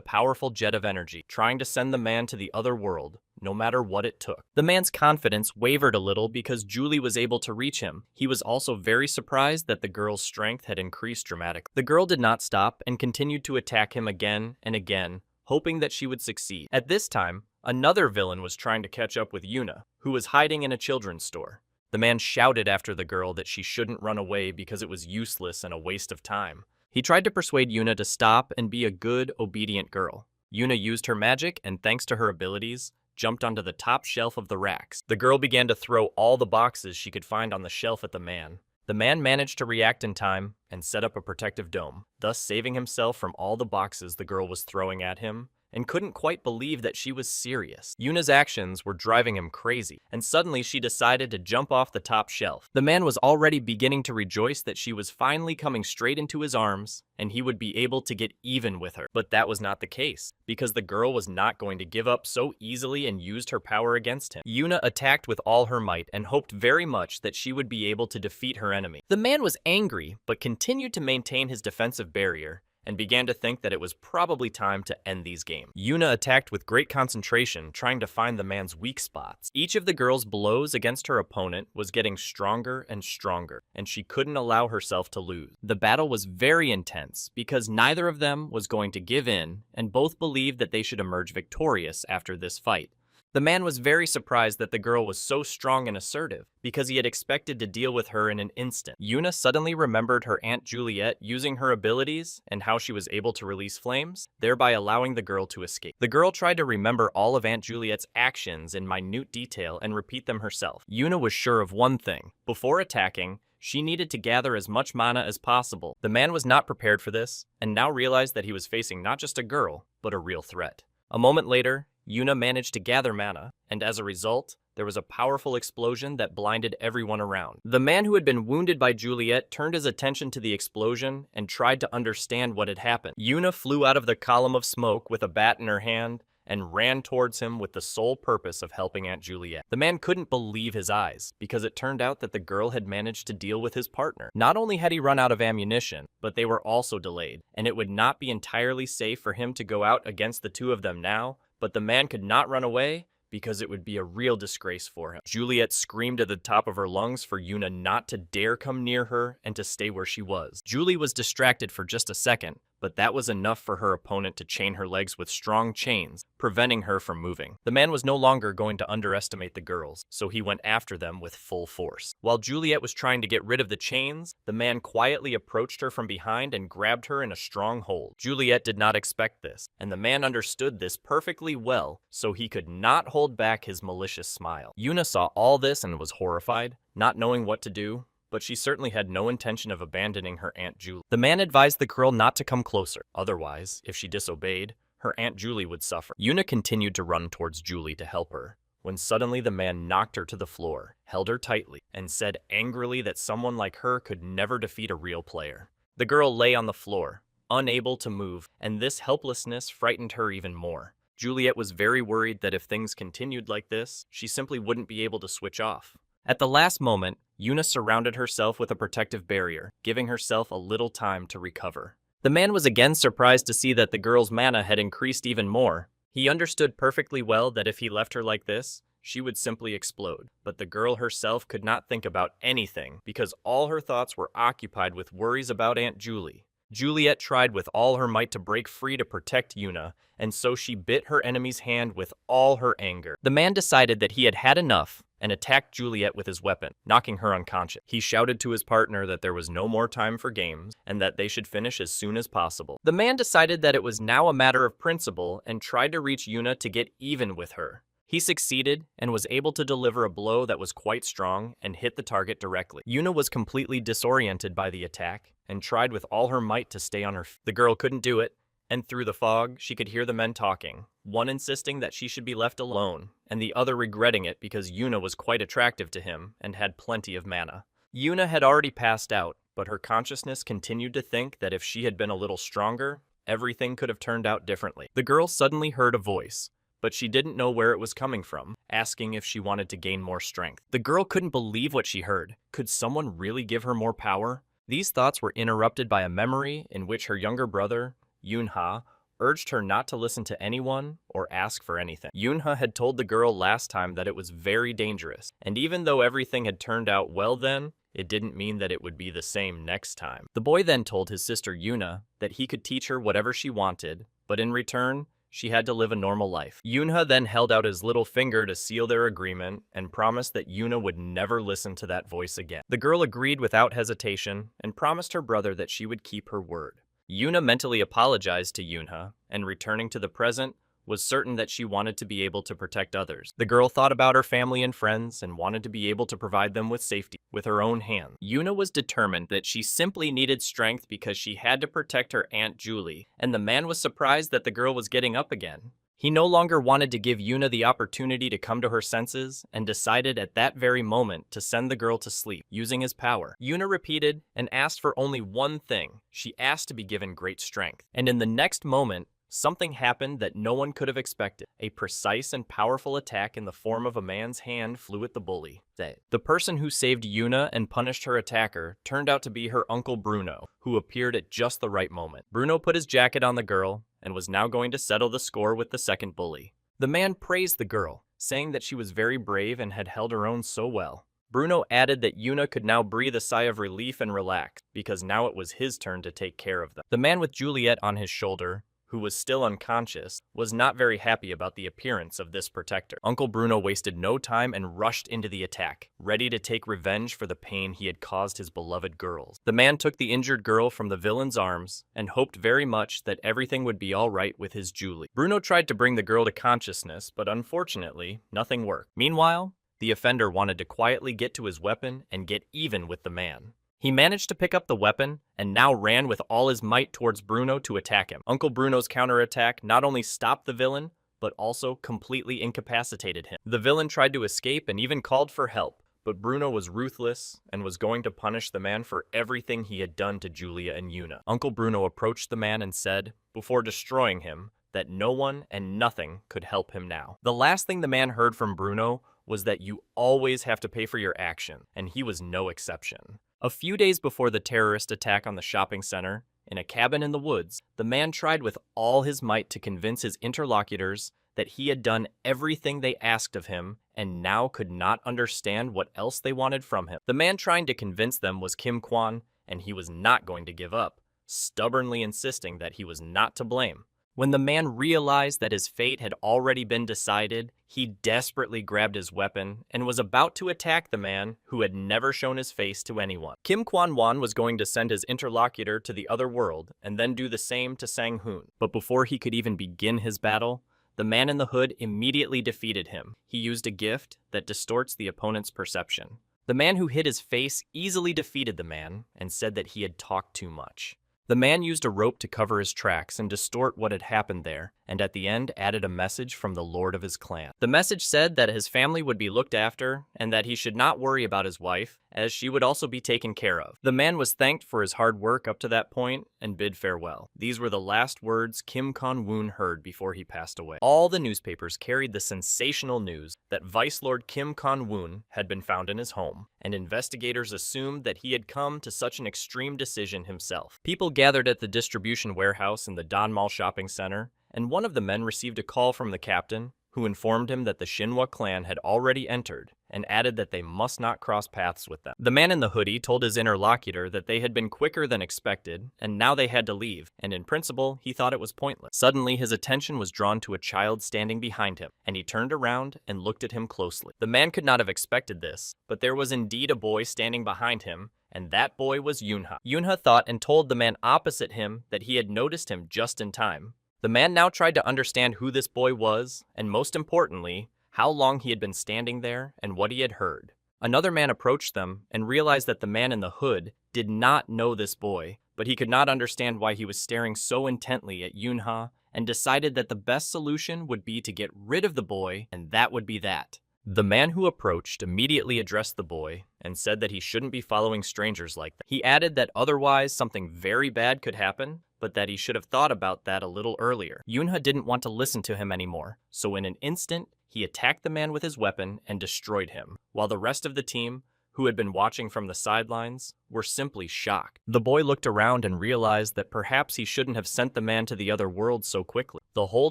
powerful jet of energy, trying to send the man to the other world, no matter what it took. The man's confidence wavered a little because Julie was able to reach him. He was also very surprised that the girl's strength had increased dramatically. The girl did not stop and continued to attack him again and again, hoping that she would succeed. At this time, another villain was trying to catch up with Yuna, who was hiding in a children's store. The man shouted after the girl that she shouldn't run away because it was useless and a waste of time. He tried to persuade Yuna to stop and be a good, obedient girl. Yuna used her magic and, thanks to her abilities, jumped onto the top shelf of the racks. The girl began to throw all the boxes she could find on the shelf at the man. The man managed to react in time and set up a protective dome, thus saving himself from all the boxes the girl was throwing at him, and couldn't quite believe that she was serious. Yuna's actions were driving him crazy, and suddenly she decided to jump off the top shelf. The man was already beginning to rejoice that she was finally coming straight into his arms, and he would be able to get even with her. But that was not the case, because the girl was not going to give up so easily and used her power against him. Yuna attacked with all her might and hoped very much that she would be able to defeat her enemy. The man was angry, but continued to maintain his defensive barrier, and began to think that it was probably time to end these games. Yuna attacked with great concentration, trying to find the man's weak spots. Each of the girl's blows against her opponent was getting stronger and stronger, and she couldn't allow herself to lose. The battle was very intense, because neither of them was going to give in, and both believed that they should emerge victorious after this fight. The man was very surprised that the girl was so strong and assertive, because he had expected to deal with her in an instant. Yuna suddenly remembered her Aunt Juliet using her abilities and how she was able to release flames, thereby allowing the girl to escape. The girl tried to remember all of Aunt Juliet's actions in minute detail and repeat them herself. Yuna was sure of one thing. Before attacking, she needed to gather as much mana as possible. The man was not prepared for this, and now realized that he was facing not just a girl, but a real threat. A moment later, Yuna managed to gather mana, and as a result, there was a powerful explosion that blinded everyone around. The man who had been wounded by Juliet turned his attention to the explosion and tried to understand what had happened. Yuna flew out of the column of smoke with a bat in her hand and ran towards him with the sole purpose of helping Aunt Juliet. The man couldn't believe his eyes, because it turned out that the girl had managed to deal with his partner. Not only had he run out of ammunition, but they were also delayed, and it would not be entirely safe for him to go out against the two of them now, but the man could not run away because it would be a real disgrace for him. Juliet screamed at the top of her lungs for Yuna not to dare come near her and to stay where she was. Julie was distracted for just a second, but that was enough for her opponent to chain her legs with strong chains, preventing her from moving. The man was no longer going to underestimate the girls, so he went after them with full force. While Juliet was trying to get rid of the chains, the man quietly approached her from behind and grabbed her in a strong hold. Juliet did not expect this, and the man understood this perfectly well, so he could not hold back his malicious smile. Yuna saw all this and was horrified, not knowing what to do, but she certainly had no intention of abandoning her Aunt Julie. The man advised the girl not to come closer. Otherwise, if she disobeyed, her Aunt Julie would suffer. Yuna continued to run towards Julie to help her, when suddenly the man knocked her to the floor, held her tightly, and said angrily that someone like her could never defeat a real player. The girl lay on the floor, unable to move, and this helplessness frightened her even more. Juliet was very worried that if things continued like this, she simply wouldn't be able to switch off. At the last moment, Yuna surrounded herself with a protective barrier, giving herself a little time to recover. The man was again surprised to see that the girl's mana had increased even more. He understood perfectly well that if he left her like this, she would simply explode. But the girl herself could not think about anything because all her thoughts were occupied with worries about Aunt Julie. Juliet tried with all her might to break free to protect Yuna, and so she bit her enemy's hand with all her anger. The man decided that he had had enough and attacked Juliet with his weapon, knocking her unconscious. He shouted to his partner that there was no more time for games and that they should finish as soon as possible. The man decided that it was now a matter of principle and tried to reach Yuna to get even with her. He succeeded and was able to deliver a blow that was quite strong and hit the target directly. Yuna was completely disoriented by the attack and tried with all her might to stay on her feet. The girl couldn't do it, and through the fog, she could hear the men talking, one insisting that she should be left alone, and the other regretting it because Yuna was quite attractive to him and had plenty of mana. Yuna had already passed out, but her consciousness continued to think that if she had been a little stronger, everything could have turned out differently. The girl suddenly heard a voice, but she didn't know where it was coming from, asking if she wanted to gain more strength. The girl couldn't believe what she heard. Could someone really give her more power? These thoughts were interrupted by a memory in which her younger brother, Yunha, urged her not to listen to anyone or ask for anything. Yunha had told the girl last time that it was very dangerous, and even though everything had turned out well then, it didn't mean that it would be the same next time. The boy then told his sister Yuna that he could teach her whatever she wanted, but in return, she had to live a normal life. Yunha then held out his little finger to seal their agreement and promised that Yuna would never listen to that voice again. The girl agreed without hesitation and promised her brother that she would keep her word. Yuna mentally apologized to Yunha, and returning to the present, was certain that she wanted to be able to protect others. The girl thought about her family and friends and wanted to be able to provide them with safety with her own hands. Yuna was determined that she simply needed strength because she had to protect her Aunt Julie, and the man was surprised that the girl was getting up again. He no longer wanted to give Yuna the opportunity to come to her senses and decided at that very moment to send the girl to sleep, using his power. Yuna repeated and asked for only one thing. She asked to be given great strength. And in the next moment, something happened that no one could have expected. A precise and powerful attack in the form of a man's hand flew at the bully. The person who saved Yuna and punished her attacker turned out to be her uncle Bruno, who appeared at just the right moment. Bruno put his jacket on the girl and was now going to settle the score with the second bully. The man praised the girl, saying that she was very brave and had held her own so well. Bruno added that Yuna could now breathe a sigh of relief and relax, because now it was his turn to take care of them. The man with Juliet on his shoulder, who was still unconscious, was not very happy about the appearance of this protector. Uncle Bruno wasted no time and rushed into the attack, ready to take revenge for the pain he had caused his beloved girls. The man took the injured girl from the villain's arms and hoped very much that everything would be all right with his Julie. Bruno tried to bring the girl to consciousness, but unfortunately, nothing worked. Meanwhile, the offender wanted to quietly get to his weapon and get even with the man. He managed to pick up the weapon and now ran with all his might towards Bruno to attack him. Uncle Bruno's counterattack not only stopped the villain, but also completely incapacitated him. The villain tried to escape and even called for help, but Bruno was ruthless and was going to punish the man for everything he had done to Julia and Yuna. Uncle Bruno approached the man and said, before destroying him, that no one and nothing could help him now. The last thing the man heard from Bruno was that you always have to pay for your action, and he was no exception. A few days before the terrorist attack on the shopping center, in a cabin in the woods, the man tried with all his might to convince his interlocutors that he had done everything they asked of him and now could not understand what else they wanted from him. The man trying to convince them was Kim Kwan, and he was not going to give up, stubbornly insisting that he was not to blame. When the man realized that his fate had already been decided, he desperately grabbed his weapon and was about to attack the man who had never shown his face to anyone. Kim Kwan-wan was going to send his interlocutor to the other world and then do the same to Sang-hoon. But before he could even begin his battle, the man in the hood immediately defeated him. He used a gift that distorts the opponent's perception. The man who hid his face easily defeated the man and said that he had talked too much. The man used a rope to cover his tracks and distort what had happened there, and at the end added a message from the lord of his clan. The message said that his family would be looked after and that he should not worry about his wife, as she would also be taken care of. The man was thanked for his hard work up to that point and bid farewell. These were the last words Kim Kon-woon heard before he passed away. All the newspapers carried the sensational news that Vice Lord Kim Kon-woon had been found in his home, and investigators assumed that he had come to such an extreme decision himself. People gathered at the distribution warehouse in the Don Mall shopping center, and one of the men received a call from the captain, who informed him that the Shinhwa clan had already entered and added that they must not cross paths with them. The man in the hoodie told his interlocutor that they had been quicker than expected, and now they had to leave, and in principle, he thought it was pointless. Suddenly, his attention was drawn to a child standing behind him, and he turned around and looked at him closely. The man could not have expected this, but there was indeed a boy standing behind him, and that boy was Yunha. Yunha thought and told the man opposite him that he had noticed him just in time. The man now tried to understand who this boy was, and most importantly, how long he had been standing there and what he had heard. Another man approached them and realized that the man in the hood did not know this boy, but he could not understand why he was staring so intently at Yunha and decided that the best solution would be to get rid of the boy, and that would be that. The man who approached immediately addressed the boy and said that he shouldn't be following strangers like that. He added that otherwise something very bad could happen, but that he should have thought about that a little earlier. Yunha didn't want to listen to him anymore, so in an instant, he attacked the man with his weapon and destroyed him, while the rest of the team, who had been watching from the sidelines, were simply shocked. The boy looked around and realized that perhaps he shouldn't have sent the man to the other world so quickly. The whole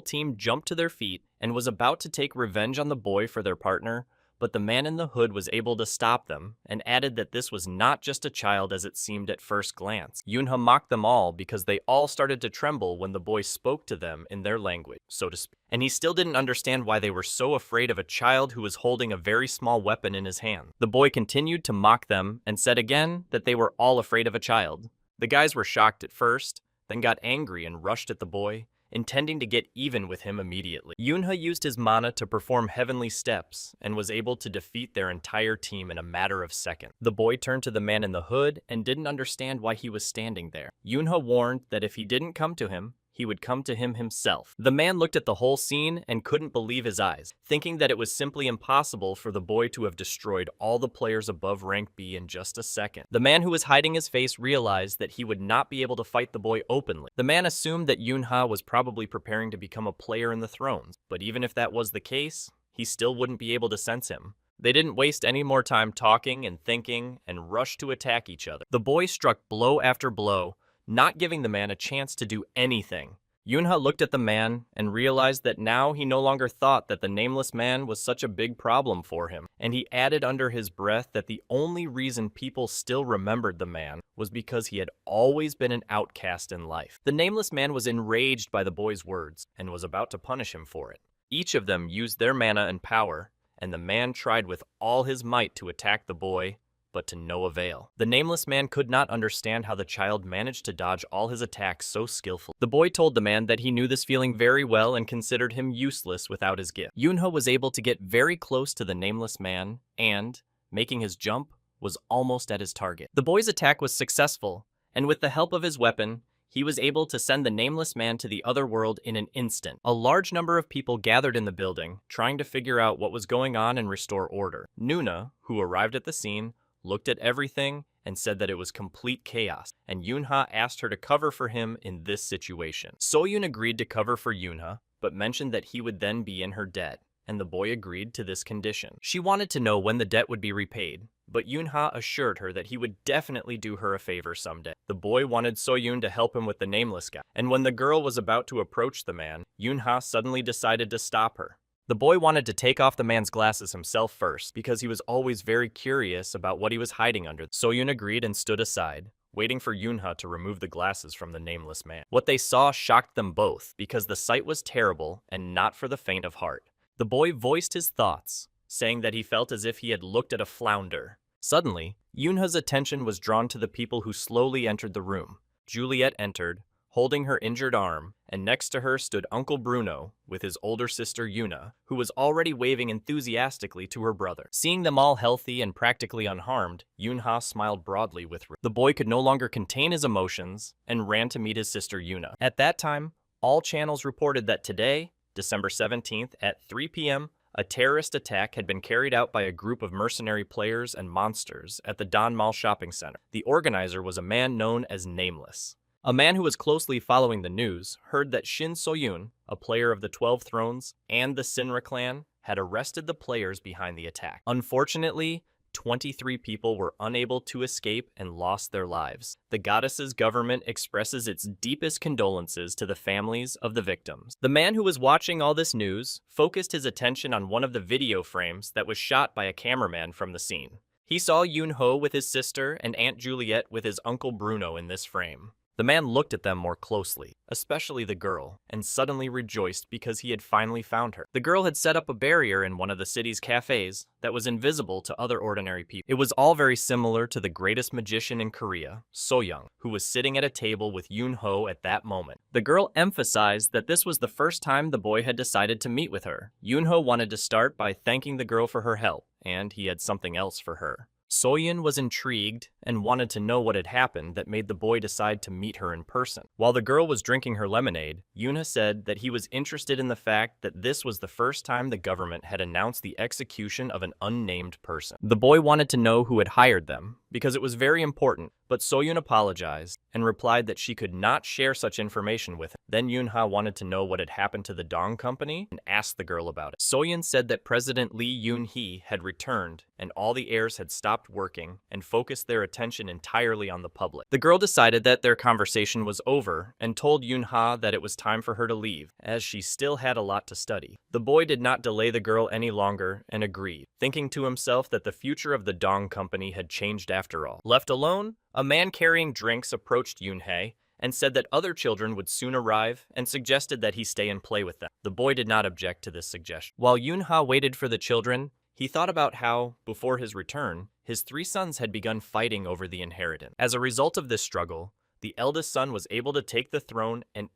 team jumped to their feet and was about to take revenge on the boy for their partner, but the man in the hood was able to stop them and added that this was not just a child as it seemed at first glance. Yunha mocked them all because they all started to tremble when the boy spoke to them in their language, so to speak. And he still didn't understand why they were so afraid of a child who was holding a very small weapon in his hand. The boy continued to mock them and said again that they were all afraid of a child. The guys were shocked at first, then got angry and rushed at the boy, intending to get even with him immediately. Yunha used his mana to perform heavenly steps and was able to defeat their entire team in a matter of seconds. The boy turned to the man in the hood and didn't understand why he was standing there. Yunha warned that if he didn't come to him, he would come to him himself. The man looked at the whole scene and couldn't believe his eyes, thinking that it was simply impossible for the boy to have destroyed all the players above rank B in just a second. The man who was hiding his face realized that he would not be able to fight the boy openly. The man assumed that Yunha was probably preparing to become a player in the thrones, but even if that was the case, he still wouldn't be able to sense him. They didn't waste any more time talking and thinking and rushed to attack each other. The boy struck blow after blow, not giving the man a chance to do anything. Yunha looked at the man and realized that now he no longer thought that the nameless man was such a big problem for him, and he added under his breath that the only reason people still remembered the man was because he had always been an outcast in life. The nameless man was enraged by the boy's words and was about to punish him for it. Each of them used their mana and power, and the man tried with all his might to attack the boy, but to no avail. The nameless man could not understand how the child managed to dodge all his attacks so skillfully. The boy told the man that he knew this feeling very well and considered him useless without his gift. Yunha was able to get very close to the nameless man and, making his jump, was almost at his target. The boy's attack was successful, and with the help of his weapon, he was able to send the nameless man to the other world in an instant. A large number of people gathered in the building, trying to figure out what was going on and restore order. Nuna, who arrived at the scene, looked at everything and said that it was complete chaos, and Yunha asked her to cover for him in this situation. Soyun agreed to cover for Yunha, but mentioned that he would then be in her debt, and the boy agreed to this condition. She wanted to know when the debt would be repaid, but Yunha assured her that he would definitely do her a favor someday. The boy wanted Soyun to help him with the nameless guy, and when the girl was about to approach the man, Yunha suddenly decided to stop her. The boy wanted to take off the man's glasses himself first because he was always very curious about what he was hiding under. Soyun agreed and stood aside, waiting for Yunha to remove the glasses from the nameless man. What they saw shocked them both because the sight was terrible and not for the faint of heart. The boy voiced his thoughts, saying that he felt as if he had looked at a flounder. Suddenly, Yunha's attention was drawn to the people who slowly entered the room. Juliet entered, holding her injured arm, and next to her stood Uncle Bruno with his older sister Yuna, who was already waving enthusiastically to her brother. Seeing them all healthy and practically unharmed, Yunha smiled broadly with relief. The boy could no longer contain his emotions and ran to meet his sister Yuna. At that time, all channels reported that today, December 17th at 3 p.m., a terrorist attack had been carried out by a group of mercenary players and monsters at the Don Mall shopping center. The organizer was a man known as Nameless. A man who was closely following the news heard that Shin Soyun, a player of the 12 Thrones and the Sinra clan, had arrested the players behind the attack. Unfortunately, 23 people were unable to escape and lost their lives. The goddess's government expresses its deepest condolences to the families of the victims. The man who was watching all this news focused his attention on one of the video frames that was shot by a cameraman from the scene. He saw Yoon-ho with his sister and Aunt Juliet with his Uncle Bruno in this frame. The man looked at them more closely, especially the girl, and suddenly rejoiced because he had finally found her. The girl had set up a barrier in one of the city's cafes that was invisible to other ordinary people. It was all very similar to the greatest magician in Korea, So-young, who was sitting at a table with Yoon-ho at that moment. The girl emphasized that this was the first time the boy had decided to meet with her. Yoon-ho wanted to start by thanking the girl for her help, and he had something else for her. So-young was intrigued and wanted to know what had happened that made the boy decide to meet her in person. While the girl was drinking her lemonade, Yoon-ho said that he was interested in the fact that this was the first time the government had announced the execution of an unnamed person. The boy wanted to know who had hired them, because it was very important, but So-young apologized and replied that she could not share such information with him. Then Yoon-ho wanted to know what had happened to the Dong Company and asked the girl about it. So-young said that President Lee Yoon-hee had returned and all the heirs had stopped working and focused their attention entirely on the public. The girl decided that their conversation was over and told Yoon-ha that it was time for her to leave, as she still had a lot to study. The boy did not delay the girl any longer and agreed, thinking to himself that the future of the Dong Company had changed after all. Left alone, a man carrying drinks approached Yoon-hae and said that other children would soon arrive and suggested that he stay and play with them. The boy did not object to this suggestion. While Yoon-ha waited for the children, he thought about how, before his return, his 3 sons had begun fighting over the inheritance. As a result of this struggle, the eldest son was able to take the throne and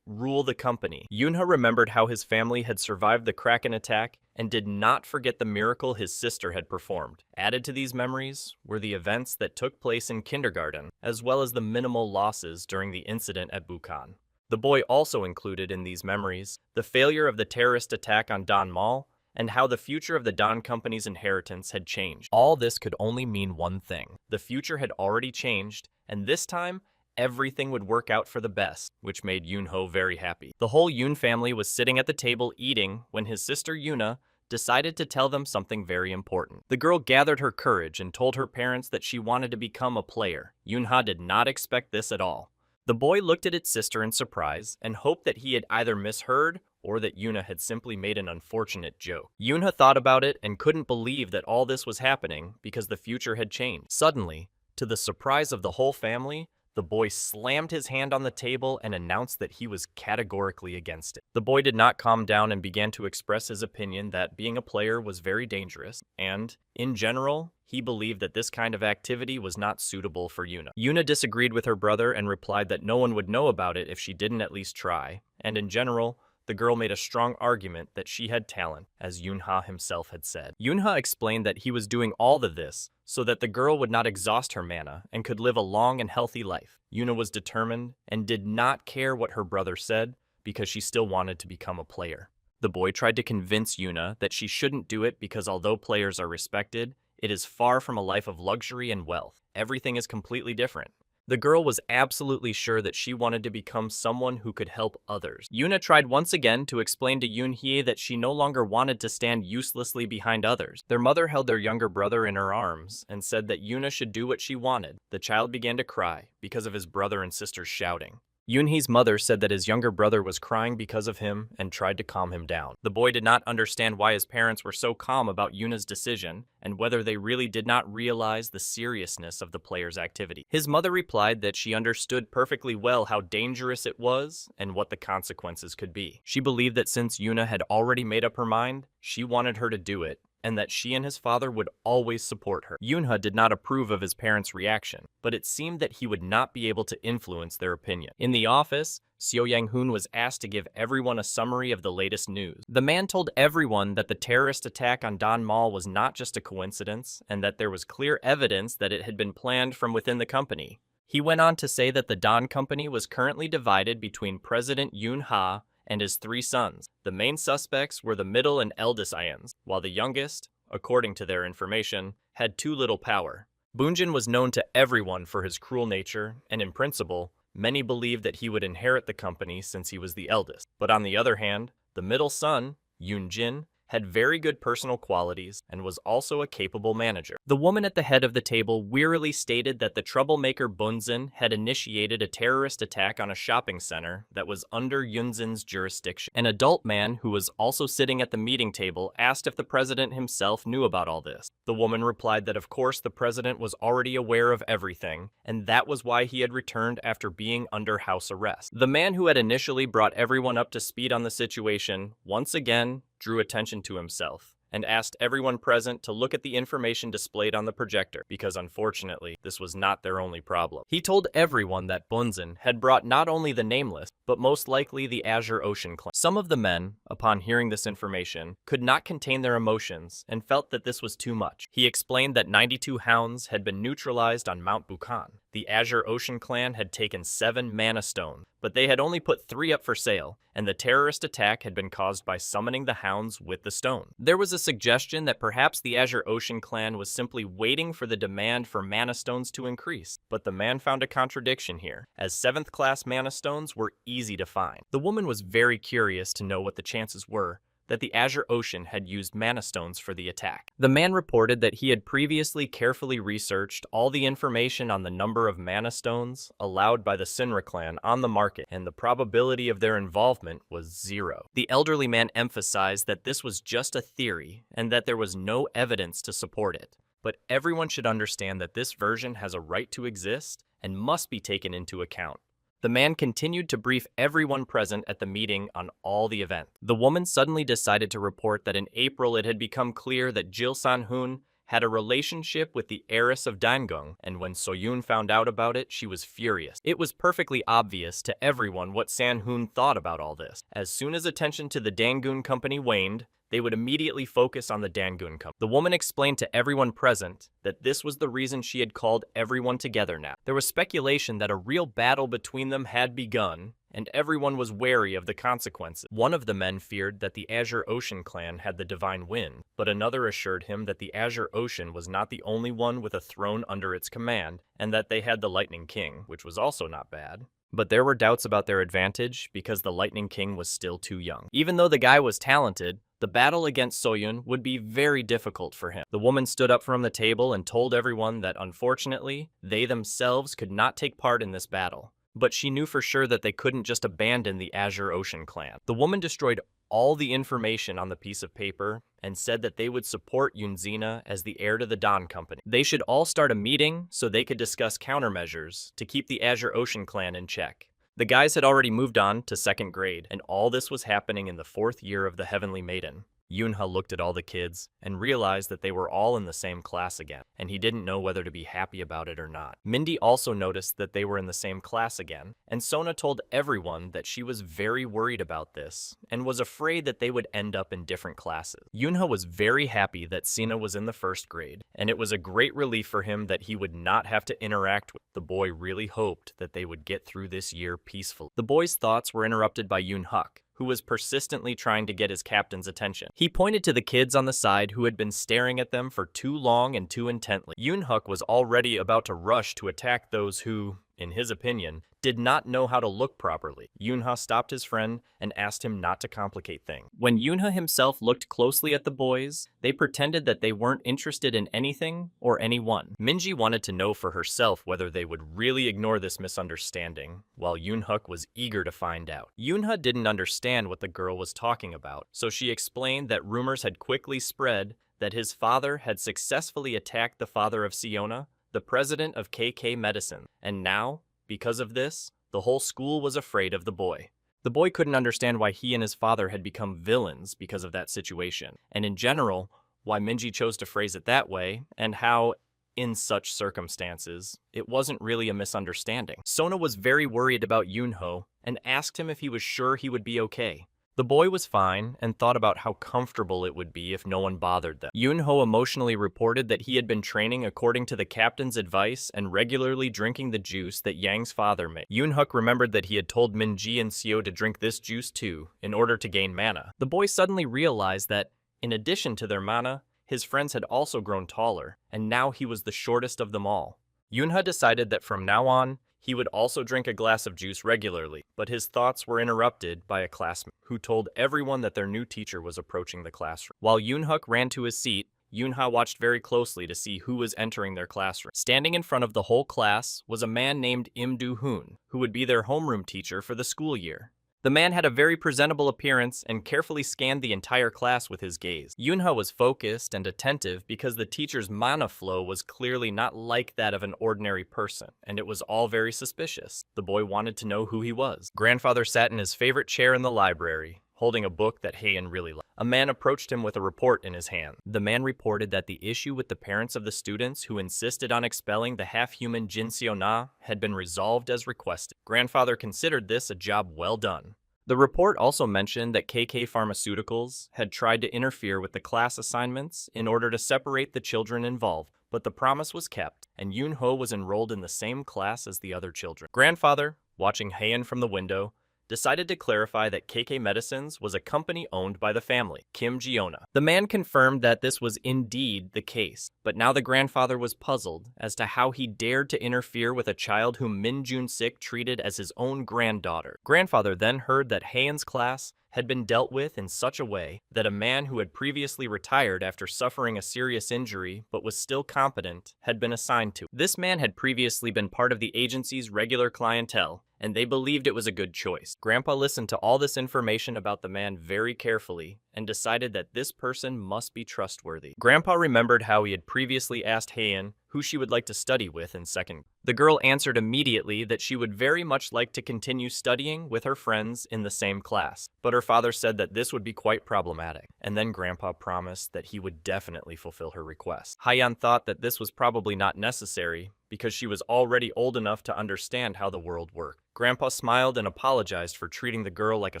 rule the company. Yoon-ha remembered how his family had survived the Kraken attack and did not forget the miracle his sister had performed. Added to these memories were the events that took place in kindergarten, as well as the minimal losses during the incident at Bukhan. The boy also included in these memories the failure of the terrorist attack on Don Mall and how the future of the Don Company's inheritance had changed. All this could only mean one thing. The future had already changed, and this time, everything would work out for the best, which made Yoon-ho very happy. The whole Yoon family was sitting at the table eating when his sister Yoona decided to tell them something very important. The girl gathered her courage and told her parents that she wanted to become a player. Yoon-ha did not expect this at all. The boy looked at its sister in surprise and hoped that he had either misheard or that Yoona had simply made an unfortunate joke. Yoon-ha thought about it and couldn't believe that all this was happening because the future had changed. Suddenly, to the surprise of the whole family, the boy slammed his hand on the table and announced that he was categorically against it. The boy did not calm down and began to express his opinion that being a player was very dangerous, and, in general, he believed that this kind of activity was not suitable for Yoona. Yoona disagreed with her brother and replied that no one would know about it if she didn't at least try, and in general, the girl made a strong argument that she had talent, as Yoon-ha himself had said. Yoon-ha explained that he was doing all of this so that the girl would not exhaust her mana and could live a long and healthy life. Yoona was determined and did not care what her brother said because she still wanted to become a player. The boy tried to convince Yoona that she shouldn't do it because although players are respected, it is far from a life of luxury and wealth. Everything is completely different. The girl was absolutely sure that she wanted to become someone who could help others. Yoona tried once again to explain to Yoon-hee that she no longer wanted to stand uselessly behind others. Their mother held their younger brother in her arms and said that Yoona should do what she wanted. The child began to cry because of his brother and sister's shouting. Yoon-hee's mother said that his younger brother was crying because of him and tried to calm him down. The boy did not understand why his parents were so calm about Yoona's decision and whether they really did not realize the seriousness of the player's activity. His mother replied that she understood perfectly well how dangerous it was and what the consequences could be. She believed that since Yoona had already made up her mind, she wanted her to do it, and that she and his father would always support her. Yoon-ha did not approve of his parents' reaction, but it seemed that he would not be able to influence their opinion. In the office, Seo Yang-hoon was asked to give everyone a summary of the latest news. The man told everyone that the terrorist attack on Don Mall was not just a coincidence, and that there was clear evidence that it had been planned from within the company. He went on to say that the Don Company was currently divided between President Yoon-ha and his 3 sons. The main suspects were the middle and eldest Ions, while the youngest, according to their information, had too little power. Boonjin was known to everyone for his cruel nature, and in principle, many believed that he would inherit the company since he was the eldest. But on the other hand, the middle son, Yoon-jin, had very good personal qualities, and was also a capable manager. The woman at the head of the table wearily stated that the troublemaker Bunzen had initiated a terrorist attack on a shopping center that was under Yunzin's jurisdiction. An adult man who was also sitting at the meeting table asked if the president himself knew about all this. The woman replied that of course the president was already aware of everything, and that was why he had returned after being under house arrest. The man who had initially brought everyone up to speed on the situation once again drew attention to himself and asked everyone present to look at the information displayed on the projector, because unfortunately, this was not their only problem. He told everyone that Bunzen had brought not only the Nameless, but most likely the Azure Ocean clan. Some of the men, upon hearing this information, could not contain their emotions and felt that this was too much. He explained that 92 hounds had been neutralized on Mount Bukan. The Azure Ocean clan had taken 7 mana stones, but they had only put 3 up for sale, and the terrorist attack had been caused by summoning the hounds with the stone. There was a suggestion that perhaps the Azure Ocean clan was simply waiting for the demand for mana stones to increase, but the man found a contradiction here, as 7th class mana stones were easy to find. The woman was very curious to know what the chances were that the Azure Ocean had used mana stones for the attack. The man reported that he had previously carefully researched all the information on the number of mana stones allowed by the Sinra clan on the market, and the probability of their involvement was 0. The elderly man emphasized that this was just a theory and that there was no evidence to support it. But everyone should understand that this version has a right to exist and must be taken into account. The man continued to brief everyone present at the meeting on all the events. The woman suddenly decided to report that in April it had become clear that Jil San-hoon had a relationship with the heiress of Dangung, and when Soyun found out about it, she was furious. It was perfectly obvious to everyone what San-hoon thought about all this. As soon as attention to the Dangun company waned, they would immediately focus on the Dangun company. The woman explained to everyone present that this was the reason she had called everyone together now. There was speculation that a real battle between them had begun, and everyone was wary of the consequences. One of the men feared that the Azure Ocean clan had the divine wind, but another assured him that the Azure Ocean was not the only one with a throne under its command, and that they had the Lightning King, which was also not bad. But there were doubts about their advantage because the Lightning King was still too young. Even though the guy was talented, the battle against Soyun would be very difficult for him. The woman stood up from the table and told everyone that unfortunately, they themselves could not take part in this battle. But she knew for sure that they couldn't just abandon the Azure Ocean clan. The woman destroyed all the information on the piece of paper and said that they would support Yunzina as the heir to the Don Company. They should all start a meeting so they could discuss countermeasures to keep the Azure Ocean clan in check. The guys had already moved on to 2nd grade, and all this was happening in the 4th year of the Heavenly Maiden. Yunha looked at all the kids and realized that they were all in the same class again, and he didn't know whether to be happy about it or not. Mindy also noticed that they were in the same class again, and Sona told everyone that she was very worried about this and was afraid that they would end up in different classes. Yunha was very happy that Sina was in the 1st grade, and it was a great relief for him that he would not have to interact with. The boy really hoped that they would get through this year peacefully. The boy's thoughts were interrupted by Yoon-huk, who was persistently trying to get his captain's attention. He pointed to the kids on the side who had been staring at them for too long and too intently. Yoon-huk was already about to rush to attack those who, in his opinion, did not know how to look properly. Yoon-ha stopped his friend and asked him not to complicate things. When Yoon-ha himself looked closely at the boys, they pretended that they weren't interested in anything or anyone. Minji wanted to know for herself whether they would really ignore this misunderstanding, while Yoon-huk was eager to find out. Yoon-ha didn't understand what the girl was talking about, so she explained that rumors had quickly spread that his father had successfully attacked the father of Siona, the president of KK Medicine, and now, because of this, the whole school was afraid of the boy. The boy couldn't understand why he and his father had become villains because of that situation, and in general, why Minji chose to phrase it that way, and how, in such circumstances, it wasn't really a misunderstanding. Sona was very worried about Yoon-ho and asked him if he was sure he would be okay. The boy was fine and thought about how comfortable it would be if no one bothered them. Yoon-ho emotionally reported that he had been training according to the captain's advice and regularly drinking the juice that Yang's father made. Yoon-huk remembered that he had told Minji and Seo to drink this juice too, in order to gain mana. The boy suddenly realized that, in addition to their mana, his friends had also grown taller, and now he was the shortest of them all. Yoon-ha decided that from now on, He would also drink a glass of juice regularly, but his thoughts were interrupted by a classmate who told everyone that their new teacher was approaching the classroom. While Yoonhuk ran to his seat, Yoonha watched very closely to see who was entering their classroom. Standing in front of the whole class was a man named Im Do-hoon, who would be their homeroom teacher for the school year. The man had a very presentable appearance and carefully scanned the entire class with his gaze. Yoonha was focused and attentive because the teacher's mana flow was clearly not like that of an ordinary person, and it was all very suspicious. The boy wanted to know who he was. Grandfather sat in his favorite chair in the library, holding a book that Haein really liked. A man approached him with a report in his hand. The man reported that the issue with the parents of the students who insisted on expelling the half-human Jin Seo-na had been resolved as requested. Grandfather considered this a job well done. The report also mentioned that KK Pharmaceuticals had tried to interfere with the class assignments in order to separate the children involved, but the promise was kept, and Yoon-ho was enrolled in the same class as the other children. Grandfather, watching Haein from the window, decided to clarify that KK Medicines was a company owned by the family, Kim Ji-ona. The man confirmed that this was indeed the case, but now the grandfather was puzzled as to how he dared to interfere with a child whom Min Jun-sik treated as his own granddaughter. Grandfather then heard that Haein's class had been dealt with in such a way that a man who had previously retired after suffering a serious injury but was still competent had been assigned to. This man had previously been part of the agency's regular clientele, and they believed it was a good choice. Grandpa listened to all this information about the man very carefully and decided that this person must be trustworthy. Grandpa remembered how he had previously asked Haein who she would like to study with in second. The girl answered immediately that she would very much like to continue studying with her friends in the same class, but her father said that this would be quite problematic, and then Grandpa promised that he would definitely fulfill her request. Haein thought that this was probably not necessary because she was already old enough to understand how the world worked. Grandpa smiled and apologized for treating the girl like a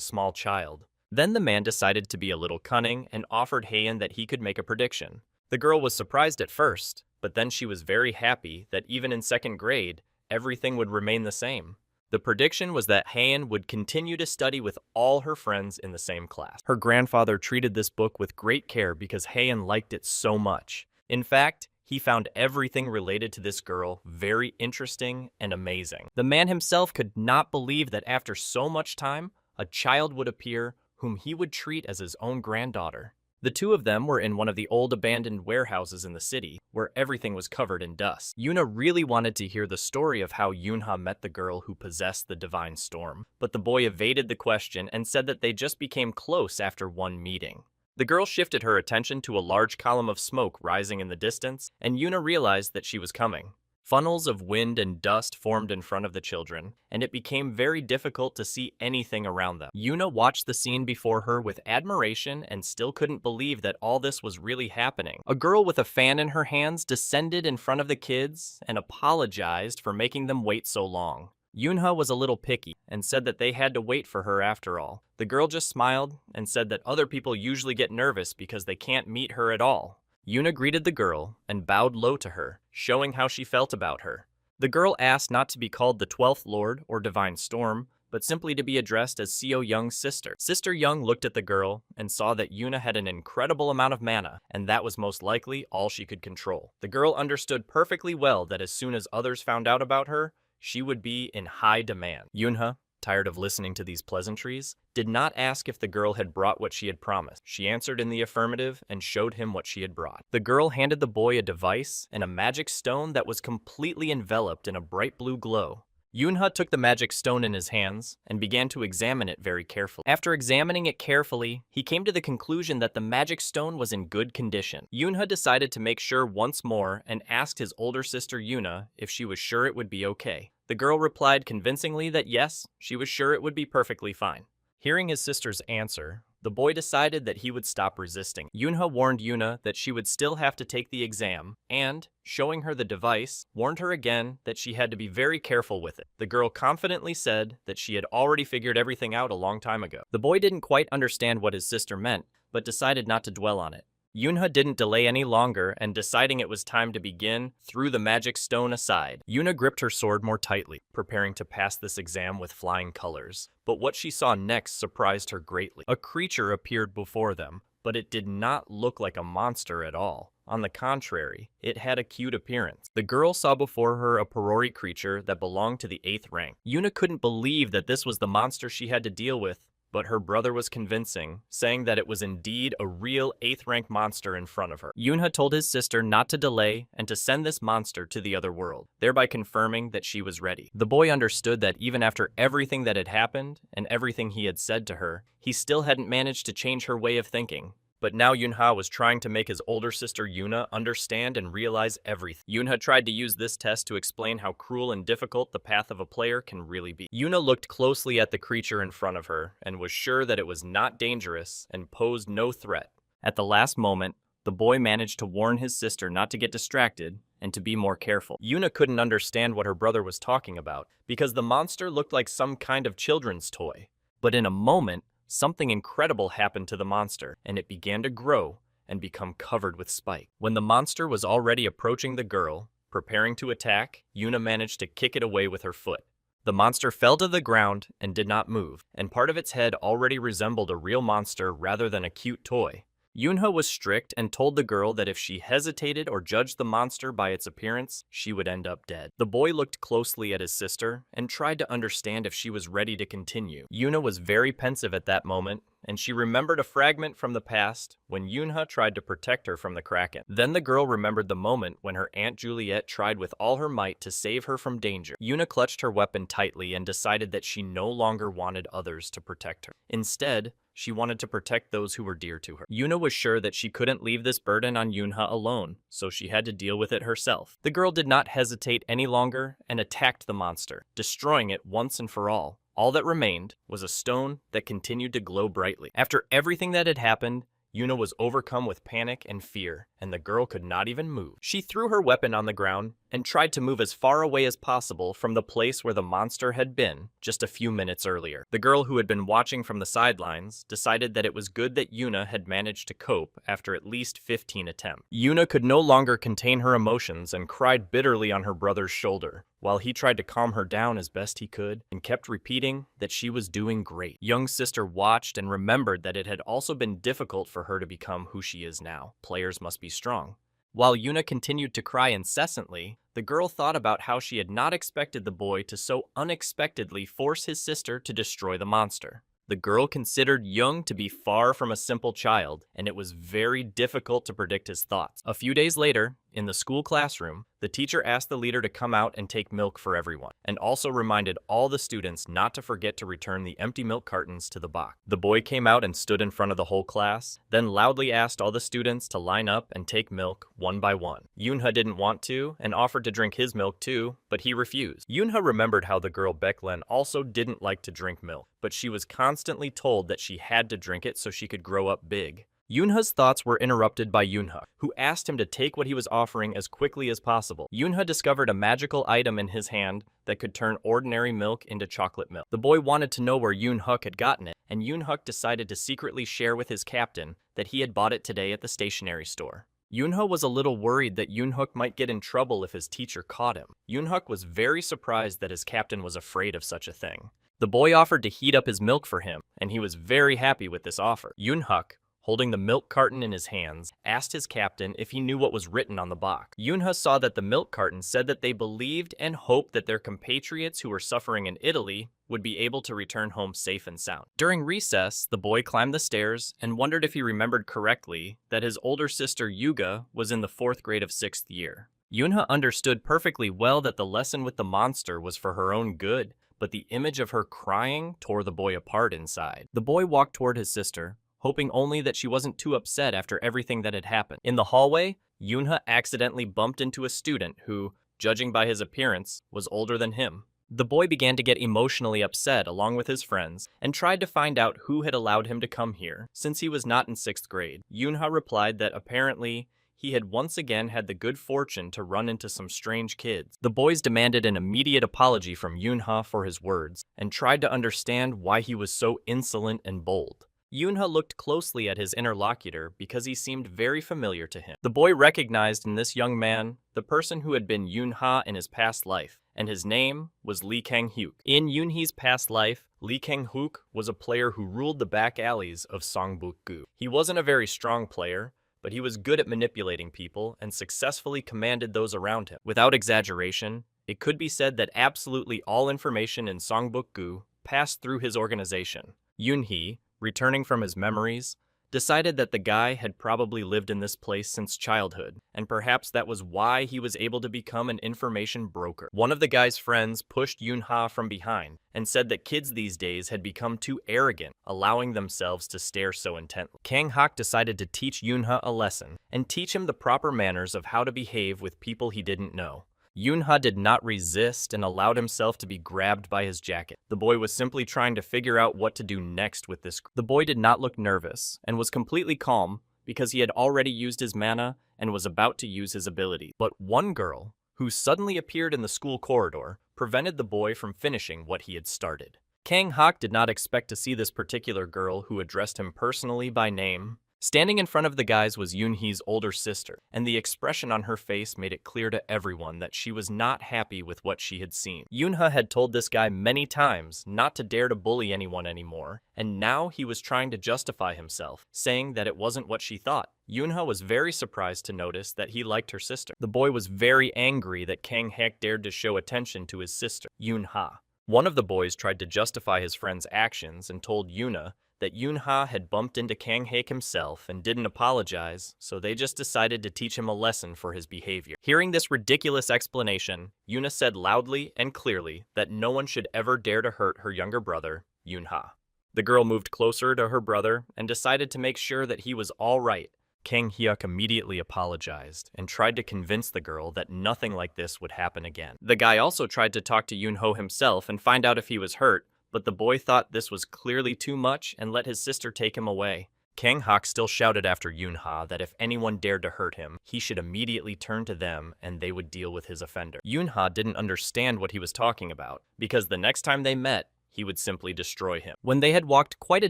small child. Then the man decided to be a little cunning and offered Haein that he could make a prediction. The girl was surprised at first, but then she was very happy that even in second grade, everything would remain the same. The prediction was that Haein would continue to study with all her friends in the same class. Her grandfather treated this book with great care because Haein liked it so much. In fact, he found everything related to this girl very interesting and amazing. The man himself could not believe that after so much time, a child would appear whom he would treat as his own granddaughter. The two of them were in one of the old abandoned warehouses in the city, where everything was covered in dust. Yoona really wanted to hear the story of how Yoonha met the girl who possessed the divine storm, but the boy evaded the question and said that they just became close after one meeting. The girl shifted her attention to a large column of smoke rising in the distance, and Yoona realized that she was coming. Funnels of wind and dust formed in front of the children, and it became very difficult to see anything around them. Yoona watched the scene before her with admiration and still couldn't believe that all this was really happening. A girl with a fan in her hands descended in front of the kids and apologized for making them wait so long. Yoonha was a little picky and said that they had to wait for her after all. The girl just smiled and said that other people usually get nervous because they can't meet her at all. Yoona greeted the girl and bowed low to her, showing how she felt about her. The girl asked not to be called the 12th Lord or Divine Storm, but simply to be addressed as Seo Young's sister. Sister Young looked at the girl and saw that Yoona had an incredible amount of mana, and that was most likely all she could control. The girl understood perfectly well that as soon as others found out about her, she would be in high demand. Yoonha, tired of listening to these pleasantries, did not ask if the girl had brought what she had promised. She answered in the affirmative and showed him what she had brought. The girl handed the boy a device and a magic stone that was completely enveloped in a bright blue glow. Yoonha took the magic stone in his hands and began to examine it very carefully. After examining it carefully, he came to the conclusion that the magic stone was in good condition. Yoonha decided to make sure once more and asked his older sister Yoona if she was sure it would be okay. The girl replied convincingly that yes, she was sure it would be perfectly fine. Hearing his sister's answer, the boy decided that he would stop resisting. Yoonha warned Yoona that she would still have to take the exam, and, showing her the device, warned her again that she had to be very careful with it. The girl confidently said that she had already figured everything out a long time ago. The boy didn't quite understand what his sister meant, but decided not to dwell on it. Yoonha didn't delay any longer, and deciding it was time to begin, threw the magic stone aside. Yoona gripped her sword more tightly, preparing to pass this exam with flying colors. But what she saw next surprised her greatly. A creature appeared before them, but it did not look like a monster at all. On the contrary, it had a cute appearance. The girl saw before her a Porori creature that belonged to the 8th rank. Yuna couldn't believe that this was the monster she had to deal with, but her brother was convincing, saying that it was indeed a real 8th rank monster in front of her. Yunha told his sister not to delay and to send this monster to the other world, thereby confirming that she was ready. The boy understood that even after everything that had happened and everything he had said to her, he still hadn't managed to change her way of thinking. But now Yunha was trying to make his older sister Yuna understand and realize everything. Yunha tried to use this test to explain how cruel and difficult the path of a player can really be. Yuna looked closely at the creature in front of her and was sure that it was not dangerous and posed no threat. At the last moment, the boy managed to warn his sister not to get distracted and to be more careful. Yuna couldn't understand what her brother was talking about because the monster looked like some kind of children's toy. But in a moment, something incredible happened to the monster, and it began to grow and become covered with spikes. When the monster was already approaching the girl, preparing to attack, Yuna managed to kick it away with her foot. The monster fell to the ground and did not move, and part of its head already resembled a real monster rather than a cute toy. Yunha was strict and told the girl that if she hesitated or judged the monster by its appearance, she would end up dead. The boy looked closely at his sister and tried to understand if she was ready to continue. Yuna was very pensive at that moment, and she remembered a fragment from the past when Yunha tried to protect her from the Kraken. Then the girl remembered the moment when her Aunt Juliet tried with all her might to save her from danger. Yuna clutched her weapon tightly and decided that she no longer wanted others to protect her. Instead, she wanted to protect those who were dear to her. Yuna was sure that she couldn't leave this burden on Yunha alone, so she had to deal with it herself. The girl did not hesitate any longer and attacked the monster, destroying it once and for all. All that remained was a stone that continued to glow brightly. After everything that had happened, Yuna was overcome with panic and fear, and the girl could not even move. She threw her weapon on the ground and tried to move as far away as possible from the place where the monster had been just a few minutes earlier. The girl who had been watching from the sidelines decided that it was good that Yuna had managed to cope after at least 15 attempts. Yuna could no longer contain her emotions and cried bitterly on her brother's shoulder, while he tried to calm her down as best he could and kept repeating that she was doing great. Young sister watched and remembered that it had also been difficult for her to become who she is now. Players must be strong. While Yuna continued to cry incessantly, the girl thought about how she had not expected the boy to so unexpectedly force his sister to destroy the monster. The girl considered Young to be far from a simple child, and it was very difficult to predict his thoughts. A few days later, in the school classroom, the teacher asked the leader to come out and take milk for everyone, and also reminded all the students not to forget to return the empty milk cartons to the box. The boy came out and stood in front of the whole class, then loudly asked all the students to line up and take milk one by one. Yunha didn't want to, and offered to drink his milk too, but he refused. Yunha remembered how the girl Beklen also didn't like to drink milk, but she was constantly told that she had to drink it so she could grow up big. Yunha's thoughts were interrupted by Yunha, who asked him to take what he was offering as quickly as possible. Yunha discovered a magical item in his hand that could turn ordinary milk into chocolate milk. The boy wanted to know where Yunhuk had gotten it, and Yunhuk decided to secretly share with his captain that he had bought it today at the stationery store. Yunha was a little worried that Yunhuk might get in trouble if his teacher caught him. Yunhuk was very surprised that his captain was afraid of such a thing. The boy offered to heat up his milk for him, and he was very happy with this offer. Yunhuk, holding the milk carton in his hands, asked his captain if he knew what was written on the box. Yunha saw that the milk carton said that they believed and hoped that their compatriots who were suffering in Italy would be able to return home safe and sound. During recess, the boy climbed the stairs and wondered if he remembered correctly that his older sister Yuga was in the 4th grade of 6th year. Yunha understood perfectly well that the lesson with the monster was for her own good, but the image of her crying tore the boy apart inside. The boy walked toward his sister, hoping only that she wasn't too upset after everything that had happened. In the hallway, Yunha accidentally bumped into a student who, judging by his appearance, was older than him. The boy began to get emotionally upset along with his friends and tried to find out who had allowed him to come here, since he was not in 6th grade. Yunha replied that apparently he had once again had the good fortune to run into some strange kids. The boys demanded an immediate apology from Yunha for his words and tried to understand why he was so insolent and bold. Yoonha looked closely at his interlocutor because he seemed very familiar to him. The boy recognized in this young man the person who had been Yoonha in his past life, and his name was Lee Kang-hyuk. In Yoonhee's past life, Lee Kang-hyuk was a player who ruled the back alleys of Songbuk-gu. He wasn't a very strong player, but he was good at manipulating people and successfully commanded those around him. Without exaggeration, it could be said that absolutely all information in Songbuk-gu passed through his organization. Yoonhee, returning from his memories, decided that the guy had probably lived in this place since childhood, and perhaps that was why he was able to become an information broker. One of the guy's friends pushed Yoonha from behind and said that kids these days had become too arrogant, allowing themselves to stare so intently. Kang-hyuk decided to teach Yoonha a lesson and teach him the proper manners of how to behave with people he didn't know. Yoonha did not resist and allowed himself to be grabbed by his jacket. The boy was simply trying to figure out what to do next with this. The boy did not look nervous and was completely calm because he had already used his mana and was about to use his ability. But one girl, who suddenly appeared in the school corridor, prevented the boy from finishing what he had started. Kang-hyuk did not expect to see this particular girl who addressed him personally by name. Standing in front of the guys was Yoonhee's older sister, and the expression on her face made it clear to everyone that she was not happy with what she had seen. Yoonha had told this guy many times not to dare to bully anyone anymore, and now he was trying to justify himself, saying that it wasn't what she thought. Yoonha was very surprised to notice that he liked her sister. The boy was very angry that Kang-hyuk dared to show attention to his sister, Yoonha. One of the boys tried to justify his friend's actions and told Yoonha that Yoonha had bumped into Kang-hyuk himself and didn't apologize, so they just decided to teach him a lesson for his behavior. Hearing this ridiculous explanation, Yoonha said loudly and clearly that no one should ever dare to hurt her younger brother, Yoonha. The girl moved closer to her brother and decided to make sure that he was all right. Kang-hyuk immediately apologized and tried to convince the girl that nothing like this would happen again. The guy also tried to talk to Yoonho himself and find out if he was hurt, but the boy thought this was clearly too much and let his sister take him away. Kang-hyuk still shouted after Yoonha that if anyone dared to hurt him, he should immediately turn to them and they would deal with his offender. Yoonha didn't understand what he was talking about, because the next time they met, he would simply destroy him. When they had walked quite a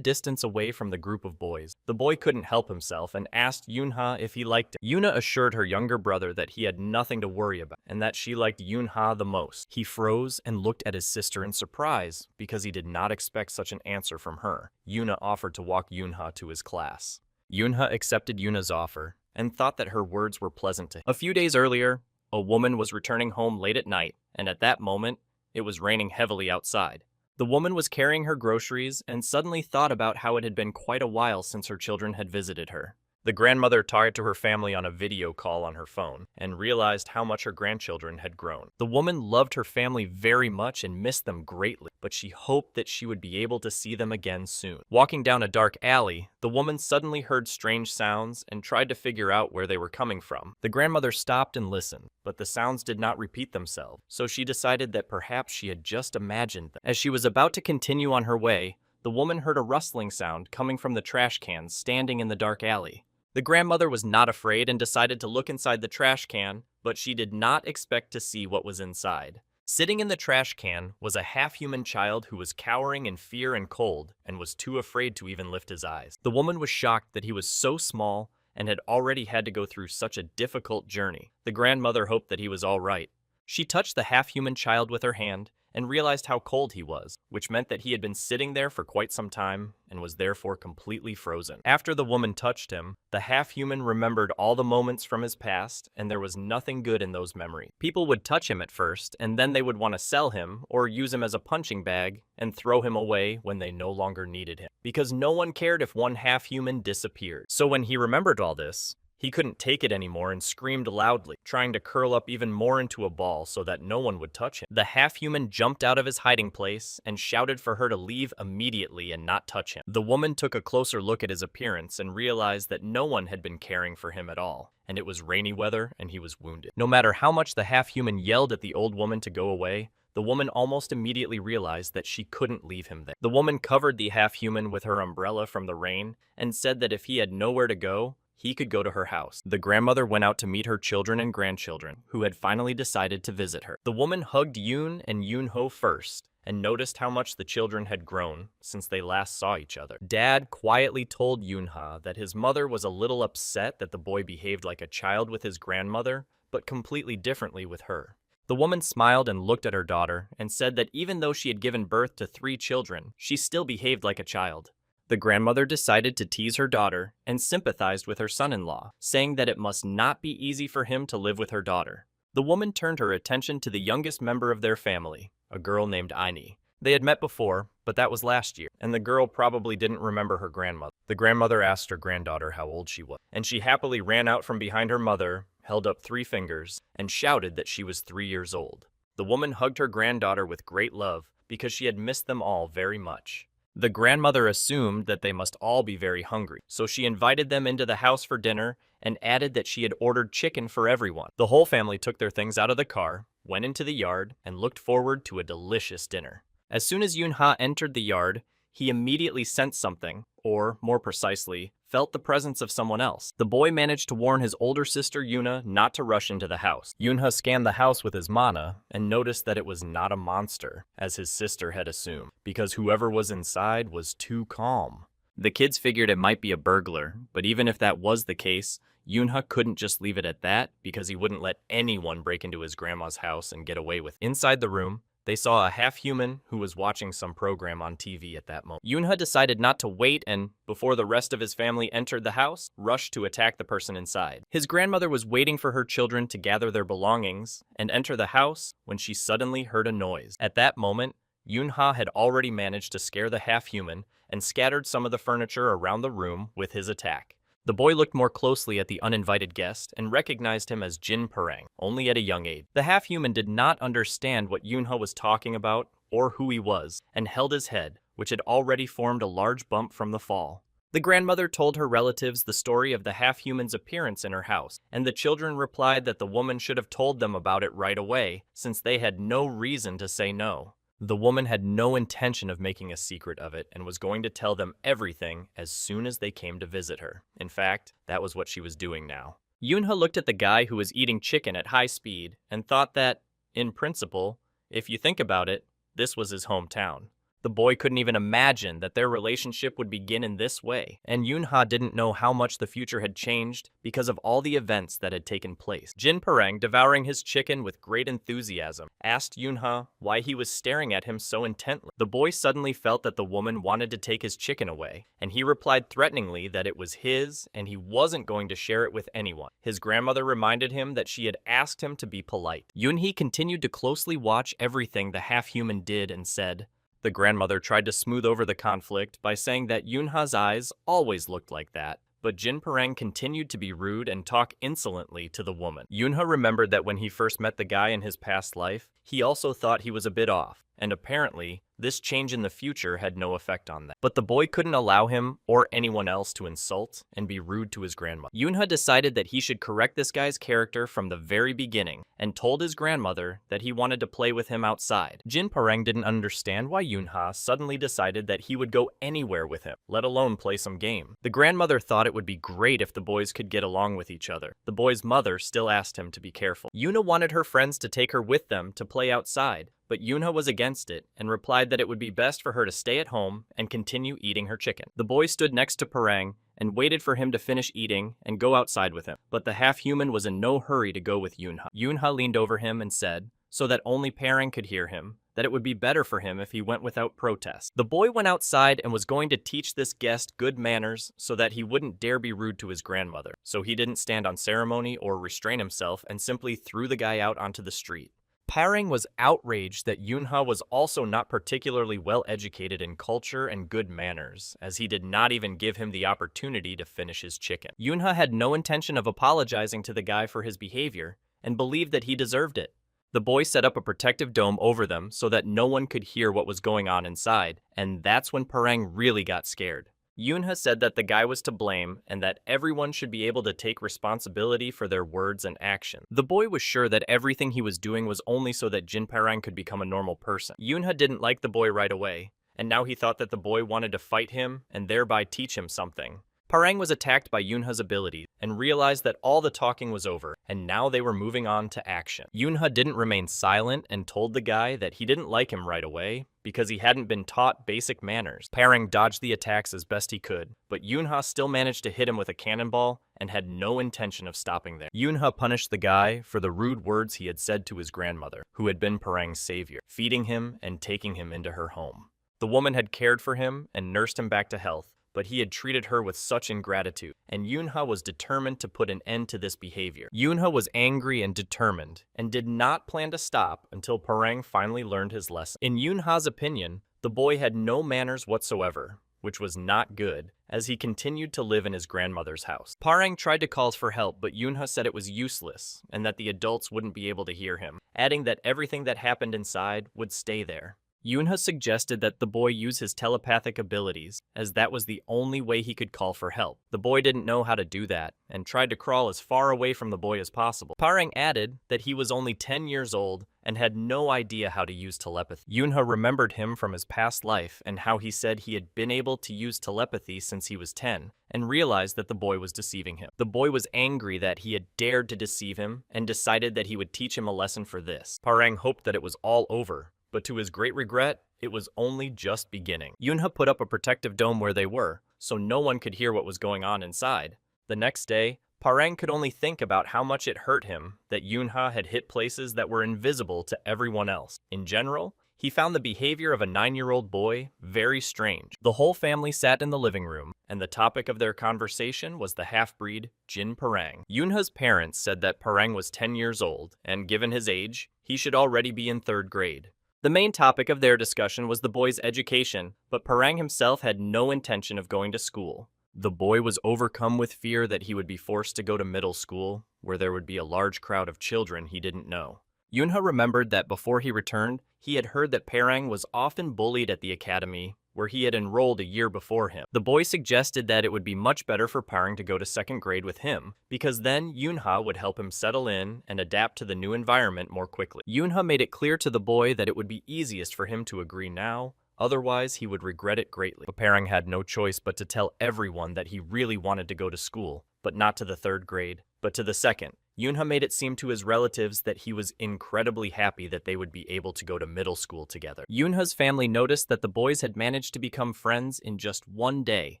distance away from the group of boys, the boy couldn't help himself and asked Yoonha if he liked him. Yoonha assured her younger brother that he had nothing to worry about and that she liked Yoonha the most. He froze and looked at his sister in surprise because he did not expect such an answer from her. Yoonha offered to walk Yoonha to his class. Yoonha accepted Yoonha's offer and thought that her words were pleasant to him. A few days earlier, a woman was returning home late at night, and at that moment, it was raining heavily outside. The woman was carrying her groceries and suddenly thought about how it had been quite a while since her children had visited her. The grandmother talked to her family on a video call on her phone and realized how much her grandchildren had grown. The woman loved her family very much and missed them greatly, but she hoped that she would be able to see them again soon. Walking down a dark alley, the woman suddenly heard strange sounds and tried to figure out where they were coming from. The grandmother stopped and listened, but the sounds did not repeat themselves, so she decided that perhaps she had just imagined them. As she was about to continue on her way, the woman heard a rustling sound coming from the trash cans standing in the dark alley. The grandmother was not afraid and decided to look inside the trash can, but she did not expect to see what was inside. Sitting in the trash can was a half-human child who was cowering in fear and cold and was too afraid to even lift his eyes. The woman was shocked that he was so small and had already had to go through such a difficult journey. The grandmother hoped that he was all right. She touched the half-human child with her hand and realized how cold he was, which meant that he had been sitting there for quite some time and was therefore completely frozen. After the woman touched him, the half-human remembered all the moments from his past, and there was nothing good in those memories. People would touch him at first, and then they would want to sell him or use him as a punching bag and throw him away when they no longer needed him, because no one cared if one half-human disappeared. So when he remembered all this, he couldn't take it anymore and screamed loudly, trying to curl up even more into a ball so that no one would touch him. The half-human jumped out of his hiding place and shouted for her to leave immediately and not touch him. The woman took a closer look at his appearance and realized that no one had been caring for him at all, and it was rainy weather and he was wounded. No matter how much the half-human yelled at the old woman to go away, the woman almost immediately realized that she couldn't leave him there. The woman covered the half-human with her umbrella from the rain and said that if he had nowhere to go, he could go to her house. The grandmother went out to meet her children and grandchildren, who had finally decided to visit her. The woman hugged Yoon and Yoon-ho first, and noticed how much the children had grown since they last saw each other. Dad quietly told Yoon-ha that his mother was a little upset that the boy behaved like a child with his grandmother, but completely differently with her. The woman smiled and looked at her daughter and said that even though she had given birth to 3 children, she still behaved like a child. The grandmother decided to tease her daughter and sympathized with her son-in-law, saying that it must not be easy for him to live with her daughter. The woman turned her attention to the youngest member of their family, a girl named Aini. They had met before, but that was last year, and the girl probably didn't remember her grandmother. The grandmother asked her granddaughter how old she was, and she happily ran out from behind her mother, held up 3 fingers, and shouted that she was 3 years old. The woman hugged her granddaughter with great love because she had missed them all very much. The grandmother assumed that they must all be very hungry, so she invited them into the house for dinner and added that she had ordered chicken for everyone. The whole family took their things out of the car, went into the yard, and looked forward to a delicious dinner. As soon as Yoon-ha entered the yard, he immediately sensed something, or, more precisely, felt the presence of someone else. The boy managed to warn his older sister Yoona not to rush into the house. Yoon-ha scanned the house with his mana and noticed that it was not a monster, as his sister had assumed, because whoever was inside was too calm. The kids figured it might be a burglar, but even if that was the case, Yoon-ha couldn't just leave it at that because he wouldn't let anyone break into his grandma's house and get away with it. Inside the room, they saw a half-human who was watching some program on TV at that moment. Yoon-ha decided not to wait and, before the rest of his family entered the house, rushed to attack the person inside. His grandmother was waiting for her children to gather their belongings and enter the house when she suddenly heard a noise. At that moment, Yoon-ha had already managed to scare the half-human and scattered some of the furniture around the room with his attack. The boy looked more closely at the uninvited guest and recognized him as Jin Parang, only at a young age. The half-human did not understand what Yoon-ha was talking about or who he was, and held his head, which had already formed a large bump from the fall. The grandmother told her relatives the story of the half-human's appearance in her house, and the children replied that the woman should have told them about it right away, since they had no reason to say no. The woman had no intention of making a secret of it and was going to tell them everything as soon as they came to visit her. In fact, that was what she was doing now. Yoon-ha looked at the guy who was eating chicken at high speed and thought that, in principle, if you think about it, this was his hometown. The boy couldn't even imagine that their relationship would begin in this way, and Yoon-ha didn't know how much the future had changed because of all the events that had taken place. Jin Parang, devouring his chicken with great enthusiasm, asked Yoon-ha why he was staring at him so intently. The boy suddenly felt that the woman wanted to take his chicken away, and he replied threateningly that it was his and he wasn't going to share it with anyone. His grandmother reminded him that she had asked him to be polite. Yoon-hee continued to closely watch everything the half-human did and said, the grandmother tried to smooth over the conflict by saying that Yoon-ha's eyes always looked like that, but Jin Parang continued to be rude and talk insolently to the woman. Yoon-ha remembered that when he first met the guy in his past life, he also thought he was a bit off, and apparently, this change in the future had no effect on that. But the boy couldn't allow him or anyone else to insult and be rude to his grandmother. Yoon-ha decided that he should correct this guy's character from the very beginning and told his grandmother that he wanted to play with him outside. Jin Parang didn't understand why Yoon-ha suddenly decided that he would go anywhere with him, let alone play some game. The grandmother thought it would be great if the boys could get along with each other. The boy's mother still asked him to be careful. Yoona wanted her friends to take her with them to play outside, but Yoon-ha was against it and replied that it would be best for her to stay at home and continue eating her chicken. The boy stood next to Parang and waited for him to finish eating and go outside with him, but the half-human was in no hurry to go with Yoon-ha. Yoon-ha leaned over him and said, so that only Parang could hear him, that it would be better for him if he went without protest. The boy went outside and was going to teach this guest good manners so that he wouldn't dare be rude to his grandmother, so he didn't stand on ceremony or restrain himself and simply threw the guy out onto the street. Parang was outraged that Yoon-ha was also not particularly well educated in culture and good manners, as he did not even give him the opportunity to finish his chicken. Yoon-ha had no intention of apologizing to the guy for his behavior, and believed that he deserved it. The boy set up a protective dome over them so that no one could hear what was going on inside, and that's when Parang really got scared. Yoon-ha said that the guy was to blame and that everyone should be able to take responsibility for their words and actions. The boy was sure that everything he was doing was only so that Jin Parang could become a normal person. Yoon-ha didn't like the boy right away, and now he thought that the boy wanted to fight him and thereby teach him something. Parang was attacked by Yunha's abilities and realized that all the talking was over, and now they were moving on to action. Yunha didn't remain silent and told the guy that he didn't like him right away because he hadn't been taught basic manners. Parang dodged the attacks as best he could, but Yunha still managed to hit him with a cannonball and had no intention of stopping there. Yunha punished the guy for the rude words he had said to his grandmother, who had been Parang's savior, feeding him and taking him into her home. The woman had cared for him and nursed him back to health, but he had treated her with such ingratitude, and Yunha was determined to put an end to this behavior. Yunha was angry and determined, and did not plan to stop until Parang finally learned his lesson. In Yunha's opinion, the boy had no manners whatsoever, which was not good, as he continued to live in his grandmother's house. Parang tried to call for help, but Yunha said it was useless, and that the adults wouldn't be able to hear him, adding that everything that happened inside would stay there. Yunha suggested that the boy use his telepathic abilities, as that was the only way he could call for help. The boy didn't know how to do that, and tried to crawl as far away from the boy as possible. Parang added that he was only 10 years old and had no idea how to use telepathy. Yunha remembered him from his past life and how he said he had been able to use telepathy since he was 10, and realized that the boy was deceiving him. The boy was angry that he had dared to deceive him and decided that he would teach him a lesson for this. Parang hoped that it was all over, but to his great regret, it was only just beginning. Yunha put up a protective dome where they were, so no one could hear what was going on inside. The next day, Parang could only think about how much it hurt him that Yunha had hit places that were invisible to everyone else. In general, he found the behavior of a 9-year-old boy very strange. The whole family sat in the living room, and the topic of their conversation was the half-breed, Jin Parang. Yunha's parents said that Parang was 10 years old, and given his age, he should already be in 3rd grade. The main topic of their discussion was the boy's education, but Parang himself had no intention of going to school. The boy was overcome with fear that he would be forced to go to middle school, where there would be a large crowd of children he didn't know. Yunha remembered that before he returned, he had heard that Parang was often bullied at the academy, where he had enrolled a year before him. The boy suggested that it would be much better for Parang to go to 2nd grade with him, because then Yunha would help him settle in and adapt to the new environment more quickly. Yunha made it clear to the boy that it would be easiest for him to agree now, otherwise he would regret it greatly. But Parang had no choice but to tell everyone that he really wanted to go to school, but not to the 3rd grade, but to the 2nd. Yunha made it seem to his relatives that he was incredibly happy that they would be able to go to middle school together. Yunha's family noticed that the boys had managed to become friends in just 1 day,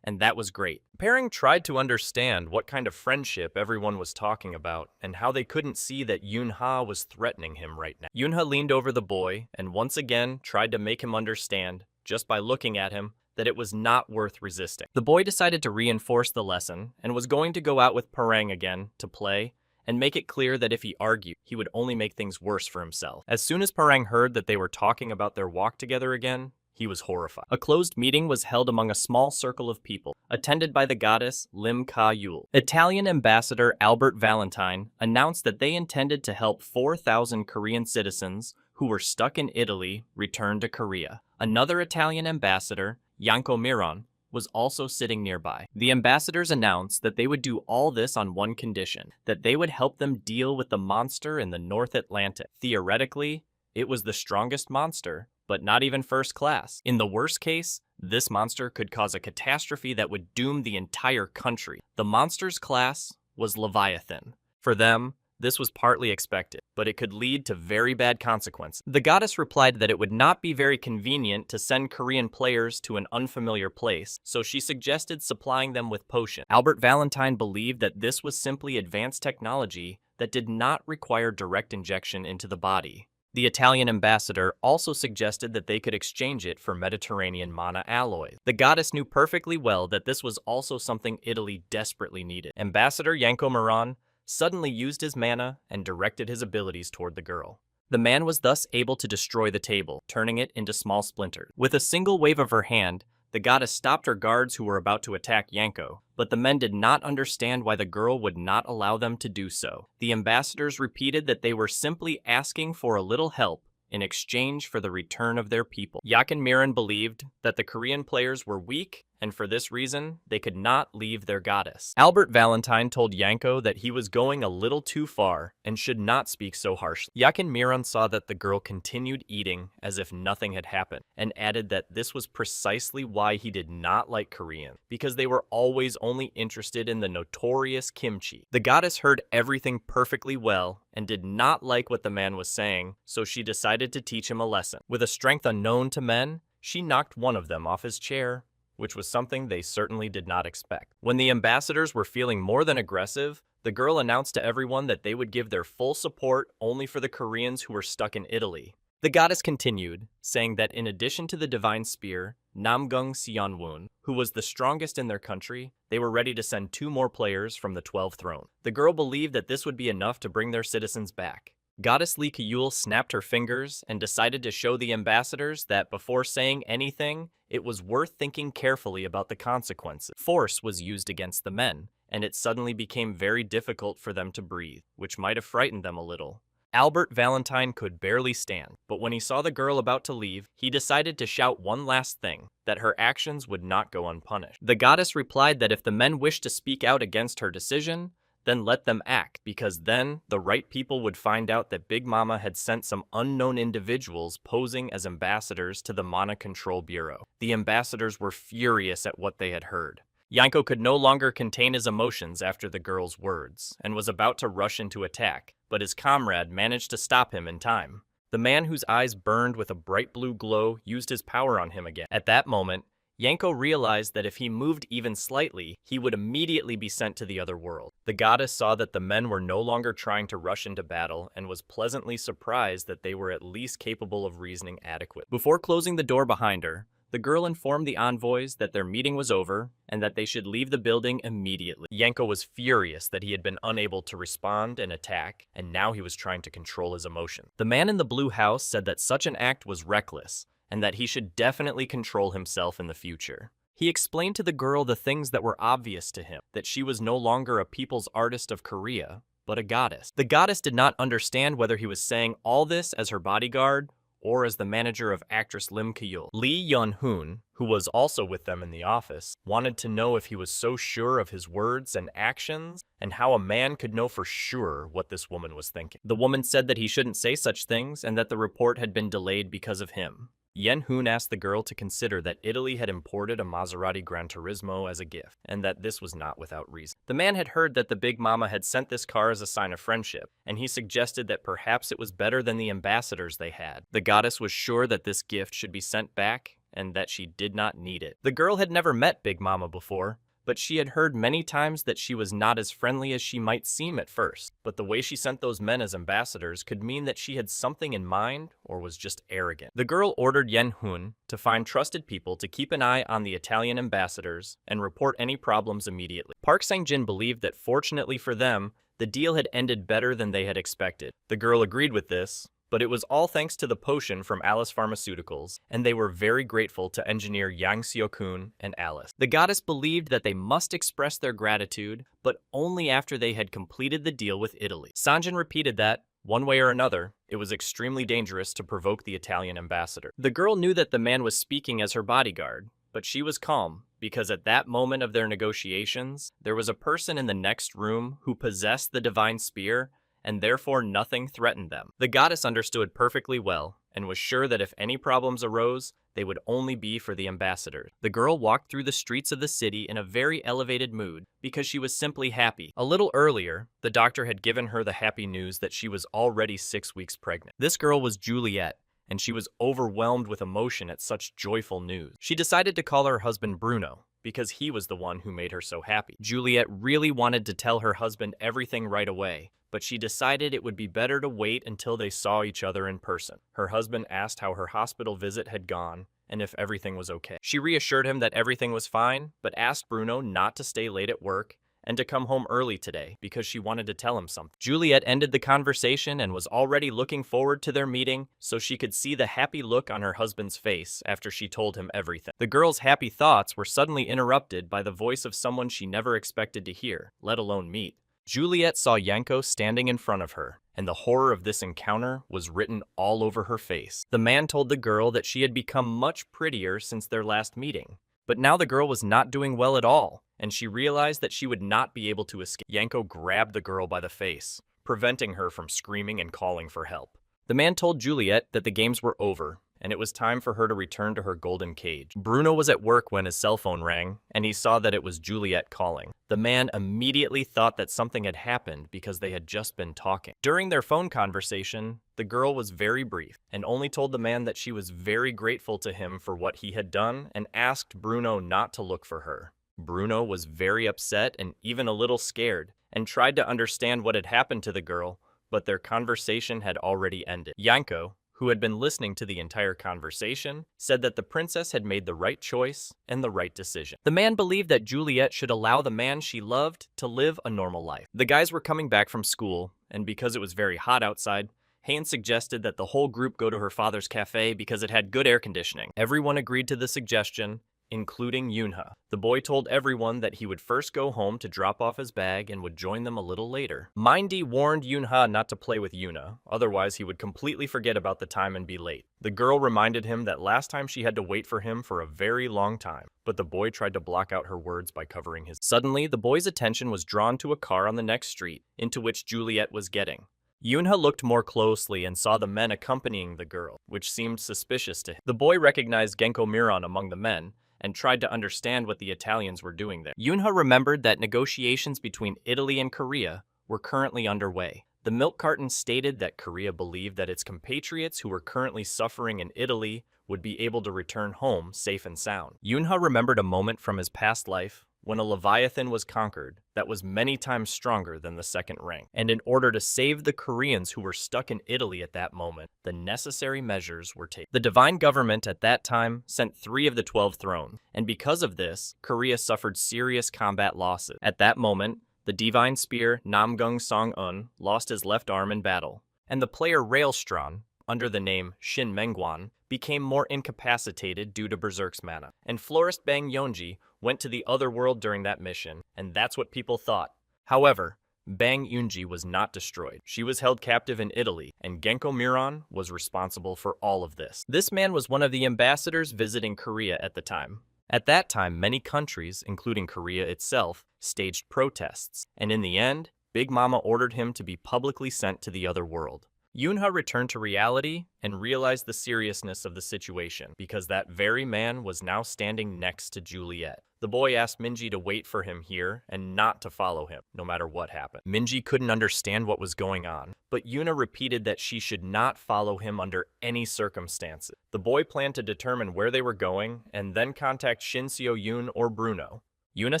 and that was great. Parang tried to understand what kind of friendship everyone was talking about, and how they couldn't see that Yunha was threatening him right now. Yunha leaned over the boy, and once again tried to make him understand, just by looking at him, that it was not worth resisting. The boy decided to reinforce the lesson, and was going to go out with Parang again to play, and make it clear that if he argued, he would only make things worse for himself. As soon as Parang heard that they were talking about their walk together again, he was horrified. A closed meeting was held among a small circle of people, attended by the goddess Lim Ka Yul. Italian ambassador Albert Valentine announced that they intended to help 4,000 Korean citizens who were stuck in Italy return to Korea. Another Italian ambassador, Yanko Miron, was also sitting nearby. The ambassadors announced that they would do all this on one condition, that they would help them deal with the monster in the North Atlantic. Theoretically, it was the strongest monster, but not even first class. In the worst case, this monster could cause a catastrophe that would doom the entire country. The monster's class was Leviathan. For them, this was partly expected, but it could lead to very bad consequences. The goddess replied that it would not be very convenient to send Korean players to an unfamiliar place, so she suggested supplying them with potions. Albert Valentine believed that this was simply advanced technology that did not require direct injection into the body. The Italian ambassador also suggested that they could exchange it for Mediterranean mana alloys. The goddess knew perfectly well that this was also something Italy desperately needed. Ambassador Yanko Miron suddenly used his mana and directed his abilities toward the girl. The man was thus able to destroy the table, turning it into small splinters. With a single wave of her hand, the goddess stopped her guards who were about to attack Yanko, but the men did not understand why the girl would not allow them to do so. The ambassadors repeated that they were simply asking for a little help in exchange for the return of their people. Yakin Miran believed that the Korean players were weak and for this reason, they could not leave their goddess. Albert Valentine told Yanko that he was going a little too far and should not speak so harshly. Yakin Miran saw that the girl continued eating as if nothing had happened, and added that this was precisely why he did not like Korean, because they were always only interested in the notorious kimchi. The goddess heard everything perfectly well and did not like what the man was saying, so she decided to teach him a lesson. With a strength unknown to men, she knocked one of them off his chair, which was something they certainly did not expect. When the ambassadors were feeling more than aggressive, the girl announced to everyone that they would give their full support only for the Koreans who were stuck in Italy. The goddess continued, saying that in addition to the divine spear, Namgung Sionwon, who was the strongest in their country, they were ready to send 2 more players from the 12th throne. The girl believed that this would be enough to bring their citizens back. Goddess Lee Kyul snapped her fingers and decided to show the ambassadors that before saying anything, it was worth thinking carefully about the consequences. Force was used against the men, and it suddenly became very difficult for them to breathe, which might have frightened them a little. Albert Valentine could barely stand, but when he saw the girl about to leave, he decided to shout one last thing, that her actions would not go unpunished. The goddess replied that if the men wished to speak out against her decision, then let them act, because then the right people would find out that Big Mama had sent some unknown individuals posing as ambassadors to the Mana Control Bureau. The ambassadors were furious at what they had heard. Yanko could no longer contain his emotions after the girl's words, and was about to rush into attack, but his comrade managed to stop him in time. The man whose eyes burned with a bright blue glow used his power on him again. At that moment, Yanko realized that if he moved even slightly, he would immediately be sent to the other world. The goddess saw that the men were no longer trying to rush into battle and was pleasantly surprised that they were at least capable of reasoning adequately. Before closing the door behind her, the girl informed the envoys that their meeting was over and that they should leave the building immediately. Yanko was furious that he had been unable to respond and attack, and now he was trying to control his emotions. The man in the blue house said that such an act was reckless, and that he should definitely control himself in the future. He explained to the girl the things that were obvious to him, that she was no longer a people's artist of Korea, but a goddess. The goddess did not understand whether he was saying all this as her bodyguard or as the manager of actress Lim Kyul. Lee Yun-hoon, who was also with them in the office, wanted to know if he was so sure of his words and actions, and how a man could know for sure what this woman was thinking. The woman said that he shouldn't say such things and that the report had been delayed because of him. Yen-hoon asked the girl to consider that Italy had imported a Maserati Gran Turismo as a gift, and that this was not without reason. The man had heard that the Big Mama had sent this car as a sign of friendship, and he suggested that perhaps it was better than the ambassadors they had. The goddess was sure that this gift should be sent back, and that she did not need it. The girl had never met Big Mama before, but she had heard many times that she was not as friendly as she might seem at first. But the way she sent those men as ambassadors could mean that she had something in mind or was just arrogant. The girl ordered Yen-hoon to find trusted people to keep an eye on the Italian ambassadors and report any problems immediately. Park Sang-jin believed that fortunately for them, the deal had ended better than they had expected. The girl agreed with this, but it was all thanks to the potion from Alice Pharmaceuticals, and they were very grateful to engineer Yang Seo-kun and Alice. The goddess believed that they must express their gratitude, but only after they had completed the deal with Italy. Sanjin repeated that, one way or another, it was extremely dangerous to provoke the Italian ambassador. The girl knew that the man was speaking as her bodyguard, but she was calm, because at that moment of their negotiations, there was a person in the next room who possessed the divine spear, and therefore nothing threatened them. The goddess understood perfectly well, and was sure that if any problems arose, they would only be for the ambassadors. The girl walked through the streets of the city in a very elevated mood, because she was simply happy. A little earlier, the doctor had given her the happy news that she was already 6 weeks pregnant. This girl was Juliet, and she was overwhelmed with emotion at such joyful news. She decided to call her husband Bruno, because he was the one who made her so happy. Juliet really wanted to tell her husband everything right away, but she decided it would be better to wait until they saw each other in person. Her husband asked how her hospital visit had gone and if everything was okay. She reassured him that everything was fine, but asked Bruno not to stay late at work and to come home early today because she wanted to tell him something. Juliet ended the conversation and was already looking forward to their meeting so she could see the happy look on her husband's face after she told him everything. The girl's happy thoughts were suddenly interrupted by the voice of someone she never expected to hear, let alone meet. Juliet saw Yanko standing in front of her, and the horror of this encounter was written all over her face. The man told the girl that she had become much prettier since their last meeting, But now the girl was not doing well at all, and she realized that she would not be able to escape. Yanko grabbed the girl by the face, preventing her from screaming and calling for help. The man told Juliet that the games were over, and it was time for her to return to her golden cage. Bruno was at work when his cell phone rang, and he saw that it was Juliet calling. The man immediately thought that something had happened because they had just been talking. During their phone conversation, the girl was very brief, and only told the man that she was very grateful to him for what he had done and asked Bruno not to look for her. Bruno was very upset and even a little scared, and tried to understand what had happened to the girl, but their conversation had already ended. Yanko, who had been listening to the entire conversation, said that the princess had made the right choice and the right decision. The man believed that Juliet should allow the man she loved to live a normal life. The guys were coming back from school, and because it was very hot outside, Haynes suggested that the whole group go to her father's cafe because it had good air conditioning. Everyone agreed to the suggestion, including Yoonha. The boy told everyone that he would first go home to drop off his bag and would join them a little later. Mindy warned Yoonha not to play with Yoona, otherwise he would completely forget about the time and be late. The girl reminded him that last time she had to wait for him for a very long time, but the boy tried to block out her words by covering his. Suddenly, the boy's attention was drawn to a car on the next street, into which Juliet was getting. Yoonha looked more closely and saw the men accompanying the girl, which seemed suspicious to him. The boy recognized Genko Miran among the men, and tried to understand what the Italians were doing there. Yoonha remembered that negotiations between Italy and Korea were currently underway. The milk carton stated that Korea believed that its compatriots who were currently suffering in Italy would be able to return home safe and sound. Yoonha remembered a moment from his past life when a Leviathan was conquered that was many times stronger than the second rank. And in order to save the Koreans who were stuck in Italy at that moment, the necessary measures were taken. The divine government at that time sent 3 of the 12 thrones, and because of this, Korea suffered serious combat losses. At that moment, the divine spear Namgung Song-un lost his left arm in battle, and the player Railstron, under the name Shin Mengwan, became more incapacitated due to Berserk's mana. And Florist Bang Yonji went to the other world during that mission, and that's what people thought. However, Bang Yunji was not destroyed. She was held captive in Italy, and Genko Miran was responsible for all of this. This man was one of the ambassadors visiting Korea at the time. At that time, many countries, including Korea itself, staged protests, and in the end, Big Mama ordered him to be publicly sent to the other world. Yoonha returned to reality and realized the seriousness of the situation because that very man was now standing next to Juliet. The boy asked Minji to wait for him here and not to follow him, no matter what happened. Minji couldn't understand what was going on, but Yoona repeated that she should not follow him under any circumstances. The boy planned to determine where they were going and then contact Shinseo Yoon or Bruno. Yoona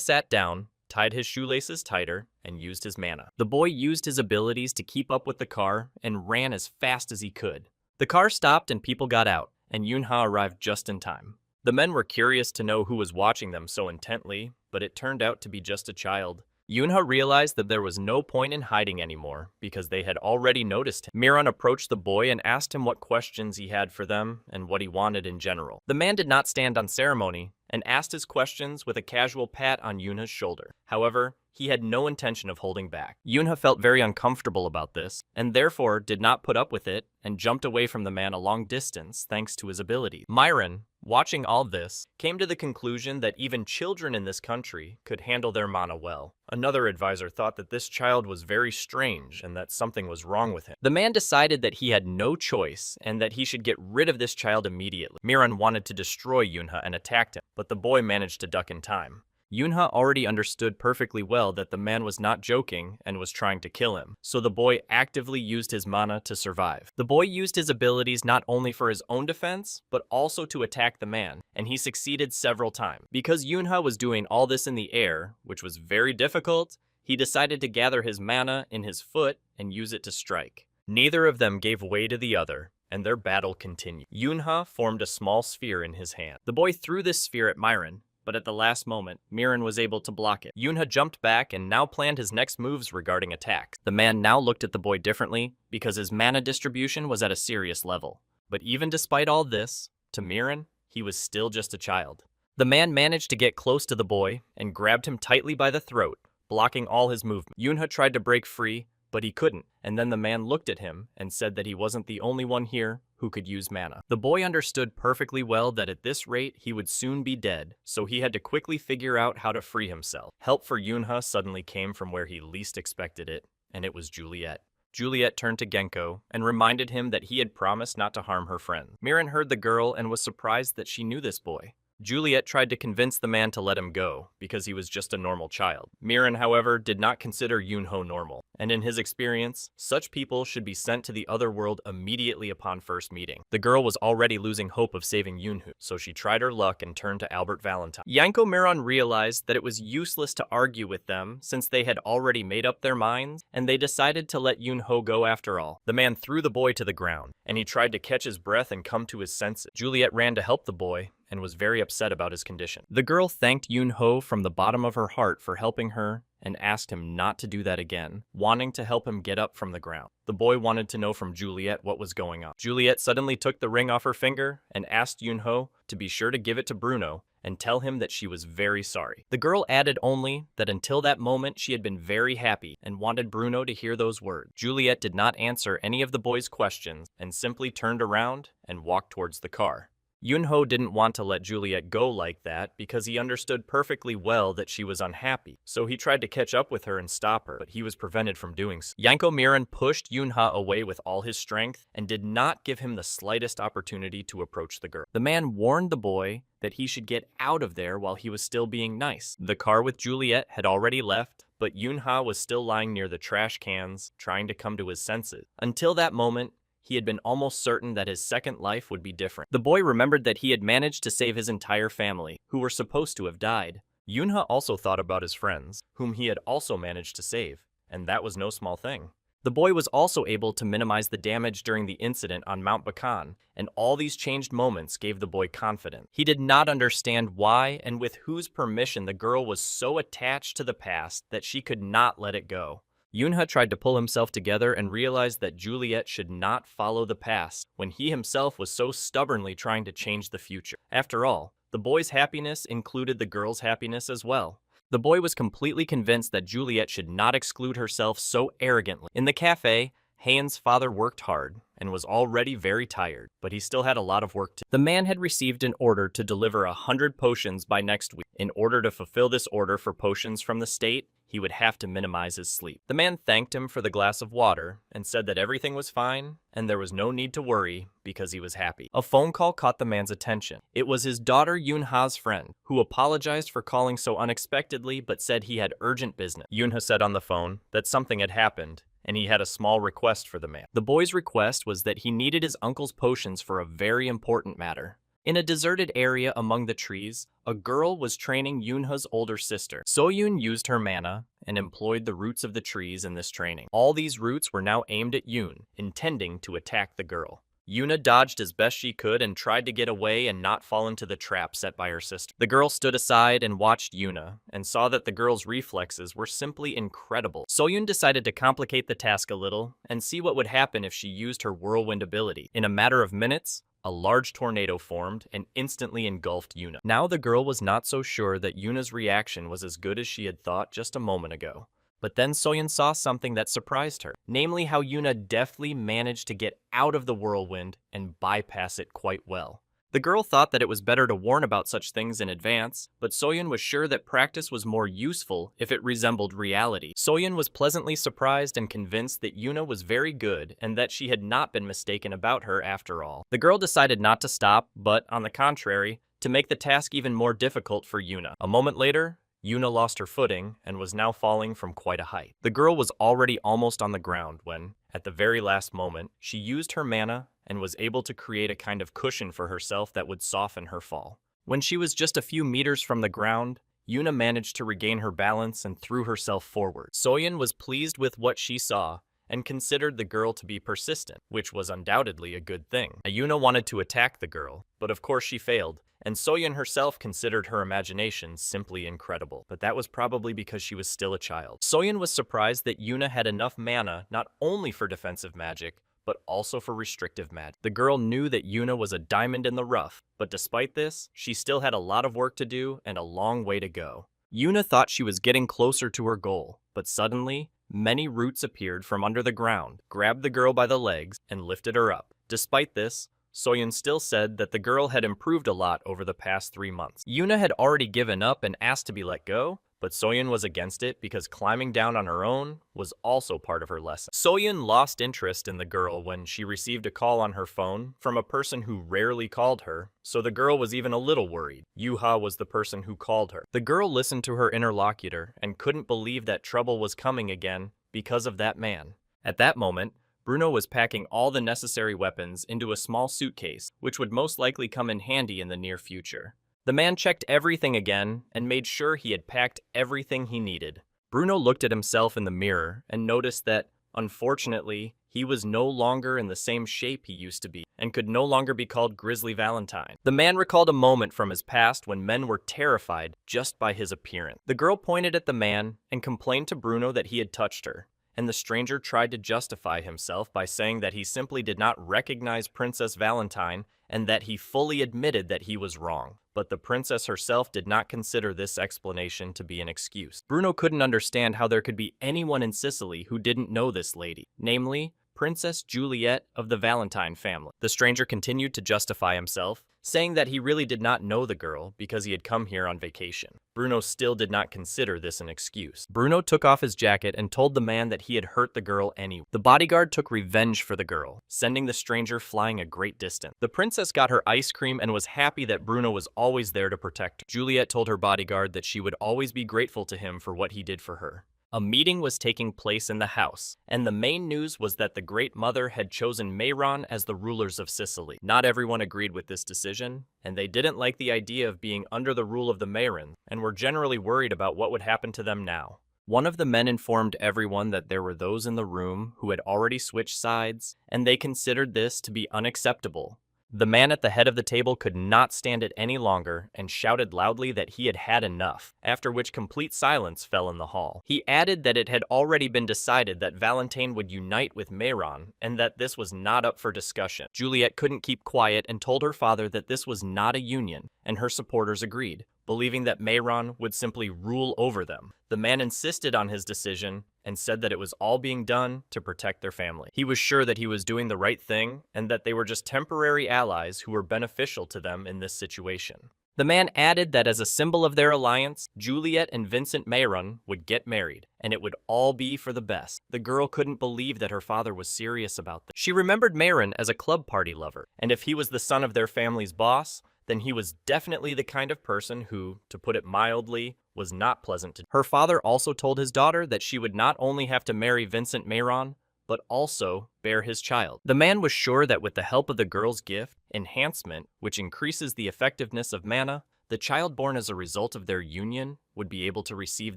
sat down, tied his shoelaces tighter, and used his mana. The boy used his abilities to keep up with the car and ran as fast as he could. The car stopped and people got out, and Yoonha arrived just in time. The men were curious to know who was watching them so intently, but it turned out to be just a child. Yoonha realized that there was no point in hiding anymore because they had already noticed him. Miran approached the boy and asked him what questions he had for them and what he wanted in general. The man did not stand on ceremony and asked his questions with a casual pat on Yoonha's shoulder. However, he had no intention of holding back. Yoonha felt very uncomfortable about this, and therefore did not put up with it and jumped away from the man a long distance thanks to his abilities. Myron, watching all this, came to the conclusion that even children in this country could handle their mana well. Another advisor thought that this child was very strange and that something was wrong with him. The man decided that he had no choice and that he should get rid of this child immediately. Miran wanted to destroy Yoonha and attacked him, but the boy managed to duck in time. Yoonha already understood perfectly well that the man was not joking and was trying to kill him, so the boy actively used his mana to survive. The boy used his abilities not only for his own defense, but also to attack the man, and he succeeded several times. Because Yoonha was doing all this in the air, which was very difficult, he decided to gather his mana in his foot and use it to strike. Neither of them gave way to the other, and their battle continued. Yoonha formed a small sphere in his hand. The boy threw this sphere at Myron, but at the last moment, Miran was able to block it. Yoonha jumped back and now planned his next moves regarding attacks. The man now looked at the boy differently because his mana distribution was at a serious level. But even despite all this, to Miran, he was still just a child. The man managed to get close to the boy and grabbed him tightly by the throat, blocking all his movement. Yoonha tried to break free, but he couldn't, and then the man looked at him and said that he wasn't the only one here who could use mana. The boy understood perfectly well that at this rate he would soon be dead, so he had to quickly figure out how to free himself. Help for Yunha suddenly came from where he least expected it, and it was Juliet. Juliet turned to Genko and reminded him that he had promised not to harm her friend. Miran heard the girl and was surprised that she knew this boy. Juliet tried to convince the man to let him go, because he was just a normal child. Miran, however, did not consider Yunho normal, and in his experience, such people should be sent to the other world immediately upon first meeting. The girl was already losing hope of saving Yunho, so she tried her luck and turned to Albert Valentine. Yanko Miran realized that it was useless to argue with them, since they had already made up their minds, and they decided to let Yunho go after all. The man threw the boy to the ground, and he tried to catch his breath and come to his senses. Juliet ran to help the boy, and was very upset about his condition. The girl thanked Yunho from the bottom of her heart for helping her and asked him not to do that again, wanting to help him get up from the ground. The boy wanted to know from Juliet what was going on. Juliet suddenly took the ring off her finger and asked Yunho to be sure to give it to Bruno and tell him that she was very sorry. The girl added only that until that moment she had been very happy and wanted Bruno to hear those words. Juliet did not answer any of the boy's questions and simply turned around and walked towards the car. Yunho didn't want to let Juliet go like that because he understood perfectly well that she was unhappy, so he tried to catch up with her and stop her, but he was prevented from doing so. Yanko Miran pushed Yunha away with all his strength and did not give him the slightest opportunity to approach the girl. The man warned the boy that he should get out of there while he was still being nice. The car with Juliet had already left, but Yunha was still lying near the trash cans, trying to come to his senses. Until that moment, he had been almost certain that his second life would be different. The boy remembered that he had managed to save his entire family, who were supposed to have died. Yunha also thought about his friends, whom he had also managed to save, and that was no small thing. The boy was also able to minimize the damage during the incident on Mount Bakan, and all these changed moments gave the boy confidence. He did not understand why and with whose permission the girl was so attached to the past that she could not let it go. Yunha tried to pull himself together and realized that Juliet should not follow the past when he himself was so stubbornly trying to change the future. After all, the boy's happiness included the girl's happiness as well. The boy was completely convinced that Juliet should not exclude herself so arrogantly. In the cafe, Hayen's father worked hard and was already very tired, but he still had a lot of work to do. The man had received an order to deliver 100 potions by next week. In order to fulfill this order for potions from the state, he would have to minimize his sleep. The man thanked him for the glass of water and said that everything was fine and there was no need to worry because he was happy. A phone call caught the man's attention. It was his daughter Yunha's friend, who apologized for calling so unexpectedly but said he had urgent business. Yunha said on the phone that something had happened and he had a small request for the man. The boy's request was that he needed his uncle's potions for a very important matter. In a deserted area among the trees, a girl was training Yunha's older sister. Soyun used her mana and employed the roots of the trees in this training. All these roots were now aimed at Yun, intending to attack the girl. Yuna dodged as best she could and tried to get away and not fall into the trap set by her sister. The girl stood aside and watched Yuna, and saw that the girl's reflexes were simply incredible. Soyun decided to complicate the task a little and see what would happen if she used her whirlwind ability. In a matter of minutes, a large tornado formed and instantly engulfed Yuna. Now the girl was not so sure that Yuna's reaction was as good as she had thought just a moment ago. But then Soyun saw something that surprised her, namely how Yuna deftly managed to get out of the whirlwind and bypass it quite well. The girl thought that it was better to warn about such things in advance, but Soyun was sure that practice was more useful if it resembled reality. Soyun was pleasantly surprised and convinced that Yuna was very good and that she had not been mistaken about her after all. The girl decided not to stop, but, on the contrary, to make the task even more difficult for Yuna. A moment later, Yuna lost her footing and was now falling from quite a height. The girl was already almost on the ground when, at the very last moment, she used her mana and was able to create a kind of cushion for herself that would soften her fall. When she was just a few meters from the ground, Yuna managed to regain her balance and threw herself forward. Soyun was pleased with what she saw and considered the girl to be persistent, which was undoubtedly a good thing. Yuna wanted to attack the girl, but of course she failed, and Soyun herself considered her imagination simply incredible. But that was probably because she was still a child. Soyun was surprised that Yuna had enough mana not only for defensive magic, but also for restrictive magic. The girl knew that Yuna was a diamond in the rough, but despite this, she still had a lot of work to do and a long way to go. Yuna thought she was getting closer to her goal, but suddenly, many roots appeared from under the ground, grabbed the girl by the legs, and lifted her up. Despite this, Soyun still said that the girl had improved a lot over the past 3 months. Yuna had already given up and asked to be let go, but Soyun was against it because climbing down on her own was also part of her lesson. Soyun lost interest in the girl when she received a call on her phone from a person who rarely called her, so the girl was even a little worried. Yuha was the person who called her. The girl listened to her interlocutor and couldn't believe that trouble was coming again because of that man. At that moment, Bruno was packing all the necessary weapons into a small suitcase, which would most likely come in handy in the near future. The man checked everything again and made sure he had packed everything he needed. Bruno looked at himself in the mirror and noticed that, unfortunately, he was no longer in the same shape he used to be and could no longer be called Grizzly Valentine. The man recalled a moment from his past when men were terrified just by his appearance. The girl pointed at the man and complained to Bruno that he had touched her, and the stranger tried to justify himself by saying that he simply did not recognize Princess Valentine and that he fully admitted that he was wrong. But the princess herself did not consider this explanation to be an excuse. Bruno couldn't understand how there could be anyone in Sicily who didn't know this lady, namely, Princess Juliet of the Valentine family. The stranger continued to justify himself, saying that he really did not know the girl because he had come here on vacation. Bruno still did not consider this an excuse. Bruno took off his jacket and told the man that he had hurt the girl anyway. The bodyguard took revenge for the girl, sending the stranger flying a great distance. The princess got her ice cream and was happy that Bruno was always there to protect her. Juliet told her bodyguard that she would always be grateful to him for what he did for her. A meeting was taking place in the house, and the main news was that the Great Mother had chosen Mayron as the rulers of Sicily. Not everyone agreed with this decision, and they didn't like the idea of being under the rule of the Mayron, and were generally worried about what would happen to them now. One of the men informed everyone that there were those in the room who had already switched sides, and they considered this to be unacceptable. The man at the head of the table could not stand it any longer and shouted loudly that he had had enough, after which complete silence fell in the hall. He added that it had already been decided that Valentine would unite with Mayron and that this was not up for discussion. Juliet couldn't keep quiet and told her father that this was not a union, and her supporters agreed, believing that Mayron would simply rule over them. The man insisted on his decision and said that it was all being done to protect their family. He was sure that he was doing the right thing and that they were just temporary allies who were beneficial to them in this situation. The man added that as a symbol of their alliance, Juliet and Vincent Mayron would get married, and it would all be for the best. The girl couldn't believe that her father was serious about this. She remembered Mayron as a club party lover, and if he was the son of their family's boss, then he was definitely the kind of person who, to put it mildly, was not pleasant to. Her father also told his daughter that she would not only have to marry Vincent Mayron, but also bear his child. The man was sure that with the help of the girl's gift, enhancement, which increases the effectiveness of mana, the child born as a result of their union would be able to receive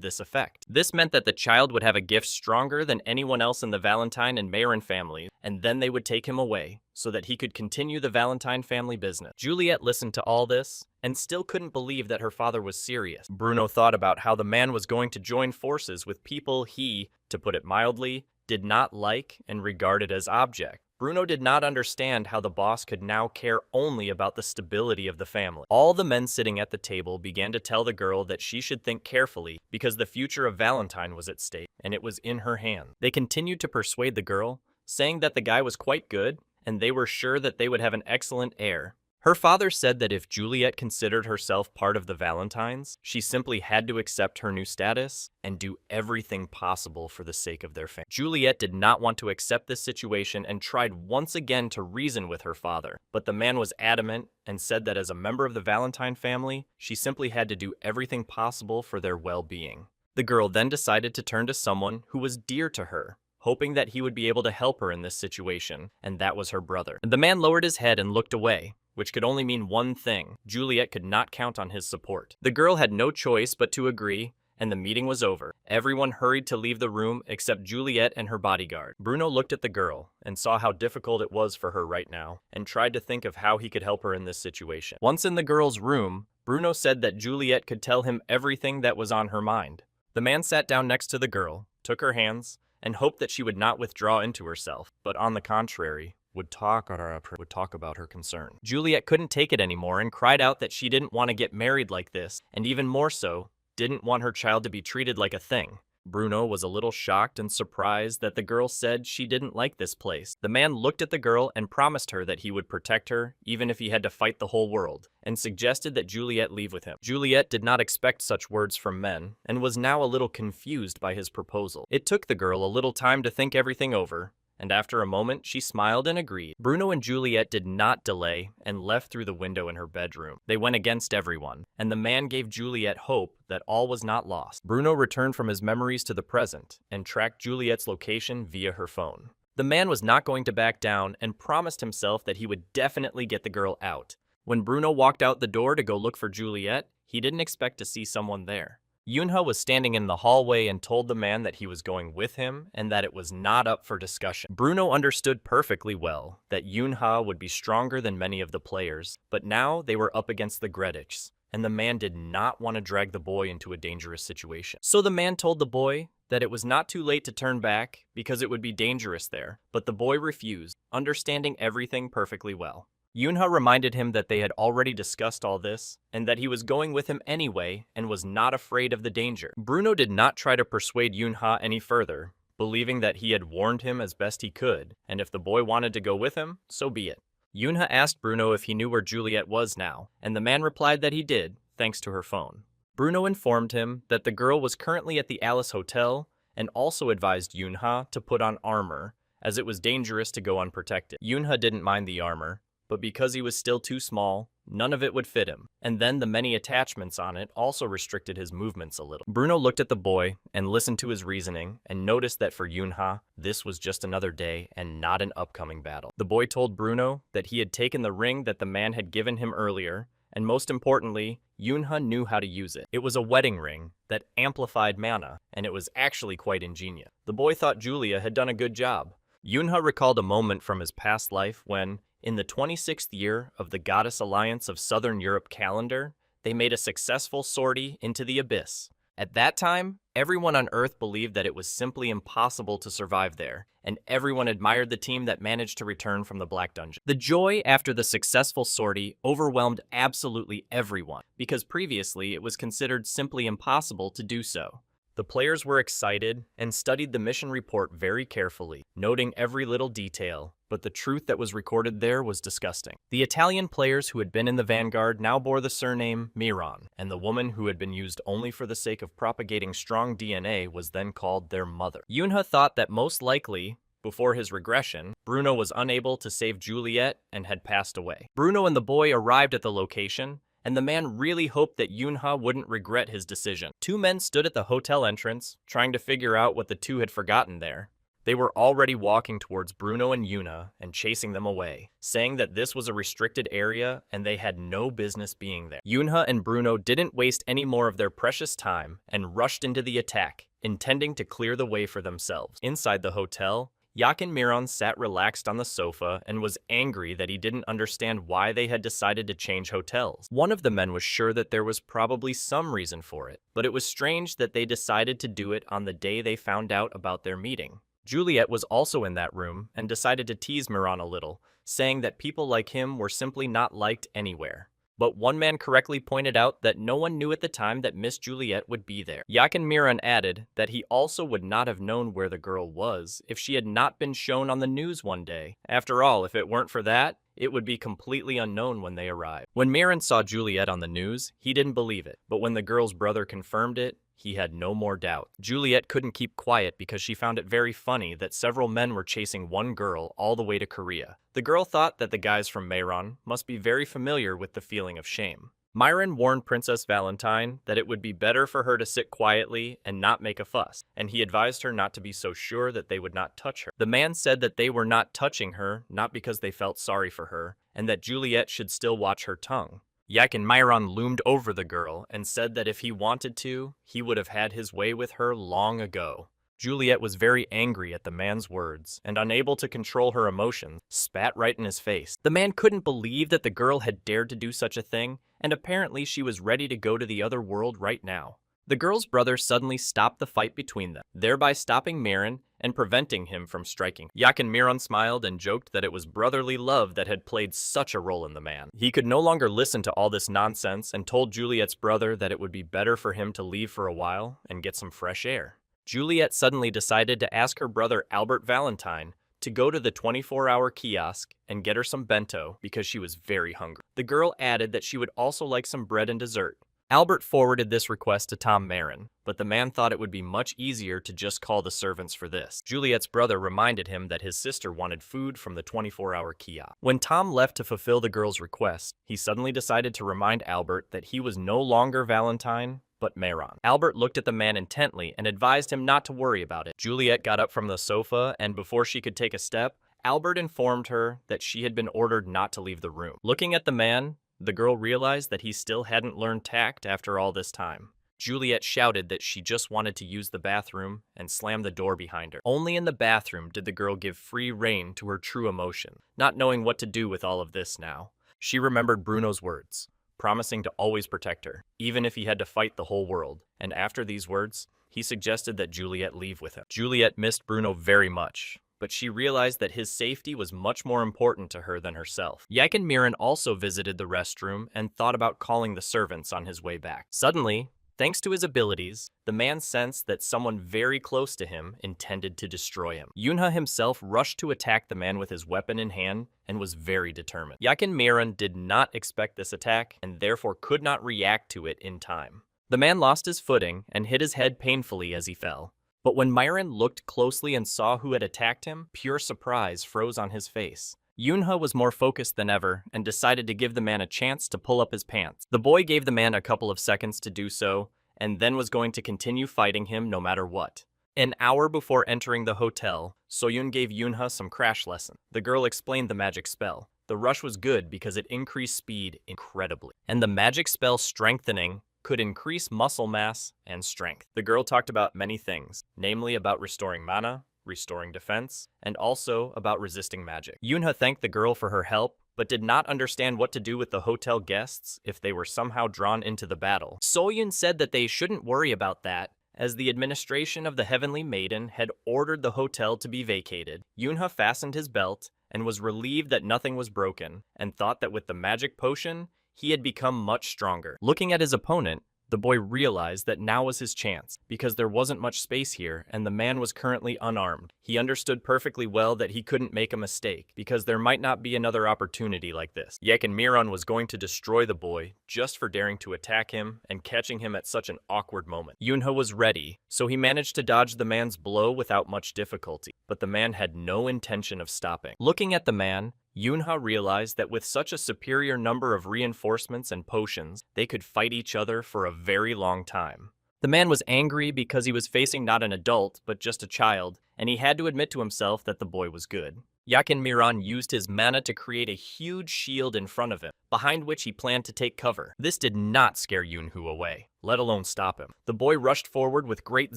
this effect. This meant that the child would have a gift stronger than anyone else in the Valentine and Mayron family, and then they would take him away, so that he could continue the Valentine family business. Juliet listened to all this, and still couldn't believe that her father was serious. Bruno thought about how the man was going to join forces with people he, to put it mildly, did not like and regarded as objects. Bruno did not understand how the boss could now care only about the stability of the family. All the men sitting at the table began to tell the girl that she should think carefully because the future of Valentine was at stake, and it was in her hands. They continued to persuade the girl, saying that the guy was quite good, and they were sure that they would have an excellent heir. Her father said that if Juliet considered herself part of the Valentines, she simply had to accept her new status and do everything possible for the sake of their family. Juliet did not want to accept this situation and tried once again to reason with her father, but the man was adamant and said that as a member of the Valentine family, she simply had to do everything possible for their well-being. The girl then decided to turn to someone who was dear to her, hoping that he would be able to help her in this situation, and that was her brother. The man lowered his head and looked away, which could only mean one thing: Juliet could not count on his support. The girl had no choice but to agree, and the meeting was over. Everyone hurried to leave the room except Juliet and her bodyguard. Bruno looked at the girl and saw how difficult it was for her right now, and tried to think of how he could help her in this situation. Once in the girl's room, Bruno said that Juliet could tell him everything that was on her mind. The man sat down next to the girl, took her hands, and hoped that she would not withdraw into herself, but on the contrary, would talk about her concern. Juliet couldn't take it anymore and cried out that she didn't want to get married like this, and even more so, didn't want her child to be treated like a thing. Bruno was a little shocked and surprised that the girl said she didn't like this place. The man looked at the girl and promised her that he would protect her, even if he had to fight the whole world, and suggested that Juliet leave with him. Juliet did not expect such words from men, and was now a little confused by his proposal. It took the girl a little time to think everything over, and after a moment, she smiled and agreed. Bruno and Juliet did not delay and left through the window in her bedroom. They went against everyone, and the man gave Juliet hope that all was not lost. Bruno returned from his memories to the present and tracked Juliet's location via her phone. The man was not going to back down and promised himself that he would definitely get the girl out. When Bruno walked out the door to go look for Juliet, he didn't expect to see someone there. Yunha was standing in the hallway and told the man that he was going with him and that it was not up for discussion. Bruno understood perfectly well that Yunha would be stronger than many of the players, but now they were up against the Gredics, and the man did not want to drag the boy into a dangerous situation. So the man told the boy that it was not too late to turn back because it would be dangerous there, but the boy refused, understanding everything perfectly well. Yunha reminded him that they had already discussed all this, and that he was going with him anyway and was not afraid of the danger. Bruno did not try to persuade Yunha any further, believing that he had warned him as best he could, and if the boy wanted to go with him, so be it. Yunha asked Bruno if he knew where Juliet was now, and the man replied that he did, thanks to her phone. Bruno informed him that the girl was currently at the Alice Hotel, and also advised Yunha to put on armor, as it was dangerous to go unprotected. Yunha didn't mind the armor, but because he was still too small, none of it would fit him, and then the many attachments on it also restricted his movements a little. Bruno looked at the boy and listened to his reasoning and noticed that for Yunha, this was just another day and not an upcoming battle. The boy told Bruno that he had taken the ring that the man had given him earlier, and most importantly, Yunha knew how to use it. It was a wedding ring that amplified mana, and it was actually quite ingenious. The boy thought Julia had done a good job. Yunha recalled a moment from his past life when, in the 26th year of the Goddess Alliance of Southern Europe calendar, they made a successful sortie into the abyss. At that time, everyone on Earth believed that it was simply impossible to survive there, and everyone admired the team that managed to return from the Black Dungeon. The joy after the successful sortie overwhelmed absolutely everyone, because previously it was considered simply impossible to do so. The players were excited and studied the mission report very carefully, noting every little detail, but the truth that was recorded there was disgusting. The Italian players who had been in the vanguard now bore the surname Miran, and the woman who had been used only for the sake of propagating strong DNA was then called their mother. Yunha thought that most likely, before his regression, Bruno was unable to save Juliet and had passed away. Bruno and the boy arrived at the location, and the man really hoped that Yunha wouldn't regret his decision. Two men stood at the hotel entrance, trying to figure out what the two had forgotten there. They were already walking towards Bruno and Yuna and chasing them away, saying that this was a restricted area and they had no business being there. Yunha and Bruno didn't waste any more of their precious time and rushed into the attack, intending to clear the way for themselves. Inside the hotel, Yakin Miron sat relaxed on the sofa and was angry that he didn't understand why they had decided to change hotels. One of the men was sure that there was probably some reason for it, but it was strange that they decided to do it on the day they found out about their meeting. Juliet was also in that room and decided to tease Miron a little, saying that people like him were simply not liked anywhere. But one man correctly pointed out that no one knew at the time that Miss Juliet would be there. Yakin Miron added that he also would not have known where the girl was if she had not been shown on the news one day. After all, if it weren't for that, it would be completely unknown when they arrived. When Miron saw Juliet on the news, he didn't believe it, but when the girl's brother confirmed it, he had no more doubt. Juliet couldn't keep quiet because she found it very funny that several men were chasing one girl all the way to Korea. The girl thought that the guys from Mayron must be very familiar with the feeling of shame. Myron warned Princess Valentine that it would be better for her to sit quietly and not make a fuss, and he advised her not to be so sure that they would not touch her. The man said that they were not touching her, not because they felt sorry for her, and that Juliet should still watch her tongue. Yakin Myron loomed over the girl and said that if he wanted to, he would have had his way with her long ago. Juliet was very angry at the man's words, and unable to control her emotions, spat right in his face. The man couldn't believe that the girl had dared to do such a thing, and apparently she was ready to go to the other world right now. The girl's brother suddenly stopped the fight between them, thereby stopping Miron and preventing him from striking. Yakin Miron smiled and joked that it was brotherly love that had played such a role in the man. He could no longer listen to all this nonsense and told Juliet's brother that it would be better for him to leave for a while and get some fresh air. Juliet suddenly decided to ask her brother Albert Valentine to go to the 24-hour kiosk and get her some bento because she was very hungry. The girl added that she would also like some bread and dessert. Albert forwarded this request to Tom Marin, but the man thought it would be much easier to just call the servants for this. Juliet's brother reminded him that his sister wanted food from the 24-hour kiosk. When Tom left to fulfill the girl's request, he suddenly decided to remind Albert that he was no longer Valentine, but Maron. Albert looked at the man intently and advised him not to worry about it. Juliet got up from the sofa, and before she could take a step, Albert informed her that she had been ordered not to leave the room. Looking at the man, the girl realized that he still hadn't learned tact after all this time. Juliet shouted that she just wanted to use the bathroom and slammed the door behind her. Only in the bathroom did the girl give free rein to her true emotion, not knowing what to do with all of this now. She remembered Bruno's words, promising to always protect her, even if he had to fight the whole world. And after these words, he suggested that Juliet leave with him. Juliet missed Bruno very much, but she realized that his safety was much more important to her than herself. Yakin Miran also visited the restroom and thought about calling the servants on his way back. Suddenly, thanks to his abilities, the man sensed that someone very close to him intended to destroy him. Yunha himself rushed to attack the man with his weapon in hand and was very determined. Yakin Miran did not expect this attack and therefore could not react to it in time. The man lost his footing and hit his head painfully as he fell. But when Myron looked closely and saw who had attacked him, pure surprise froze on his face. Yunha was more focused than ever and decided to give the man a chance to pull up his pants. The boy gave the man a couple of seconds to do so, and then was going to continue fighting him no matter what. An hour before entering the hotel, Soyun gave Yunha some crash lesson. The girl explained the magic spell. The rush was good because it increased speed incredibly, and the magic spell strengthening could increase muscle mass and strength. The girl talked about many things, namely about restoring mana, restoring defense, and also about resisting magic. Yunha thanked the girl for her help, but did not understand what to do with the hotel guests if they were somehow drawn into the battle. Soyun said that they shouldn't worry about that, as the administration of the Heavenly Maiden had ordered the hotel to be vacated. Yunha fastened his belt and was relieved that nothing was broken, and thought that with the magic potion, he had become much stronger. Looking at his opponent, the boy realized that now was his chance, because there wasn't much space here and the man was currently unarmed. He understood perfectly well that he couldn't make a mistake, because there might not be another opportunity like this. Yakin Miran was going to destroy the boy just for daring to attack him and catching him at such an awkward moment. Yunha was ready, so he managed to dodge the man's blow without much difficulty, but the man had no intention of stopping. Looking at the man, Yunha realized that with such a superior number of reinforcements and potions, they could fight each other for a very long time. The man was angry because he was facing not an adult, but just a child, and he had to admit to himself that the boy was good. Yakin Miran used his mana to create a huge shield in front of him, behind which he planned to take cover. This did not scare Yunhu away, let alone stop him. The boy rushed forward with great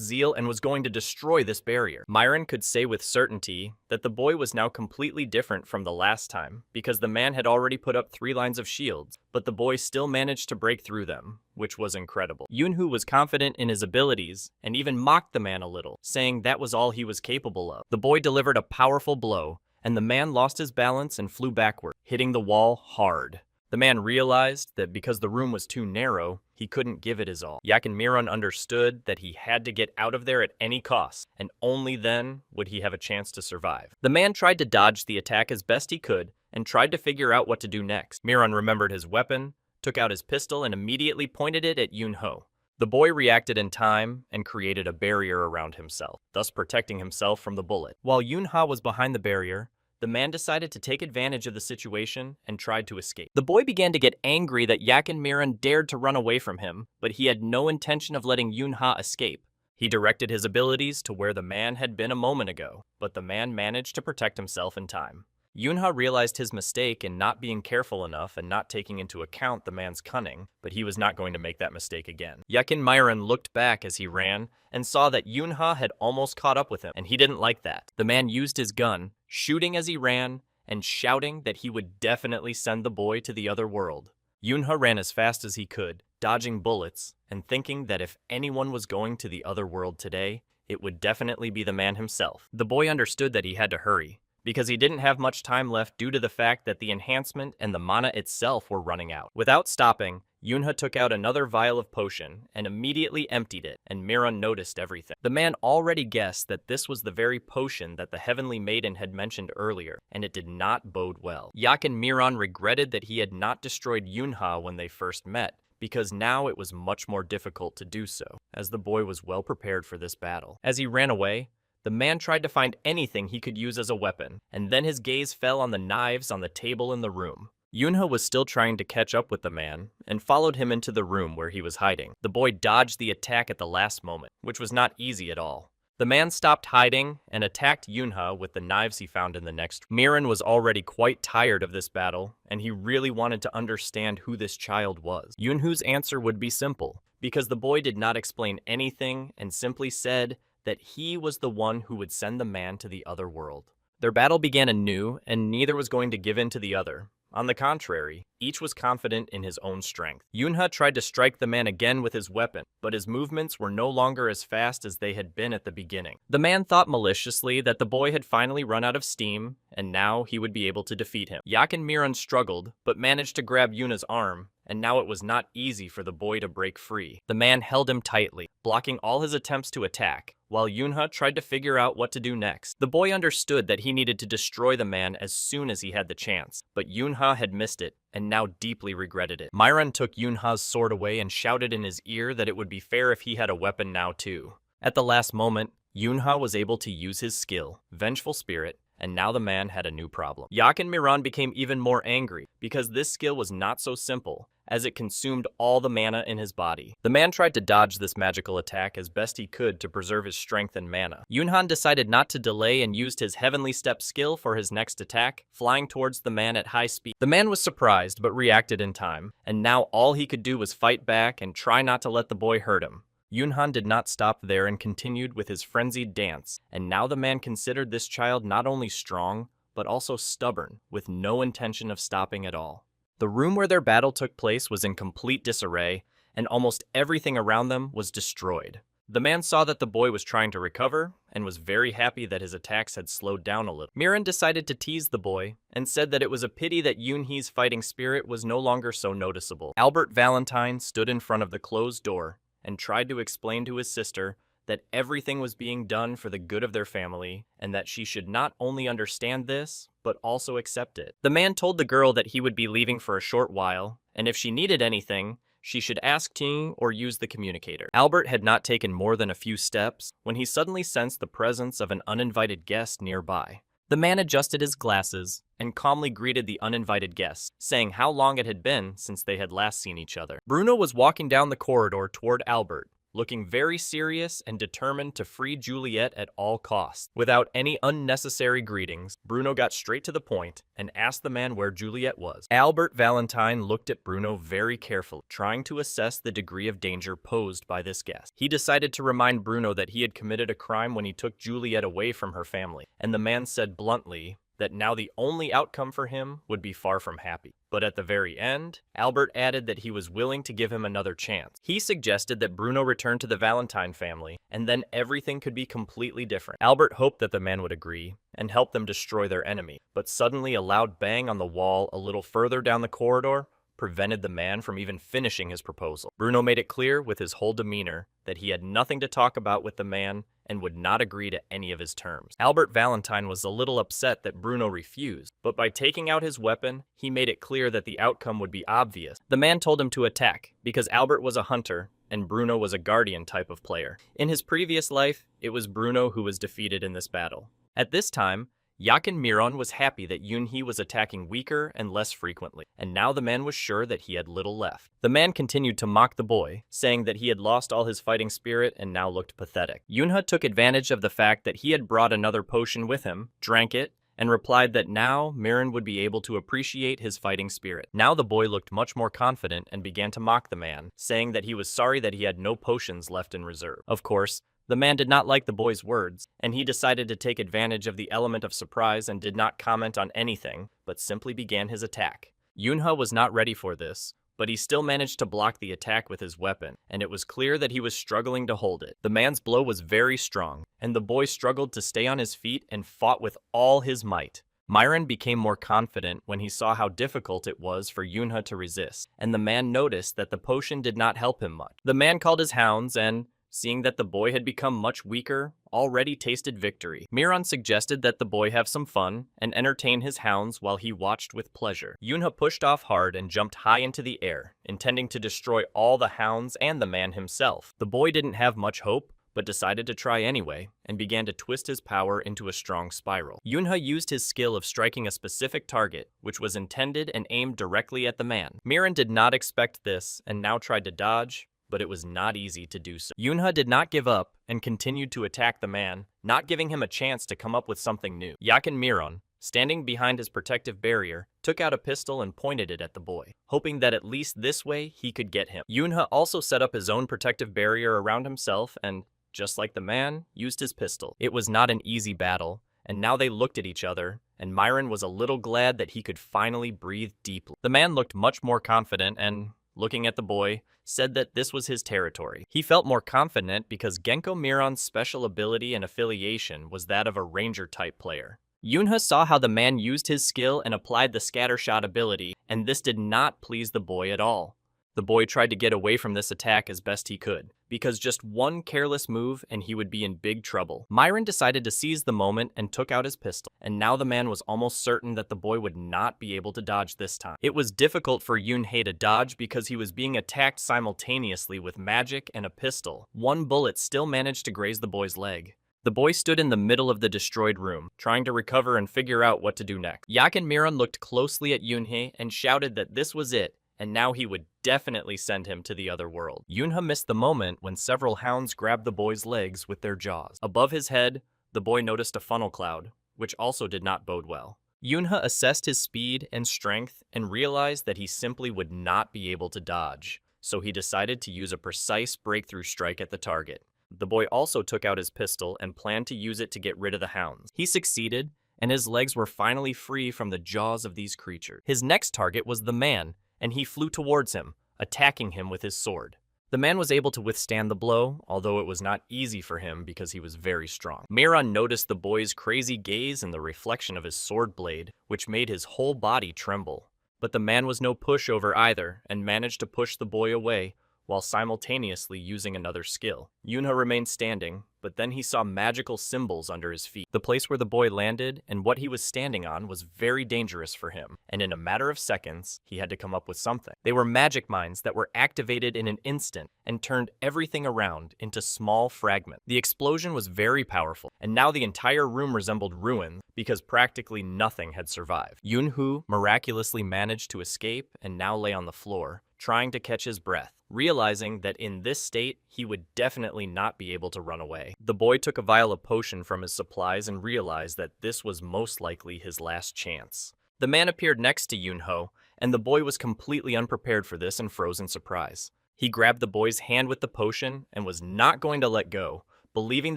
zeal and was going to destroy this barrier. Myron could say with certainty that the boy was now completely different from the last time, because the man had already put up 3 lines of shields, but the boy still managed to break through them, which was incredible. Yunhu was confident in his abilities, and even mocked the man a little, saying that was all he was capable of. The boy delivered a powerful blow, and the man lost his balance and flew backward, hitting the wall hard. The man realized that because the room was too narrow, he couldn't give it his all. Yakin Miran understood that he had to get out of there at any cost, and only then would he have a chance to survive. The man tried to dodge the attack as best he could, and tried to figure out what to do next. Miran remembered his weapon, took out his pistol, and immediately pointed it at Yunho. The boy reacted in time and created a barrier around himself, thus protecting himself from the bullet. While Yunha was behind the barrier, the man decided to take advantage of the situation and tried to escape. The boy began to get angry that Yakin Miran dared to run away from him, but he had no intention of letting Yunha escape. He directed his abilities to where the man had been a moment ago, but the man managed to protect himself in time. Yunha realized his mistake in not being careful enough and not taking into account the man's cunning, but he was not going to make that mistake again. Yakin Myron looked back as he ran and saw that Yunha had almost caught up with him, and he didn't like that. The man used his gun, shooting as he ran and shouting that he would definitely send the boy to the other world. Yunha ran as fast as he could, dodging bullets and thinking that if anyone was going to the other world today, it would definitely be the man himself. The boy understood that he had to hurry, because he didn't have much time left due to the fact that the enhancement and the mana itself were running out. Without stopping, Yunha took out another vial of potion and immediately emptied it, and Miran noticed everything. The man already guessed that this was the very potion that the Heavenly Maiden had mentioned earlier, and it did not bode well. Yak and Miran regretted that he had not destroyed Yunha when they first met, because now it was much more difficult to do so, as the boy was well prepared for this battle. As he ran away, the man tried to find anything he could use as a weapon, and then his gaze fell on the knives on the table in the room. Yunha was still trying to catch up with the man, and followed him into the room where he was hiding. The boy dodged the attack at the last moment, which was not easy at all. The man stopped hiding and attacked Yunha with the knives he found in the next room. Miran was already quite tired of this battle, and he really wanted to understand who this child was. Yunhu's answer would be simple, because the boy did not explain anything and simply said that he was the one who would send the man to the other world. Their battle began anew, and neither was going to give in to the other. On the contrary, each was confident in his own strength. Yunha tried to strike the man again with his weapon, but his movements were no longer as fast as they had been at the beginning. The man thought maliciously that the boy had finally run out of steam, and now he would be able to defeat him. Yak and Miran struggled, but managed to grab Yunha's arm, and now it was not easy for the boy to break free. The man held him tightly, blocking all his attempts to attack, while Yunha tried to figure out what to do next. The boy understood that he needed to destroy the man as soon as he had the chance, but Yunha had missed it, and now deeply regretted it. Miran took Yunha's sword away and shouted in his ear that it would be fair if he had a weapon now too. At the last moment, Yunha was able to use his skill, Vengeful Spirit, and now the man had a new problem. Yak and Miran became even more angry, because this skill was not so simple, as it consumed all the mana in his body. The man tried to dodge this magical attack as best he could to preserve his strength and mana. Yunhan decided not to delay and used his Heavenly Step skill for his next attack, flying towards the man at high speed. The man was surprised but reacted in time, and now all he could do was fight back and try not to let the boy hurt him. Yunhan did not stop there and continued with his frenzied dance, and now the man considered this child not only strong, but also stubborn, with no intention of stopping at all. The room where their battle took place was in complete disarray, and almost everything around them was destroyed. The man saw that the boy was trying to recover, and was very happy that his attacks had slowed down a little. Miran decided to tease the boy, and said that it was a pity that Yunhee's fighting spirit was no longer so noticeable. Albert Valentine stood in front of the closed door, and tried to explain to his sister that everything was being done for the good of their family, and that she should not only understand this, but also accept it. The man told the girl that he would be leaving for a short while, and if she needed anything, she should ask Ting or use the communicator. Albert had not taken more than a few steps when he suddenly sensed the presence of an uninvited guest nearby. The man adjusted his glasses and calmly greeted the uninvited guest, saying how long it had been since they had last seen each other. Bruno was walking down the corridor toward Albert, looking very serious and determined to free Juliet at all costs. Without any unnecessary greetings, Bruno got straight to the point and asked the man where Juliet was. Albert Valentine looked at Bruno very carefully, trying to assess the degree of danger posed by this guest. He decided to remind Bruno that he had committed a crime when he took Juliet away from her family, and the man said bluntly that now the only outcome for him would be far from happy. But at the very end, Albert added that he was willing to give him another chance. He suggested that Bruno return to the Valentine family, and then everything could be completely different. Albert hoped that the man would agree, and help them destroy their enemy, but suddenly a loud bang on the wall a little further down the corridor prevented the man from even finishing his proposal. Bruno made it clear with his whole demeanor that he had nothing to talk about with the man and would not agree to any of his terms. Albert Valentine was a little upset that Bruno refused, but by taking out his weapon, he made it clear that the outcome would be obvious. The man told him to attack, because Albert was a hunter and Bruno was a guardian type of player. In his previous life, it was Bruno who was defeated in this battle. At this time, Yakin Miron was happy that Yunhee was attacking weaker and less frequently, and now the man was sure that he had little left. The man continued to mock the boy, saying that he had lost all his fighting spirit and now looked pathetic. Yunha took advantage of the fact that he had brought another potion with him, drank it, and replied that now Miran would be able to appreciate his fighting spirit. Now the boy looked much more confident and began to mock the man, saying that he was sorry that he had no potions left in reserve. Of course, the man did not like the boy's words, and he decided to take advantage of the element of surprise and did not comment on anything, but simply began his attack. Yunha was not ready for this, but he still managed to block the attack with his weapon, and it was clear that he was struggling to hold it. The man's blow was very strong, and the boy struggled to stay on his feet and fought with all his might. Myron became more confident when he saw how difficult it was for Yunha to resist, and the man noticed that the potion did not help him much. The man called his hounds and, seeing that the boy had become much weaker, already tasted victory. Miron suggested that the boy have some fun and entertain his hounds while he watched with pleasure. Yunha pushed off hard and jumped high into the air, intending to destroy all the hounds and the man himself. The boy didn't have much hope, but decided to try anyway, and began to twist his power into a strong spiral. Yunha used his skill of striking a specific target, which was intended and aimed directly at the man. Miron did not expect this, and now tried to dodge, but it was not easy to do so. Yunha did not give up, and continued to attack the man, not giving him a chance to come up with something new. Yakin Miron, standing behind his protective barrier, took out a pistol and pointed it at the boy, hoping that at least this way he could get him. Yunha also set up his own protective barrier around himself and, just like the man, used his pistol. It was not an easy battle, and now they looked at each other, and Myron was a little glad that he could finally breathe deeply. The man looked much more confident and, looking at the boy, said that this was his territory. He felt more confident because Genko Miron's special ability and affiliation was that of a ranger-type player. Yunha saw how the man used his skill and applied the scattershot ability, and this did not please the boy at all. The boy tried to get away from this attack as best he could, because just one careless move and he would be in big trouble. Myron decided to seize the moment and took out his pistol, and now the man was almost certain that the boy would not be able to dodge this time. It was difficult for Yunhei to dodge because he was being attacked simultaneously with magic and a pistol. One bullet still managed to graze the boy's leg. The boy stood in the middle of the destroyed room, trying to recover and figure out what to do next. Yakin Miron looked closely at Yunhei and shouted that this was it, and now he would definitely send him to the other world. Yunha missed the moment when several hounds grabbed the boy's legs with their jaws. Above his head, the boy noticed a funnel cloud, which also did not bode well. Yunha assessed his speed and strength and realized that he simply would not be able to dodge, so he decided to use a precise breakthrough strike at the target. The boy also took out his pistol and planned to use it to get rid of the hounds. He succeeded, and his legs were finally free from the jaws of these creatures. His next target was the man, and he flew towards him, attacking him with his sword. The man was able to withstand the blow, although it was not easy for him because he was very strong. Miron noticed the boy's crazy gaze and the reflection of his sword blade, which made his whole body tremble. But the man was no pushover either, and managed to push the boy away, while simultaneously using another skill. Yunha remained standing, but then he saw magical symbols under his feet. The place where the boy landed and what he was standing on was very dangerous for him, and in a matter of seconds, he had to come up with something. They were magic mines that were activated in an instant and turned everything around into small fragments. The explosion was very powerful, and now the entire room resembled ruins because practically nothing had survived. Yunhu miraculously managed to escape and now lay on the floor, trying to catch his breath, realizing that in this state, he would definitely not be able to run away. The boy took a vial of potion from his supplies and realized that this was most likely his last chance. The man appeared next to Yunho, and the boy was completely unprepared for this and froze in surprise. He grabbed the boy's hand with the potion and was not going to let go, believing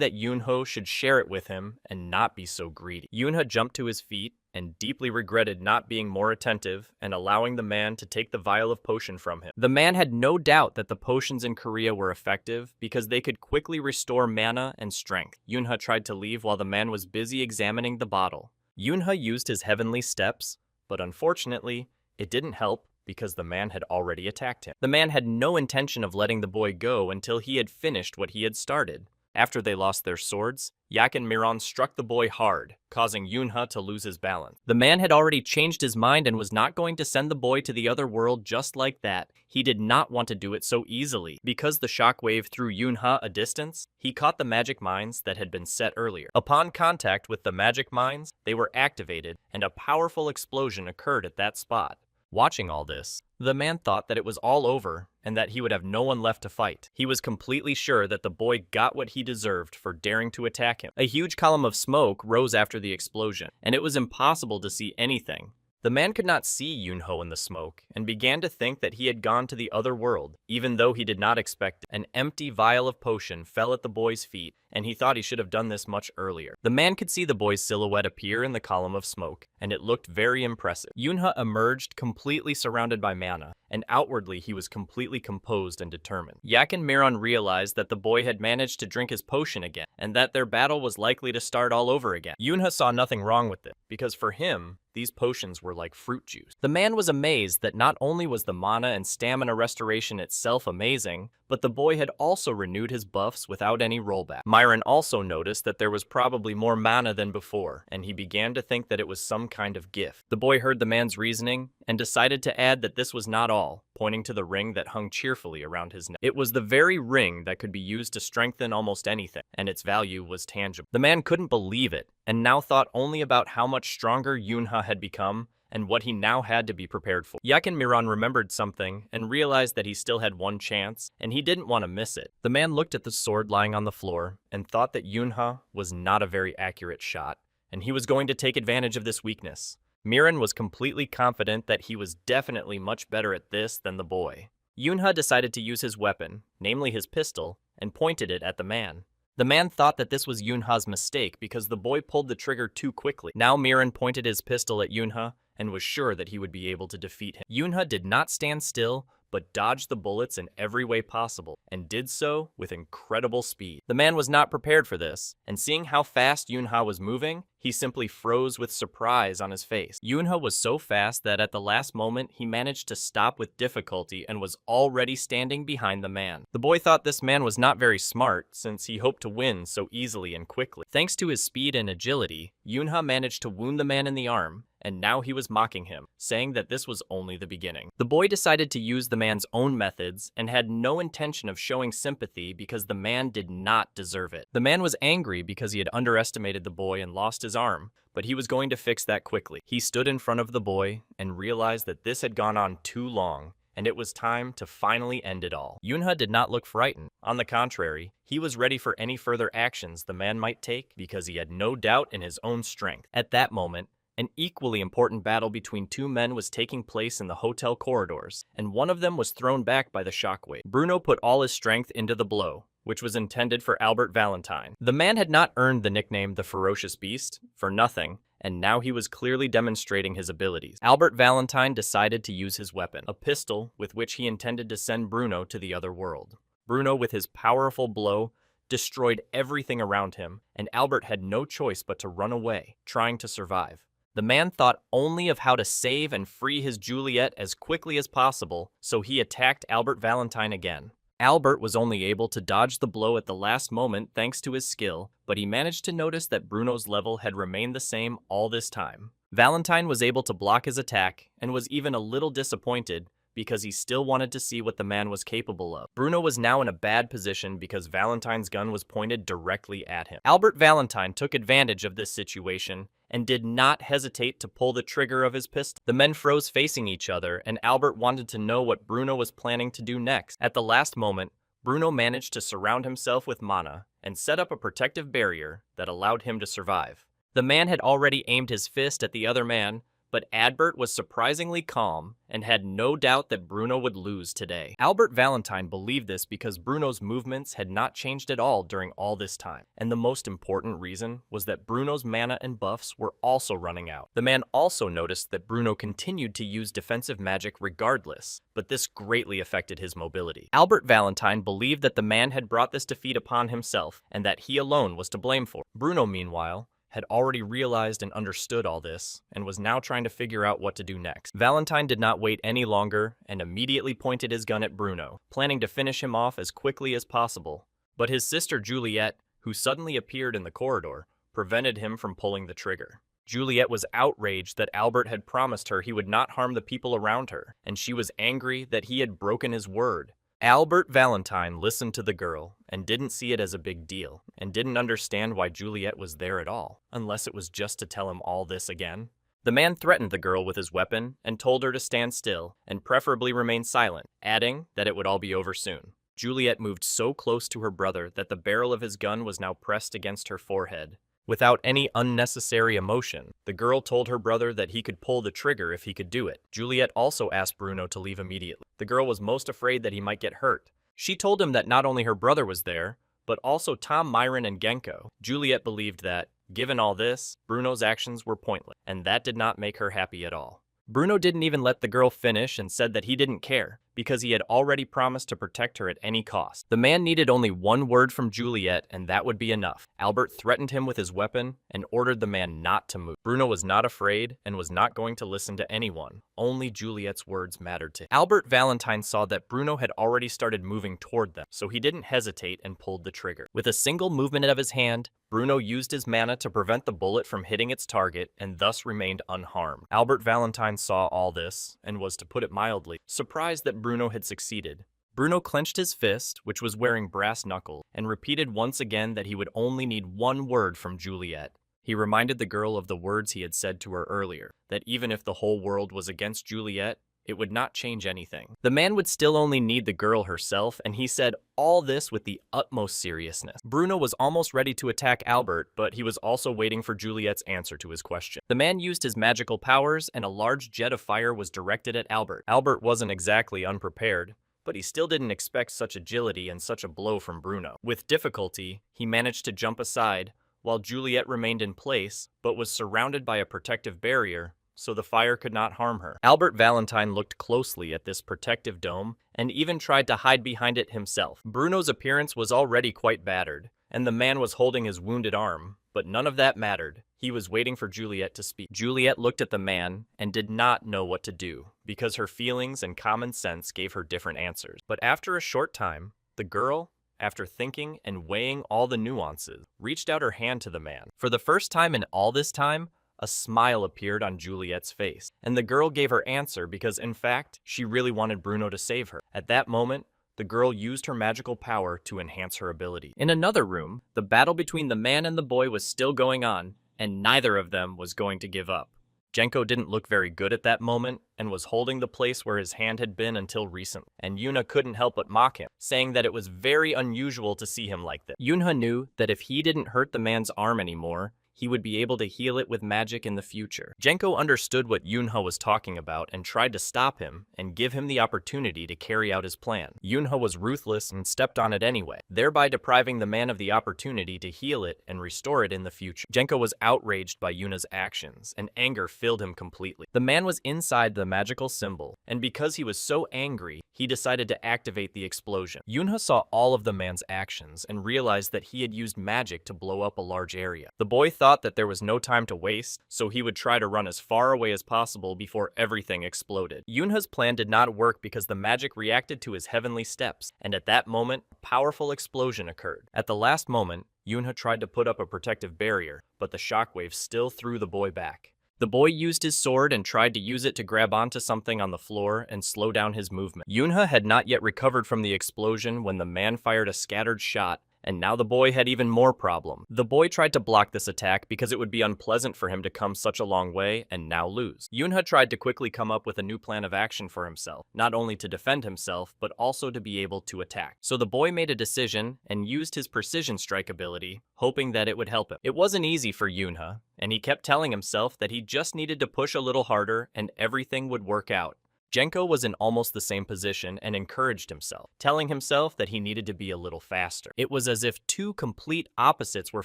that Yunho should share it with him and not be so greedy. Yunha jumped to his feet and deeply regretted not being more attentive and allowing the man to take the vial of potion from him. The man had no doubt that the potions in Korea were effective because they could quickly restore mana and strength. Yunha tried to leave while the man was busy examining the bottle. Yunha used his heavenly steps, but unfortunately, it didn't help because the man had already attacked him. The man had no intention of letting the boy go until he had finished what he had started. After they lost their swords, Yakin Miron struck the boy hard, causing Yunha to lose his balance. The man had already changed his mind and was not going to send the boy to the other world just like that. He did not want to do it so easily. Because the shockwave threw Yunha a distance, he caught the magic mines that had been set earlier. Upon contact with the magic mines, they were activated, and a powerful explosion occurred at that spot. Watching all this, the man thought that it was all over and that he would have no one left to fight. He was completely sure that the boy got what he deserved for daring to attack him. A huge column of smoke rose after the explosion, and it was impossible to see anything. The man could not see Yunho in the smoke and began to think that he had gone to the other world, even though he did not expect it. An empty vial of potion fell at the boy's feet, and he thought he should have done this much earlier. The man could see the boy's silhouette appear in the column of smoke, and it looked very impressive. Yunha emerged completely surrounded by mana, and outwardly he was completely composed and determined. Yak and Miran realized that the boy had managed to drink his potion again, and that their battle was likely to start all over again. Yunha saw nothing wrong with it, because for him, these potions were like fruit juice. The man was amazed that not only was the mana and stamina restoration itself amazing, but the boy had also renewed his buffs without any rollback. Myron also noticed that there was probably more mana than before, and he began to think that it was some kind of gift. The boy heard the man's reasoning and decided to add that this was not all, pointing to the ring that hung cheerfully around his neck. It was the very ring that could be used to strengthen almost anything, and its value was tangible. The man couldn't believe it, and now thought only about how much stronger Yunha had become and what he now had to be prepared for. Yak and Miran remembered something and realized that he still had one chance, and he didn't want to miss it. The man looked at the sword lying on the floor and thought that Yunha was not a very accurate shot, and he was going to take advantage of this weakness. Miran was completely confident that he was definitely much better at this than the boy. Yunha decided to use his weapon, namely his pistol, and pointed it at the man. The man thought that this was Yunha's mistake because the boy pulled the trigger too quickly. Now Miran pointed his pistol at Yunha and was sure that he would be able to defeat him. Yunha did not stand still, but dodged the bullets in every way possible, and did so with incredible speed. The man was not prepared for this, and seeing how fast Yunha was moving, he simply froze with surprise on his face. Yunha was so fast that at the last moment he managed to stop with difficulty and was already standing behind the man. The boy thought this man was not very smart, since he hoped to win so easily and quickly. Thanks to his speed and agility, Yunha managed to wound the man in the arm, and now he was mocking him, saying that this was only the beginning. The boy decided to use the man's own methods and had no intention of showing sympathy because the man did not deserve it. The man was angry because he had underestimated the boy and lost his arm, but he was going to fix that quickly. He stood in front of the boy and realized that this had gone on too long, and it was time to finally end it all. Yunha did not look frightened. On the contrary, he was ready for any further actions the man might take because he had no doubt in his own strength. At that moment, an equally important battle between two men was taking place in the hotel corridors, and one of them was thrown back by the shockwave. Bruno put all his strength into the blow, which was intended for Albert Valentine. The man had not earned the nickname the Ferocious Beast for nothing, and now he was clearly demonstrating his abilities. Albert Valentine decided to use his weapon, a pistol with which he intended to send Bruno to the other world. Bruno, with his powerful blow, destroyed everything around him, and Albert had no choice but to run away, trying to survive. The man thought only of how to save and free his Juliet as quickly as possible, so he attacked Albert Valentine again. Albert was only able to dodge the blow at the last moment thanks to his skill, but he managed to notice that Bruno's level had remained the same all this time. Valentine was able to block his attack and was even a little disappointed because he still wanted to see what the man was capable of. Bruno was now in a bad position because Valentine's gun was pointed directly at him. Albert Valentine took advantage of this situation and did not hesitate to pull the trigger of his pistol. The men froze facing each other, and Albert wanted to know what Bruno was planning to do next. At the last moment, Bruno managed to surround himself with mana and set up a protective barrier that allowed him to survive. The man had already aimed his fist at the other man, but Adbert was surprisingly calm and had no doubt that Bruno would lose today. Albert Valentine believed this because Bruno's movements had not changed at all during all this time. And the most important reason was that Bruno's mana and buffs were also running out. The man also noticed that Bruno continued to use defensive magic regardless, but this greatly affected his mobility. Albert Valentine believed that the man had brought this defeat upon himself and that he alone was to blame for it. Bruno, meanwhile, had already realized and understood all this, and was now trying to figure out what to do next. Valentine did not wait any longer, and immediately pointed his gun at Bruno, planning to finish him off as quickly as possible. But his sister Juliet, who suddenly appeared in the corridor, prevented him from pulling the trigger. Juliet was outraged that Albert had promised her he would not harm the people around her, and she was angry that he had broken his word. Albert Valentine listened to the girl and didn't see it as a big deal, and didn't understand why Juliet was there at all, unless it was just to tell him all this again. The man threatened the girl with his weapon and told her to stand still and preferably remain silent, adding that it would all be over soon. Juliet moved so close to her brother that the barrel of his gun was now pressed against her forehead. Without any unnecessary emotion, the girl told her brother that he could pull the trigger if he could do it. Juliet also asked Bruno to leave immediately. The girl was most afraid that he might get hurt. She told him that not only her brother was there, but also Tom, Myron, and Genko. Juliet believed that, given all this, Bruno's actions were pointless, and that did not make her happy at all. Bruno didn't even let the girl finish and said that he didn't care, because he had already promised to protect her at any cost. The man needed only one word from Juliet, and that would be enough. Albert threatened him with his weapon and ordered the man not to move. Bruno was not afraid and was not going to listen to anyone. Only Juliet's words mattered to him. Albert Valentine saw that Bruno had already started moving toward them, so he didn't hesitate and pulled the trigger. With a single movement of his hand, Bruno used his mana to prevent the bullet from hitting its target and thus remained unharmed. Albert Valentine saw all this and was, to put it mildly, surprised that Bruno had succeeded. Bruno clenched his fist, which was wearing brass knuckles, and repeated once again that he would only need one word from Juliet. He reminded the girl of the words he had said to her earlier, that even if the whole world was against Juliet, it would not change anything. The man would still only need the girl herself, and he said all this with the utmost seriousness. Bruno was almost ready to attack Albert, but he was also waiting for Juliet's answer to his question. The man used his magical powers, and a large jet of fire was directed at Albert. Albert wasn't exactly unprepared, but he still didn't expect such agility and such a blow from Bruno. With difficulty, he managed to jump aside, while Juliet remained in place, but was surrounded by a protective barrier, so the fire could not harm her. Albert Valentine looked closely at this protective dome and even tried to hide behind it himself. Bruno's appearance was already quite battered, and the man was holding his wounded arm, but none of that mattered. He was waiting for Juliet to speak. Juliet looked at the man and did not know what to do, because her feelings and common sense gave her different answers. But after a short time, the girl, after thinking and weighing all the nuances, reached out her hand to the man. For the first time in all this time, a smile appeared on Juliet's face, and the girl gave her answer because, in fact, she really wanted Bruno to save her. At that moment, the girl used her magical power to enhance her ability. In another room, the battle between the man and the boy was still going on, and neither of them was going to give up. Genko didn't look very good at that moment, and was holding the place where his hand had been until recently, and Yuna couldn't help but mock him, saying that it was very unusual to see him like this. Yuna knew that if he didn't hurt the man's arm anymore, he would be able to heal it with magic in the future. Genko understood what Yunha was talking about and tried to stop him and give him the opportunity to carry out his plan. Yunha was ruthless and stepped on it anyway, thereby depriving the man of the opportunity to heal it and restore it in the future. Genko was outraged by Yuna's actions, and anger filled him completely. The man was inside the magical symbol, and because he was so angry, he decided to activate the explosion. Yunha saw all of the man's actions and realized that he had used magic to blow up a large area. The boy thought that there was no time to waste, so he would try to run as far away as possible before everything exploded. Yunha's plan did not work because the magic reacted to his heavenly steps, and at that moment, a powerful explosion occurred. At the last moment, Yunha tried to put up a protective barrier, but the shockwave still threw the boy back. The boy used his sword and tried to use it to grab onto something on the floor and slow down his movement. Yunha had not yet recovered from the explosion when the man fired a scattered shot, and now the boy had even more problem. The boy tried to block this attack because it would be unpleasant for him to come such a long way and now lose. Yunha tried to quickly come up with a new plan of action for himself, not only to defend himself, but also to be able to attack. So the boy made a decision and used his precision strike ability, hoping that it would help him. It wasn't easy for Yunha, and he kept telling himself that he just needed to push a little harder and everything would work out. Genko was in almost the same position and encouraged himself, telling himself that he needed to be a little faster. It was as if two complete opposites were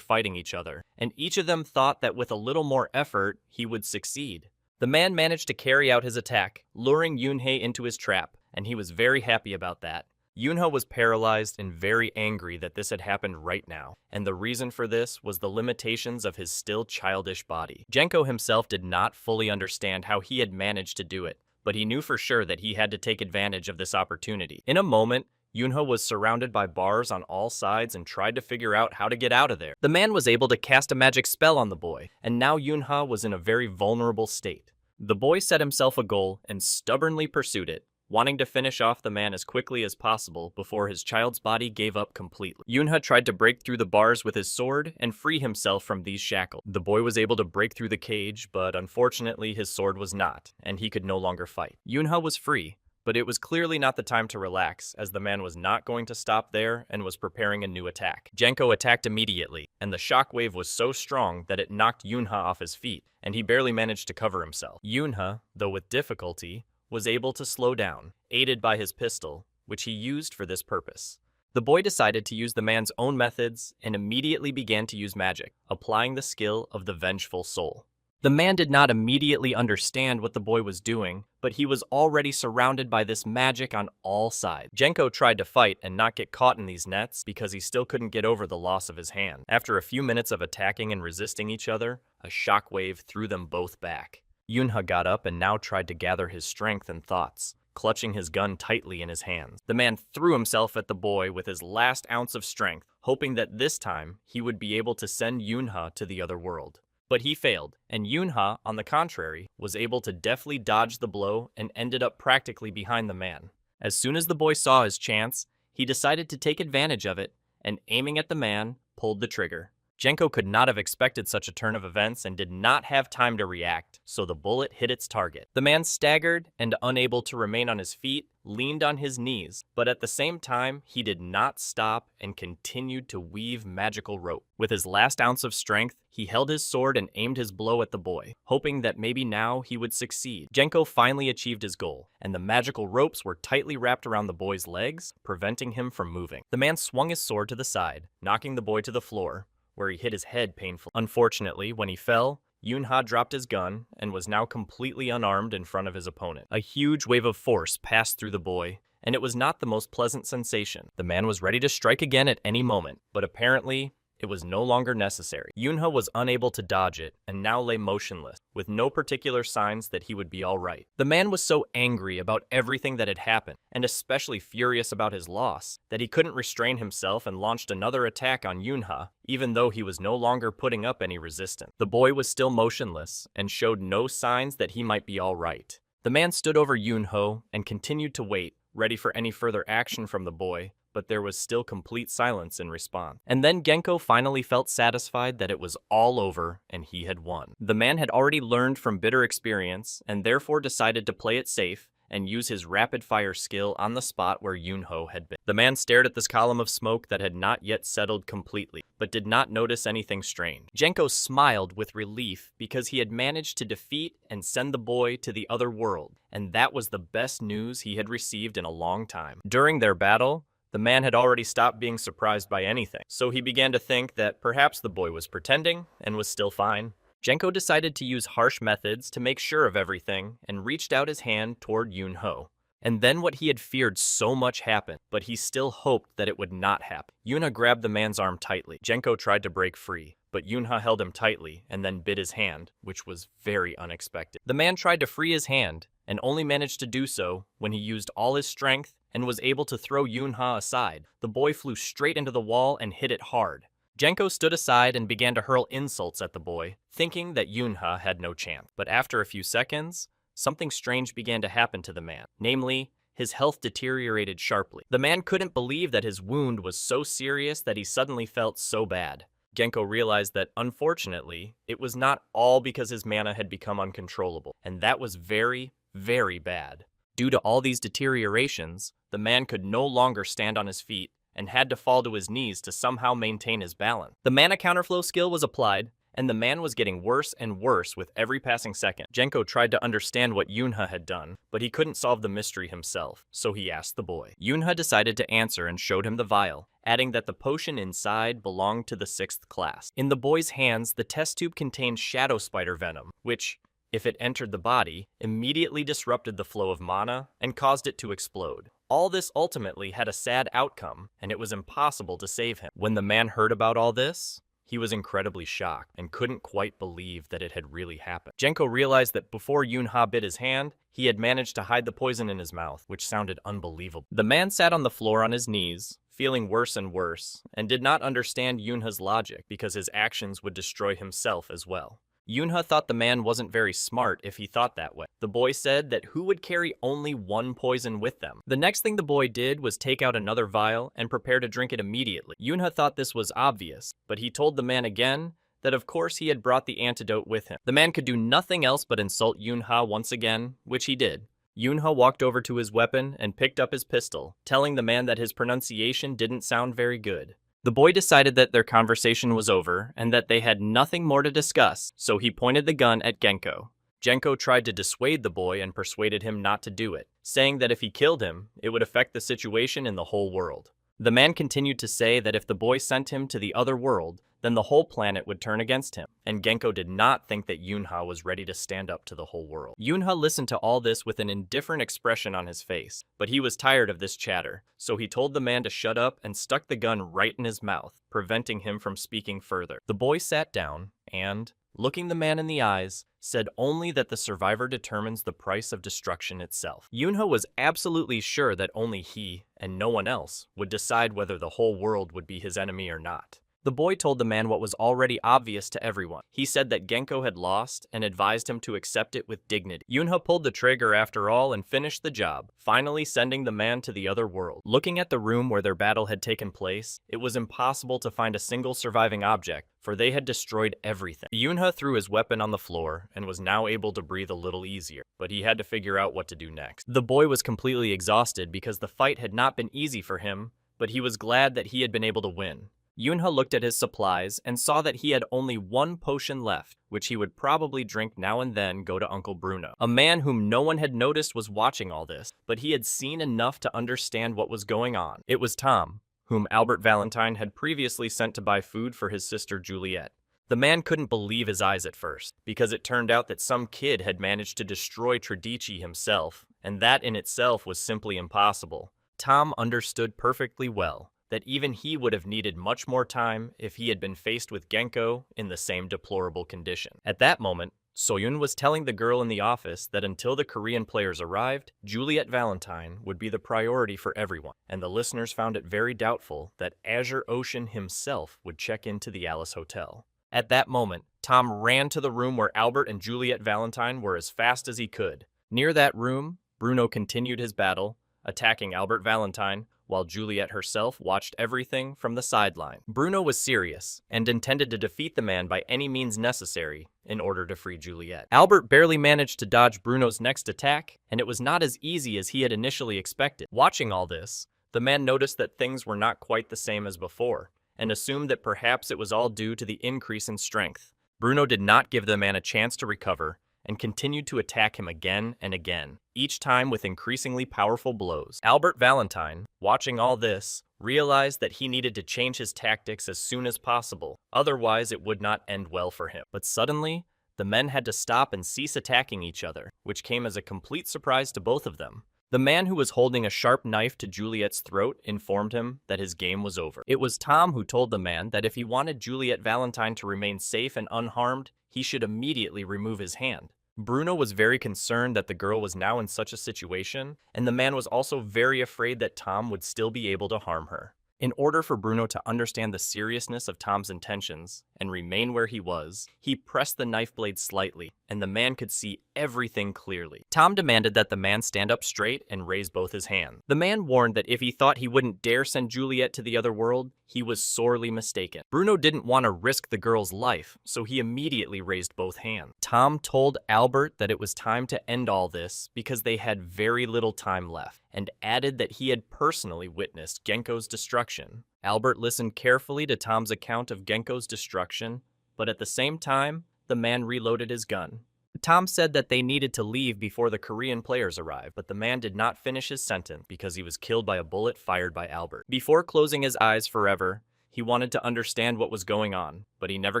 fighting each other, and each of them thought that with a little more effort, he would succeed. The man managed to carry out his attack, luring Yunhei into his trap, and he was very happy about that. Yunha was paralyzed and very angry that this had happened right now, and the reason for this was the limitations of his still childish body. Genko himself did not fully understand how he had managed to do it, but he knew for sure that he had to take advantage of this opportunity. In a moment, Yunha was surrounded by bars on all sides and tried to figure out how to get out of there. The man was able to cast a magic spell on the boy, and now Yunha was in a very vulnerable state. The boy set himself a goal and stubbornly pursued it, wanting to finish off the man as quickly as possible before his child's body gave up completely. Yunha tried to break through the bars with his sword and free himself from these shackles. The boy was able to break through the cage, but unfortunately his sword was not, and he could no longer fight. Yunha was free, but it was clearly not the time to relax, as the man was not going to stop there and was preparing a new attack. Genko attacked immediately, and the shockwave was so strong that it knocked Yunha off his feet, and he barely managed to cover himself. Yunha, though with difficulty, was able to slow down, aided by his pistol, which he used for this purpose. The boy decided to use the man's own methods and immediately began to use magic, applying the skill of the Vengeful Soul. The man did not immediately understand what the boy was doing, but he was already surrounded by this magic on all sides. Genko tried to fight and not get caught in these nets because he still couldn't get over the loss of his hand. After a few minutes of attacking and resisting each other, a shockwave threw them both back. Yunha got up and now tried to gather his strength and thoughts, clutching his gun tightly in his hands. The man threw himself at the boy with his last ounce of strength, hoping that this time he would be able to send Yunha to the other world. But he failed, and Yunha, on the contrary, was able to deftly dodge the blow and ended up practically behind the man. As soon as the boy saw his chance, he decided to take advantage of it, and aiming at the man, pulled the trigger. Genko could not have expected such a turn of events and did not have time to react, so the bullet hit its target. The man staggered and, unable to remain on his feet, leaned on his knees, but at the same time, he did not stop and continued to weave magical rope. With his last ounce of strength, he held his sword and aimed his blow at the boy, hoping that maybe now he would succeed. Genko finally achieved his goal, and the magical ropes were tightly wrapped around the boy's legs, preventing him from moving. The man swung his sword to the side, knocking the boy to the floor, where he hit his head painfully. Unfortunately, when he fell, Yunha dropped his gun and was now completely unarmed in front of his opponent. A huge wave of force passed through the boy, and it was not the most pleasant sensation. The man was ready to strike again at any moment, but apparently, it was no longer necessary. Yunha was unable to dodge it and now lay motionless, with no particular signs that he would be all right. The man was so angry about everything that had happened, and especially furious about his loss, that he couldn't restrain himself and launched another attack on Yunha, even though he was no longer putting up any resistance. The boy was still motionless and showed no signs that he might be all right. The man stood over Yunho and continued to wait, ready for any further action from the boy, but there was still complete silence in response. And then Genko finally felt satisfied that it was all over and he had won. The man had already learned from bitter experience and therefore decided to play it safe and use his rapid-fire skill on the spot where Yunho had been. The man stared at this column of smoke that had not yet settled completely, but did not notice anything strange. Genko smiled with relief because he had managed to defeat and send the boy to the other world, and that was the best news he had received in a long time. During their battle, the man had already stopped being surprised by anything, so he began to think that perhaps the boy was pretending and was still fine. Genko decided to use harsh methods to make sure of everything and reached out his hand toward Yunho. And then what he had feared so much happened, but he still hoped that it would not happen. Yunha grabbed the man's arm tightly. Genko tried to break free, but Yunha held him tightly and then bit his hand, which was very unexpected. The man tried to free his hand and only managed to do so when he used all his strength and was able to throw Yunha aside. The boy flew straight into the wall and hit it hard. Genko stood aside and began to hurl insults at the boy, thinking that Yunha had no chance. But after a few seconds, something strange began to happen to the man. Namely, his health deteriorated sharply. The man couldn't believe that his wound was so serious that he suddenly felt so bad. Genko realized that, unfortunately, it was not all because his mana had become uncontrollable, and that was very, very bad. Due to all these deteriorations, the man could no longer stand on his feet and had to fall to his knees to somehow maintain his balance. The mana counterflow skill was applied, and the man was getting worse and worse with every passing second. Genko tried to understand what Yunha had done, but he couldn't solve the mystery himself, so he asked the boy. Yunha decided to answer and showed him the vial, adding that the potion inside belonged to the 6th class. In the boy's hands, the test tube contained shadow spider venom, which, if it entered the body, immediately disrupted the flow of mana and caused it to explode. All this ultimately had a sad outcome, and it was impossible to save him. When the man heard about all this, he was incredibly shocked and couldn't quite believe that it had really happened. Genko realized that before Yunha bit his hand, he had managed to hide the poison in his mouth, which sounded unbelievable. The man sat on the floor on his knees, feeling worse and worse, and did not understand Yunha's logic because his actions would destroy himself as well. Yunha thought the man wasn't very smart if he thought that way. The boy said that who would carry only one poison with them? The next thing the boy did was take out another vial and prepare to drink it immediately. Yunha thought this was obvious, but he told the man again that of course he had brought the antidote with him. The man could do nothing else but insult Yunha once again, which he did. Yunha walked over to his weapon and picked up his pistol, telling the man that his pronunciation didn't sound very good. The boy decided that their conversation was over and that they had nothing more to discuss, so he pointed the gun at Genko. Genko tried to dissuade the boy and persuaded him not to do it, saying that if he killed him, it would affect the situation in the whole world. The man continued to say that if the boy sent him to the other world, then the whole planet would turn against him, and Genko did not think that Yunha was ready to stand up to the whole world. Yunha listened to all this with an indifferent expression on his face, but he was tired of this chatter, so he told the man to shut up and stuck the gun right in his mouth, preventing him from speaking further. The boy sat down and, looking the man in the eyes, said only that the survivor determines the price of destruction itself. Yunha was absolutely sure that only he, and no one else, would decide whether the whole world would be his enemy or not. The boy told the man what was already obvious to everyone. He said that Genko had lost and advised him to accept it with dignity. Yunha pulled the trigger after all and finished the job, finally sending the man to the other world. Looking at the room where their battle had taken place, it was impossible to find a single surviving object, for they had destroyed everything. Yunha threw his weapon on the floor and was now able to breathe a little easier, but he had to figure out what to do next. The boy was completely exhausted because the fight had not been easy for him, but he was glad that he had been able to win. Yunha looked at his supplies and saw that he had only one potion left, which he would probably drink now and then go to Uncle Bruno. A man whom no one had noticed was watching all this, but he had seen enough to understand what was going on. It was Tom, whom Albert Valentine had previously sent to buy food for his sister Juliet. The man couldn't believe his eyes at first, because it turned out that some kid had managed to destroy Tradici himself, and that in itself was simply impossible. Tom understood perfectly well that even he would have needed much more time if he had been faced with Genko in the same deplorable condition. At that moment, Soyun was telling the girl in the office that until the Korean players arrived, Juliet Valentine would be the priority for everyone, and the listeners found it very doubtful that Azure Ocean himself would check into the Alice Hotel. At that moment, Tom ran to the room where Albert and Juliet Valentine were as fast as he could. Near that room, Bruno continued his battle, attacking Albert Valentine, while Juliet herself watched everything from the sideline. Bruno was serious and intended to defeat the man by any means necessary in order to free Juliet. Albert barely managed to dodge Bruno's next attack, and it was not as easy as he had initially expected. Watching all this, the man noticed that things were not quite the same as before, and assumed that perhaps it was all due to the increase in strength. Bruno did not give the man a chance to recover, and continued to attack him again and again, each time with increasingly powerful blows. Albert Valentine, watching all this, realized that he needed to change his tactics as soon as possible, otherwise it would not end well for him. But suddenly, the men had to stop and cease attacking each other, which came as a complete surprise to both of them. The man who was holding a sharp knife to Juliet's throat informed him that his game was over. It was Tom who told the man that if he wanted Juliet Valentine to remain safe and unharmed, he should immediately remove his hand. Bruno was very concerned that the girl was now in such a situation, and the man was also very afraid that Tom would still be able to harm her. In order for Bruno to understand the seriousness of Tom's intentions and remain where he was, he pressed the knife blade slightly, and the man could see everything clearly. Tom demanded that the man stand up straight and raise both his hands. The man warned that if he thought he wouldn't dare send Juliet to the other world, he was sorely mistaken. Bruno didn't want to risk the girl's life, so he immediately raised both hands. Tom told Albert that it was time to end all this because they had very little time left, and added that he had personally witnessed Genko's destruction. Albert listened carefully to Tom's account of Genko's destruction, but at the same time, the man reloaded his gun. Tom said that they needed to leave before the Korean players arrived, but the man did not finish his sentence because he was killed by a bullet fired by Albert. Before closing his eyes forever, he wanted to understand what was going on, but he never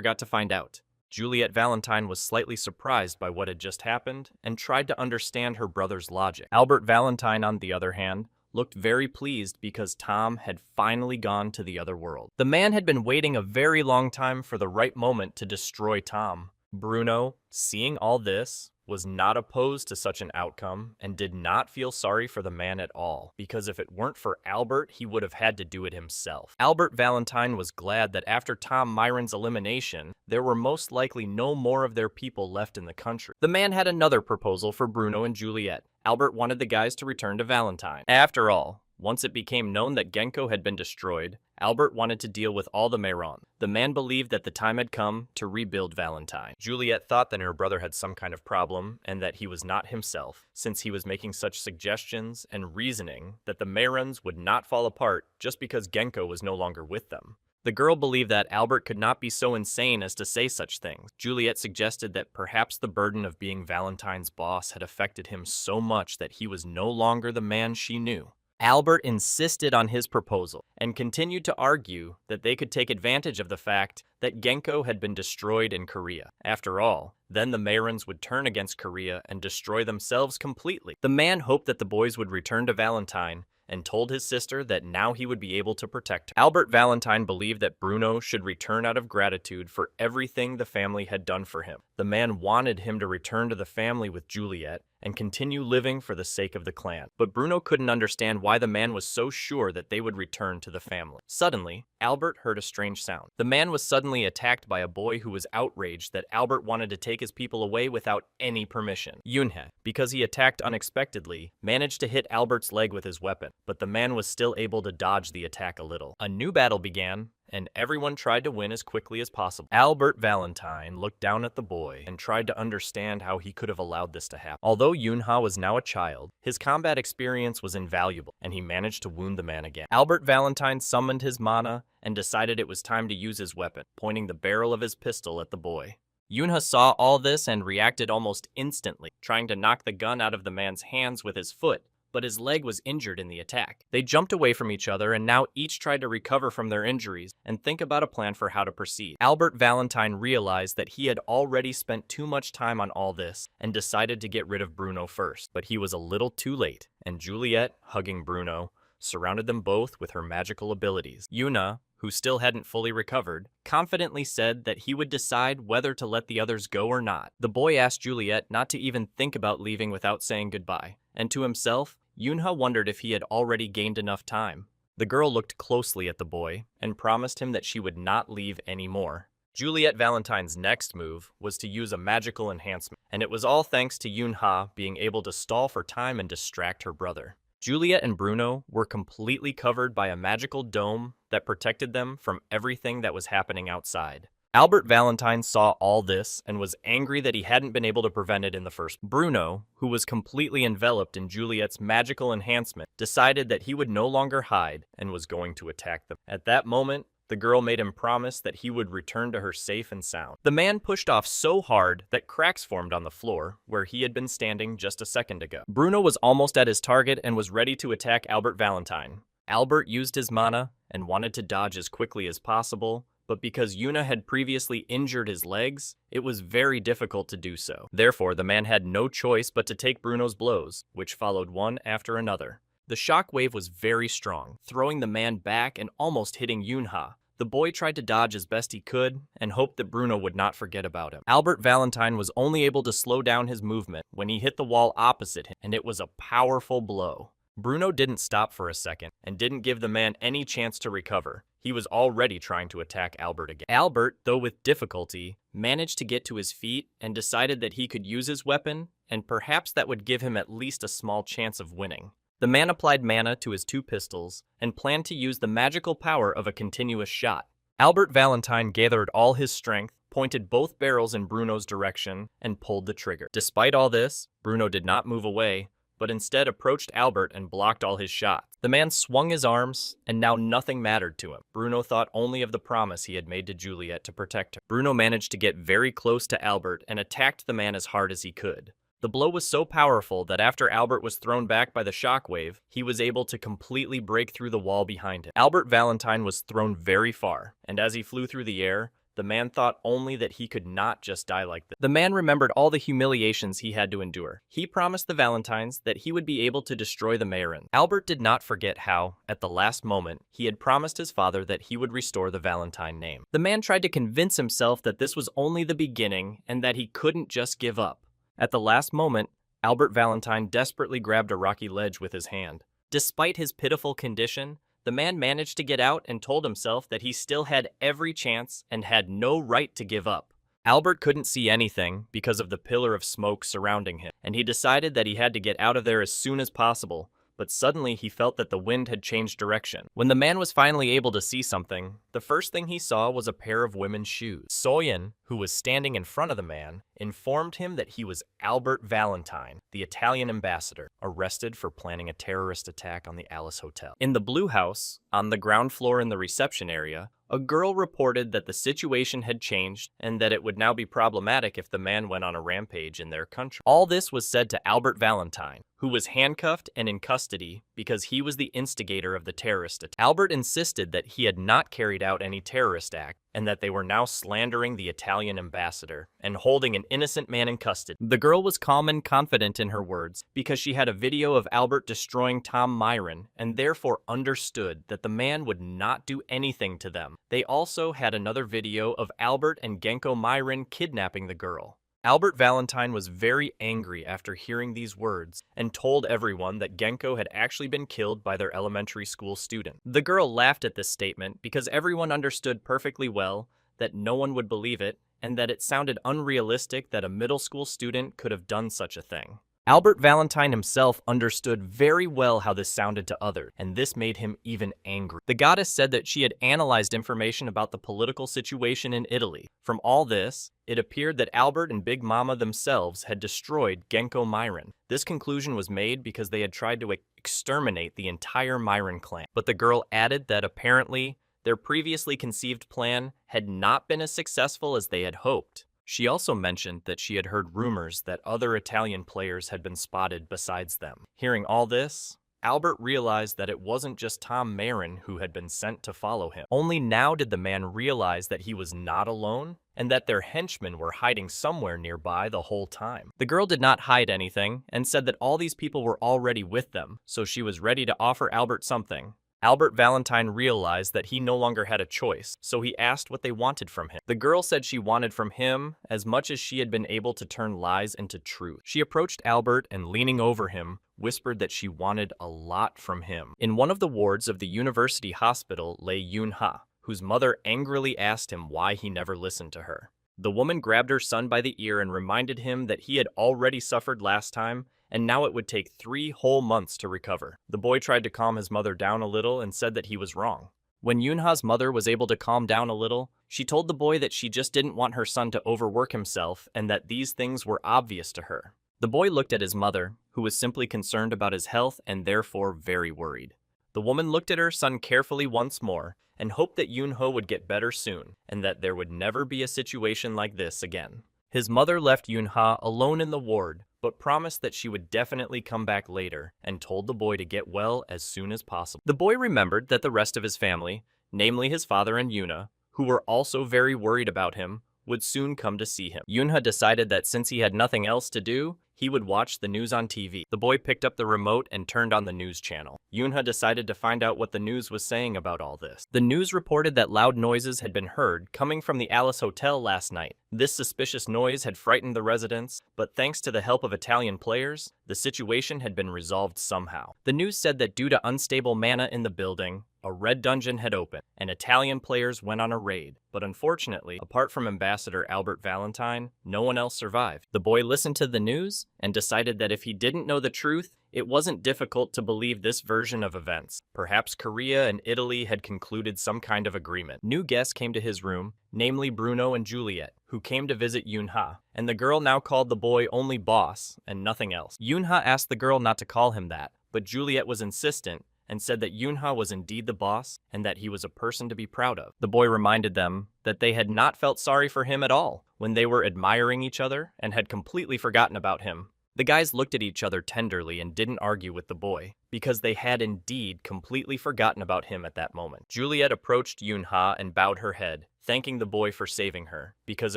got to find out. Juliet Valentine was slightly surprised by what had just happened and tried to understand her brother's logic. Albert Valentine, on the other hand, looked very pleased because Tom had finally gone to the other world. The man had been waiting a very long time for the right moment to destroy Tom. Bruno, seeing all this, was not opposed to such an outcome and did not feel sorry for the man at all, because if it weren't for Albert, he would have had to do it himself. Albert Valentine was glad that after Tom Myron's elimination, there were most likely no more of their people left in the country. The man had another proposal for Bruno and Juliet. Albert wanted the guys to return to Valentine. After all, once it became known that Genko had been destroyed, Albert wanted to deal with all the Mayron. The man believed that the time had come to rebuild Valentine. Juliet thought that her brother had some kind of problem and that he was not himself, since he was making such suggestions and reasoning that the Mayrons would not fall apart just because Genko was no longer with them. The girl believed that Albert could not be so insane as to say such things. Juliet suggested that perhaps the burden of being Valentine's boss had affected him so much that he was no longer the man she knew. Albert insisted on his proposal and continued to argue that they could take advantage of the fact that Genko had been destroyed in Korea. After all, then the Maerens would turn against Korea and destroy themselves completely. The man hoped that the boys would return to Valentine and told his sister that now he would be able to protect her. Albert Valentine believed that Bruno should return out of gratitude for everything the family had done for him. The man wanted him to return to the family with Juliet and continue living for the sake of the clan. But Bruno couldn't understand why the man was so sure that they would return to the family. Suddenly, Albert heard a strange sound. The man was suddenly attacked by a boy who was outraged that Albert wanted to take his people away without any permission. Yunhe, because he attacked unexpectedly, managed to hit Albert's leg with his weapon, but the man was still able to dodge the attack a little. A new battle began, and everyone tried to win as quickly as possible. Albert Valentine looked down at the boy and tried to understand how he could have allowed this to happen. Although Yunha was now a child, his combat experience was invaluable, and he managed to wound the man again. Albert Valentine summoned his mana and decided it was time to use his weapon, pointing the barrel of his pistol at the boy. Yunha saw all this and reacted almost instantly, trying to knock the gun out of the man's hands with his foot, but his leg was injured in the attack. They jumped away from each other and now each tried to recover from their injuries and think about a plan for how to proceed. Albert Valentine realized that he had already spent too much time on all this and decided to get rid of Bruno first, but he was a little too late, and Juliet, hugging Bruno, surrounded them both with her magical abilities. Yuna, who still hadn't fully recovered, confidently said that he would decide whether to let the others go or not. The boy asked Juliet not to even think about leaving without saying goodbye, and to himself, Yunha wondered if he had already gained enough time. The girl looked closely at the boy and promised him that she would not leave anymore. Juliet Valentine's next move was to use a magical enhancement, and it was all thanks to Yunha being able to stall for time and distract her brother. Juliet and Bruno were completely covered by a magical dome that protected them from everything that was happening outside. Albert Valentine saw all this and was angry that he hadn't been able to prevent it in the first. Bruno, who was completely enveloped in Juliet's magical enhancement, decided that he would no longer hide and was going to attack them. At that moment, the girl made him promise that he would return to her safe and sound. The man pushed off so hard that cracks formed on the floor where he had been standing just a second ago. Bruno was almost at his target and was ready to attack Albert Valentine. Albert used his mana and wanted to dodge as quickly as possible, but because Yuna had previously injured his legs, it was very difficult to do so. Therefore, the man had no choice but to take Bruno's blows, which followed one after another. The shockwave was very strong, throwing the man back and almost hitting Yunha. The boy tried to dodge as best he could and hoped that Bruno would not forget about him. Albert Valentine was only able to slow down his movement when he hit the wall opposite him, and it was a powerful blow. Bruno didn't stop for a second and didn't give the man any chance to recover. He was already trying to attack Albert again. Albert, though with difficulty, managed to get to his feet and decided that he could use his weapon, and perhaps that would give him at least a small chance of winning. The man applied mana to his two pistols and planned to use the magical power of a continuous shot. Albert Valentine gathered all his strength, pointed both barrels in Bruno's direction, and pulled the trigger. Despite all this, Bruno did not move away, but instead approached Albert and blocked all his shots. The man swung his arms, and now nothing mattered to him. Bruno thought only of the promise he had made to Juliet to protect her. Bruno managed to get very close to Albert and attacked the man as hard as he could. The blow was so powerful that after Albert was thrown back by the shockwave, he was able to completely break through the wall behind him. Albert Valentine was thrown very far, and as he flew through the air, the man thought only that he could not just die like this. The man remembered all the humiliations he had to endure. He promised the Valentines that he would be able to destroy the Maerens. Albert did not forget how, at the last moment, he had promised his father that he would restore the Valentine name. The man tried to convince himself that this was only the beginning and that he couldn't just give up. At the last moment, Albert Valentine desperately grabbed a rocky ledge with his hand. Despite his pitiful condition, the man managed to get out and told himself that he still had every chance and had no right to give up. Albert couldn't see anything because of the pillar of smoke surrounding him, and he decided that he had to get out of there as soon as possible, but suddenly he felt that the wind had changed direction. When the man was finally able to see something, the first thing he saw was a pair of women's shoes. Soyen, who was standing in front of the man, informed him that he was Albert Valentine, the Italian ambassador, arrested for planning a terrorist attack on the Alice Hotel. In the Blue House, on the ground floor in the reception area, a girl reported that the situation had changed and that it would now be problematic if the man went on a rampage in their country. All this was said to Albert Valentine, who was handcuffed and in custody because he was the instigator of the terrorist attack. Albert insisted that he had not carried out any terrorist act and that they were now slandering the Italian ambassador and holding an innocent man in custody. The girl was calm and confident in her words because she had a video of Albert destroying Tom Myron and therefore understood that the man would not do anything to them. They also had another video of Albert and Genko Myron kidnapping the girl. Albert Valentine was very angry after hearing these words and told everyone that Genko had actually been killed by their elementary school student. The girl laughed at this statement because everyone understood perfectly well that no one would believe it and that it sounded unrealistic that a middle school student could have done such a thing. Albert Valentine himself understood very well how this sounded to others, and this made him even angry. The goddess said that she had analyzed information about the political situation in Italy. From all this, it appeared that Albert and Big Mama themselves had destroyed Genko Myron. This conclusion was made because they had tried to exterminate the entire Myron clan. But the girl added that apparently their previously conceived plan had not been as successful as they had hoped. She also mentioned that she had heard rumors that other Italian players had been spotted besides them. Hearing all this, Albert realized that it wasn't just Tom Myron who had been sent to follow him. Only now did the man realize that he was not alone and that their henchmen were hiding somewhere nearby the whole time. The girl did not hide anything and said that all these people were already with them, so she was ready to offer Albert something. Albert Valentine realized that he no longer had a choice, so he asked what they wanted from him. The girl said she wanted from him as much as she had been able to turn lies into truth. She approached Albert and, leaning over him, whispered that she wanted a lot from him. In one of the wards of the university hospital lay Yoon-ha, whose mother angrily asked him why he never listened to her. The woman grabbed her son by the ear and reminded him that he had already suffered last time and now it would take 3 whole months to recover. The boy tried to calm his mother down a little and said that he was wrong. When Yoonha's mother was able to calm down a little, she told the boy that she just didn't want her son to overwork himself and that these things were obvious to her. The boy looked at his mother, who was simply concerned about his health and therefore very worried. The woman looked at her son carefully once more and hoped that Yoonho would get better soon and that there would never be a situation like this again. His mother left Yoonha alone in the ward, but promised that she would definitely come back later and told the boy to get well as soon as possible. The boy remembered that the rest of his family, namely his father and Yoona, who were also very worried about him, would soon come to see him. Yoonha decided that since he had nothing else to do, he would watch the news on TV. The boy picked up the remote and turned on the news channel. Yoonha decided to find out what the news was saying about all this. The news reported that loud noises had been heard coming from the Alice Hotel last night. This suspicious noise had frightened the residents, but thanks to the help of Italian players, the situation had been resolved somehow. The news said that due to unstable mana in the building, a red dungeon had opened, and Italian players went on a raid. But unfortunately, apart from Ambassador Albert Valentine, no one else survived. The boy listened to the news and decided that if he didn't know the truth, it wasn't difficult to believe this version of events. Perhaps Korea and Italy had concluded some kind of agreement. New guests came to his room, namely Bruno and Juliet, who came to visit Yoonha, and the girl now called the boy only boss and nothing else. Yoonha asked the girl not to call him that, but Juliet was insistent and said that Yoonha was indeed the boss and that he was a person to be proud of. The boy reminded them that they had not felt sorry for him at all when they were admiring each other and had completely forgotten about him. The guys looked at each other tenderly and didn't argue with the boy, because they had indeed completely forgotten about him at that moment. Juliet approached Yoonha and bowed her head, thanking the boy for saving her, because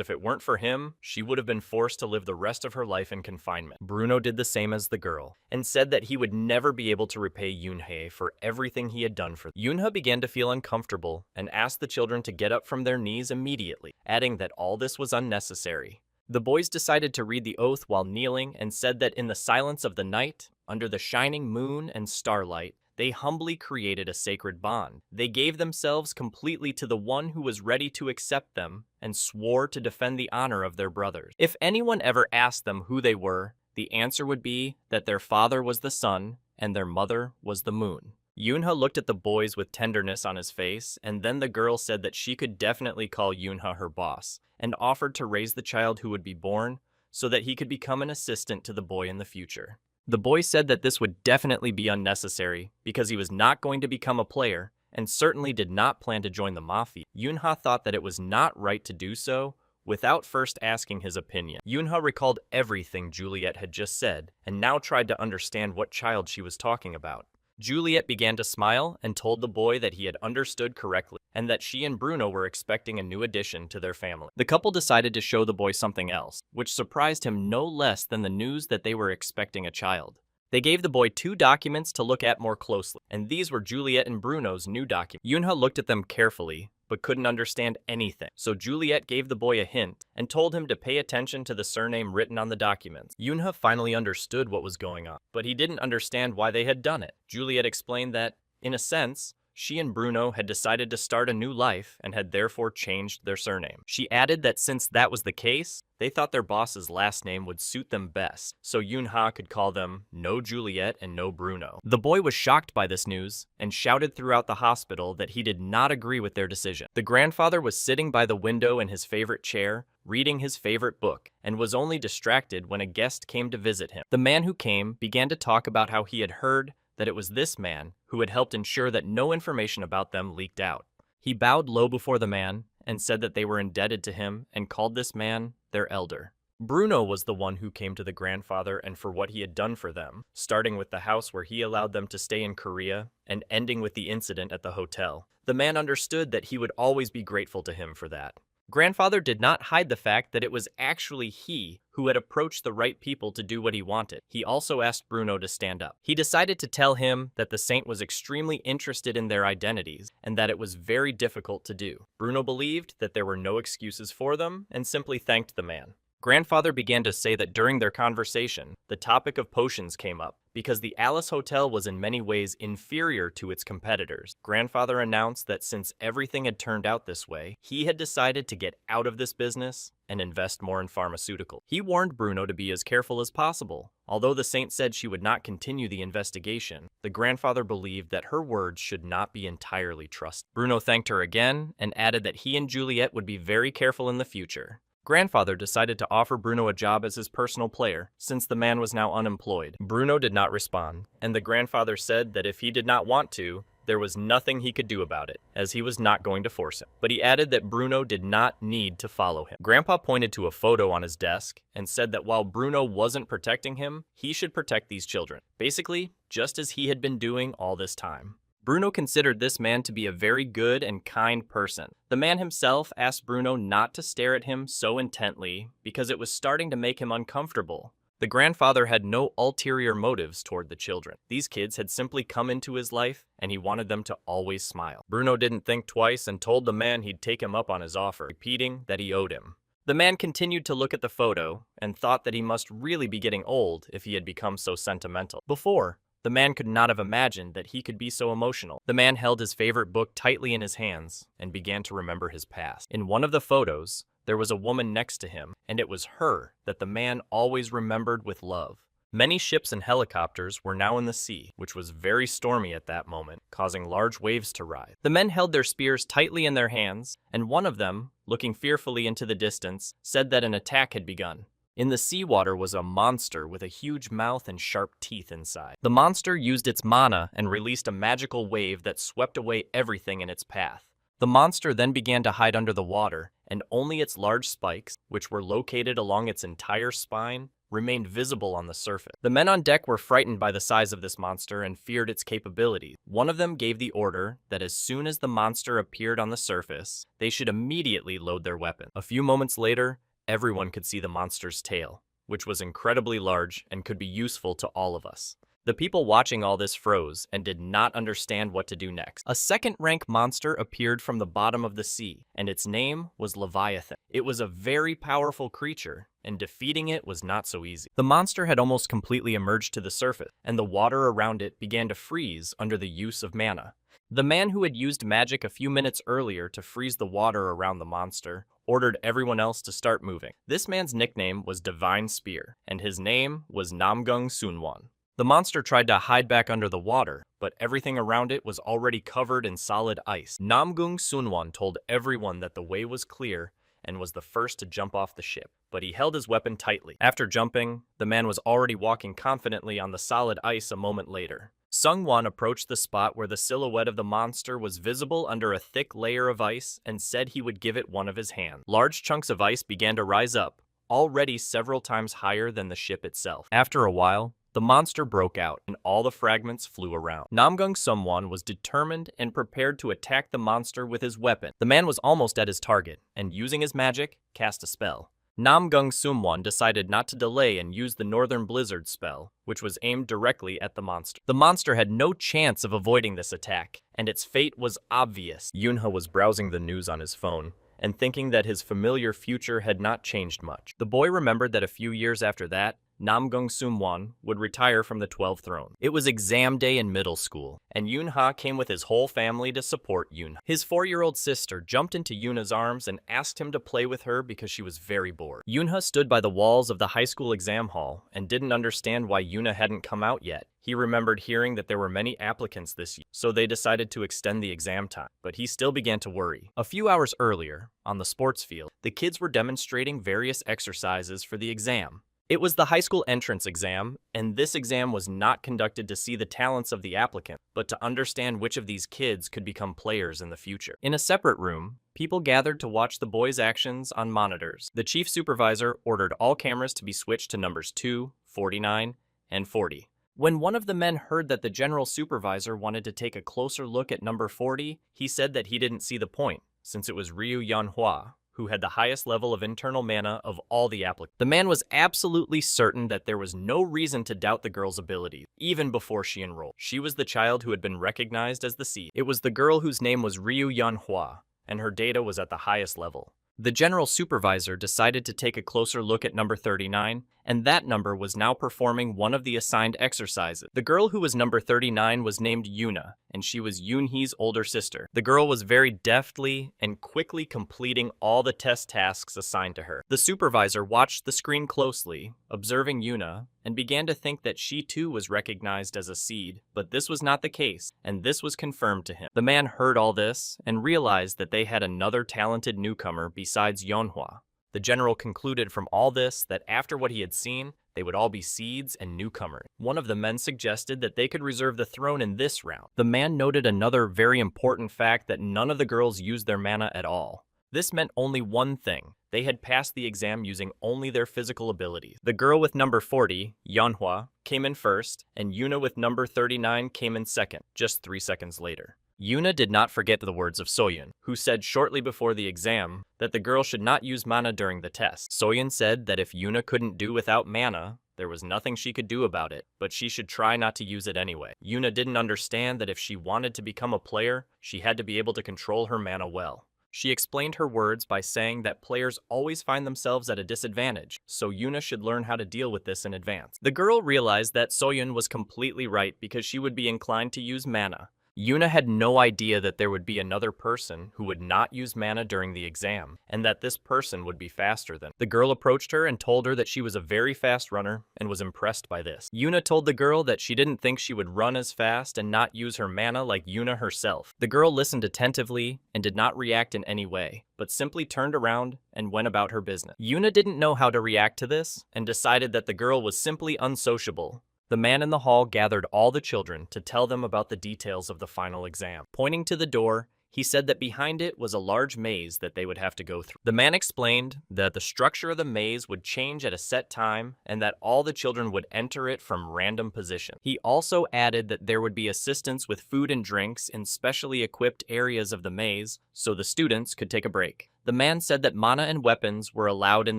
if it weren't for him, she would have been forced to live the rest of her life in confinement. Bruno did the same as the girl, and said that he would never be able to repay Yoonhae for everything he had done for them. Yoonha began to feel uncomfortable and asked the children to get up from their knees immediately, adding that all this was unnecessary. The boys decided to read the oath while kneeling and said that in the silence of the night, under the shining moon and starlight, they humbly created a sacred bond. They gave themselves completely to the one who was ready to accept them and swore to defend the honor of their brothers. If anyone ever asked them who they were, the answer would be that their father was the sun and their mother was the moon. Yoonha looked at the boys with tenderness on his face, and then the girl said that she could definitely call Yoonha her boss, and offered to raise the child who would be born so that he could become an assistant to the boy in the future. The boy said that this would definitely be unnecessary because he was not going to become a player and certainly did not plan to join the mafia. Yoonha thought that it was not right to do so, without first asking his opinion. Yoonha recalled everything Juliet had just said, and now tried to understand what child she was talking about. Juliet began to smile and told the boy that he had understood correctly, and that she and Bruno were expecting a new addition to their family. The couple decided to show the boy something else, which surprised him no less than the news that they were expecting a child. They gave the boy 2 documents to look at more closely, and these were Juliet and Bruno's new documents. Yoonha looked at them carefully, but couldn't understand anything, so Juliet gave the boy a hint and told him to pay attention to the surname written on the documents. Yoonha finally understood what was going on, but he didn't understand why they had done it. Juliet explained that, in a sense, she and Bruno had decided to start a new life and had therefore changed their surname. She added that since that was the case, they thought their boss's last name would suit them best, so Yoonha could call them No Juliet and No Bruno. The boy was shocked by this news and shouted throughout the hospital that he did not agree with their decision. The grandfather was sitting by the window in his favorite chair, reading his favorite book, and was only distracted when a guest came to visit him. The man who came began to talk about how he had heard that it was this man who had helped ensure that no information about them leaked out. He bowed low before the man and said that they were indebted to him and called this man their elder. Bruno was the one who came to the grandfather and for what he had done for them, starting with the house where he allowed them to stay in Korea and ending with the incident at the hotel. The man understood that he would always be grateful to him for that. Grandfather did not hide the fact that it was actually he who had approached the right people to do what he wanted. He also asked Bruno to stand up. He decided to tell him that the saint was extremely interested in their identities and that it was very difficult to do. Bruno believed that there were no excuses for them and simply thanked the man. Grandfather began to say that during their conversation, the topic of potions came up, because the Alice Hotel was in many ways inferior to its competitors. Grandfather announced that since everything had turned out this way, he had decided to get out of this business and invest more in pharmaceuticals. He warned Bruno to be as careful as possible. Although the saint said she would not continue the investigation, the grandfather believed that her words should not be entirely trusted. Bruno thanked her again and added that he and Juliet would be very careful in the future. Grandfather decided to offer Bruno a job as his personal player, since the man was now unemployed. Bruno did not respond, and the grandfather said that if he did not want to, there was nothing he could do about it, as he was not going to force him. But he added that Bruno did not need to follow him. Grandpa pointed to a photo on his desk and said that while Bruno wasn't protecting him, he should protect these children. Basically, just as he had been doing all this time. Bruno considered this man to be a very good and kind person. The man himself asked Bruno not to stare at him so intently because it was starting to make him uncomfortable. The grandfather had no ulterior motives toward the children. These kids had simply come into his life and he wanted them to always smile. Bruno didn't think twice and told the man he'd take him up on his offer, repeating that he owed him. The man continued to look at the photo and thought that he must really be getting old if he had become so sentimental. Before, the man could not have imagined that he could be so emotional. The man held his favorite book tightly in his hands and began to remember his past. In one of the photos, there was a woman next to him, and it was her that the man always remembered with love. Many ships and helicopters were now in the sea, which was very stormy at that moment, causing large waves to rise. The men held their spears tightly in their hands, and one of them, looking fearfully into the distance, said that an attack had begun. In the seawater was a monster with a huge mouth and sharp teeth inside. The monster used its mana and released a magical wave that swept away everything in its path. The monster then began to hide under the water, and only its large spikes, which were located along its entire spine, remained visible on the surface. The men on deck were frightened by the size of this monster and feared its capabilities. One of them gave the order that as soon as the monster appeared on the surface, they should immediately load their weapon. A few moments later, everyone could see the monster's tail, which was incredibly large and could be useful to all of us. The people watching all this froze and did not understand what to do next. A second-rank monster appeared from the bottom of the sea, and its name was Leviathan. It was a very powerful creature, and defeating it was not so easy. The monster had almost completely emerged to the surface, and the water around it began to freeze under the use of mana. The man who had used magic a few minutes earlier to freeze the water around the monster ordered everyone else to start moving. This man's nickname was Divine Spear, and his name was Namgung Sunwon. The monster tried to hide back under the water, but everything around it was already covered in solid ice. Namgung Sunwon told everyone that the way was clear and was the first to jump off the ship, but he held his weapon tightly. After jumping, the man was already walking confidently on the solid ice a moment later. Sungwon approached the spot where the silhouette of the monster was visible under a thick layer of ice and said he would give it one of his hands. Large chunks of ice began to rise up, already several times higher than the ship itself. After a while, the monster broke out, and all the fragments flew around. Namgung Sungwon was determined and prepared to attack the monster with his weapon. The man was almost at his target, and using his magic, cast a spell. Namgung Sungwon decided not to delay and used the Northern Blizzard spell, which was aimed directly at the monster. The monster had no chance of avoiding this attack, and its fate was obvious. Yunha was browsing the news on his phone, and thinking that his familiar future had not changed much. The boy remembered that a few years after that, Namgung Sungwon would retire from the 12th throne. It was exam day in middle school, and Yunha came with his whole family to support Yunha. His 4-year-old sister jumped into Yunha's arms and asked him to play with her because she was very bored. Yunha stood by the walls of the high school exam hall and didn't understand why Yunha hadn't come out yet. He remembered hearing that there were many applicants this year, so they decided to extend the exam time. But he still began to worry. A few hours earlier, on the sports field, the kids were demonstrating various exercises for the exam. It was the high school entrance exam, and this exam was not conducted to see the talents of the applicant, but to understand which of these kids could become players in the future. In a separate room, people gathered to watch the boys' actions on monitors. The chief supervisor ordered all cameras to be switched to numbers 2, 49, and 40. When one of the men heard that the general supervisor wanted to take a closer look at number 40, he said that he didn't see the point, since it was Ryu Yanhua, who had the highest level of internal mana of all the applicants. The man was absolutely certain that there was no reason to doubt the girl's abilities, even before she enrolled. She was the child who had been recognized as the seed. It was the girl whose name was Ryu Yanhua, and her data was at the highest level. The general supervisor decided to take a closer look at number 39, and that number was now performing one of the assigned exercises. The girl who was number 39 was named Yuna, and she was Yoonhee's older sister. The girl was very deftly and quickly completing all the test tasks assigned to her. The supervisor watched the screen closely, observing Yuna, and began to think that she too was recognized as a seed, but this was not the case, and this was confirmed to him. The man heard all this and realized that they had another talented newcomer besides Yeonhwa. The general concluded from all this that after what he had seen, they would all be seeds and newcomers. One of the men suggested that they could reserve the throne in this round. The man noted another very important fact, that none of the girls used their mana at all. This meant only one thing. They had passed the exam using only their physical abilities. The girl with number 40, Yeonhwa, came in first, and Yuna with number 39 came in second, just 3 seconds later. Yuna did not forget the words of Soyun, who said shortly before the exam that the girl should not use mana during the test. Soyun said that if Yuna couldn't do without mana, there was nothing she could do about it, but she should try not to use it anyway. Yuna didn't understand that if she wanted to become a player, she had to be able to control her mana well. She explained her words by saying that players always find themselves at a disadvantage, so Yuna should learn how to deal with this in advance. The girl realized that Soyun was completely right because she would be inclined to use mana. Yuna had no idea that there would be another person who would not use mana during the exam, and that this person would be faster than. The girl approached her and told her that she was a very fast runner and was impressed by this. Yuna told the girl that she didn't think she would run as fast and not use her mana like Yuna herself. The girl listened attentively and did not react in any way, but simply turned around and went about her business. Yuna didn't know how to react to this and decided that the girl was simply unsociable. The man in the hall gathered all the children to tell them about the details of the final exam. Pointing to the door, he said that behind it was a large maze that they would have to go through. The man explained that the structure of the maze would change at a set time and that all the children would enter it from random positions. He also added that there would be assistance with food and drinks in specially equipped areas of the maze so the students could take a break. The man said that mana and weapons were allowed in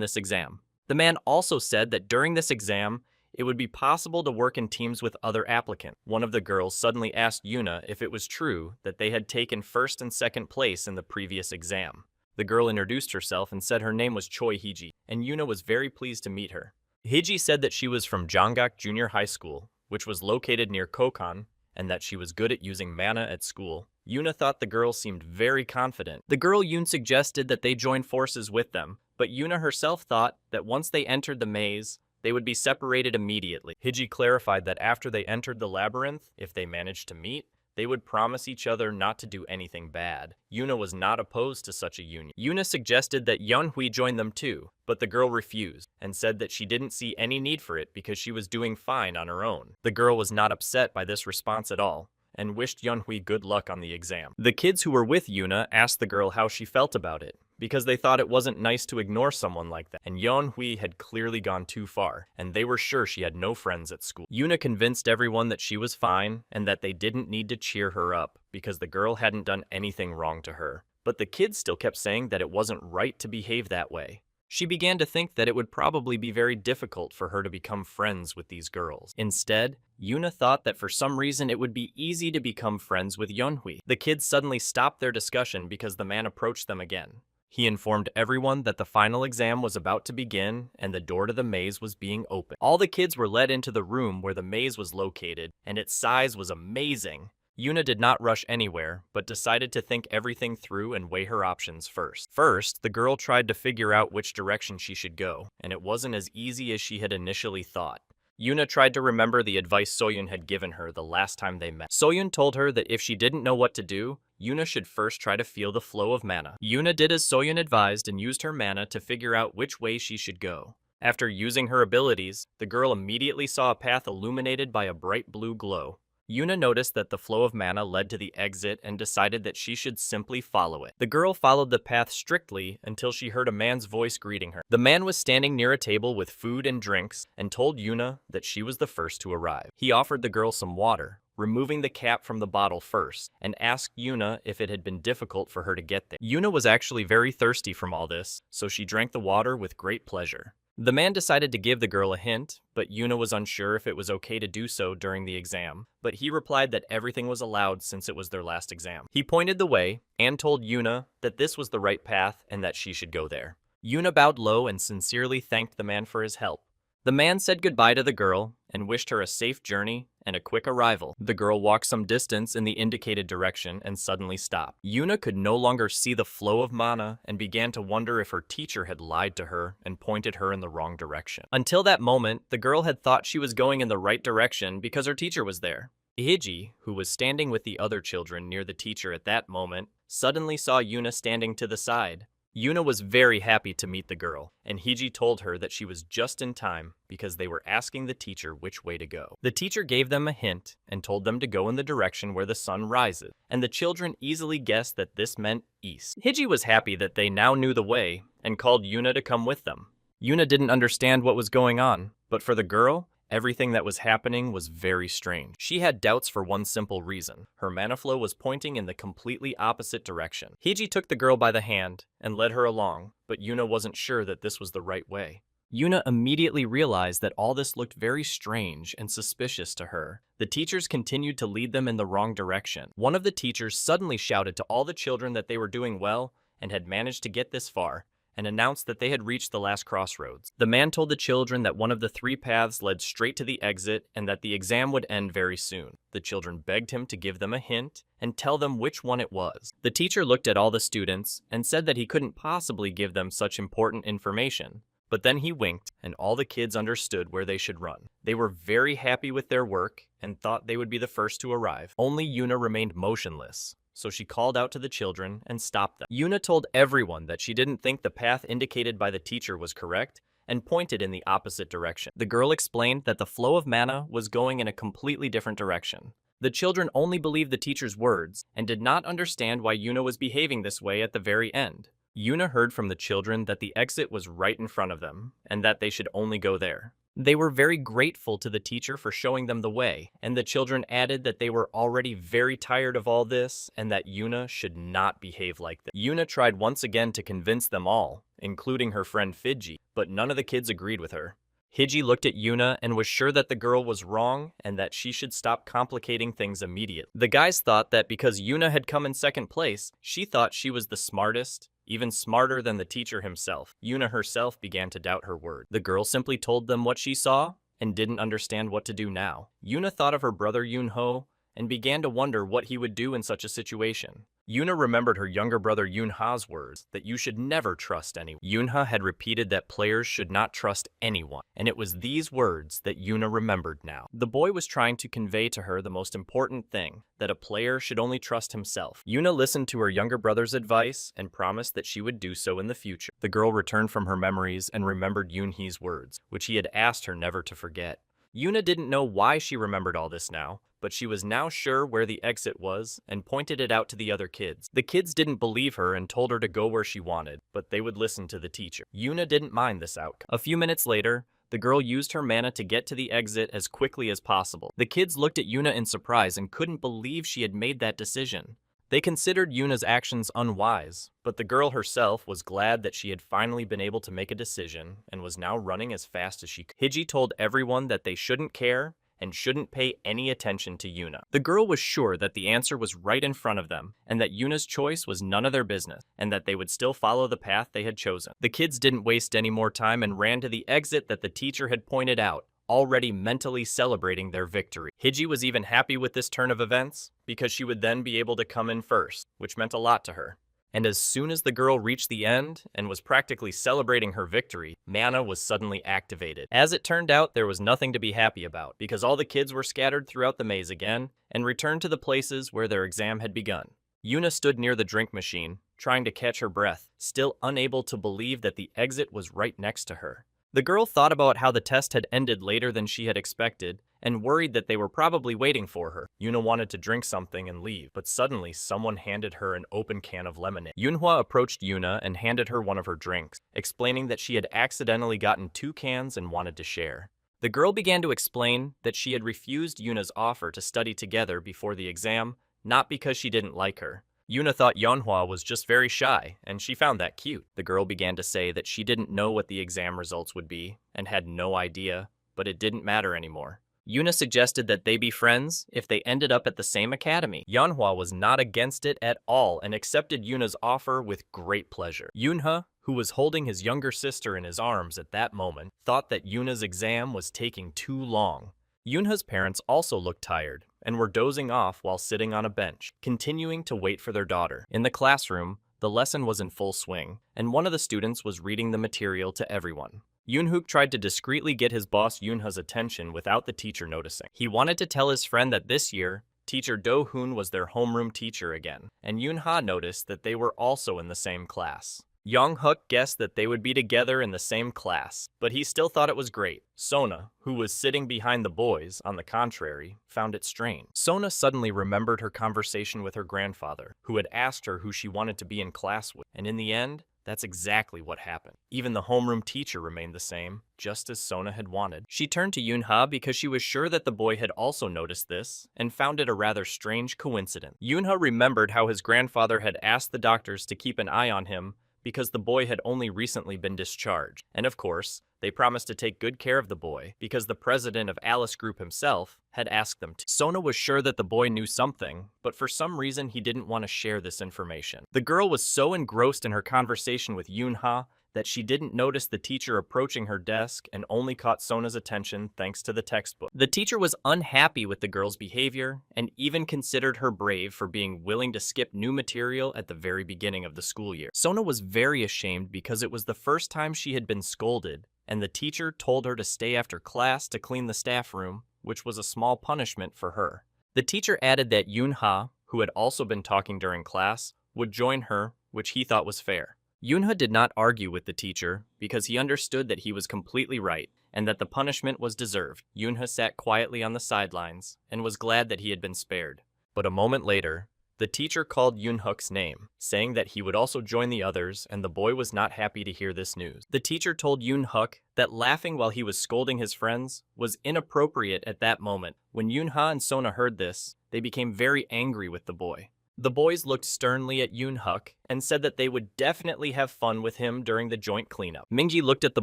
this exam. The man also said that during this exam, it would be possible to work in teams with other applicants. One of the girls suddenly asked Yuna if it was true that they had taken first and second place in the previous exam. The girl introduced herself and said her name was Choi Hiji, and Yuna was very pleased to meet her. Hiji said that she was from Jonggak Junior High School, which was located near Kokon, and that she was good at using mana at school. Yuna thought the girl seemed very confident. The girl Yoon suggested that they join forces with them, but Yuna herself thought that once they entered the maze, they would be separated immediately. Hiji clarified that after they entered the labyrinth, if they managed to meet, They would promise each other not to do anything bad. Yuna was not opposed to such a union. Yuna suggested that Yeonhui join them too, but the girl refused and said that she didn't see any need for it because she was doing fine on her own. The girl was not upset by this response at all and wished Yeonhui good luck on the exam. The kids who were with Yuna asked the girl how she felt about it, because they thought it wasn't nice to ignore someone like that, and Yeonhui had clearly gone too far, and they were sure she had no friends at school. Yuna convinced everyone that she was fine, and that they didn't need to cheer her up, because the girl hadn't done anything wrong to her. But the kids still kept saying that it wasn't right to behave that way. She began to think that it would probably be very difficult for her to become friends with these girls. Instead, Yuna thought that for some reason it would be easy to become friends with Yeonhui. The kids suddenly stopped their discussion because the man approached them again. He informed everyone that the final exam was about to begin and the door to the maze was being opened. All the kids were led into the room where the maze was located, and its size was amazing. Yuna did not rush anywhere, but decided to think everything through and weigh her options first. First, the girl tried to figure out which direction she should go, and it wasn't as easy as she had initially thought. Yuna tried to remember the advice Soyun had given her the last time they met. Soyun told her that if she didn't know what to do, Yuna should first try to feel the flow of mana. Yuna did as Soyun advised and used her mana to figure out which way she should go. After using her abilities, the girl immediately saw a path illuminated by a bright blue glow. Yuna noticed that the flow of mana led to the exit and decided that she should simply follow it. The girl followed the path strictly until she heard a man's voice greeting her. The man was standing near a table with food and drinks and told Yuna that she was the first to arrive. He offered the girl some water, removing the cap from the bottle first, and asked Yuna if it had been difficult for her to get there. Yuna was actually very thirsty from all this, so she drank the water with great pleasure. The man decided to give the girl a hint, but Yuna was unsure if it was okay to do so during the exam, but he replied that everything was allowed since it was their last exam. He pointed the way and told Yuna that this was the right path and that she should go there. Yuna bowed low and sincerely thanked the man for his help. The man said goodbye to the girl and wished her a safe journey and a quick arrival. The girl walked some distance in the indicated direction and suddenly stopped. Yuna could no longer see the flow of mana and began to wonder if her teacher had lied to her and pointed her in the wrong direction. Until that moment, the girl had thought she was going in the right direction because her teacher was there. Hiji, who was standing with the other children near the teacher at that moment, suddenly saw Yuna standing to the side. Yuna was very happy to meet the girl, and Hiji told her that she was just in time because they were asking the teacher which way to go. The teacher gave them a hint and told them to go in the direction where the sun rises, and the children easily guessed that this meant east. Hiji was happy that they now knew the way and called Yuna to come with them. Yuna didn't understand what was going on, but for the girl, everything that was happening was very strange. She had doubts for one simple reason. Her mana flow was pointing in the completely opposite direction. Hiji took the girl by the hand and led her along, but Yuna wasn't sure that this was the right way. Yuna immediately realized that all this looked very strange and suspicious to her. The teachers continued to lead them in the wrong direction. One of the teachers suddenly shouted to all the children that they were doing well and had managed to get this far, and announced that they had reached the last crossroads. The man told the children that one of the 3 paths led straight to the exit and that the exam would end very soon. The children begged him to give them a hint and tell them which one it was. The teacher looked at all the students and said that he couldn't possibly give them such important information. But then he winked, and all the kids understood where they should run. They were very happy with their work and thought they would be the first to arrive. Only Yuna remained motionless, so she called out to the children and stopped them. Yuna told everyone that she didn't think the path indicated by the teacher was correct and pointed in the opposite direction. The girl explained that the flow of mana was going in a completely different direction. The children only believed the teacher's words and did not understand why Yuna was behaving this way at the very end. Yuna heard from the children that the exit was right in front of them and that they should only go there. They were very grateful to the teacher for showing them the way, and the children added that they were already very tired of all this and that Yuna should not behave like this. Yuna tried once again to convince them all, including her friend Fiji, but none of the kids agreed with her. Hiji looked at Yuna and was sure that the girl was wrong and that she should stop complicating things immediately. The guys thought that because Yuna had come in second place, she thought she was the smartest, even smarter than the teacher himself. Yuna herself began to doubt her word. The girl simply told them what she saw and didn't understand what to do now. Yuna thought of her brother Yunho and began to wonder what he would do in such a situation. Yuna remembered her younger brother Yunha's words that you should never trust anyone. Yunha had repeated that players should not trust anyone, and it was these words that Yuna remembered now. The boy was trying to convey to her the most important thing, that a player should only trust himself. Yuna listened to her younger brother's advice and promised that she would do so in the future. The girl returned from her memories and remembered Yunhe's words, which he had asked her never to forget. Yuna didn't know why she remembered all this now, but she was now sure where the exit was and pointed it out to the other kids. The kids didn't believe her and told her to go where she wanted, but they would listen to the teacher. Yuna didn't mind this outcome. A few minutes later, the girl used her mana to get to the exit as quickly as possible. The kids looked at Yuna in surprise and couldn't believe she had made that decision. They considered Yuna's actions unwise, but the girl herself was glad that she had finally been able to make a decision and was now running as fast as she could. Hiji told everyone that they shouldn't care and shouldn't pay any attention to Yuna. The girl was sure that the answer was right in front of them, and that Yuna's choice was none of their business, and that they would still follow the path they had chosen. The kids didn't waste any more time and ran to the exit that the teacher had pointed out, already mentally celebrating their victory. Hiji was even happy with this turn of events, because she would then be able to come in first, which meant a lot to her. And as soon as the girl reached the end and was practically celebrating her victory, mana was suddenly activated. As it turned out, there was nothing to be happy about, because all the kids were scattered throughout the maze again and returned to the places where their exam had begun. Yuna stood near the drink machine, trying to catch her breath, still unable to believe that the exit was right next to her. The girl thought about how the test had ended later than she had expected, and worried that they were probably waiting for her. Yuna wanted to drink something and leave, but suddenly someone handed her an open can of lemonade. Yunhwa approached Yuna and handed her one of her drinks, explaining that she had accidentally gotten 2 cans and wanted to share. The girl began to explain that she had refused Yuna's offer to study together before the exam, not because she didn't like her. Yuna thought Yeonhwa was just very shy, and she found that cute. The girl began to say that she didn't know what the exam results would be, and had no idea, but it didn't matter anymore. Yuna suggested that they be friends if they ended up at the same academy. Yeonhwa was not against it at all and accepted Yuna's offer with great pleasure. Yunha, who was holding his younger sister in his arms at that moment, thought that Yuna's exam was taking too long. Yunha's parents also looked tired and were dozing off while sitting on a bench, continuing to wait for their daughter. In the classroom, the lesson was in full swing, and one of the students was reading the material to everyone. Yoonhook tried to discreetly get his boss Yunha's attention without the teacher noticing. He wanted to tell his friend that this year, teacher Do-hoon was their homeroom teacher again, and Yunha noticed that they were also in the same class. Young-hook guessed that they would be together in the same class, but he still thought it was great. Sona, who was sitting behind the boys, on the contrary, found it strange. Sona suddenly remembered her conversation with her grandfather, who had asked her who she wanted to be in class with, and in the end, that's exactly what happened. Even the homeroom teacher remained the same, just as Sona had wanted. She turned to Yunha because she was sure that the boy had also noticed this, and found it a rather strange coincidence. Yunha remembered how his grandfather had asked the doctors to keep an eye on him because the boy had only recently been discharged. And of course, they promised to take good care of the boy because the president of Alice Group himself had asked them to. Sona was sure that the boy knew something, but for some reason he didn't want to share this information. The girl was so engrossed in her conversation with Yunha that she didn't notice the teacher approaching her desk and only caught Sona's attention thanks to the textbook. The teacher was unhappy with the girl's behavior and even considered her brave for being willing to skip new material at the very beginning of the school year. Sona was very ashamed because it was the first time she had been scolded, and the teacher told her to stay after class to clean the staff room, which was a small punishment for her. The teacher added that Yunha, who had also been talking during class, would join her, which he thought was fair. Yunha did not argue with the teacher because he understood that he was completely right and that the punishment was deserved. Yunha sat quietly on the sidelines and was glad that he had been spared. But a moment later, the teacher called Yoonhook's name, saying that he would also join the others, and the boy was not happy to hear this news. The teacher told Yoonhook that laughing while he was scolding his friends was inappropriate at that moment. When Yoonha and Sona heard this, they became very angry with the boy. The boys looked sternly at Yoonhook and said that they would definitely have fun with him during the joint cleanup. Mingi looked at the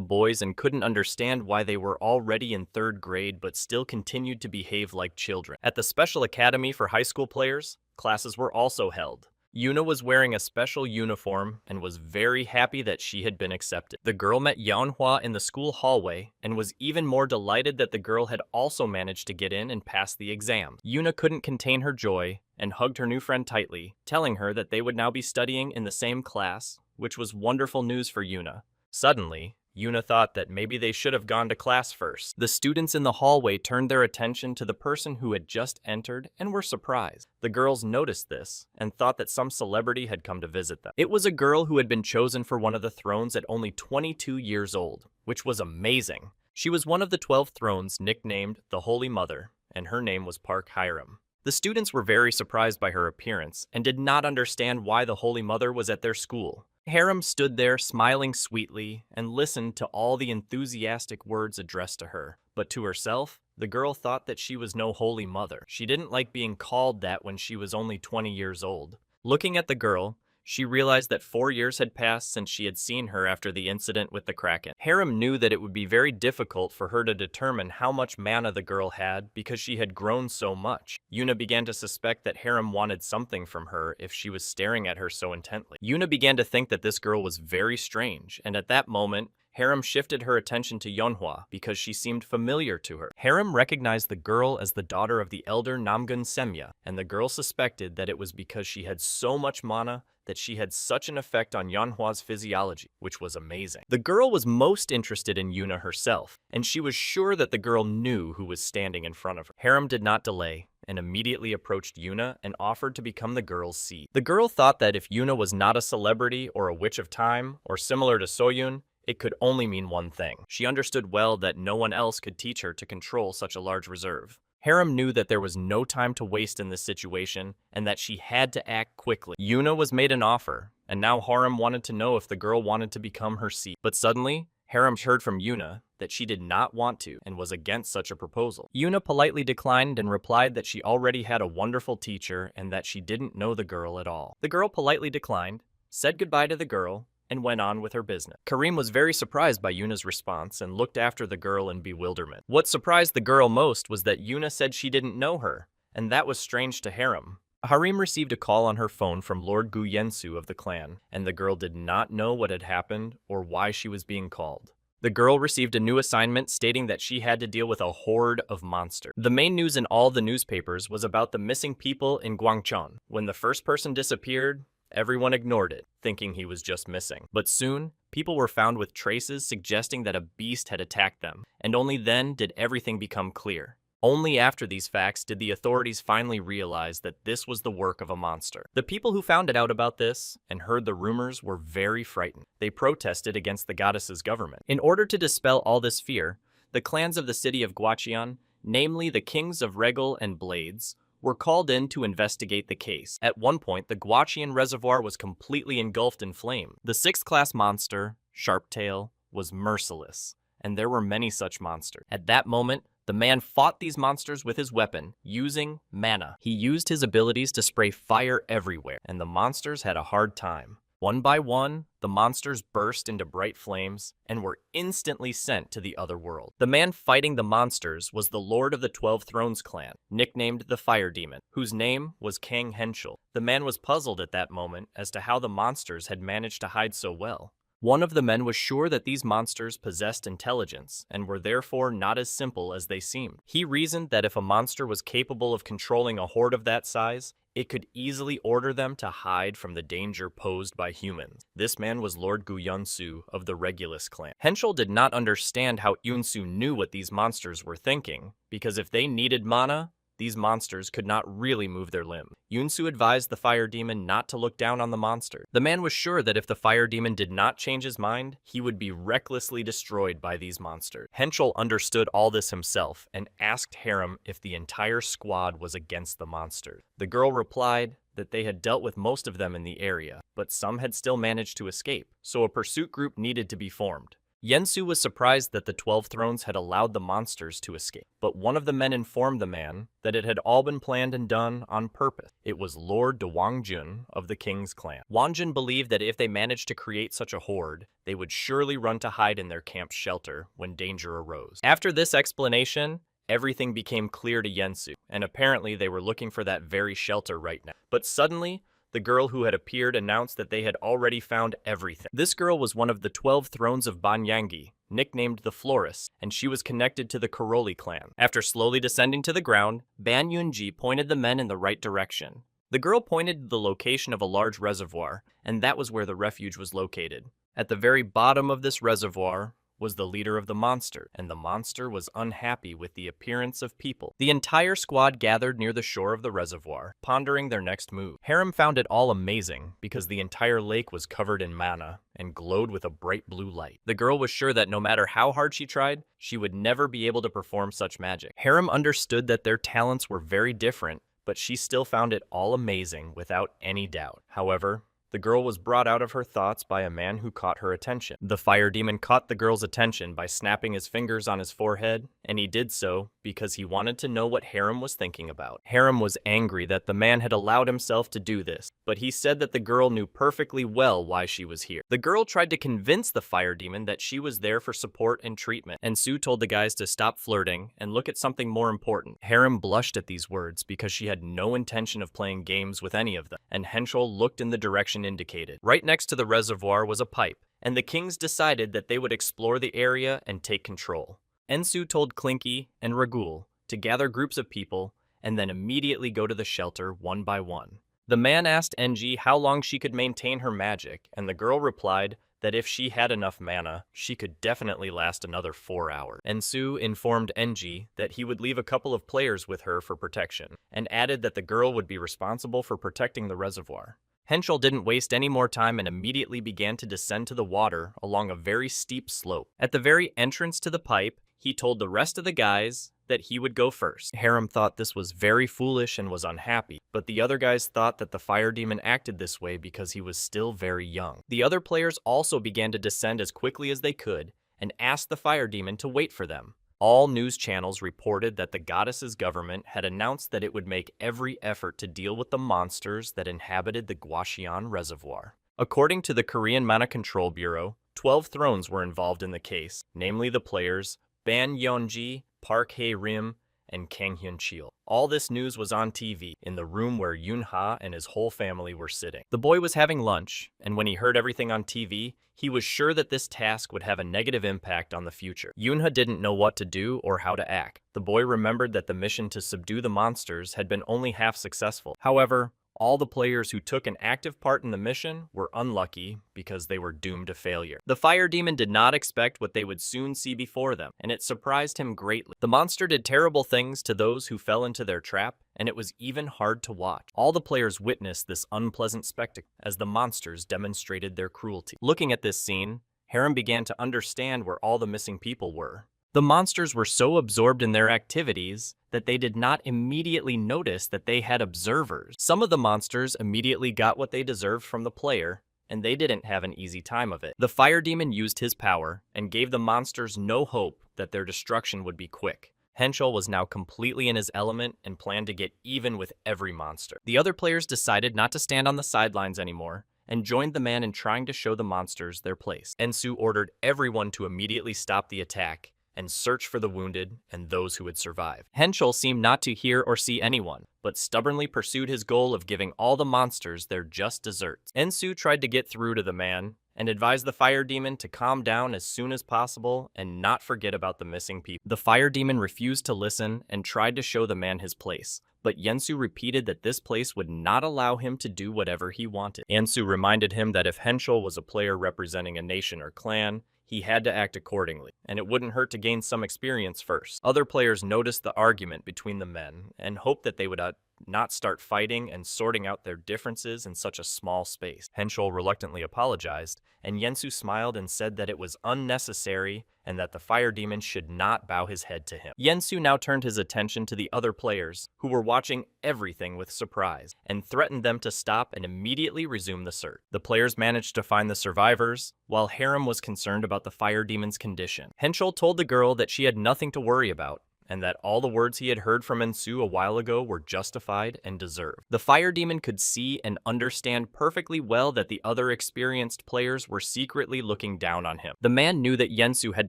boys and couldn't understand why they were already in 3rd grade but still continued to behave like children. At the Special Academy for high school players, classes were also held. Yuna was wearing a special uniform and was very happy that she had been accepted. The girl met Manhwa in the school hallway and was even more delighted that the girl had also managed to get in and pass the exam. Yuna couldn't contain her joy and hugged her new friend tightly, telling her that they would now be studying in the same class, which was wonderful news for Yuna. Suddenly, Yuna thought that maybe they should have gone to class first. The students in the hallway turned their attention to the person who had just entered and were surprised. The girls noticed this and thought that some celebrity had come to visit them. It was a girl who had been chosen for one of the thrones at only 22 years old, which was amazing. She was one of the 12 thrones nicknamed the Holy Mother, and her name was Park Hiram. The students were very surprised by her appearance and did not understand why the Holy Mother was at their school. Hiram stood there smiling sweetly and listened to all the enthusiastic words addressed to her. But to herself, the girl thought that she was no holy mother. She didn't like being called that when she was only 20 years old. Looking at the girl, she realized that 4 years had passed since she had seen her after the incident with the Kraken. Hiram knew that it would be very difficult for her to determine how much mana the girl had because she had grown so much. Yuna began to suspect that Hiram wanted something from her if she was staring at her so intently. Yuna began to think that this girl was very strange, and at that moment, Hiram shifted her attention to Yeonhwa because she seemed familiar to her. Hiram recognized the girl as the daughter of the elder Namgun Semya, and the girl suspected that it was because she had so much mana that she had such an effect on Yeonhwa's physiology, which was amazing. The girl was most interested in Yuna herself, and she was sure that the girl knew who was standing in front of her. Hiram did not delay and immediately approached Yuna and offered to become the girl's seat. The girl thought that if Yuna was not a celebrity or a witch of time or similar to Soyun, it could only mean one thing. She understood well that no one else could teach her to control such a large reserve. Hiram knew that there was no time to waste in this situation and that she had to act quickly. Yuna was made an offer, and now Hiram wanted to know if the girl wanted to become her seat. But suddenly, Hiram heard from Yuna that she did not want to and was against such a proposal. Yuna politely declined and replied that she already had a wonderful teacher and that she didn't know the girl at all. The girl politely declined, said goodbye to the girl, and went on with her business. Kareem was very surprised by Yuna's response and looked after the girl in bewilderment. What surprised the girl most was that Yuna said she didn't know her, and that was strange to Hiram. Harim received a call on her phone from Lord Gu Yensu of the clan, and the girl did not know what had happened or why she was being called. The girl received a new assignment stating that she had to deal with a horde of monsters. The main news in all the newspapers was about the missing people in Guangchon. When the first person disappeared, everyone ignored it, thinking he was just missing. But soon, people were found with traces suggesting that a beast had attacked them, and only then did everything become clear. Only after these facts did the authorities finally realize that this was the work of a monster. The people who found out about this and heard the rumors were very frightened. They protested against the goddess's government. In order to dispel all this fear, the clans of the city of Guaqian, namely the kings of Regal and Blades, were called in to investigate the case. At one point, the Guaqian reservoir was completely engulfed in flame. The 6th class monster, Sharptail, was merciless, and there were many such monsters. At that moment, the man fought these monsters with his weapon, using mana. He used his abilities to spray fire everywhere, and the monsters had a hard time. One by one, the monsters burst into bright flames and were instantly sent to the other world. The man fighting the monsters was the Lord of the 12 Thrones clan, nicknamed the Fire Demon, whose name was Kang Henschel. The man was puzzled at that moment as to how the monsters had managed to hide so well. One of the men was sure that these monsters possessed intelligence and were therefore not as simple as they seemed. He reasoned that if a monster was capable of controlling a horde of that size, it could easily order them to hide from the danger posed by humans. This man was Lord Gu Yunsu of the Regulus clan. Henschel did not understand how Yunsu knew what these monsters were thinking, because if they needed mana, these monsters could not really move their limb. Yunsu advised the fire demon not to look down on the monster. The man was sure that if the fire demon did not change his mind, he would be recklessly destroyed by these monsters. Henschel understood all this himself and asked Harem if the entire squad was against the monsters. The girl replied that they had dealt with most of them in the area, but some had still managed to escape, so a pursuit group needed to be formed. Yensu was surprised that the 12 Thrones had allowed the monsters to escape, but one of the men informed the man that it had all been planned and done on purpose. It was Lord de Wangjun of the King's clan. Wangjun believed that if they managed to create such a horde, they would surely run to hide in their camp's shelter when danger arose. After this explanation, everything became clear to Yensu, and apparently they were looking for that very shelter right now. But suddenly, The girl who had appeared announced that they had already found everything. This girl was one of the 12 thrones of Banyangi, nicknamed the Florist, and she was connected to the Karoli clan. After slowly descending to the ground, Ban Yunji pointed the men in the right direction. The girl pointed to the location of a large reservoir, and that was where the refuge was located. At the very bottom of this reservoir was the leader of the monster, and the monster was unhappy with the appearance of people. The entire squad gathered near the shore of the reservoir, pondering their next move. Harem found it all amazing because the entire lake was covered in mana and glowed with a bright blue light. The girl was sure that no matter how hard she tried, she would never be able to perform such magic. Harem understood that their talents were very different, but she still found it all amazing without any doubt. However, the girl was brought out of her thoughts by a man who caught her attention. The fire demon caught the girl's attention by snapping his fingers on his forehead, and he did so because he wanted to know what Harem was thinking about. Harem was angry that the man had allowed himself to do this, but he said that the girl knew perfectly well why she was here. The girl tried to convince the fire demon that she was there for support and treatment, and Sue told the guys to stop flirting and look at something more important. Harem blushed at these words because she had no intention of playing games with any of them, and Henschel looked in the direction indicated. Right next to the reservoir was a pipe, and the kings decided that they would explore the area and take control. Ensu told Clinky and Ragul to gather groups of people and then immediately go to the shelter one by one. The man asked Enji how long she could maintain her magic, and the girl replied that if she had enough mana, she could definitely last another 4 hours. Ensu informed Enji that he would leave a couple of players with her for protection, and added that the girl would be responsible for protecting the reservoir. Henschel didn't waste any more time and immediately began to descend to the water along a very steep slope. At the very entrance to the pipe, he told the rest of the guys that he would go first. Harem thought this was very foolish and was unhappy, but the other guys thought that the fire demon acted this way because he was still very young. The other players also began to descend as quickly as they could and asked the fire demon to wait for them. All news channels reported that the goddess's government had announced that it would make every effort to deal with the monsters that inhabited the Gwaxian Reservoir. According to the Korean Mana Control Bureau, 12 thrones were involved in the case, namely the players Ban Yeonji, Park Hae-rim, and Kang Hyun-chil. All this news was on TV, in the room where Yoon-ha and his whole family were sitting. The boy was having lunch, and when he heard everything on TV, he was sure that this task would have a negative impact on the future. Yoon-ha didn't know what to do or how to act. The boy remembered that the mission to subdue the monsters had been only half successful. However, all the players who took an active part in the mission were unlucky because they were doomed to failure. The fire demon did not expect what they would soon see before them, and it surprised him greatly. The monster did terrible things to those who fell into their trap, and it was even hard to watch. All the players witnessed this unpleasant spectacle as the monsters demonstrated their cruelty. Looking at this scene, Harem began to understand where all the missing people were. The monsters were so absorbed in their activities that they did not immediately notice that they had observers. Some of the monsters immediately got what they deserved from the player, and they didn't have an easy time of it. The fire demon used his power and gave the monsters no hope that their destruction would be quick. Henschel was now completely in his element and planned to get even with every monster. The other players decided not to stand on the sidelines anymore and joined the man in trying to show the monsters their place. Ensu ordered everyone to immediately stop the attack and search for the wounded and those who had survived. Henschel seemed not to hear or see anyone, but stubbornly pursued his goal of giving all the monsters their just desserts. Ensu tried to get through to the man and advised the fire demon to calm down as soon as possible and not forget about the missing people. The fire demon refused to listen and tried to show the man his place, but Yensu repeated that this place would not allow him to do whatever he wanted. Yensu reminded him that if Henschel was a player representing a nation or clan, he had to act accordingly, and it wouldn't hurt to gain some experience first. Other players noticed the argument between the men and hoped that they would not start fighting and sorting out their differences in such a small space. Henschel reluctantly apologized, and Yensu smiled and said that it was unnecessary and that the fire demon should not bow his head to him. Yensu now turned his attention to the other players, who were watching everything with surprise, and threatened them to stop and immediately resume the search. The players managed to find the survivors, while Harem was concerned about the fire demon's condition. Henschel told the girl that she had nothing to worry about, and that all the words he had heard from Ensu a while ago were justified and deserved. The fire demon could see and understand perfectly well that the other experienced players were secretly looking down on him. The man knew that Yensu had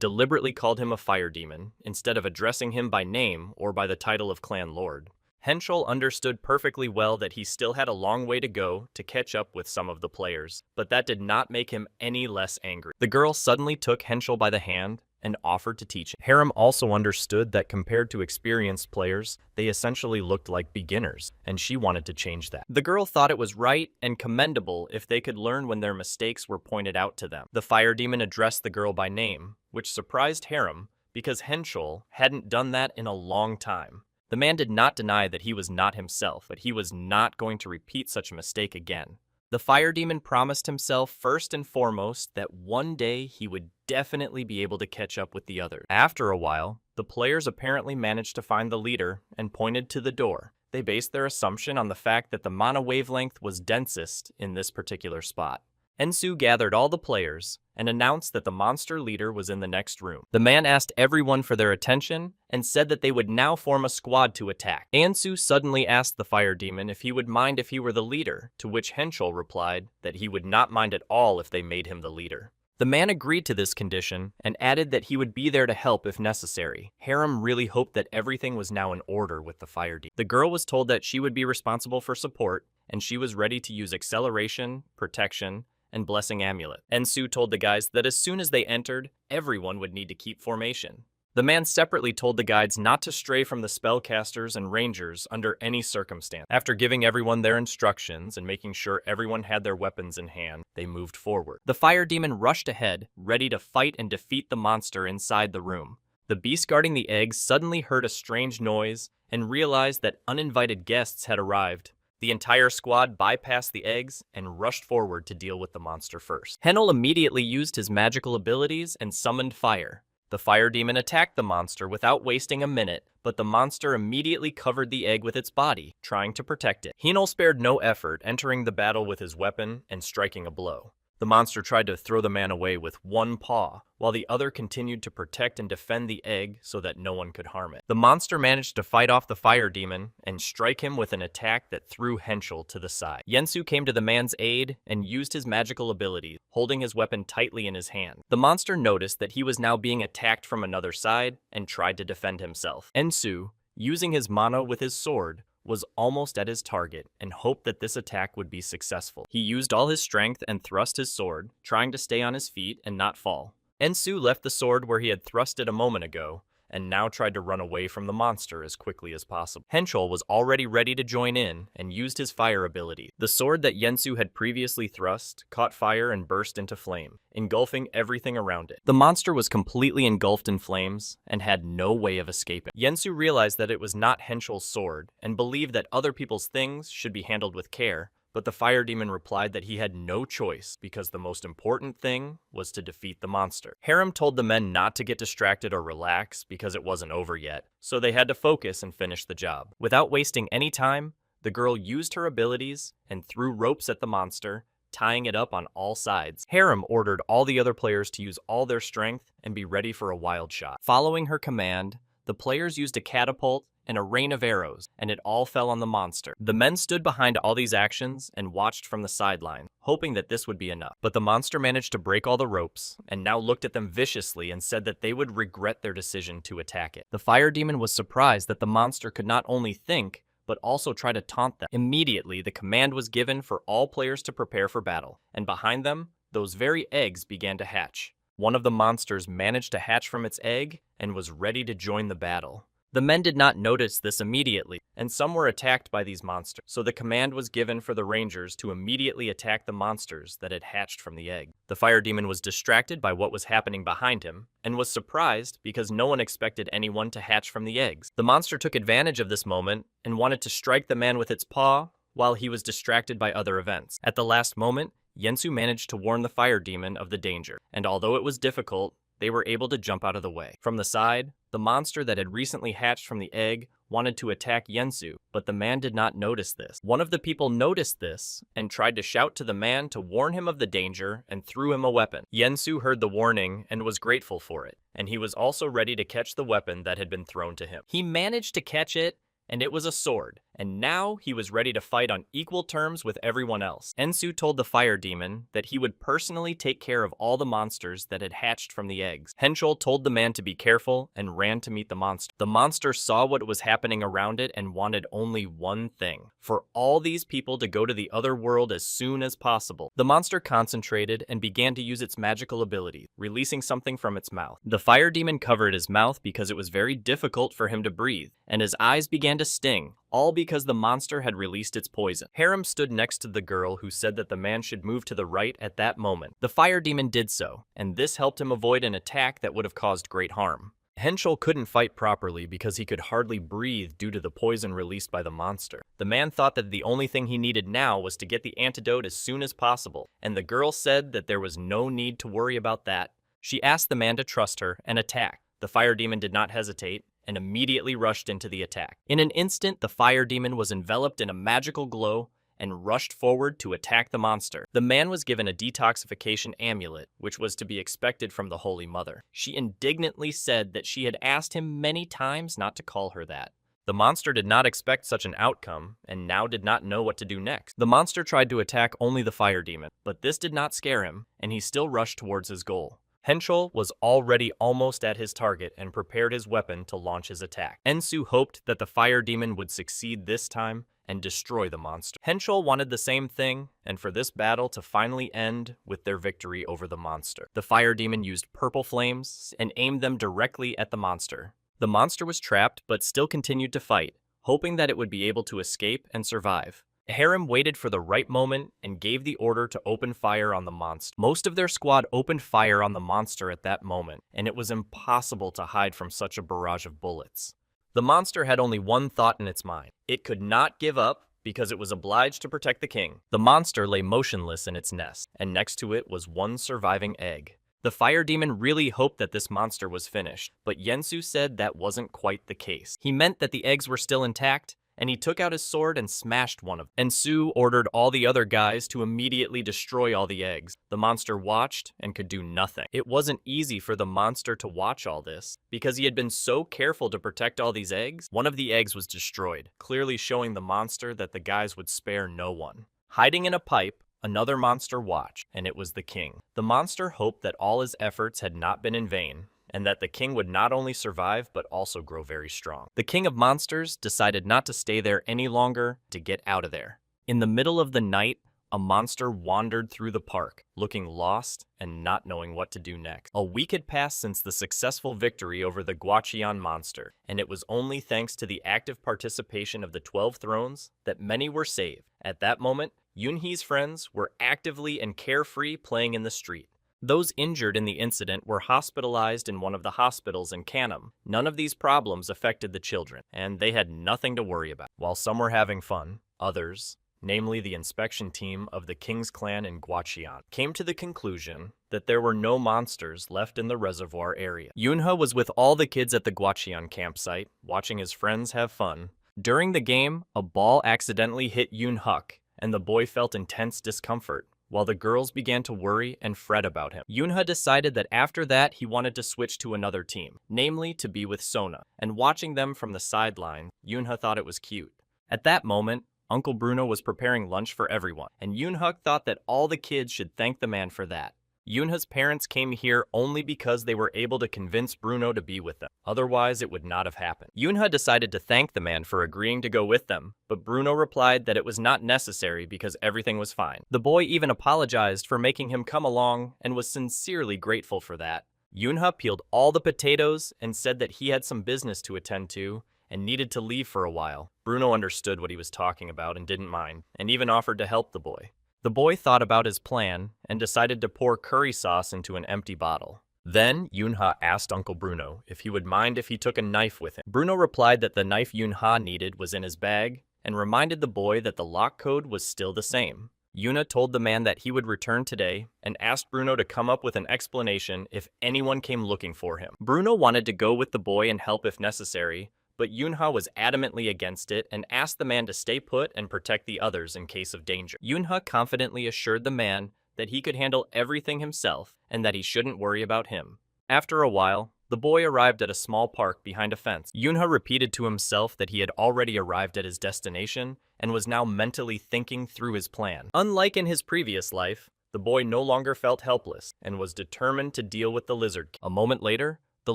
deliberately called him a fire demon, instead of addressing him by name or by the title of clan lord. Henschel understood perfectly well that he still had a long way to go to catch up with some of the players, but that did not make him any less angry. The girl suddenly took Henschel by the hand and offered to teach him. Harem also understood that compared to experienced players, they essentially looked like beginners, and she wanted to change that. The girl thought it was right and commendable if they could learn when their mistakes were pointed out to them. The fire demon addressed the girl by name, which surprised Harem because Henschel hadn't done that in a long time. The man did not deny that he was not himself, but he was not going to repeat such a mistake again. The fire demon promised himself first and foremost that one day he would definitely be able to catch up with the others. After a while, the players apparently managed to find the leader and pointed to the door. They based their assumption on the fact that the mana wavelength was densest in this particular spot. Ensu gathered all the players and announced that the monster leader was in the next room. The man asked everyone for their attention and said that they would now form a squad to attack. Ensu suddenly asked the fire demon if he would mind if he were the leader, to which Henschel replied that he would not mind at all if they made him the leader. The man agreed to this condition and added that he would be there to help if necessary. Harem really hoped that everything was now in order with the fire demon. The girl was told that she would be responsible for support, and she was ready to use acceleration, protection, and blessing amulet. Ensu told the guys that as soon as they entered, everyone would need to keep formation. The man separately told the guides not to stray from the spellcasters and rangers under any circumstance. After giving everyone their instructions and making sure everyone had their weapons in hand, they moved forward. The fire demon rushed ahead, ready to fight and defeat the monster inside the room. The beast guarding the eggs suddenly heard a strange noise and realized that uninvited guests had arrived. The entire squad bypassed the eggs and rushed forward to deal with the monster first. Henel immediately used his magical abilities and summoned fire. The fire demon attacked the monster without wasting a minute, but the monster immediately covered the egg with its body, trying to protect it. Henel spared no effort, entering the battle with his weapon and striking a blow. The monster tried to throw the man away with one paw, while the other continued to protect and defend the egg so that no one could harm it. The monster managed to fight off the fire demon and strike him with an attack that threw Henschel to the side. Yensu came to the man's aid and used his magical abilities, holding his weapon tightly in his hand. The monster noticed that he was now being attacked from another side and tried to defend himself. Ensu, using his mana with his sword, was almost at his target and hoped that this attack would be successful. He used all his strength and thrust his sword, trying to stay on his feet and not fall. Ensu left the sword where he had thrust it a moment ago, and now tried to run away from the monster as quickly as possible. Henschel was already ready to join in and used his fire ability. The sword that Yensu had previously thrust caught fire and burst into flame, engulfing everything around it. The monster was completely engulfed in flames and had no way of escaping. Yensu realized that it was not Henschel's sword and believed that other people's things should be handled with care, but the fire demon replied that he had no choice because the most important thing was to defeat the monster. Harem told the men not to get distracted or relax because it wasn't over yet, so they had to focus and finish the job. Without wasting any time, the girl used her abilities and threw ropes at the monster, tying it up on all sides. Harem ordered all the other players to use all their strength and be ready for a wild shot. Following her command, the players used a catapult and a rain of arrows, and it all fell on the monster. The men stood behind all these actions and watched from the sideline, hoping that this would be enough. But the monster managed to break all the ropes, and now looked at them viciously and said that they would regret their decision to attack it. The fire demon was surprised that the monster could not only think, but also try to taunt them. Immediately, the command was given for all players to prepare for battle, and behind them, those very eggs began to hatch. One of the monsters managed to hatch from its egg and was ready to join the battle. The men did not notice this immediately, and some were attacked by these monsters, so the command was given for the rangers to immediately attack the monsters that had hatched from the egg. The fire demon was distracted by what was happening behind him, and was surprised because no one expected anyone to hatch from the eggs. The monster took advantage of this moment and wanted to strike the man with its paw while he was distracted by other events. At the last moment, Yensu managed to warn the fire demon of the danger, and although it was difficult, they were able to jump out of the way. From the side, the monster that had recently hatched from the egg wanted to attack Yensu, but the man did not notice this. One of the people noticed this and tried to shout to the man to warn him of the danger and threw him a weapon. Yensu heard the warning and was grateful for it, and he was also ready to catch the weapon that had been thrown to him. He managed to catch it, and it was a sword, and now he was ready to fight on equal terms with everyone else. Ensu told the fire demon that he would personally take care of all the monsters that had hatched from the eggs. Henschel told the man to be careful and ran to meet the monster. The monster saw what was happening around it and wanted only one thing: for all these people to go to the other world as soon as possible. The monster concentrated and began to use its magical ability, releasing something from its mouth. The fire demon covered his mouth because it was very difficult for him to breathe, and his eyes began to sting, all because the monster had released its poison. Harem stood next to the girl who said that the man should move to the right at that moment. The fire demon did so, and this helped him avoid an attack that would have caused great harm. Henschel couldn't fight properly because he could hardly breathe due to the poison released by the monster. The man thought that the only thing he needed now was to get the antidote as soon as possible, and the girl said that there was no need to worry about that. She asked the man to trust her and attack. The fire demon did not hesitate and immediately rushed into the attack. In an instant, the fire demon was enveloped in a magical glow and rushed forward to attack the monster. The man was given a detoxification amulet, which was to be expected from the Holy Mother. She indignantly said that she had asked him many times not to call her that. The monster did not expect such an outcome, and now did not know what to do next. The monster tried to attack only the fire demon, but this did not scare him, and he still rushed towards his goal. Henschel was already almost at his target and prepared his weapon to launch his attack. Ensu hoped that the fire demon would succeed this time and destroy the monster. Henschel wanted the same thing, and for this battle to finally end with their victory over the monster. The fire demon used purple flames and aimed them directly at the monster. The monster was trapped, but still continued to fight, hoping that it would be able to escape and survive. Harem waited for the right moment and gave the order to open fire on the monster. Most of their squad opened fire on the monster at that moment, and it was impossible to hide from such a barrage of bullets. The monster had only one thought in its mind. It could not give up because it was obliged to protect the king. The monster lay motionless in its nest, and next to it was one surviving egg. The fire demon really hoped that this monster was finished, but Yensu said that wasn't quite the case. He meant that the eggs were still intact, and he took out his sword and smashed one of them. Ensu ordered all the other guys to immediately destroy all the eggs. The monster watched and could do nothing. It wasn't easy for the monster to watch all this, because he had been so careful to protect all these eggs. One of the eggs was destroyed, clearly showing the monster that the guys would spare no one. Hiding in a pipe, another monster watched, and it was the king. The monster hoped that all his efforts had not been in vain, and that the king would not only survive but also grow very strong. The king of monsters decided not to stay there any longer, to get out of there. In the middle of the night, a monster wandered through the park, looking lost and not knowing what to do next. A week had passed since the successful victory over the Guachian monster, and it was only thanks to the active participation of the 12 thrones that many were saved. At that moment, Yunhee's friends were actively and carefree playing in the street. Those injured in the incident were hospitalized in one of the hospitals in Kanam. None of these problems affected the children, and they had nothing to worry about. While some were having fun, others, namely the inspection team of the King's clan in Guachian, came to the conclusion that there were no monsters left in the reservoir area. Yunha was with all the kids at the Guachian campsite, watching his friends have fun. During the game, a ball accidentally hit Yunhuk, and the boy felt intense discomfort, while the girls began to worry and fret about him. Yunha decided that after that he wanted to switch to another team, namely to be with Sona, and watching them from the sideline, Yunha thought it was cute. At that moment, Uncle Bruno was preparing lunch for everyone, and Yunhuk thought that all the kids should thank the man for that. Yunha's parents came here only because they were able to convince Bruno to be with them. Otherwise, it would not have happened. Yunha decided to thank the man for agreeing to go with them, but Bruno replied that it was not necessary because everything was fine. The boy even apologized for making him come along and was sincerely grateful for that. Yunha peeled all the potatoes and said that he had some business to attend to and needed to leave for a while. Bruno understood what he was talking about and didn't mind, and even offered to help the boy. The boy thought about his plan and decided to pour curry sauce into an empty bottle. Then Yunha asked Uncle Bruno if he would mind if he took a knife with him. Bruno replied that the knife Yunha needed was in his bag and reminded the boy that the lock code was still the same. Yuna told the man that he would return today and asked Bruno to come up with an explanation if anyone came looking for him. Bruno wanted to go with the boy and help if necessary, but Yunha was adamantly against it and asked the man to stay put and protect the others in case of danger. Yunha confidently assured the man that he could handle everything himself and that he shouldn't worry about him. After a while, The boy arrived at a small park behind a fence. Yunha repeated to himself that he had already arrived at his destination and was now mentally thinking through his plan. Unlike in his previous life, the boy no longer felt helpless and was determined to deal with the Lizard King. A moment later, the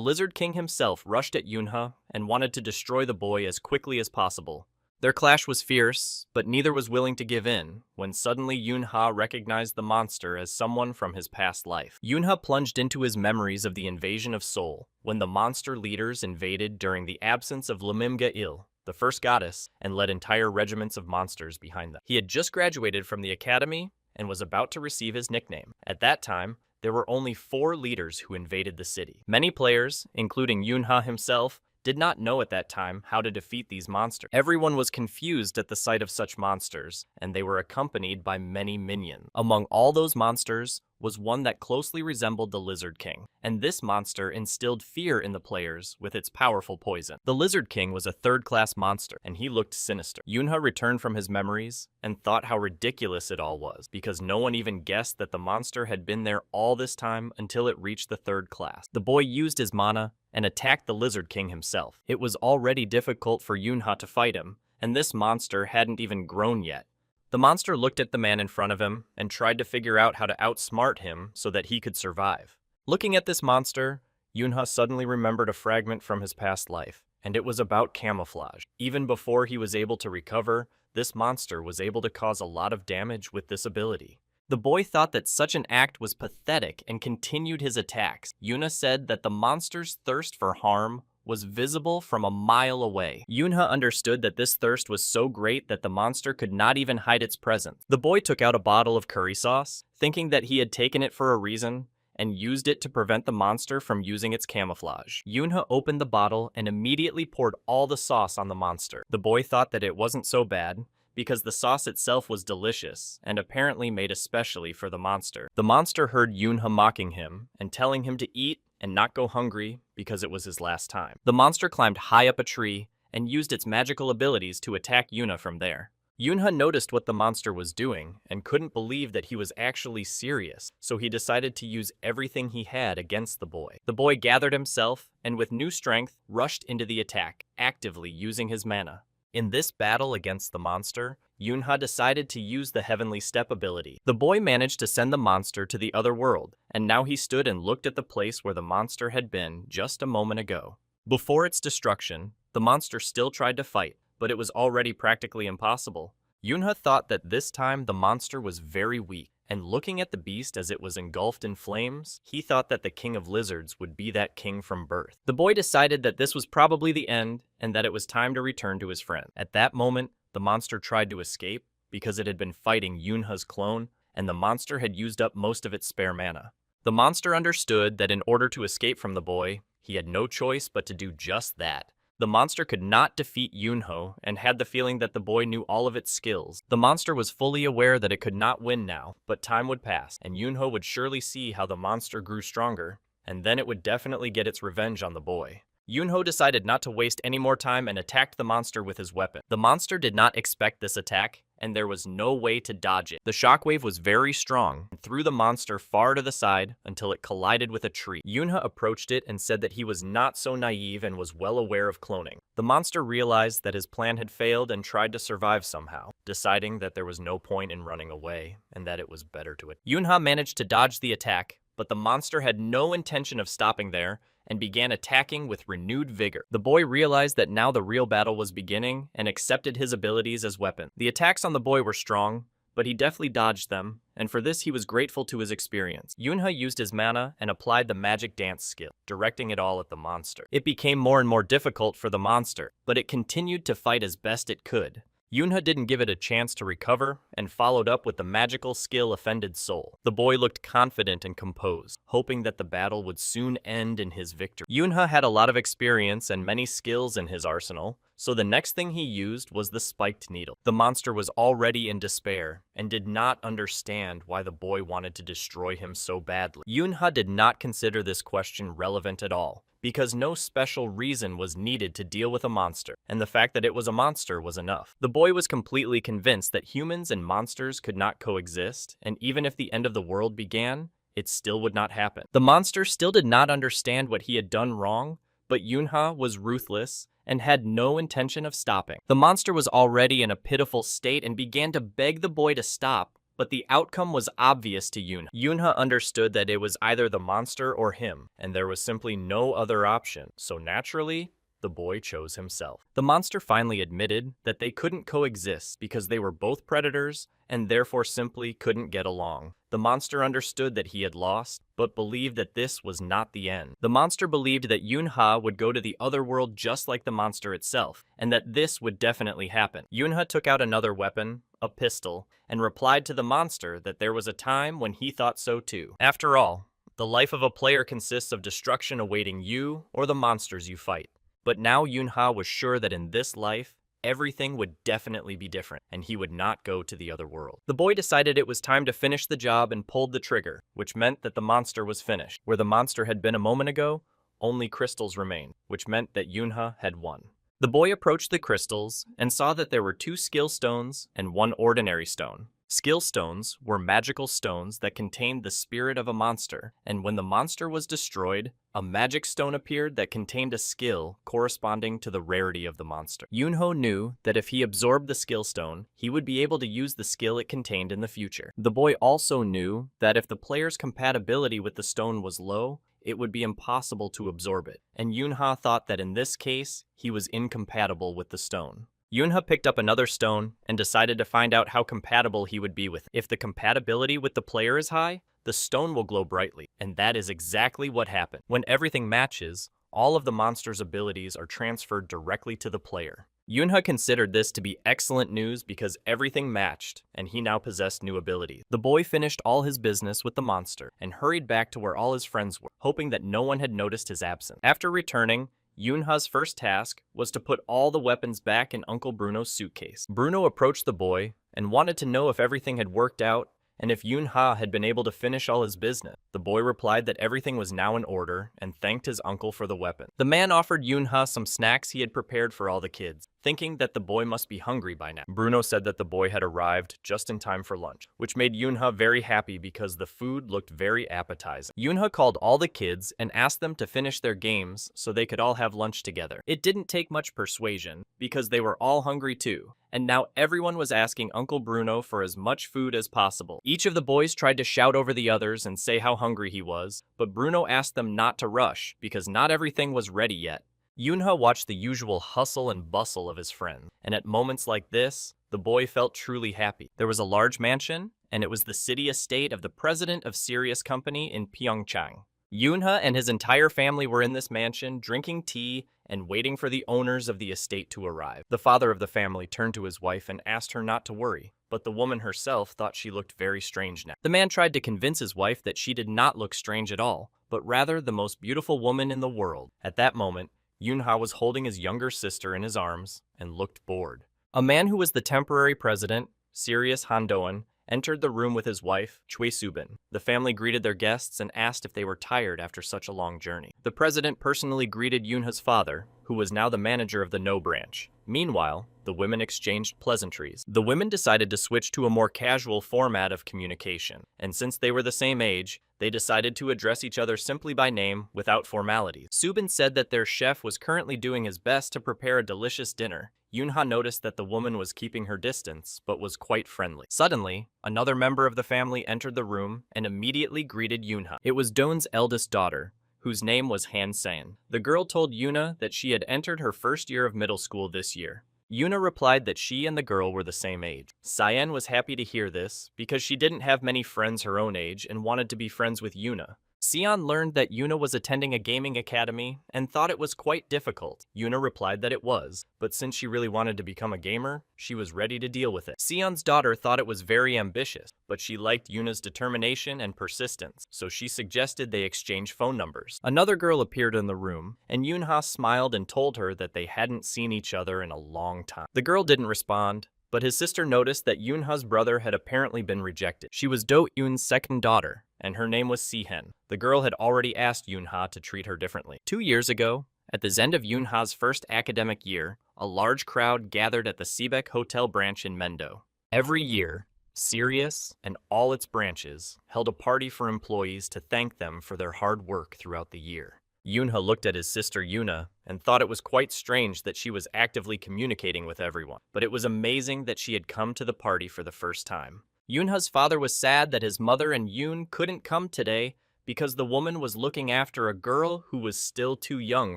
Lizard King himself rushed at Yunha and wanted to destroy the boy as quickly as possible. Their clash was fierce, but neither was willing to give in, when suddenly Yunha recognized the monster as someone from his past life. Yunha plunged into his memories of the invasion of Seoul, when the monster leaders invaded during the absence of Limimga-il, the first goddess, and led entire regiments of monsters behind them. He had just graduated from the academy and was about to receive his nickname. At that time, there were only 4 leaders who invaded the city. Many players, including Yunha himself, did not know at that time how to defeat these monsters. Everyone was confused at the sight of such monsters, and they were accompanied by many minions. Among all those monsters was one that closely resembled the Lizard King, and this monster instilled fear in the players with its powerful poison. The Lizard King was a third-class monster, and he looked sinister. Yunha returned from his memories and thought how ridiculous it all was, because no one even guessed that the monster had been there all this time until it reached the 3rd class. The boy used his mana and attacked the Lizard King himself. It was already difficult for Yunha to fight him, and this monster hadn't even grown yet. The monster looked at the man in front of him and tried to figure out how to outsmart him so that he could survive. Looking at this monster, Yunha suddenly remembered a fragment from his past life, and it was about camouflage. Even before he was able to recover, this monster was able to cause a lot of damage with this ability. The boy thought that such an act was pathetic and continued his attacks. Yunha said that the monster's thirst for harm was visible from a mile away. Yunha understood that this thirst was so great that the monster could not even hide its presence. The boy took out a bottle of curry sauce, thinking that he had taken it for a reason, and used it to prevent the monster from using its camouflage. Yunha opened the bottle and immediately poured all the sauce on the monster. The boy thought that it wasn't so bad, because the sauce itself was delicious, and apparently made especially for the monster. The monster heard Yunha mocking him, and telling him to eat and not go hungry because it was his last time. The monster climbed high up a tree, and used its magical abilities to attack Yunha from there. Yunha noticed what the monster was doing, and couldn't believe that he was actually serious, so he decided to use everything he had against the boy. The boy gathered himself, and with new strength, rushed into the attack, actively using his mana. In this battle against the monster, Yunha decided to use the Heavenly Step ability. The boy managed to send the monster to the other world, and now he stood and looked at the place where the monster had been just a moment ago. Before its destruction, the monster still tried to fight, but it was already practically impossible. Yunha thought that this time the monster was very weak, and looking at the beast as it was engulfed in flames, he thought that the king of lizards would be that king from birth. The boy decided that this was probably the end, and that it was time to return to his friend. At that moment, the monster tried to escape, because it had been fighting Yunha's clone, and the monster had used up most of its spare mana. The monster understood that in order to escape from the boy, he had no choice but to do just that. The monster could not defeat Yunho, and had the feeling that the boy knew all of its skills. The monster was fully aware that it could not win now, but time would pass, and Yunho would surely see how the monster grew stronger, and then it would definitely get its revenge on the boy. Yunho decided not to waste any more time and attacked the monster with his weapon. The monster did not expect this attack, and there was no way to dodge it. The shockwave was very strong and threw the monster far to the side until it collided with a tree. Yunha approached it and said that he was not so naive and was well aware of cloning. The monster realized that his plan had failed and tried to survive somehow, deciding that there was no point in running away and that it was better to it. Yunha managed to dodge the attack, but the monster had no intention of stopping there and began attacking with renewed vigor. The boy realized that now the real battle was beginning and accepted his abilities as weapons. The attacks on the boy were strong, but he deftly dodged them, and for this he was grateful to his experience. Yunha used his mana and applied the magic dance skill, directing it all at the monster. It became more and more difficult for the monster, but it continued to fight as best it could. Yunha didn't give it a chance to recover and followed up with the magical skill Offended Soul. The boy looked confident and composed, hoping that the battle would soon end in his victory. Yunha had a lot of experience and many skills in his arsenal, so the next thing he used was the spiked needle. The monster was already in despair and did not understand why the boy wanted to destroy him so badly. Yunha did not consider this question relevant at all, because no special reason was needed to deal with a monster, and the fact that it was a monster was enough. The boy was completely convinced that humans and monsters could not coexist, and even if the end of the world began, it still would not happen. The monster still did not understand what he had done wrong, but Yunha was ruthless and had no intention of stopping. The monster was already in a pitiful state and began to beg the boy to stop, but the outcome was obvious to Yunha. Yunha understood that it was either the monster or him, and there was simply no other option, so naturally, the boy chose himself. The monster finally admitted that they couldn't coexist because they were both predators and therefore simply couldn't get along. The monster understood that he had lost, but believed that this was not the end. The monster believed that Yunha would go to the other world just like the monster itself, and that this would definitely happen. Yunha took out another weapon, a pistol, and replied to the monster that there was a time when he thought so too. After all, the life of a player consists of destruction awaiting you or the monsters you fight. But now Yunha was sure that in this life, everything would definitely be different, and he would not go to the other world. The boy decided it was time to finish the job and pulled the trigger, which meant that the monster was finished. Where the monster had been a moment ago, only crystals remained, which meant that Yunha had won. The boy approached the crystals and saw that there were 2 skill stones and 1 ordinary stone. Skill stones were magical stones that contained the spirit of a monster, and when the monster was destroyed, a magic stone appeared that contained a skill corresponding to the rarity of the monster. Yunho knew that if he absorbed the skill stone, he would be able to use the skill it contained in the future. The boy also knew that if the player's compatibility with the stone was low, it would be impossible to absorb it, and Yunha thought that in this case, he was incompatible with the stone. Yunha picked up another stone and decided to find out how compatible he would be with it. If the compatibility with the player is high, the stone will glow brightly, and that is exactly what happened. When everything matches, all of the monster's abilities are transferred directly to the player. Yunha considered this to be excellent news because everything matched, and he now possessed new abilities. The boy finished all his business with the monster and hurried back to where all his friends were, hoping that no one had noticed his absence. After returning, Yunha's first task was to put all the weapons back in Uncle Bruno's suitcase. Bruno approached the boy and wanted to know if everything had worked out and if Yunha had been able to finish all his business. The boy replied that everything was now in order and thanked his uncle for the weapon. The man offered Yunha some snacks he had prepared for all the kids, thinking that the boy must be hungry by now. Bruno said that the boy had arrived just in time for lunch, which made Yunha very happy because the food looked very appetizing. Yunha called all the kids and asked them to finish their games so they could all have lunch together. It didn't take much persuasion because they were all hungry too, and now everyone was asking Uncle Bruno for as much food as possible. Each of the boys tried to shout over the others and say how hungry he was, but Bruno asked them not to rush because not everything was ready yet. Yunha watched the usual hustle and bustle of his friends, and at moments like this, the boy felt truly happy. There was a large mansion, and it was the city estate of the president of Sirius Company in Pyeongchang. Yunha and his entire family were in this mansion, drinking tea and waiting for the owners of the estate to arrive. The father of the family turned to his wife and asked her not to worry, but the woman herself thought she looked very strange now. The man tried to convince his wife that she did not look strange at all, but rather the most beautiful woman in the world. At that moment, Yunha was holding his younger sister in his arms and looked bored. A man who was the temporary president, Sirius Handoan, entered the room with his wife, Choi Subin. The family greeted their guests and asked if they were tired after such a long journey. The president personally greeted Yunha's father, who was now the manager of the No branch. Meanwhile, the women exchanged pleasantries. The women decided to switch to a more casual format of communication, and since they were the same age, they decided to address each other simply by name without formalities. Subin said that their chef was currently doing his best to prepare a delicious dinner. Yunha noticed that the woman was keeping her distance, but was quite friendly. Suddenly, another member of the family entered the room and immediately greeted Yunha. It was Doan's eldest daughter, whose name was Han San. The girl told Yuna that she had entered her first year of middle school this year. Yuna replied that she and the girl were the same age. Cyan was happy to hear this because she didn't have many friends her own age and wanted to be friends with Yuna. Sion learned that Yuna was attending a gaming academy and thought it was quite difficult. Yuna replied that it was, but since she really wanted to become a gamer, she was ready to deal with it. Sion's daughter thought it was very ambitious, but she liked Yuna's determination and persistence, so she suggested they exchange phone numbers. Another girl appeared in the room, and Yunha smiled and told her that they hadn't seen each other in a long time. The girl didn't respond, but his sister noticed that Yunha's brother had apparently been rejected. She was Do Yoon's second daughter, and her name was Sihen. The girl had already asked Yunha to treat her differently. 2 years ago, at the end of Yunha's first academic year, a large crowd gathered at the Seebeck Hotel branch in Mendo. Every year, Sirius and all its branches held a party for employees to thank them for their hard work throughout the year. Yunha looked at his sister Yuna and thought it was quite strange that she was actively communicating with everyone, but it was amazing that she had come to the party for the first time. Yunha's father was sad that his mother and Yoon couldn't come today because the woman was looking after a girl who was still too young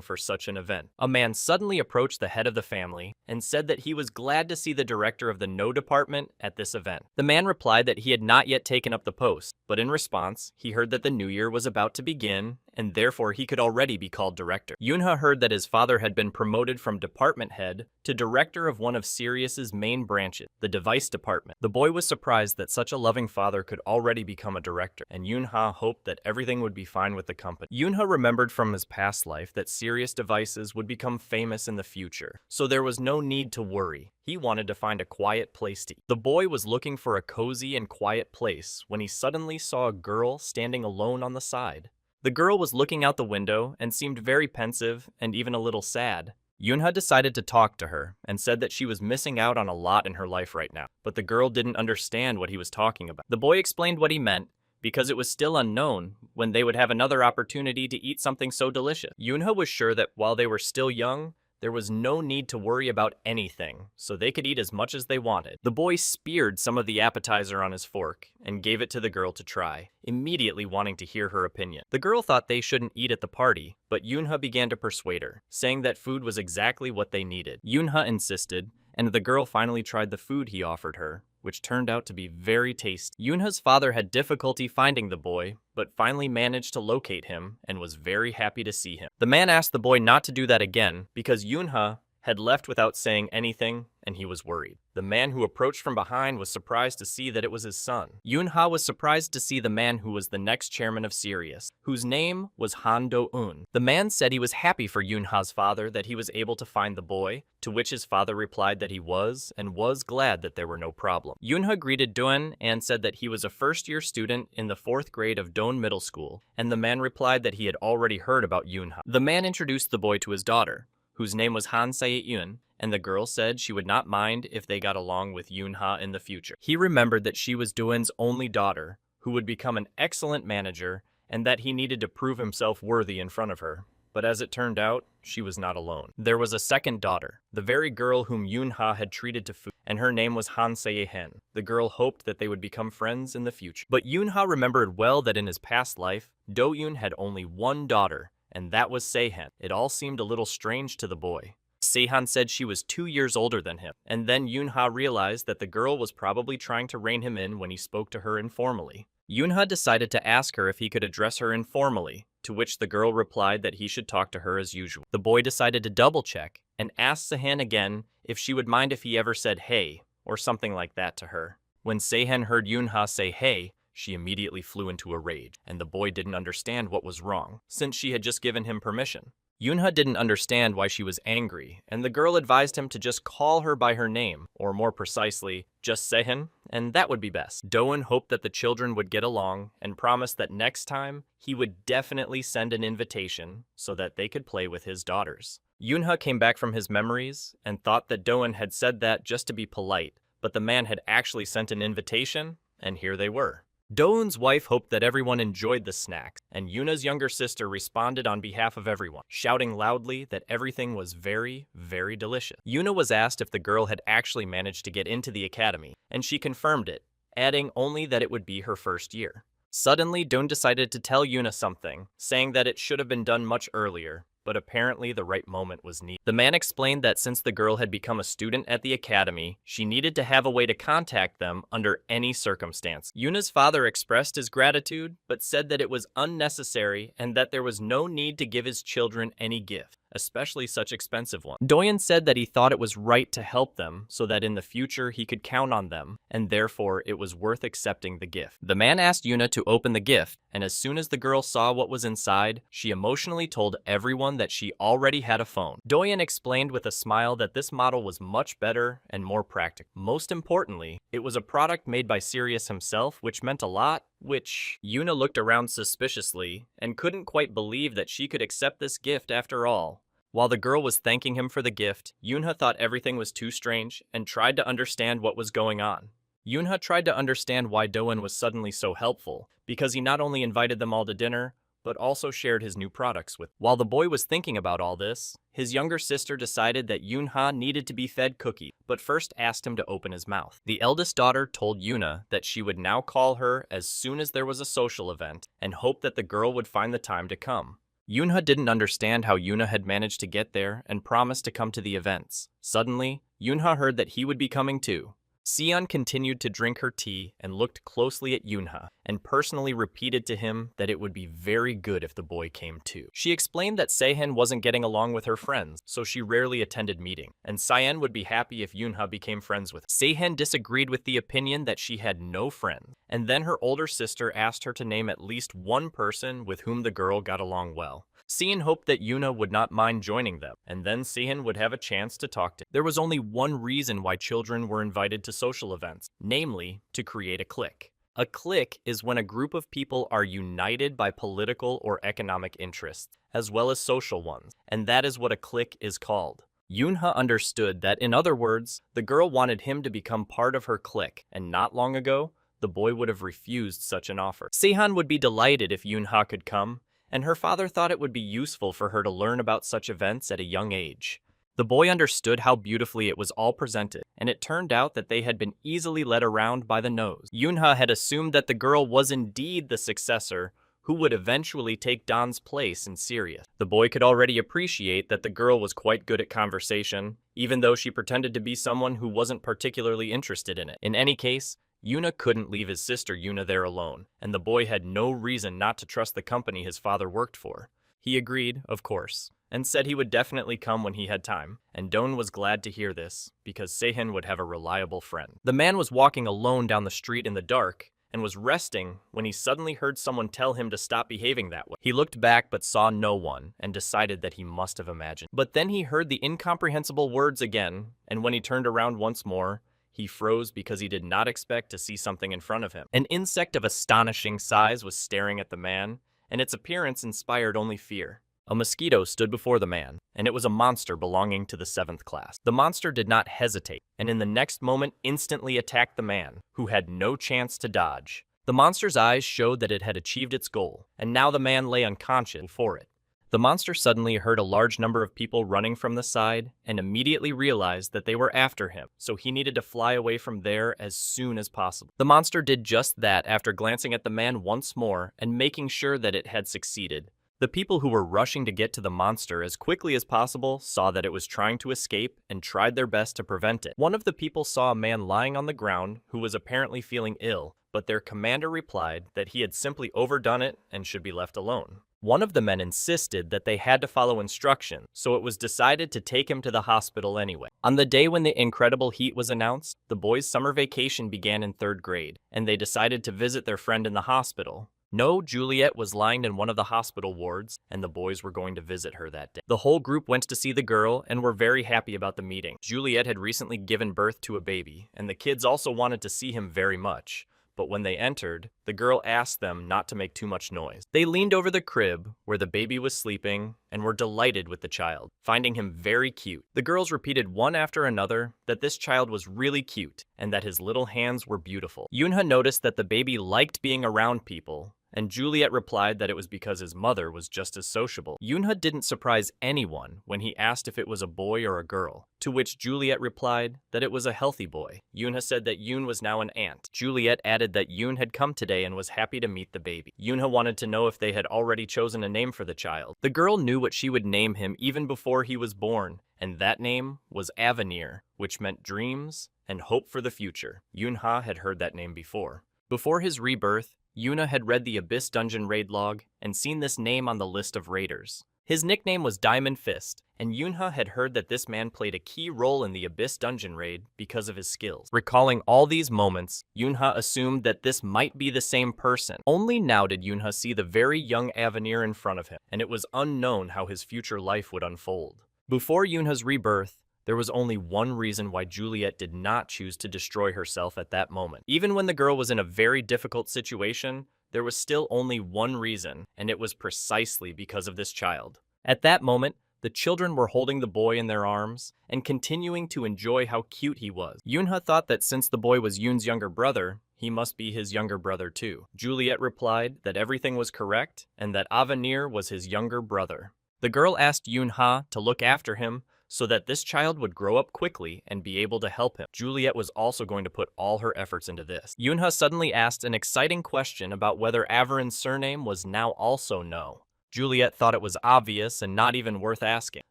for such an event. A man suddenly approached the head of the family and said that he was glad to see the director of the No department at this event. The man replied that he had not yet taken up the post, but in response, he heard that the new year was about to begin and therefore he could already be called director. Yunha heard that his father had been promoted from department head to director of one of Sirius's main branches, the device department. The boy was surprised that such a loving father could already become a director, and Yunha hoped that everything would be fine with the company. Yunha remembered from his past life that Sirius devices would become famous in the future, so there was no need to worry. He wanted to find a quiet place to eat. The boy was looking for a cozy and quiet place when he suddenly saw a girl standing alone on the side. The girl was looking out the window and seemed very pensive and even a little sad. Yunha decided to talk to her and said that she was missing out on a lot in her life right now, but the girl didn't understand what he was talking about. The boy explained what he meant because it was still unknown when they would have another opportunity to eat something so delicious. Yunha was sure that while they were still young, there was no need to worry about anything, so they could eat as much as they wanted. The boy speared some of the appetizer on his fork and gave it to the girl to try, immediately wanting to hear her opinion. The girl thought they shouldn't eat at the party, but Yunha began to persuade her, saying that food was exactly what they needed. Yunha insisted, and the girl finally tried the food he offered her, which turned out to be very tasty. Yunha's father had difficulty finding the boy, but finally managed to locate him and was very happy to see him. The man asked the boy not to do that again because Yunha had left without saying anything and he was worried. The man who approached from behind was surprised to see that it was his son. Yunha was surprised to see the man who was the next chairman of Sirius, whose name was Han Do-eun. The man said he was happy for Yunha's father that he was able to find the boy, to which his father replied that he was, and was glad that there were no problems. Yunha greeted Do-eun and said that he was a first-year student in the 4th grade of Do-eun Middle School, and the man replied that he had already heard about Yunha. The man introduced the boy to his daughter, whose name was Han Se-eun, and the girl said she would not mind if they got along with Yunha in the future. He remembered that she was Do-eun's only daughter, who would become an excellent manager, and that he needed to prove himself worthy in front of her. But as it turned out, she was not alone. There was a second daughter, the very girl whom Yunha had treated to food, and her name was Han Se-hen. The girl hoped that they would become friends in the future. But Yunha remembered well that in his past life, Do-eun had only one daughter, and that was Se-hen. It all seemed a little strange to the boy. Se-han said she was 2 years older than him, and then Yunha realized that the girl was probably trying to rein him in when he spoke to her informally. Yunha decided to ask her if he could address her informally, to which the girl replied that he should talk to her as usual. The boy decided to double-check and asked Se-hen again if she would mind if he ever said hey, or something like that to her. When Se-hen heard Yunha say hey, she immediately flew into a rage, and the boy didn't understand what was wrong, since she had just given him permission. Yunha didn't understand why she was angry, and the girl advised him to just call her by her name, or more precisely, just Se-hen, and that would be best. Do-eun hoped that the children would get along, and promised that next time, he would definitely send an invitation so that they could play with his daughters. Yunha came back from his memories, and thought that Do-eun had said that just to be polite, but the man had actually sent an invitation, and here they were. Do-eun's wife hoped that everyone enjoyed the snacks, and Yuna's younger sister responded on behalf of everyone, shouting loudly that everything was very, very delicious. Yuna was asked if the girl had actually managed to get into the academy, and she confirmed it, adding only that it would be her first year. Suddenly, Do-eun decided to tell Yuna something, saying that it should have been done much earlier, but apparently the right moment was needed. The man explained that since the girl had become a student at the academy, she needed to have a way to contact them under any circumstance. Yuna's father expressed his gratitude, but said that it was unnecessary and that there was no need to give his children any gift, especially such expensive ones. Do-eun said that he thought it was right to help them so that in the future he could count on them, and therefore it was worth accepting the gift. The man asked Yuna to open the gift, and as soon as the girl saw what was inside, she emotionally told everyone that she already had a phone. Do-eun explained with a smile that this model was much better and more practical. Most importantly, it was a product made by Sirius himself, which meant a lot, which Yuna looked around suspiciously and couldn't quite believe that she could accept this gift after all. While the girl was thanking him for the gift, Yunha thought everything was too strange and tried to understand what was going on. Yoonha tried to understand why Doan was suddenly so helpful, because he not only invited them all to dinner, but also shared his new products with. While the boy was thinking about all this, his younger sister decided that Yoonha needed to be fed cookies, but first asked him to open his mouth. The eldest daughter told Yoonha that she would now call her as soon as there was a social event, and hoped that the girl would find the time to come. Yoonha didn't understand how Yoonha had managed to get there and promised to come to the events. Suddenly, Yoonha heard that he would be coming too. Seon continued to drink her tea and looked closely at Yoonha, and personally repeated to him that it would be very good if the boy came too. She explained that Sehen wasn't getting along with her friends, so she rarely attended meetings, and Sayen would be happy if Yoonha became friends with her. Sehen disagreed with the opinion that she had no friends, and then her older sister asked her to name at least one person with whom the girl got along well. Seon hoped that Yoonha would not mind joining them, and then Sehen would have a chance to talk to him. There was only one reason why children were invited to social events, namely, to create a clique. A clique is when a group of people are united by political or economic interests, as well as social ones, and that is what a clique is called. Yoonha understood that, in other words, the girl wanted him to become part of her clique, and not long ago, the boy would have refused such an offer. Sehan would be delighted if Yoonha could come, and her father thought it would be useful for her to learn about such events at a young age. The boy understood how beautifully it was all presented, and it turned out that they had been easily led around by the nose. Yoonha had assumed that the girl was indeed the successor who would eventually take Don's place in Syria. The boy could already appreciate that the girl was quite good at conversation, even though she pretended to be someone who wasn't particularly interested in it. In any case, Yoonha couldn't leave his sister Yoonha there alone, and the boy had no reason not to trust the company his father worked for. He agreed, of course, and said he would definitely come when he had time, and Don was glad to hear this, because Sehen would have a reliable friend. The man was walking alone down the street in the dark, and was resting when he suddenly heard someone tell him to stop behaving that way. He looked back but saw no one, and decided that he must have imagined. But then he heard the incomprehensible words again, and when he turned around once more, he froze because he did not expect to see something in front of him. An insect of astonishing size was staring at the man, and its appearance inspired only fear. A mosquito stood before the man, and it was a monster belonging to the 7th class. The monster did not hesitate, and in the next moment instantly attacked the man, who had no chance to dodge. The monster's eyes showed that it had achieved its goal, and now the man lay unconscious before it. The monster suddenly heard a large number of people running from the side and immediately realized that they were after him, so he needed to fly away from there as soon as possible. The monster did just that after glancing at the man once more and making sure that it had succeeded. The people who were rushing to get to the monster as quickly as possible saw that it was trying to escape and tried their best to prevent it. One of the people saw a man lying on the ground who was apparently feeling ill, but their commander replied that he had simply overdone it and should be left alone. One of the men insisted that they had to follow instructions, so it was decided to take him to the hospital anyway. On the day when the incredible heat was announced, the boys' summer vacation began in 3rd grade, and they decided to visit their friend in the hospital. No, Juliet was lying in one of the hospital wards, and the boys were going to visit her that day. The whole group went to see the girl and were very happy about the meeting. Juliet had recently given birth to a baby, and the kids also wanted to see him very much. But when they entered, the girl asked them not to make too much noise. They leaned over the crib, where the baby was sleeping, and were delighted with the child, finding him very cute. The girls repeated one after another that this child was really cute, and that his little hands were beautiful. Yoonha noticed that the baby liked being around people, and Juliet replied that it was because his mother was just as sociable. Yoonha didn't surprise anyone when he asked if it was a boy or a girl, to which Juliet replied that it was a healthy boy. Yoonha said that Yoon was now an aunt. Juliet added that Yoon had come today and was happy to meet the baby. Yoonha wanted to know if they had already chosen a name for the child. The girl knew what she would name him even before he was born, and that name was Avenir, which meant dreams and hope for the future. Yoonha had heard that name before. Before his rebirth, Yoonha had read the Abyss Dungeon raid log and seen this name on the list of raiders. His nickname was Diamond Fist, and Yoonha had heard that this man played a key role in the Abyss Dungeon raid because of his skills. Recalling all these moments, Yoonha assumed that this might be the same person. Only now did Yoonha see the very young Avenir in front of him, and it was unknown how his future life would unfold. Before Yoonha's rebirth, there was only one reason why Juliet did not choose to destroy herself at that moment. Even when the girl was in a very difficult situation, there was still only one reason, and it was precisely because of this child. At that moment, The children were holding the boy in their arms and continuing to enjoy how cute he was. Yoonha thought that since the boy was Yoon's younger brother, he must be his younger brother too. Juliet replied that everything was correct and that Avenir was his younger brother. The girl asked Yoonha to look after him so that this child would grow up quickly and be able to help him. Juliet was also going to put all her efforts into this. Yoonha suddenly asked an exciting question about whether Averin's surname was now also No. Juliet thought it was obvious and not even worth asking.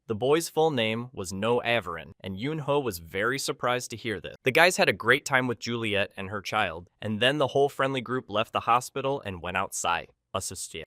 The boy's full name was No Averin, and Yoonho was very surprised to hear this. The guys had a great time with Juliet and her child, and then the whole friendly group left the hospital and went outside.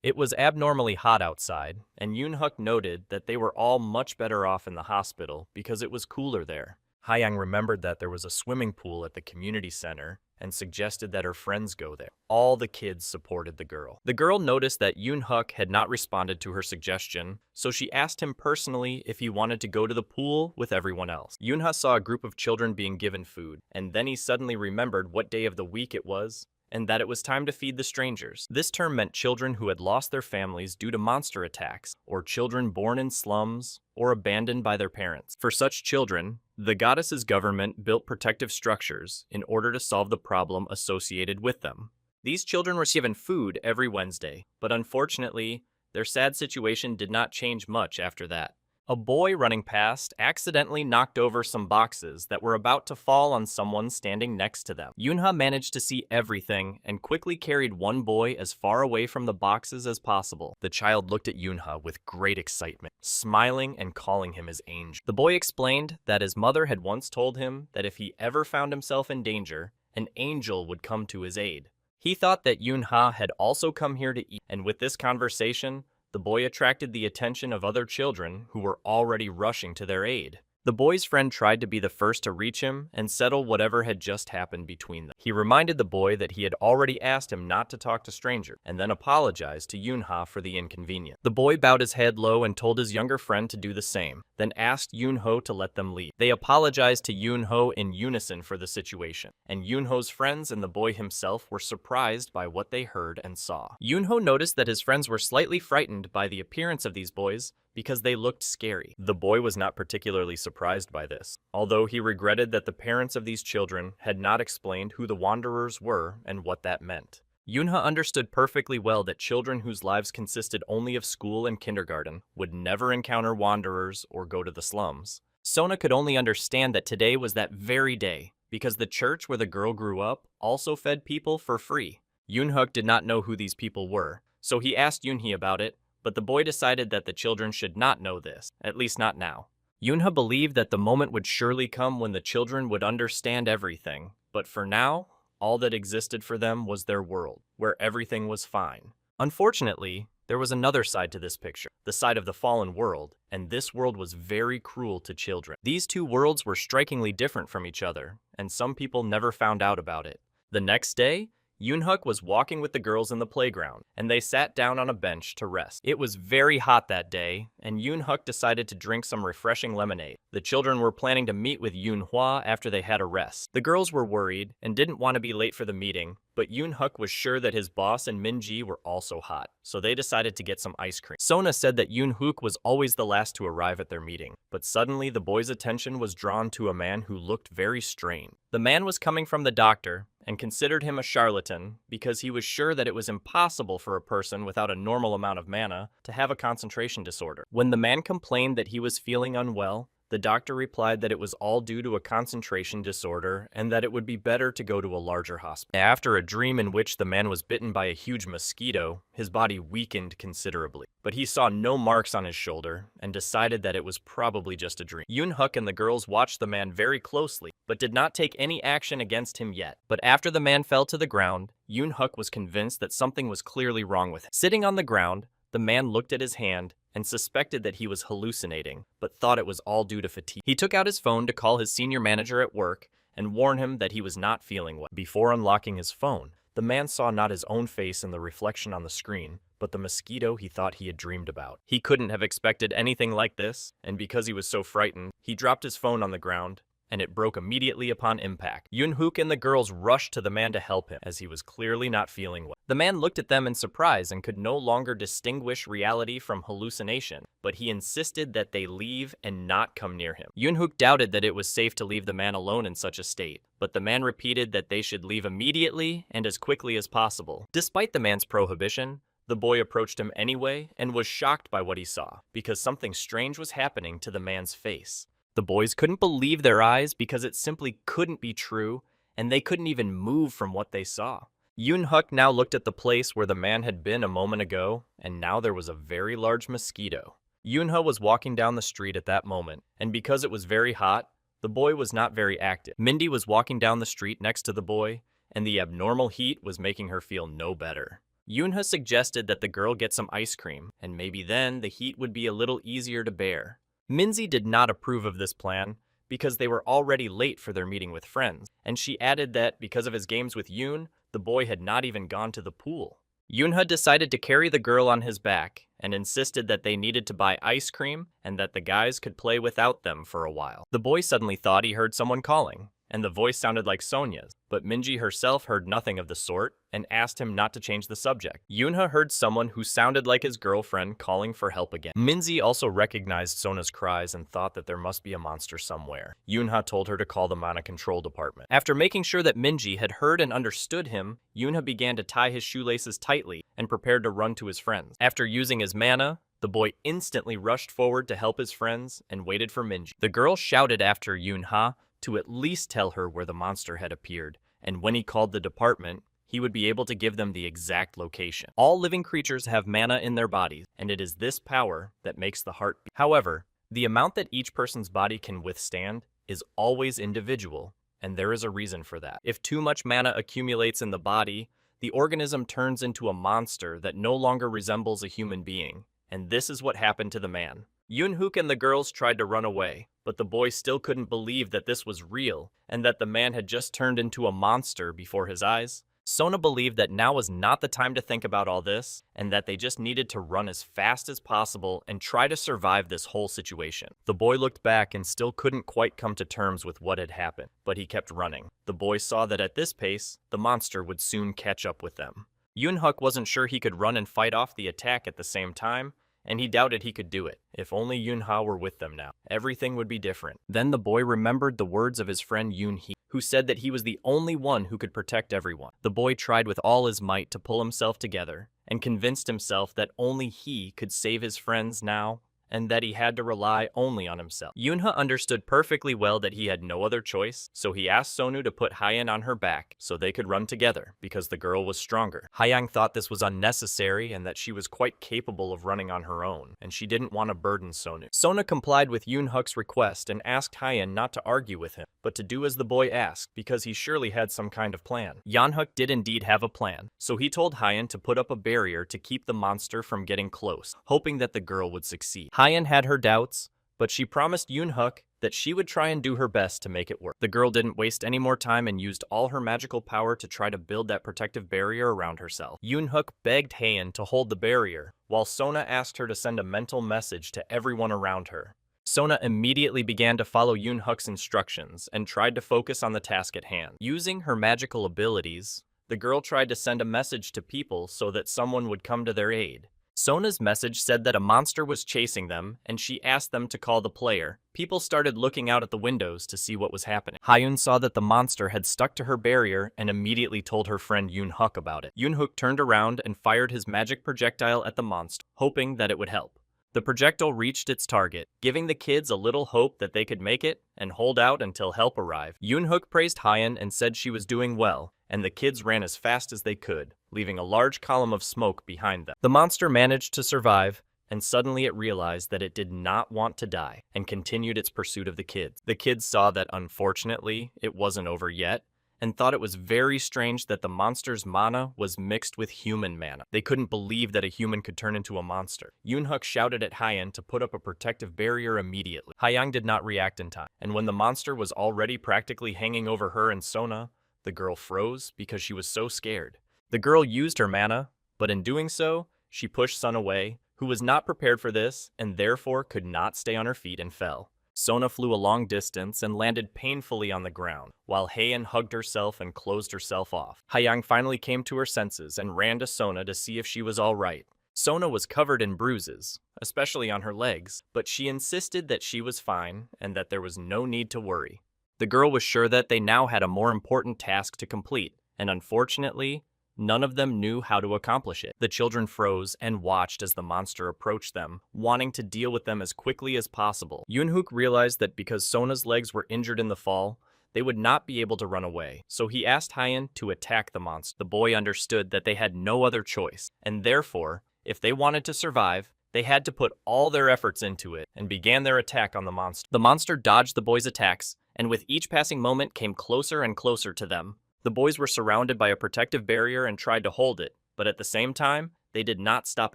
It was abnormally hot outside, and Yoonhuk noted that they were all much better off in the hospital because it was cooler there. Hayoung remembered that there was a swimming pool at the community center and suggested that her friends go there. All the kids supported the girl. The girl noticed that Yoonhuk had not responded to her suggestion, so she asked him personally if he wanted to go to the pool with everyone else. Yoonha saw a group of children being given food, and then he suddenly remembered what day of the week it was, and that it was time to feed the strangers. This term meant children who had lost their families due to monster attacks, or children born in slums, or abandoned by their parents. For such children, the goddess's government built protective structures in order to solve the problem associated with them. These children were given food every Wednesday, but unfortunately, their sad situation did not change much after that. A boy running past accidentally knocked over some boxes that were about to fall on someone standing next to them. Yoonha managed to see everything and quickly carried one boy as far away from the boxes as possible. The child looked at Yoonha with great excitement, smiling and calling him his angel. The boy explained that his mother had once told him that if he ever found himself in danger, an angel would come to his aid. He thought that Yoonha had also come here to eat, and with this conversation, the boy attracted the attention of other children who were already rushing to their aid. The boy's friend tried to be the first to reach him and settle whatever had just happened between them. He reminded the boy that he had already asked him not to talk to strangers, and then apologized to Yoonha for the inconvenience. The boy bowed his head low and told his younger friend to do the same, then asked Yoonho to let them leave. They apologized to Yoonho in unison for the situation, and Yoonho's friends and the boy himself were surprised by what they heard and saw. Yoonho noticed that his friends were slightly frightened by the appearance of these boys, because they looked scary. The boy was not particularly surprised by this, although he regretted that the parents of these children had not explained who the wanderers were and what that meant. Yoonha understood perfectly well that children whose lives consisted only of school and kindergarten would never encounter wanderers or go to the slums. Sona could only understand that today was that very day, because the church where the girl grew up also fed people for free. Yoonhuk did not know who these people were, so he asked Yoonhee about it, but the boy decided that the children should not know this, at least not now. Yoonha believed that the moment would surely come when the children would understand everything, but for now, all that existed for them was their world, where everything was fine. Unfortunately, there was another side to this picture, the side of the fallen world, and this world was very cruel to children. These two worlds were strikingly different from each other, and some people never found out about it. The next day, Yoonhuk was walking with the girls in the playground, and they sat down on a bench to rest. It was very hot that day, and Yoonhuk decided to drink some refreshing lemonade. The children were planning to meet with Yoonhwa after they had a rest. The girls were worried and didn't want to be late for the meeting, but Yoonhuk was sure that his boss and Minji were also hot, so they decided to get some ice cream. Sona said that Yoonhuk was always the last to arrive at their meeting, but suddenly the boys' attention was drawn to a man who looked very strained. The man was coming from the doctor, and considered him a charlatan because he was sure that it was impossible for a person without a normal amount of mana to have a concentration disorder. When the man complained that he was feeling unwell, the doctor replied that it was all due to a concentration disorder and that it would be better to go to a larger hospital. After a dream in which the man was bitten by a huge mosquito, his body weakened considerably. But he saw no marks on his shoulder and decided that it was probably just a dream. Yoonhuk and the girls watched the man very closely, but did not take any action against him yet. But after the man fell to the ground, Yoonhuk was convinced that something was clearly wrong with him. Sitting on the ground, the man looked at his hand and suspected that he was hallucinating, but thought it was all due to fatigue. He took out his phone to call his senior manager at work and warn him that he was not feeling well. Before unlocking his phone, the man saw not his own face in the reflection on the screen, but the mosquito he thought he had dreamed about. He couldn't have expected anything like this, and because he was so frightened, he dropped his phone on the ground and it broke immediately upon impact. Yoonhook and the girls rushed to the man to help him, as he was clearly not feeling well. The man looked at them in surprise and could no longer distinguish reality from hallucination, but he insisted that they leave and not come near him. Yoonhook doubted that it was safe to leave the man alone in such a state, but the man repeated that they should leave immediately and as quickly as possible. Despite the man's prohibition, the boy approached him anyway and was shocked by what he saw, because something strange was happening to the man's face. The boys couldn't believe their eyes because it simply couldn't be true, and they couldn't even move from what they saw. Yoonhook now looked at the place where the man had been a moment ago, and now there was a very large mosquito. Yoonha was walking down the street at that moment, and because it was very hot, the boy was not very active. Mindy was walking down the street next to the boy, and the abnormal heat was making her feel no better. Yoonha suggested that the girl get some ice cream, and maybe then the heat would be a little easier to bear. Minzy did not approve of this plan because they were already late for their meeting with friends, and she added that because of his games with Yoon, the boy had not even gone to the pool. Yoonha decided to carry the girl on his back and insisted that they needed to buy ice cream and that the guys could play without them for a while. The boy suddenly thought he heard someone calling, and the voice sounded like Sonya's, but Minji herself heard nothing of the sort and asked him not to change the subject. Yoonha heard someone who sounded like his girlfriend calling for help again. Minzy also recognized Sona's cries and thought that there must be a monster somewhere. Yoonha told her to call the mana control department. After making sure that Minji had heard and understood him, Yoonha began to tie his shoelaces tightly and prepared to run to his friends. After using his mana, the boy instantly rushed forward to help his friends and waited for Minji. The girl shouted after Yoonha to at least tell her where the monster had appeared, and when he called the department, he would be able to give them the exact location. All living creatures have mana in their bodies, and it is this power that makes the heart beat. However, the amount that each person's body can withstand is always individual, and there is a reason for that. If too much mana accumulates in the body, the organism turns into a monster that no longer resembles a human being, and this is what happened to the man. Yoonhook and the girls tried to run away, but the boy still couldn't believe that this was real and that the man had just turned into a monster before his eyes. Sona believed that now was not the time to think about all this and that they just needed to run as fast as possible and try to survive this whole situation. The boy looked back and still couldn't quite come to terms with what had happened, but he kept running. The boy saw that at this pace, the monster would soon catch up with them. Yoonhook wasn't sure he could run and fight off the attack at the same time, and he doubted he could do it. If only Yoonha were with them now, everything would be different. Then the boy remembered the words of his friend Yoonhee, who said that he was the only one who could protect everyone. The boy tried with all his might to pull himself together, and convinced himself that only he could save his friends now, and that he had to rely only on himself. Yoonha understood perfectly well that he had no other choice, so he asked Sonu to put Hyeon on her back so they could run together, because the girl was stronger. Hyeon thought this was unnecessary and that she was quite capable of running on her own, and she didn't want to burden Sonu. Sona complied with Yoonhook's request and asked Hyeon not to argue with him, but to do as the boy asked, because he surely had some kind of plan. Yoonhook did indeed have a plan, so he told Hyeon to put up a barrier to keep the monster from getting close, hoping that the girl would succeed. Hyeon had her doubts, but she promised Yoonhook that she would try and do her best to make it work. The girl didn't waste any more time and used all her magical power to try to build that protective barrier around herself. Yoonhook begged Hyeon to hold the barrier, while Sona asked her to send a mental message to everyone around her. Sona immediately began to follow Yoonhook's instructions and tried to focus on the task at hand. Using her magical abilities, the girl tried to send a message to people so that someone would come to their aid. Sona's message said that a monster was chasing them, and she asked them to call the player. People started looking out at the windows to see what was happening. Hyeon saw that the monster had stuck to her barrier and immediately told her friend Yoonhook about it. Yoonhook turned around and fired his magic projectile at the monster, hoping that it would help. The projectile reached its target, giving the kids a little hope that they could make it and hold out until help arrived. Yoonhook praised Hyeon and said she was doing well, and the kids ran as fast as they could, leaving a large column of smoke behind them. The monster managed to survive, and suddenly it realized that it did not want to die, and continued its pursuit of the kids. The kids saw that, unfortunately, it wasn't over yet, and thought it was very strange that the monster's mana was mixed with human mana. They couldn't believe that a human could turn into a monster. Yoonhook shouted at Hyeon to put up a protective barrier immediately. Hyeon did not react in time, and when the monster was already practically hanging over her and Sona, the girl froze because she was so scared. The girl used her mana, but in doing so, she pushed Sun away, who was not prepared for this and therefore could not stay on her feet and fell. Sona flew a long distance and landed painfully on the ground, while Heian hugged herself and closed herself off. Haiyang finally came to her senses and ran to Sona to see if she was all right. Sona was covered in bruises, especially on her legs, but she insisted that she was fine and that there was no need to worry. The girl was sure that they now had a more important task to complete, and unfortunately, none of them knew how to accomplish it. The children froze and watched as the monster approached them, wanting to deal with them as quickly as possible. Yoonhook realized that because Sona's legs were injured in the fall, they would not be able to run away, so he asked Haiyan to attack the monster. The boy understood that they had no other choice, and therefore, if they wanted to survive, they had to put all their efforts into it and began their attack on the monster. The monster dodged the boys' attacks, and with each passing moment came closer and closer to them. The boys were surrounded by a protective barrier and tried to hold it, but at the same time, they did not stop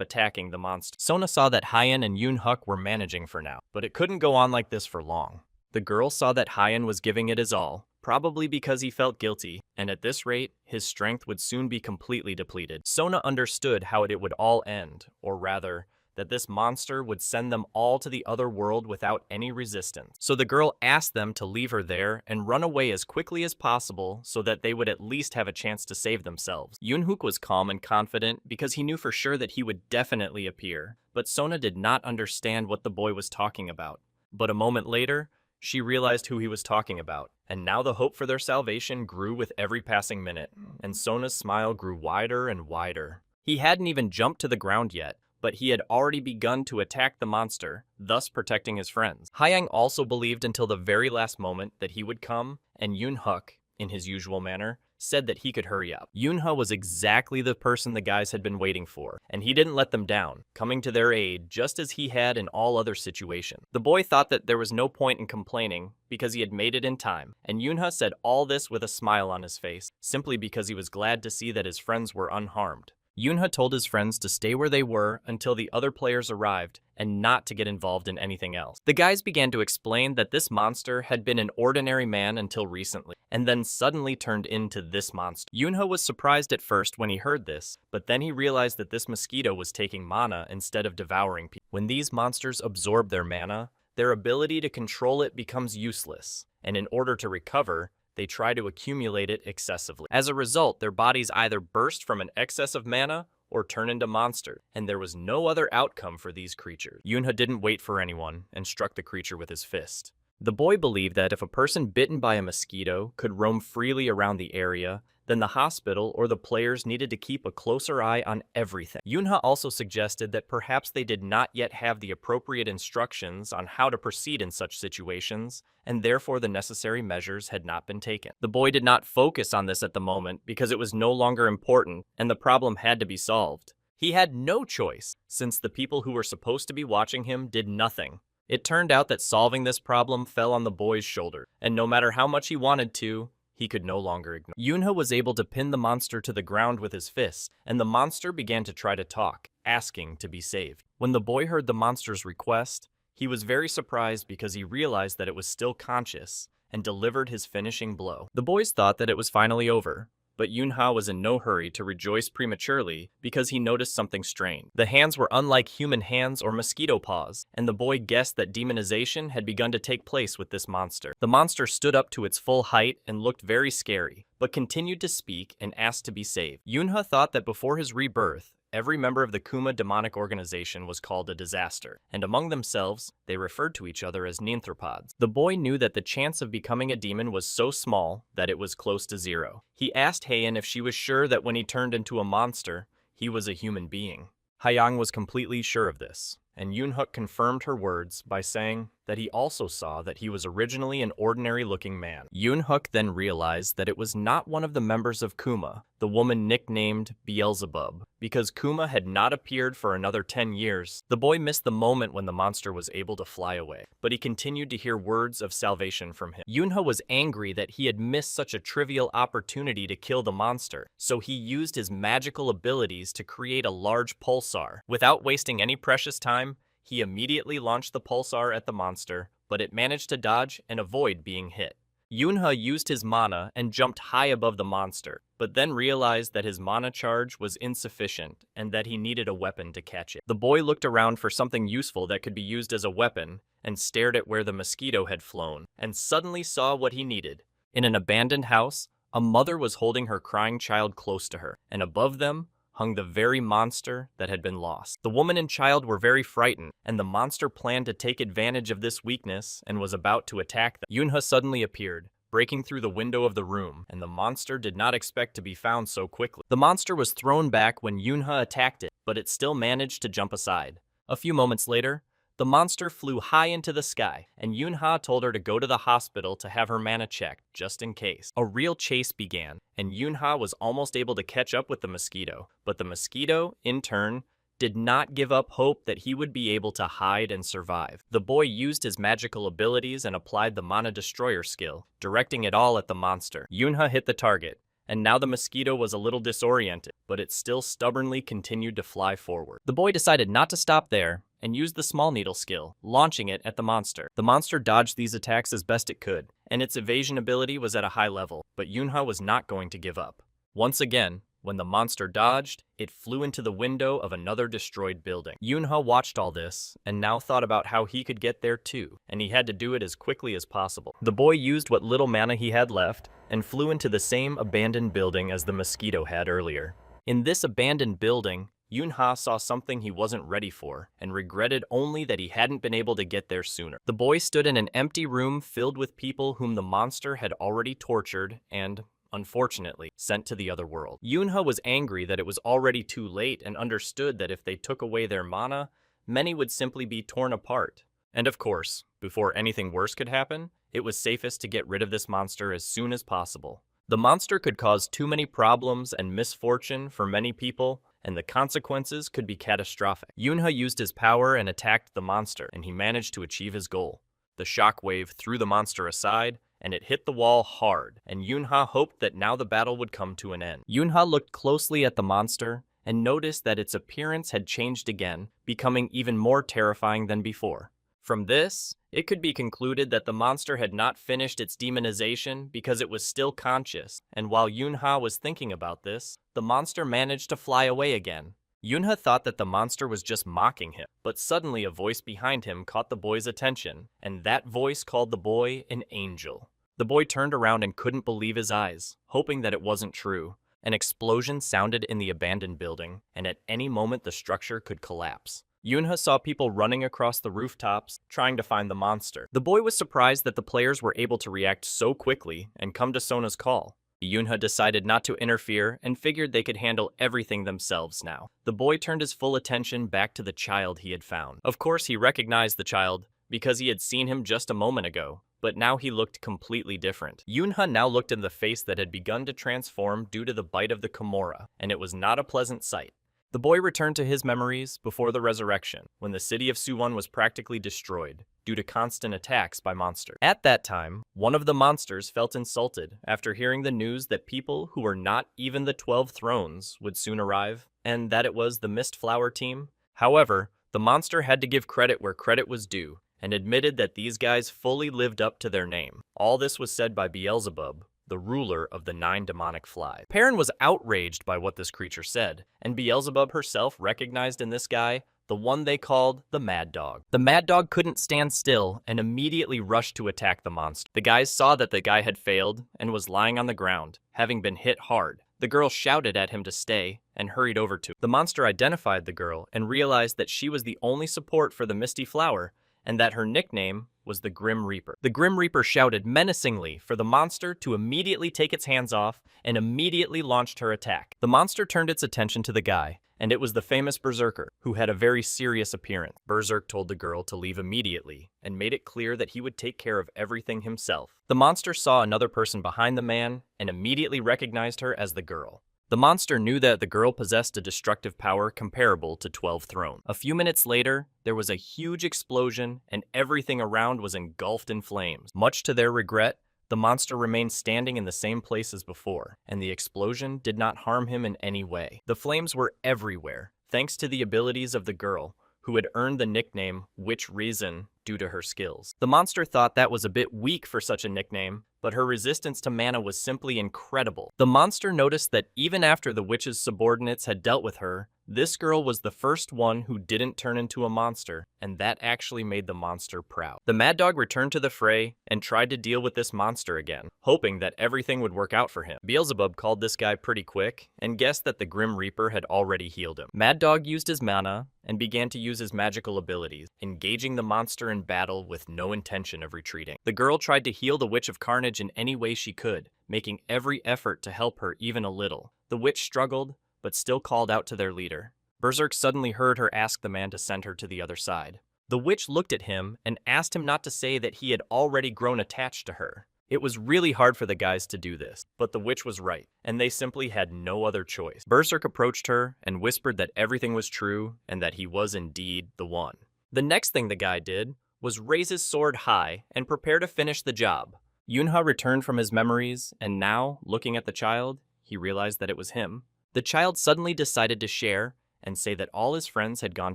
attacking the monster. Sona saw that Haiyan and Yoonhook were managing for now, but it couldn't go on like this for long. The girl saw that Haiyan was giving it his all, probably because he felt guilty, and at this rate, his strength would soon be completely depleted. Sona understood how it would all end, or rather, that this monster would send them all to the other world without any resistance. So the girl asked them to leave her there and run away as quickly as possible so that they would at least have a chance to save themselves. Yoonhook was calm and confident because he knew for sure that he would definitely appear, but Sona did not understand what the boy was talking about. But a moment later, she realized who he was talking about, and now the hope for their salvation grew with every passing minute, and Sona's smile grew wider and wider. He hadn't even jumped to the ground yet, but he had already begun to attack the monster, thus protecting his friends. Haiyang also believed until the very last moment that he would come, and Yoonhook, in his usual manner, said that he could hurry up. Yoonha was exactly the person the guys had been waiting for, and he didn't let them down, coming to their aid just as he had in all other situations. The boy thought that there was no point in complaining because he had made it in time, and Yoonha said all this with a smile on his face, simply because he was glad to see that his friends were unharmed. Yoonha told his friends to stay where they were until the other players arrived and not to get involved in anything else. The guys began to explain that this monster had been an ordinary man until recently, and then suddenly turned into this monster. Yoonha was surprised at first when he heard this, but then he realized that this mosquito was taking mana instead of devouring people. When these monsters absorb their mana, their ability to control it becomes useless, and in order to recover, they try to accumulate it excessively. As a result, their bodies either burst from an excess of mana or turn into monsters, and there was no other outcome for these creatures. Yoonha didn't wait for anyone and struck the creature with his fist. The boy believed that if a person bitten by a mosquito could roam freely around the area, then the hospital or the players needed to keep a closer eye on everything. Yoonha also suggested that perhaps they did not yet have the appropriate instructions on how to proceed in such situations, and therefore the necessary measures had not been taken. The boy did not focus on this at the moment because it was no longer important and the problem had to be solved. He had no choice, since the people who were supposed to be watching him did nothing. It turned out that solving this problem fell on the boy's shoulder, and no matter how much he wanted to, he could no longer ignore. Yoonha was able to pin the monster to the ground with his fists, and the monster began to try to talk, asking to be saved. When the boy heard the monster's request, he was very surprised because he realized that it was still conscious and delivered his finishing blow. The boys thought that it was finally over, but Yoonha was in no hurry to rejoice prematurely because he noticed something strange. The hands were unlike human hands or mosquito paws, and the boy guessed that demonization had begun to take place with this monster. The monster stood up to its full height and looked very scary, but continued to speak and asked to be saved. Yoonha thought that before his rebirth, every member of the Kuma demonic organization was called a disaster, and among themselves, they referred to each other as ninthropods. The boy knew that the chance of becoming a demon was so small that it was close to zero. He asked Heian if she was sure that when he turned into a monster, he was a human being. Haiyang was completely sure of this, and Yoonhook confirmed her words by saying that he also saw that he was originally an ordinary-looking man. Yoonhook then realized that it was not one of the members of Kuma, the woman nicknamed Beelzebub, because Kuma had not appeared for another 10 years. The boy missed the moment when the monster was able to fly away, but he continued to hear words of salvation from him. Yoonha was angry that he had missed such a trivial opportunity to kill the monster, so he used his magical abilities to create a large pulsar. Without wasting any precious time, he immediately launched the pulsar at the monster, but it managed to dodge and avoid being hit. Yunha used his mana and jumped high above the monster, but then realized that his mana charge was insufficient and that he needed a weapon to catch it. The boy looked around for something useful that could be used as a weapon and stared at where the mosquito had flown, and suddenly saw what he needed. In an abandoned house, a mother was holding her crying child close to her, and above them hung the very monster that had been lost. The woman and child were very frightened, and the monster planned to take advantage of this weakness and was about to attack them. Yunha suddenly appeared, breaking through the window of the room, and the monster did not expect to be found so quickly. The monster was thrown back when Yunha attacked it, but it still managed to jump aside. A few moments later, the monster flew high into the sky, and Yunha told her to go to the hospital to have her mana checked, just in case. A real chase began, and Yunha was almost able to catch up with the mosquito, but the mosquito, in turn, did not give up hope that he would be able to hide and survive. The boy used his magical abilities and applied the Mana Destroyer skill, directing it all at the monster. Yunha hit the target, and now the mosquito was a little disoriented, but it still stubbornly continued to fly forward. The boy decided not to stop there, and used the small needle skill, launching it at the monster. The monster dodged these attacks as best it could, and its evasion ability was at a high level, but Yunha was not going to give up. Once again, when the monster dodged, it flew into the window of another destroyed building. Yunha watched all this, and now thought about how he could get there too, and he had to do it as quickly as possible. The boy used what little mana he had left, and flew into the same abandoned building as the mosquito had earlier. In this abandoned building, Yunha saw something he wasn't ready for, and regretted only that he hadn't been able to get there sooner. The boy stood in an empty room filled with people whom the monster had already tortured and, unfortunately, sent to the other world. Yunha was angry that it was already too late and understood that if they took away their mana, many would simply be torn apart. And of course, before anything worse could happen, it was safest to get rid of this monster as soon as possible. The monster could cause too many problems and misfortune for many people, and the consequences could be catastrophic. Yunha used his power and attacked the monster, and he managed to achieve his goal. The shockwave threw the monster aside, and it hit the wall hard, and Yunha hoped that now the battle would come to an end. Yunha looked closely at the monster and noticed that its appearance had changed again, becoming even more terrifying than before. From this, it could be concluded that the monster had not finished its demonization because it was still conscious, and while Yunha was thinking about this, the monster managed to fly away again. Yunha thought that the monster was just mocking him, but suddenly a voice behind him caught the boy's attention, and that voice called the boy an angel. The boy turned around and couldn't believe his eyes, hoping that it wasn't true. An explosion sounded in the abandoned building, and at any moment the structure could collapse. Yunha saw people running across the rooftops, trying to find the monster. The boy was surprised that the players were able to react so quickly and come to Sona's call. Yunha decided not to interfere and figured they could handle everything themselves now. The boy turned his full attention back to the child he had found. Of course, he recognized the child because he had seen him just a moment ago, but now he looked completely different. Yunha now looked in the face that had begun to transform due to the bite of the Kimura, and it was not a pleasant sight. The boy returned to his memories before the resurrection, when the city of Suwon was practically destroyed due to constant attacks by monsters. At that time, one of the monsters felt insulted after hearing the news that people who were not even the 12 thrones would soon arrive, and that it was the Mist Flower team. However, the monster had to give credit where credit was due, and admitted that these guys fully lived up to their name. All this was said by Beelzebub, the ruler of the 9 demonic flies. Perrin was outraged by what this creature said, and Beelzebub herself recognized in this guy the one they called the Mad Dog. The Mad Dog couldn't stand still and immediately rushed to attack the monster. The guys saw that the guy had failed and was lying on the ground, having been hit hard. The girl shouted at him to stay and hurried over to him. The monster identified the girl and realized that she was the only support for the Misty Flower, and that her nickname was the Grim Reaper. The Grim Reaper shouted menacingly for the monster to immediately take its hands off and immediately launched her attack. The monster turned its attention to the guy, and it was the famous berserker, who had a very serious appearance. Berserk told the girl to leave immediately and made it clear that he would take care of everything himself. The monster saw another person behind the man and immediately recognized her as the girl. The monster knew that the girl possessed a destructive power comparable to 12 thrones. A few minutes later, there was a huge explosion and everything around was engulfed in flames. Much to their regret, the monster remained standing in the same place as before, and the explosion did not harm him in any way. The flames were everywhere, thanks to the abilities of the girl, who had earned the nickname Witch Reason due to her skills. The monster thought that was a bit weak for such a nickname, but her resistance to mana was simply incredible. The monster noticed that even after the witch's subordinates had dealt with her, this girl was the first one who didn't turn into a monster, and that actually made the monster proud. The Mad Dog returned to the fray and tried to deal with this monster again, hoping that everything would work out for him. Beelzebub called this guy pretty quick and guessed that the Grim Reaper had already healed him. Mad Dog used his mana and began to use his magical abilities, engaging the monster in battle with no intention of retreating. The girl tried to heal the Witch of Carnage in any way she could, making every effort to help her even a little. The witch struggled, but still called out to their leader. Berserk suddenly heard her ask the man to send her to the other side. The witch looked at him and asked him not to say that he had already grown attached to her. It was really hard for the guys to do this, but the witch was right, and they simply had no other choice. Berserk approached her and whispered that everything was true and that he was indeed the one. The next thing the guy did was raise his sword high and prepare to finish the job. Yunha returned from his memories, and now, looking at the child, he realized that it was him. The child suddenly decided to share and say that all his friends had gone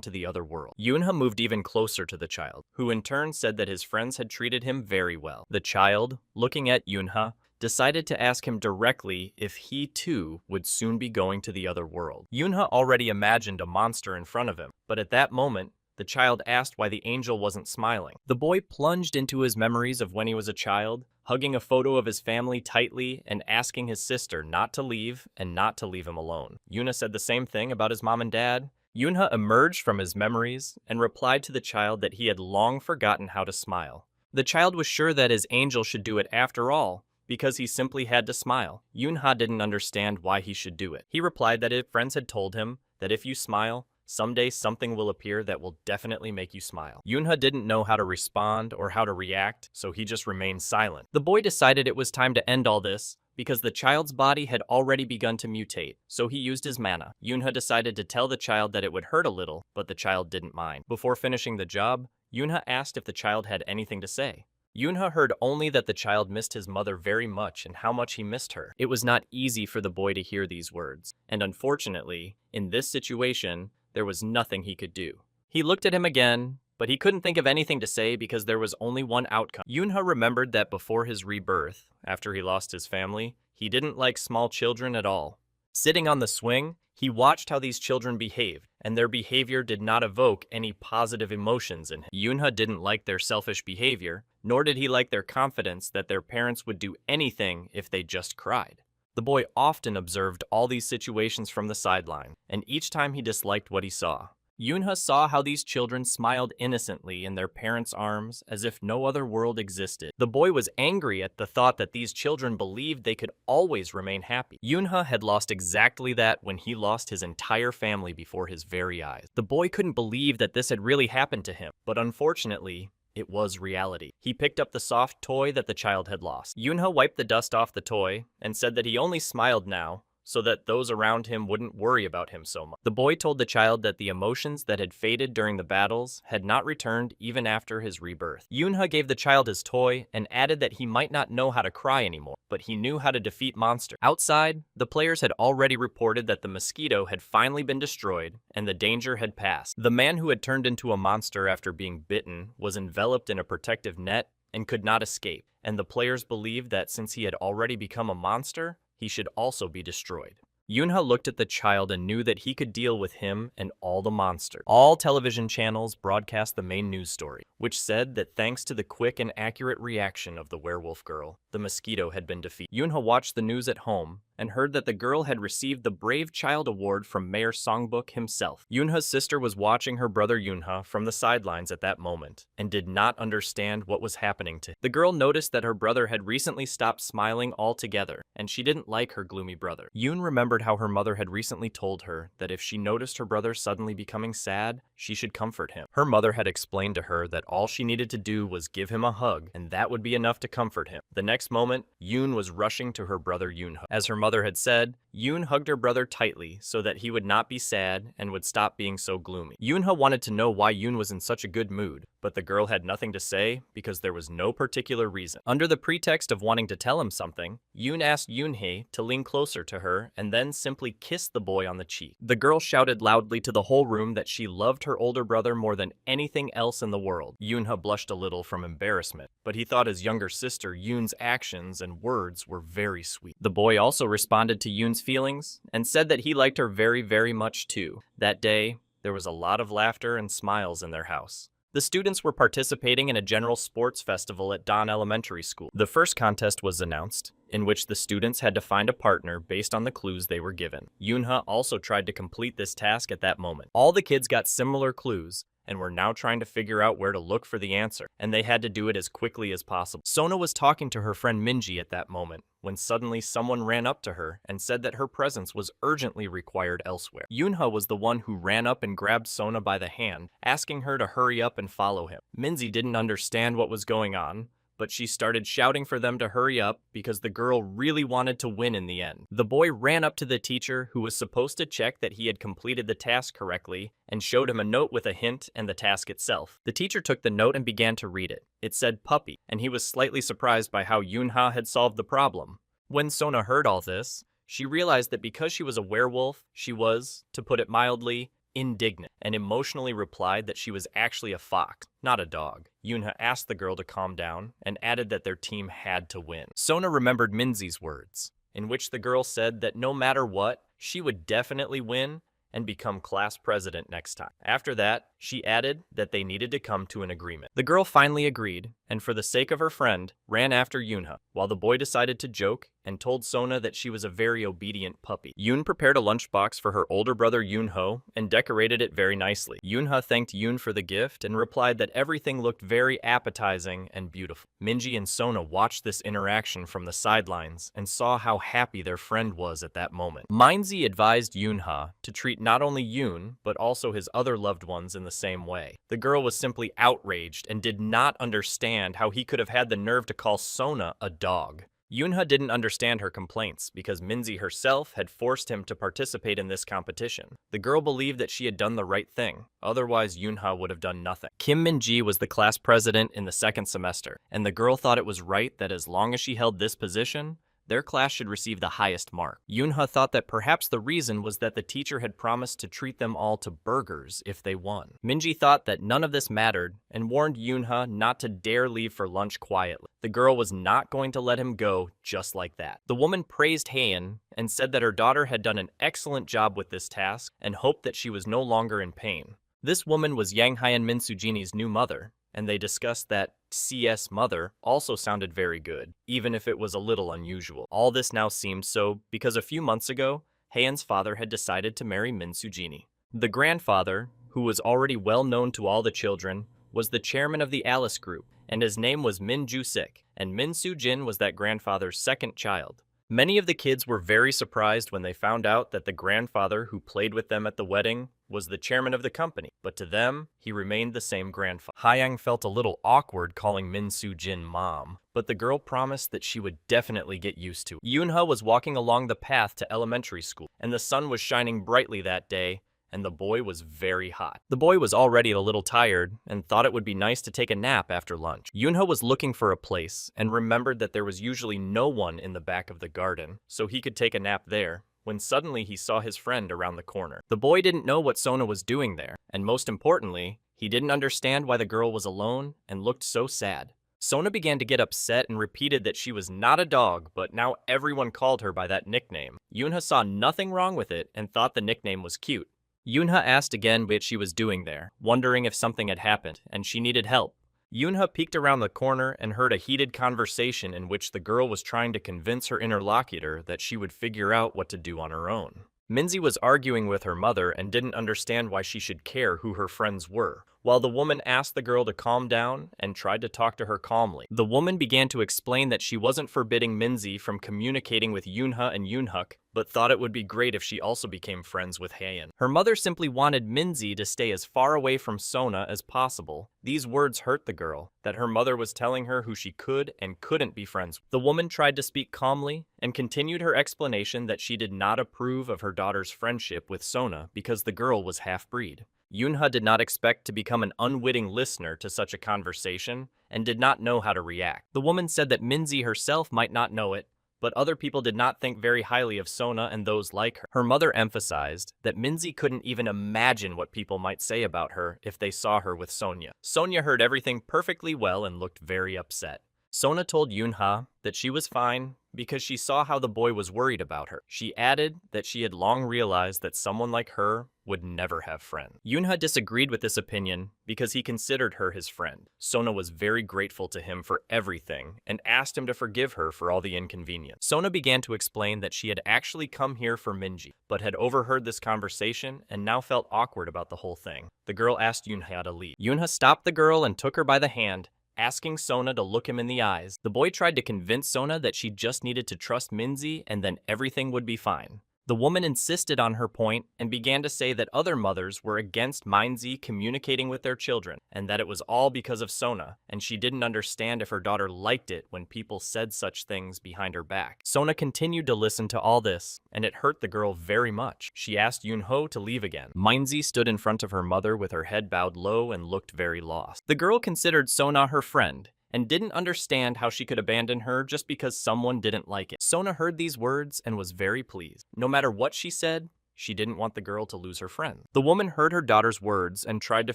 to the other world. Yunha moved even closer to the child, who in turn said that his friends had treated him very well. The child, looking at Yunha, decided to ask him directly if he too would soon be going to the other world. Yunha already imagined a monster in front of him, but at that moment, the child asked why the angel wasn't smiling. The boy plunged into his memories of when he was a child, hugging a photo of his family tightly and asking his sister not to leave and not to leave him alone. Yunha said the same thing about his mom and dad. Yunha emerged from his memories and replied to the child that he had long forgotten how to smile. The child was sure that his angel should do it after all, because he simply had to smile. Yunha didn't understand why he should do it. He replied that his friends had told him that if you smile, someday something will appear that will definitely make you smile. Yunha didn't know how to respond or how to react, so he just remained silent. The boy decided it was time to end all this because the child's body had already begun to mutate, so he used his mana. Yunha decided to tell the child that it would hurt a little, but the child didn't mind. Before finishing the job, Yunha asked if the child had anything to say. Yunha heard only that the child missed his mother very much and how much he missed her. It was not easy for the boy to hear these words, and unfortunately, in this situation, there was nothing he could do. He looked at him again, but he couldn't think of anything to say because there was only one outcome. Yunha remembered that before his rebirth, after he lost his family, he didn't like small children at all. Sitting on the swing, he watched how these children behaved, and their behavior did not evoke any positive emotions in him. Yunha didn't like their selfish behavior, nor did he like their confidence that their parents would do anything if they just cried. The boy often observed all these situations from the sideline, and each time he disliked what he saw. Yunha saw how these children smiled innocently in their parents' arms as if no other world existed. The boy was angry at the thought that these children believed they could always remain happy. Yunha had lost exactly that when he lost his entire family before his very eyes. The boy couldn't believe that this had really happened to him, but unfortunately, it was reality. He picked up the soft toy that the child had lost. Yunha wiped the dust off the toy and said that he only smiled now so that those around him wouldn't worry about him so much. The boy told the child that the emotions that had faded during the battles had not returned even after his rebirth. Yunha gave the child his toy and added that he might not know how to cry anymore, but he knew how to defeat monsters. Outside, the players had already reported that the mosquito had finally been destroyed and the danger had passed. The man who had turned into a monster after being bitten was enveloped in a protective net and could not escape, and the players believed that since he had already become a monster, he should also be destroyed. Yunha looked at the child and knew that he could deal with him and all the monsters. All television channels broadcast the main news story, which said that thanks to the quick and accurate reaction of the werewolf girl, the mosquito had been defeated. Yunha watched the news at home and heard that the girl had received the Brave Child Award from Mayor Songbuk himself. Yunha's sister was watching her brother Yunha from the sidelines at that moment and did not understand what was happening to him. The girl noticed that her brother had recently stopped smiling altogether, and she didn't like her gloomy brother. Yun remembered how her mother had recently told her that if she noticed her brother suddenly becoming sad, she should comfort him. Her mother had explained to her that all she needed to do was give him a hug, and that would be enough to comfort him. The next moment, Yun was rushing to her brother Yunha. As her mother had said, Yoon hugged her brother tightly so that he would not be sad and would stop being so gloomy. Yoonha wanted to know why Yoon was in such a good mood, but the girl had nothing to say because there was no particular reason. Under the pretext of wanting to tell him something, Yoon asked Yoonhae to lean closer to her and then simply kissed the boy on the cheek. The girl shouted loudly to the whole room that she loved her older brother more than anything else in the world. Yoonha blushed a little from embarrassment, but he thought his younger sister Yoon's actions and words were very sweet. The boy also responded to Yoon's feelings and said that he liked her very, very much too. That day, there was a lot of laughter and smiles in their house. The students were participating in a general sports festival at Don Elementary School. The first contest was announced, in which the students had to find a partner based on the clues they were given. Yoonha also tried to complete this task at that moment. All the kids got similar clues, and were now trying to figure out where to look for the answer, and they had to do it as quickly as possible. Sona was talking to her friend Minji at that moment, when suddenly someone ran up to her and said that her presence was urgently required elsewhere. Yoonha was the one who ran up and grabbed Sona by the hand, asking her to hurry up and follow him. Minji didn't understand what was going on, but she started shouting for them to hurry up because the girl really wanted to win in the end. The boy ran up to the teacher, who was supposed to check that he had completed the task correctly, and showed him a note with a hint and the task itself. The teacher took the note and began to read it. It said puppy, and he was slightly surprised by how Yoonha had solved the problem. When Sona heard all this, she realized that because she was a werewolf, she was, to put it mildly, indignant, and emotionally replied that she was actually a fox, not a dog. Yoonha asked the girl to calm down and added that their team had to win. Sona remembered Minzi's words, in which the girl said that no matter what, she would definitely win and become class president next time. After that, she added that they needed to come to an agreement. The girl finally agreed, and for the sake of her friend, ran after Yoonha, while the boy decided to joke and told Sona that she was a very obedient puppy. Yoon prepared a lunchbox for her older brother Yoonho and decorated it very nicely. Yoonha thanked Yoon for the gift and replied that everything looked very appetizing and beautiful. Minji and Sona watched this interaction from the sidelines and saw how happy their friend was at that moment. Minzi advised Yoonha to treat not only Yoon, but also his other loved ones in the same way. The girl was simply outraged and did not understand how he could have had the nerve to call Sona a dog. Yoonha didn't understand her complaints because Minzi herself had forced him to participate in this competition. The girl believed that she had done the right thing, otherwise Yoonha would have done nothing. Kim Min-ji was the class president in the second semester, and the girl thought it was right that as long as she held this position, their class should receive the highest mark. Yoonha thought that perhaps the reason was that the teacher had promised to treat them all to burgers if they won. Minji thought that none of this mattered and warned Yoonha not to dare leave for lunch quietly. The girl was not going to let him go just like that. The woman praised Haein and said that her daughter had done an excellent job with this task and hoped that she was no longer in pain. This woman was Yang Hyeon Min Sujini's new mother, and they discussed that CS mother also sounded very good, even if it was a little unusual. All this now seemed so because a few months ago, Haeun's father had decided to marry Min Sujini. The grandfather, who was already well known to all the children, was the chairman of the Alice Group, and his name was Min Ju-sik, and Min Soo-jin was that grandfather's second child. Many of the kids were very surprised when they found out that the grandfather who played with them at the wedding was the chairman of the company, but to them, he remained the same grandfather. Haeyoung felt a little awkward calling Min Soo-jin mom, but the girl promised that she would definitely get used to it. Yoonha was walking along the path to elementary school, and the sun was shining brightly that day, and the boy was very hot. The boy was already a little tired and thought it would be nice to take a nap after lunch. Yoonha was looking for a place and remembered that there was usually no one in the back of the garden, so he could take a nap there, when suddenly he saw his friend around the corner. The boy didn't know what Sona was doing there, and most importantly, he didn't understand why the girl was alone and looked so sad. Sona began to get upset and repeated that she was not a dog, but now everyone called her by that nickname. Yoonha saw nothing wrong with it and thought the nickname was cute. Yoonha asked again what she was doing there, wondering if something had happened, and she needed help. Yoonha peeked around the corner and heard a heated conversation in which the girl was trying to convince her interlocutor that she would figure out what to do on her own. Minzi was arguing with her mother and didn't understand why she should care who her friends were. while the woman asked the girl to calm down and tried to talk to her calmly. The woman began to explain that she wasn't forbidding Minzy from communicating with Yoonha and Yoonhuk, but thought it would be great if she also became friends with Haein. Her mother simply wanted Minzy to stay as far away from Sona as possible. These words hurt the girl, that her mother was telling her who she could and couldn't be friends with. The woman tried to speak calmly and continued her explanation that she did not approve of her daughter's friendship with Sona because the girl was half-breed. Yoonha did not expect to become an unwitting listener to such a conversation and did not know how to react. The woman said that Minzy herself might not know it, but other people did not think very highly of Sona and those like her. Her mother emphasized that Minzy couldn't even imagine what people might say about her if they saw her with Sonia. Sonia heard everything perfectly well and looked very upset. Sona told Yoonha that she was fine because she saw how the boy was worried about her. She added that she had long realized that someone like her would never have friends. Yoonha disagreed with this opinion because he considered her his friend. Sona was very grateful to him for everything and asked him to forgive her for all the inconvenience. Sona began to explain that she had actually come here for Minji, but had overheard this conversation and now felt awkward about the whole thing. The girl asked Yoonha to leave. Yoonha stopped the girl and took her by the hand, asking Sona to look him in the eyes. The boy tried to convince Sona that she just needed to trust Minzy and then everything would be fine. The woman insisted on her point and began to say that other mothers were against Minzy communicating with their children and that it was all because of Sona, and she didn't understand if her daughter liked it when people said such things behind her back. Sona continued to listen to all this, and it hurt the girl very much. She asked Yoonho to leave again. Minzy stood in front of her mother with her head bowed low and looked very lost. The girl considered Sona her friend, and didn't understand how she could abandon her just because someone didn't like it. Sona heard these words and was very pleased. No matter what she said, she didn't want the girl to lose her friend. The woman heard her daughter's words and tried to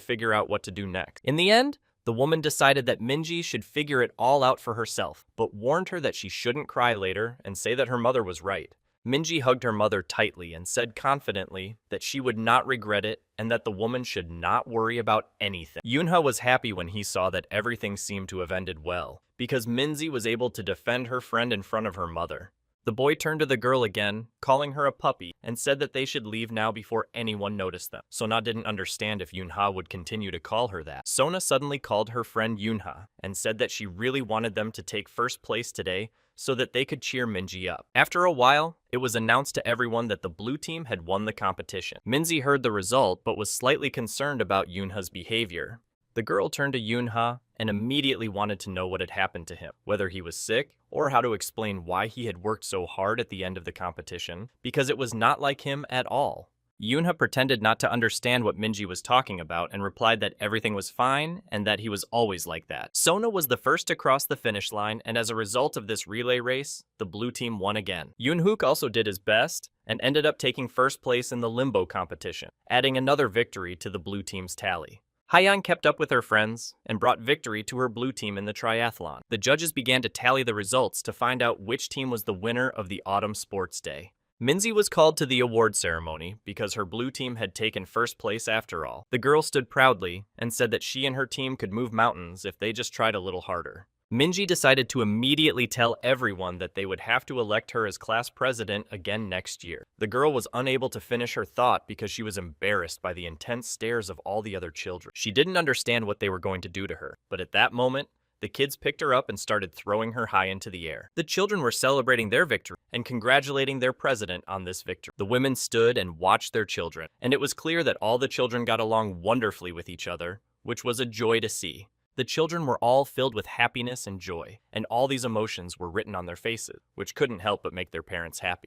figure out what to do next. In the end, the woman decided that Minji should figure it all out for herself, but warned her that she shouldn't cry later and say that her mother was right. Minji hugged her mother tightly and said confidently that she would not regret it and that the woman should not worry about anything. Yoonha was happy when he saw that everything seemed to have ended well, because Minzy was able to defend her friend in front of her mother. The boy turned to the girl again, calling her a puppy, and said that they should leave now before anyone noticed them. Sona didn't understand if Yoonha would continue to call her that. Sona suddenly called her friend Yoonha and said that she really wanted them to take first place today so that they could cheer Minji up. After a while, it was announced to everyone that the blue team had won the competition. Minzy heard the result but was slightly concerned about Yoonha's behavior. The girl turned to Yoonha and immediately wanted to know what had happened to him, whether he was sick or how to explain why he had worked so hard at the end of the competition, because it was not like him at all. Yoonha pretended not to understand what Minji was talking about and replied that everything was fine and that he was always like that. Sona was the first to cross the finish line, and as a result of this relay race, the blue team won again. Yoonhook also did his best and ended up taking first place in the limbo competition, adding another victory to the blue team's tally. Haein kept up with her friends and brought victory to her blue team in the triathlon. The judges began to tally the results to find out which team was the winner of the Autumn Sports Day. Minzy was called to the award ceremony because her blue team had taken first place after all. The girl stood proudly and said that she and her team could move mountains if they just tried a little harder. Minji decided to immediately tell everyone that they would have to elect her as class president again next year. The girl was unable to finish her thought because she was embarrassed by the intense stares of all the other children. She didn't understand what they were going to do to her, but at that moment, the kids picked her up and started throwing her high into the air. The children were celebrating their victory and congratulating their president on this victory. The women stood and watched their children, and it was clear that all the children got along wonderfully with each other, which was a joy to see. The children were all filled with happiness and joy, and all these emotions were written on their faces, which couldn't help but make their parents happy.